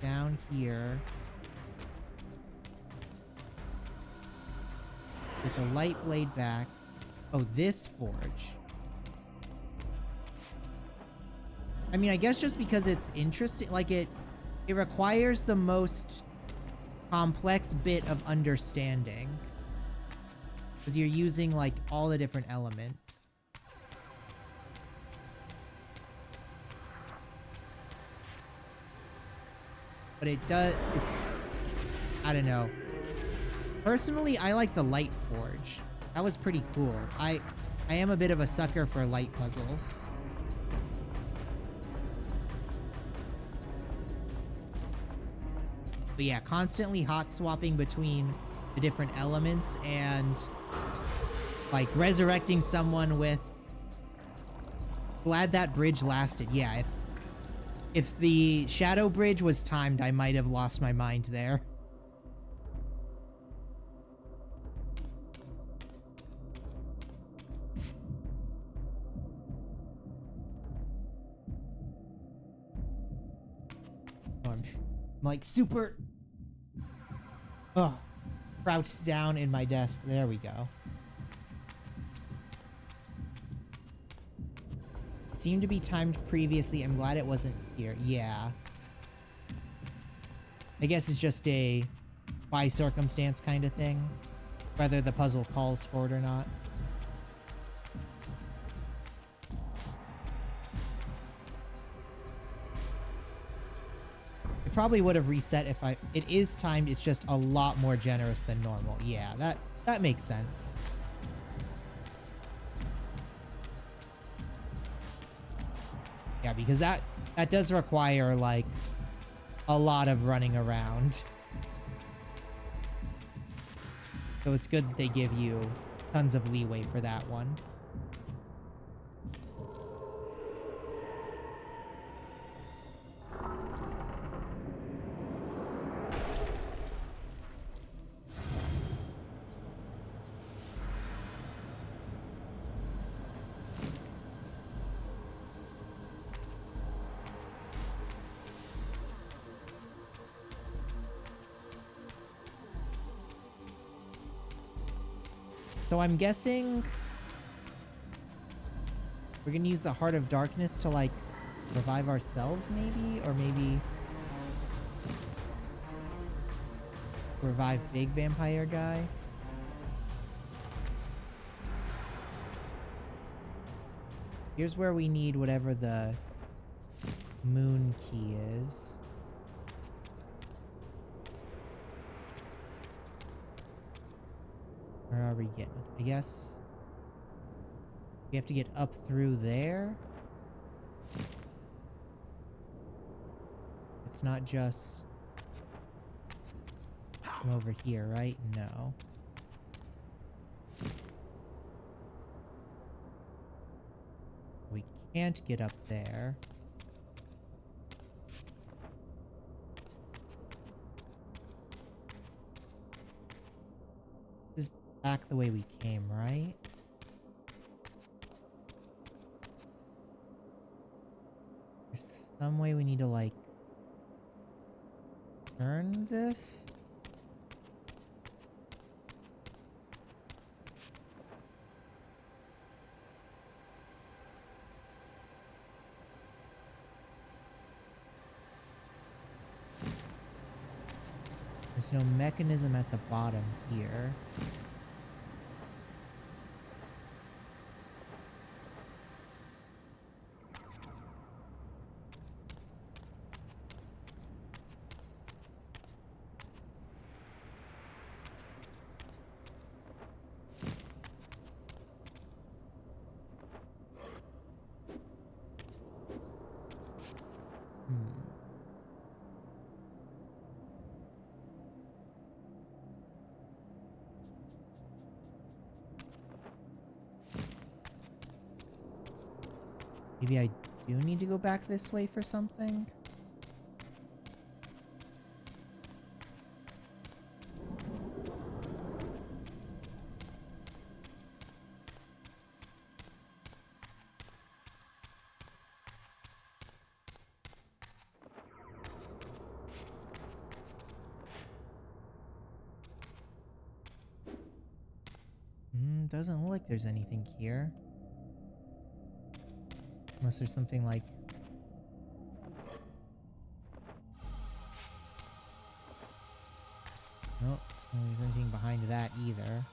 Speaker 1: down here. Get the light blade back. Oh, this forge. I mean, I guess just because it's interesting, like it requires the most complex bit of understanding. Because you're using, like, all the different elements. But it does, it's, I don't know. Personally, I like the light forge. That was pretty cool. I am a bit of a sucker for light puzzles. But yeah, constantly hot swapping between the different elements and like resurrecting someone with, glad that bridge lasted. Yeah, if the shadow bridge was timed, I might have lost my mind there. I'm like super crouched down in my desk. There we go. It seemed to be timed previously. I'm glad it wasn't here. Yeah. I guess it's just a by circumstance kind of thing, whether the puzzle calls for it or not. Probably would have reset if it is timed. It's just a lot more generous than normal. Yeah, that makes sense. Yeah, because that does require like a lot of running around. So it's good that they give you tons of leeway for that one. So I'm guessing we're gonna use the Heart of Darkness to like revive ourselves maybe, or maybe revive big vampire guy. Here's where we need whatever the moon key is. Where are we getting? I guess we have to get up through there. It's not just from over here, right? No. We can't get up there. Back the way we came, right? There's some way we need to like turn this. There's no mechanism at the bottom here. Maybe I do need to go back this way for something? Doesn't look like there's anything here. Unless there's something like... Nope, so there's anything behind that either.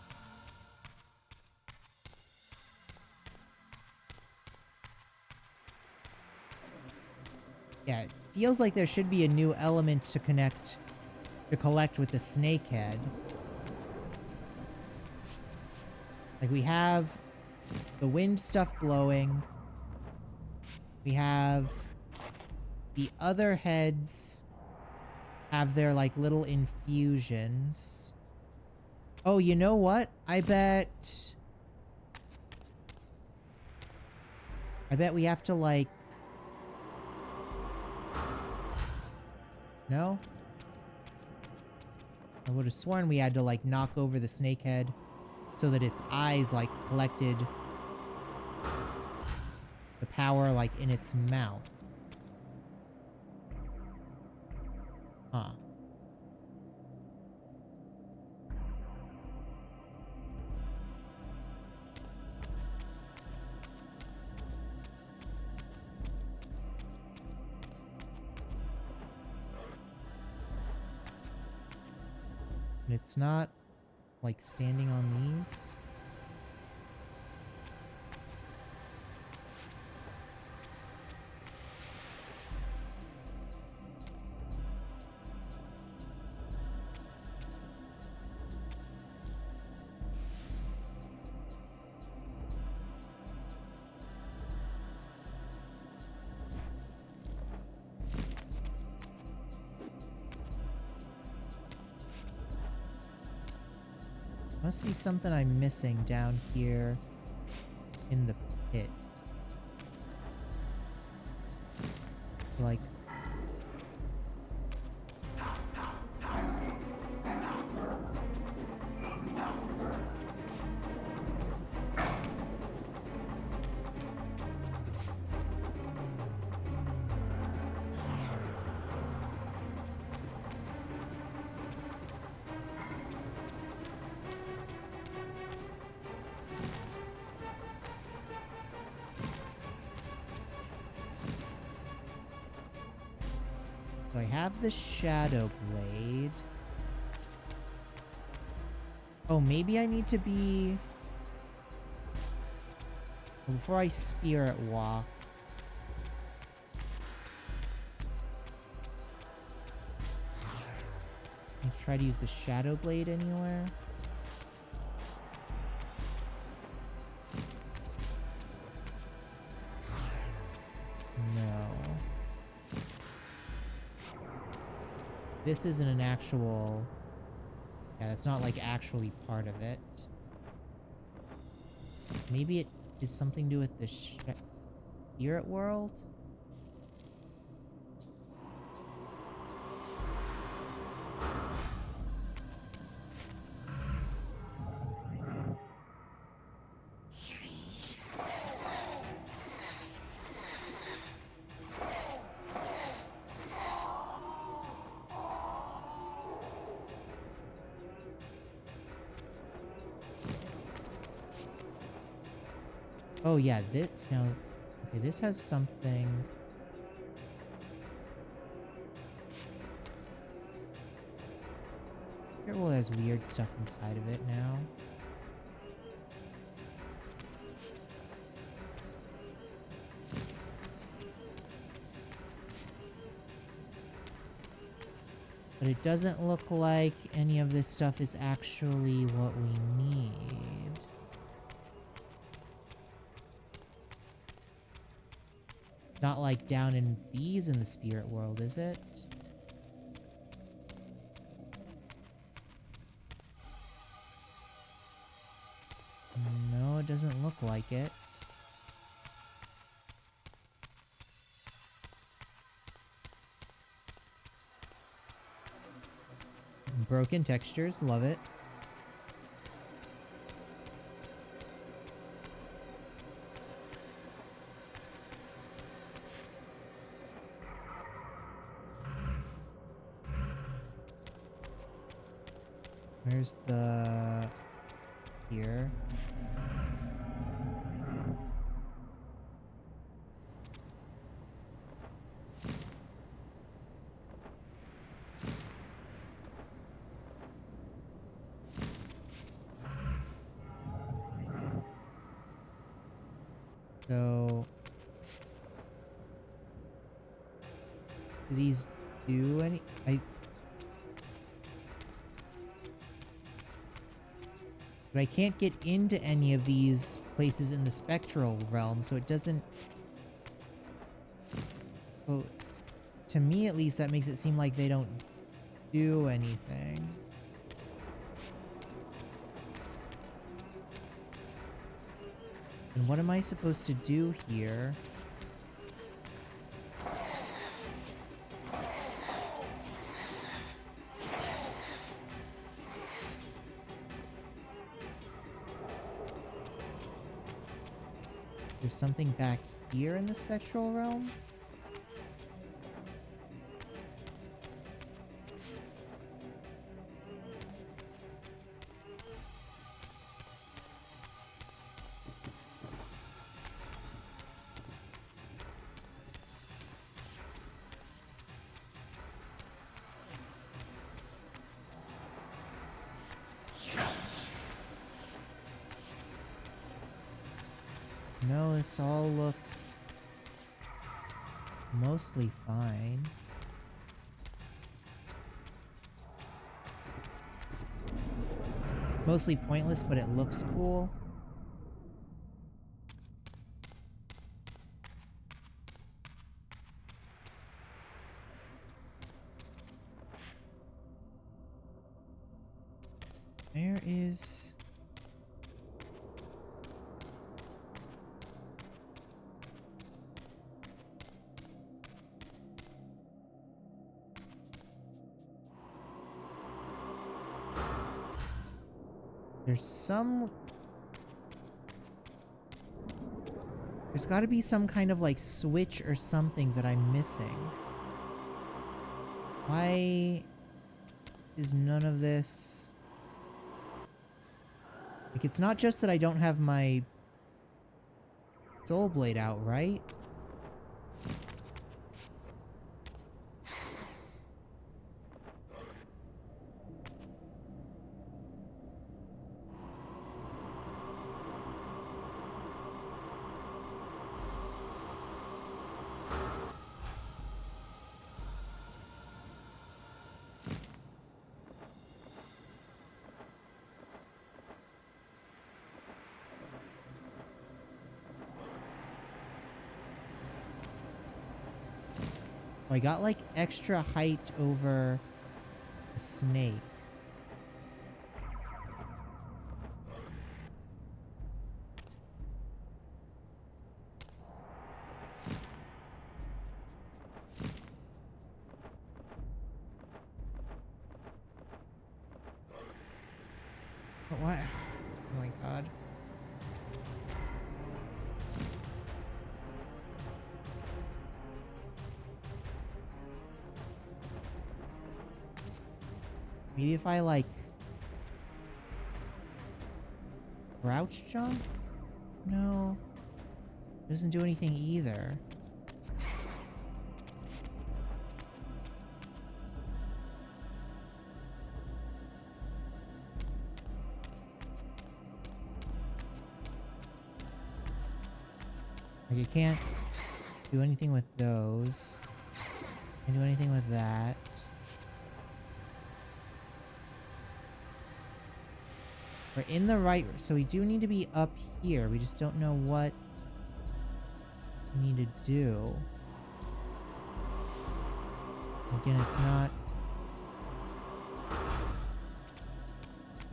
Speaker 1: Yeah, it feels like there should be a new element to collect with the snake head. Like, we have the wind stuff glowing. We have the other heads have their, like, little infusions. Oh, you know what? I bet we have to, like... No? I would have sworn we had to, like, knock over the snake head so that its eyes, like, collected the power, like, in its mouth. Huh. And it's not, like, standing on these. Must be something I'm missing down here in the pit. Like... So I have the Shadow Blade. Oh, maybe I need to be... Well, before I Spirit Walk... Can I try to use the Shadow Blade anywhere? No. This isn't an actual... Yeah, that's not, like, actually part of it. Maybe it is something to do with the Spirit World? Oh yeah, this now. Okay, this has something. Here, well, there's weird stuff inside of it now. But it doesn't look like any of this stuff is actually what we need. Not like down in these in the spirit world, is it? No, it doesn't look like it. Broken textures, love it. Where's the... here? So do these do any? But I can't get into any of these places in the spectral realm, so it doesn't. Well, to me at least, that makes it seem like they don't do anything. And what am I supposed to do here? There's something back here in the spectral realm? No, this all looks mostly fine. Mostly pointless, but it looks cool. There is... There's some... There's gotta be some kind of like switch or something that I'm missing. Why is none of this... Like, it's not just that I don't have my soul blade out, right? I got like extra height over the snake. But what? Oh my god. Maybe if I, like, crouch jump? No. It doesn't do anything either. Like, I can't do anything with those. Can't do anything with that. We're in the right, so we do need to be up here. We just don't know what we need to do. Again, it's not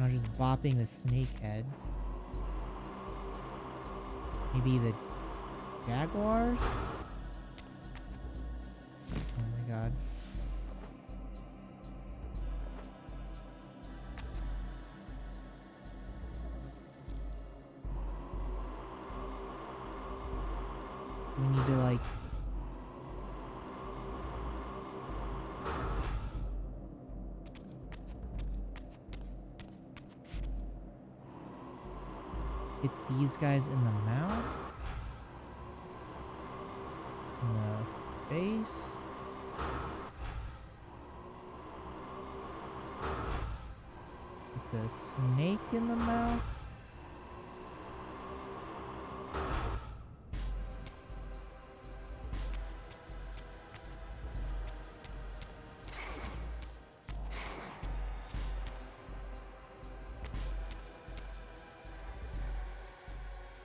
Speaker 1: just bopping the snake heads. Maybe the jaguars? Oh my god. We need to, like... hit these guys in the mouth? In the face? Hit the snake in the mouth?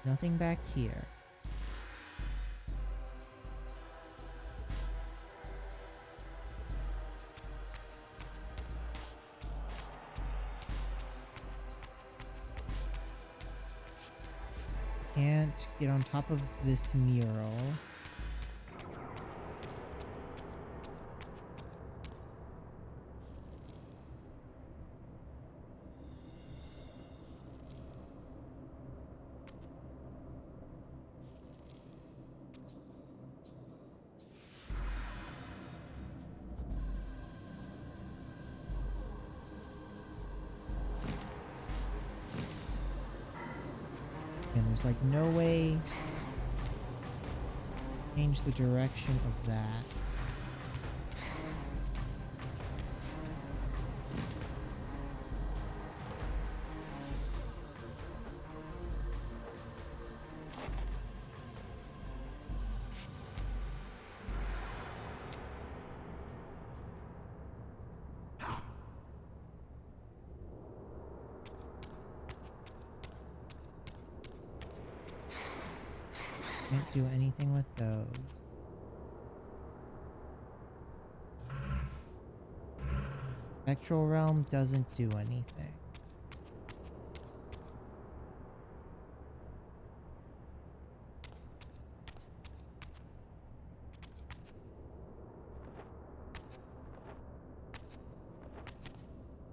Speaker 1: Nothing back here. Can't get on top of this mural. And there's like no way to change the direction of that. Can't do anything with those. Spectral Realm doesn't do anything.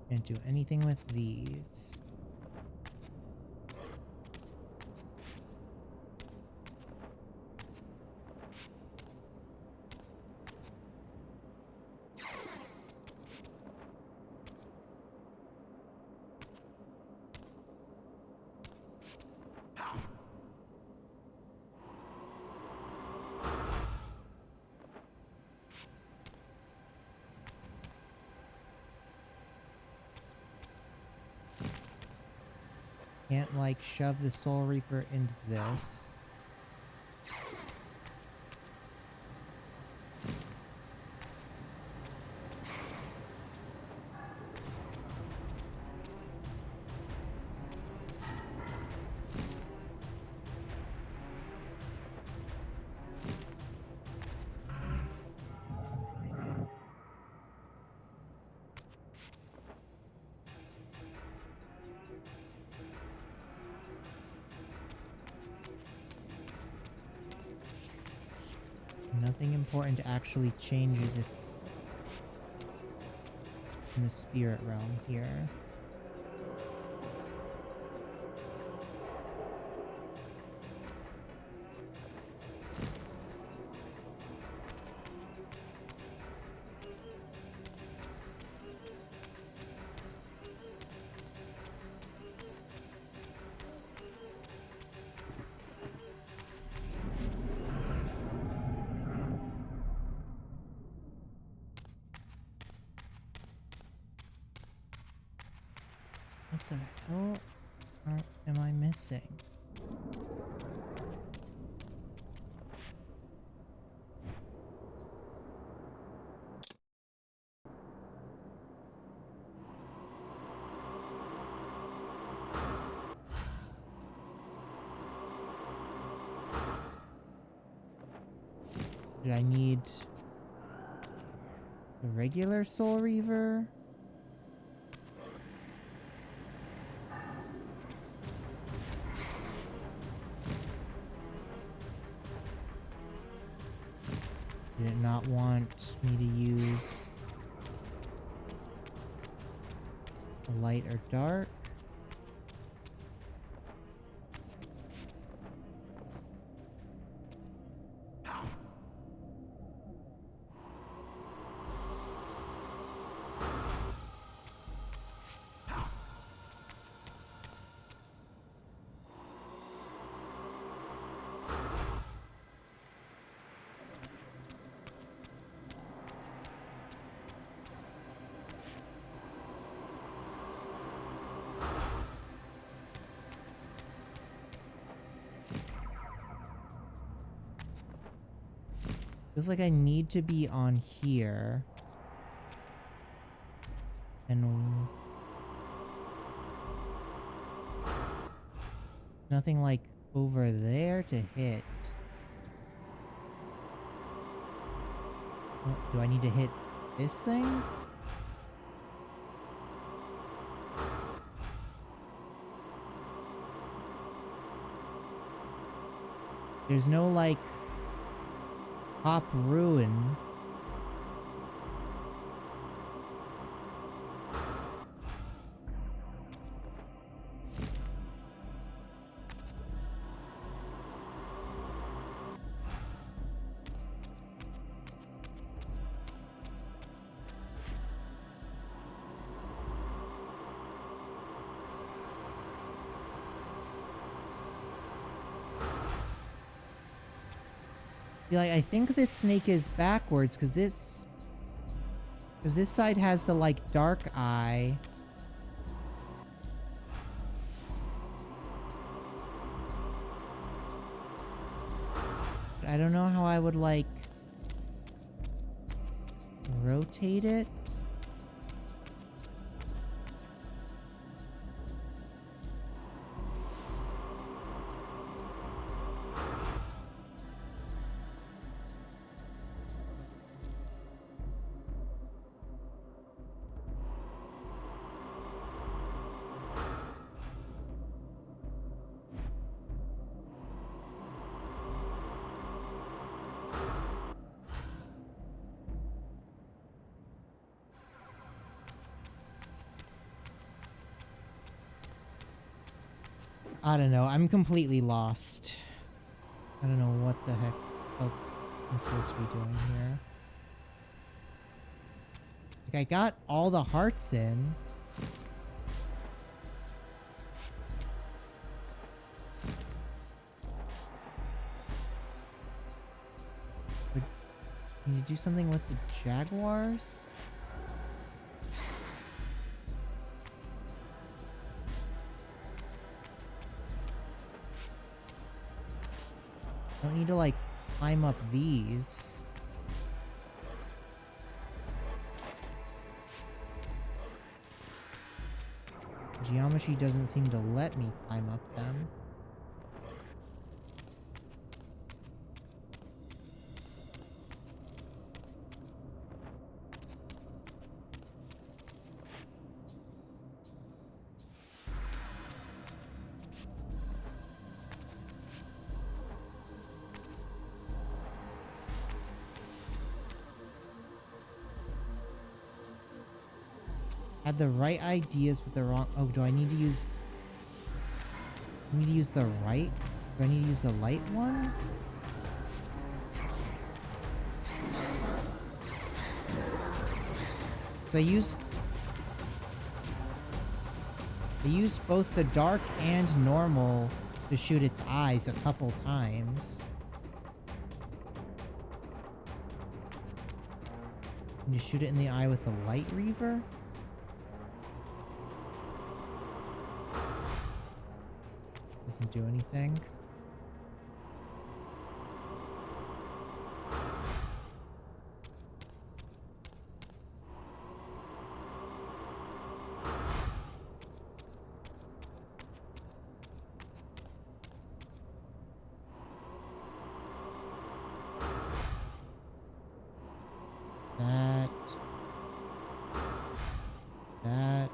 Speaker 1: Can't do anything with these. Can't like shove the Soul Reaper into this. Nothing important actually changes if in the spirit realm here. What the hell am I missing? Did I need the regular Soul Reaver? Did it not want me to use a light or dark? Feels like I need to be on here. And nothing like over there to hit. Oh, do I need to hit this thing? There's no, like, top ruin. Like, I think this snake is backwards because this side has the, like, dark eye. But I don't know how I would, like, rotate it. I don't know. I'm completely lost. I don't know what the heck else I'm supposed to be doing here. Like, I got all the hearts in. But can you do something with the jaguars? I don't need to, like, climb up these. Geometry doesn't seem to let me climb up them. Had the right ideas but the wrong... Oh, do I need to use... I need to use the right? Do I need to use the light one? So I used both the dark and normal to shoot its eyes a couple times. Can you shoot it in the eye with the light reaver? Doesn't do anything. That.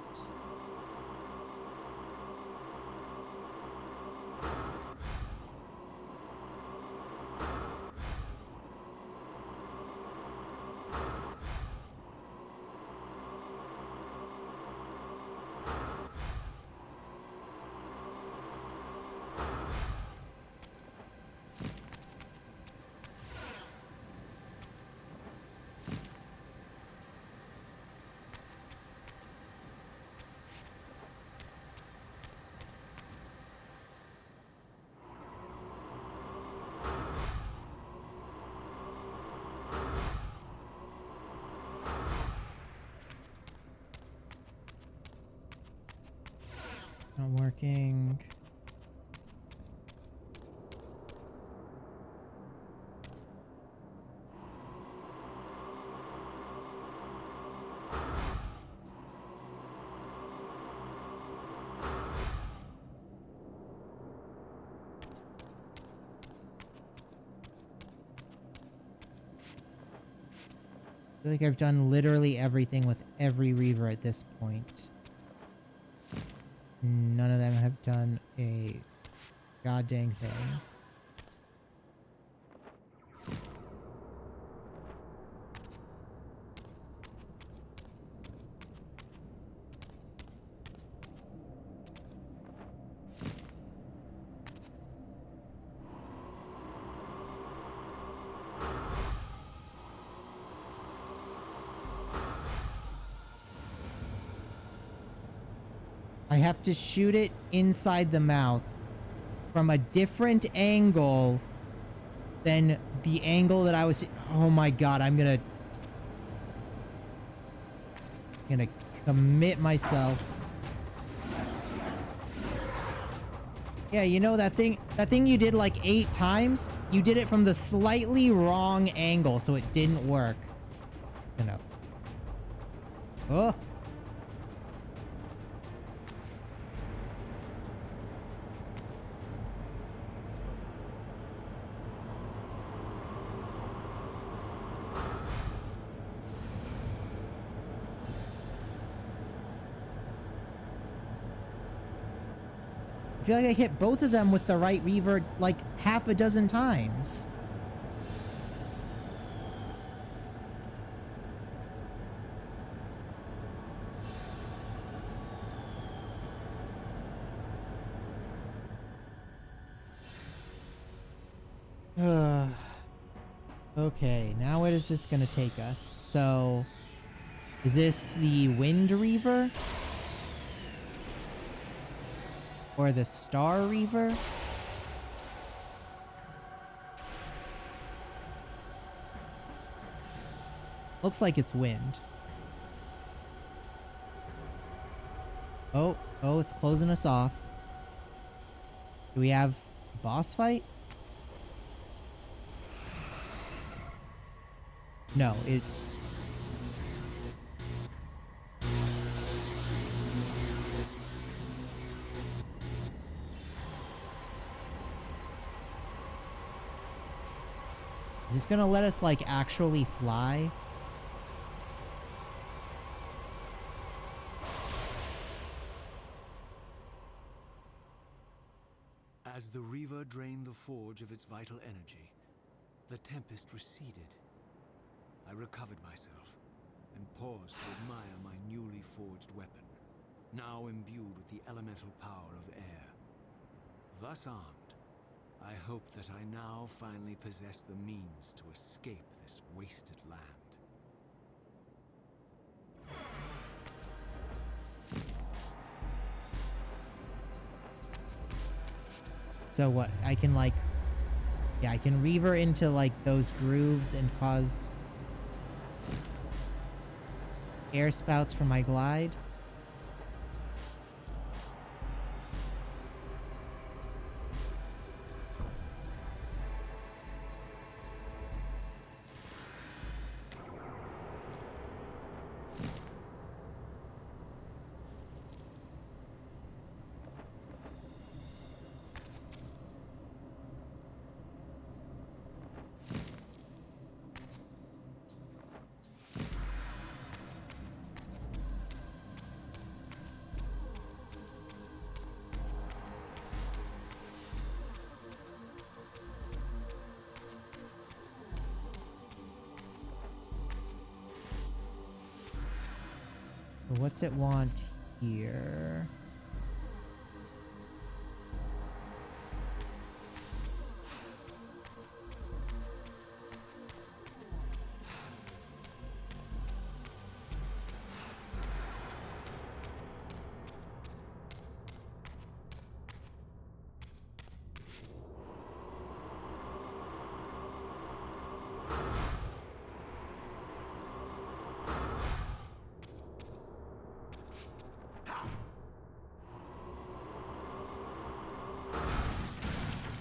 Speaker 1: Not working. feel like I've done literally everything with every Reaver at this point. None of them have done a goddamn thing. I have to shoot it inside the mouth from a different angle than the angle that I was... Oh my god, I'm gonna commit myself. Yeah, you know that thing you did like 8 times? You did it from the slightly wrong angle, so it didn't work. Enough. Oh. I feel like I hit both of them with the right Reaver like half a dozen times. Okay, now where is this gonna take us? So, is this the Wind Reaver? Or the Star Reaver? Looks like it's wind. Oh, it's closing us off. Do we have a boss fight? No, it... Is this gonna let us, like, actually fly?
Speaker 6: As the Reaver drained the forge of its vital energy, the tempest receded. I recovered myself and paused to admire my newly forged weapon, now imbued with the elemental power of air. Thus armed, I hope that I now finally possess the means to escape this wasted land.
Speaker 1: So what? I can like... Yeah, I can Reaver into like those grooves and cause air spouts for my glide. What's it want here?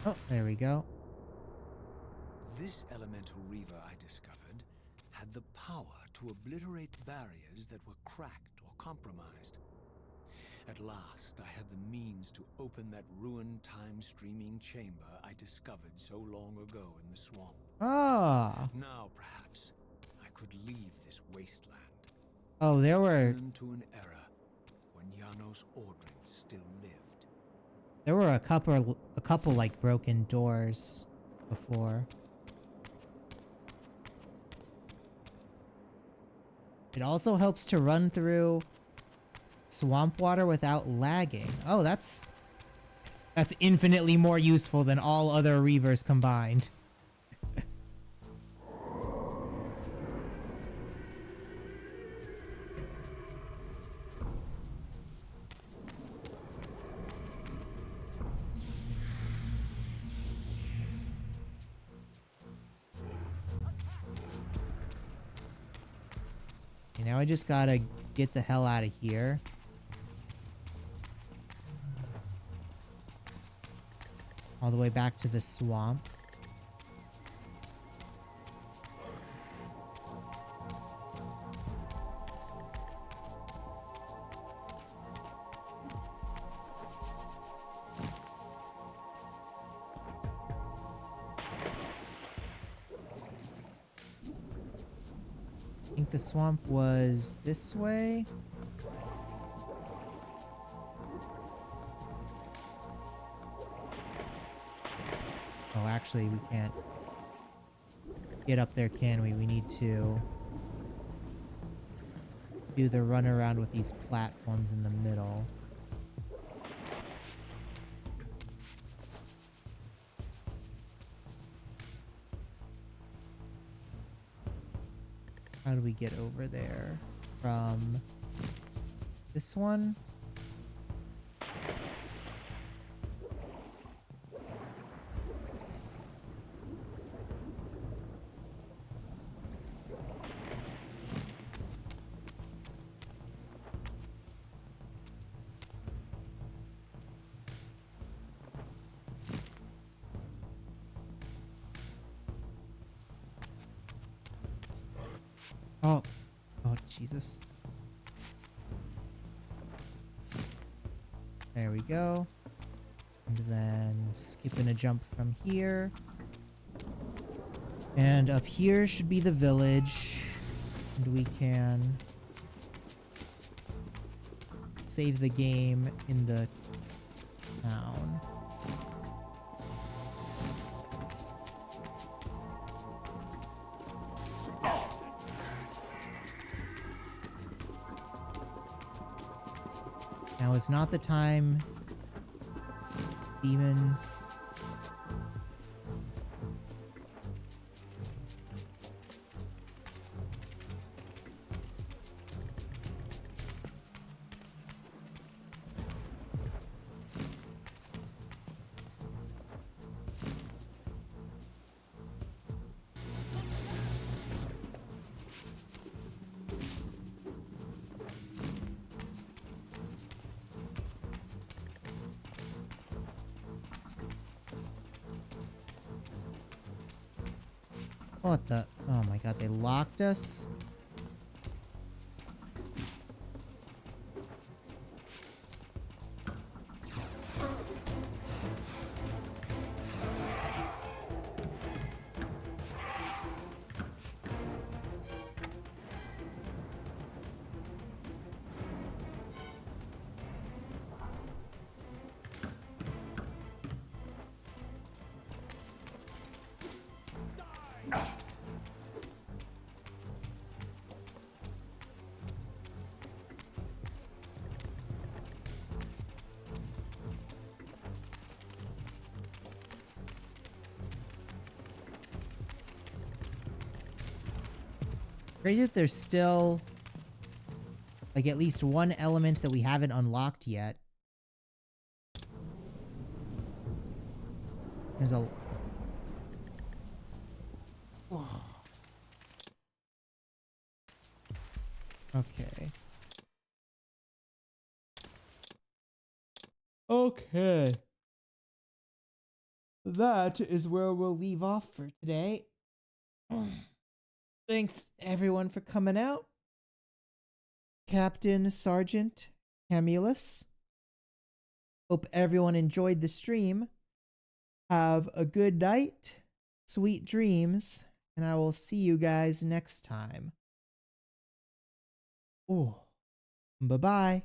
Speaker 1: Oh, there we go.
Speaker 6: This elemental Reaver I discovered had the power to obliterate barriers that were cracked or compromised. At last, I had the means to open that ruined time-streaming chamber I discovered so long ago in the swamp.
Speaker 1: Ah.
Speaker 6: Now, perhaps, I could leave this wasteland.
Speaker 1: Oh, there were
Speaker 6: Return to an era when Janos Ordrin still lived.
Speaker 1: a couple like broken doors before. It also helps to run through swamp water without lagging. Oh, that's infinitely more useful than all other Reavers combined. Okay, now I just gotta get the hell out of here. All the way back to the swamp. I think the swamp was this way. Oh, actually, we can't get up there, can we? We need to do the run around with these platforms in the middle. How do we get over there? From this one? Oh, oh, Jesus. There we go. And then skipping a jump from here. And up here should be the village. And we can save the game in the town. Now is not the time, demons. What the? Oh my god, they locked us? Crazy that there's still like at least one element that we haven't unlocked yet. There's a okay. Okay. That is where we'll leave off for today. Thanks everyone for coming out. Captain Sergeant Camillus. Hope everyone enjoyed the stream. Have a good night, sweet dreams, and I will see you guys next time. Oh, bye-bye.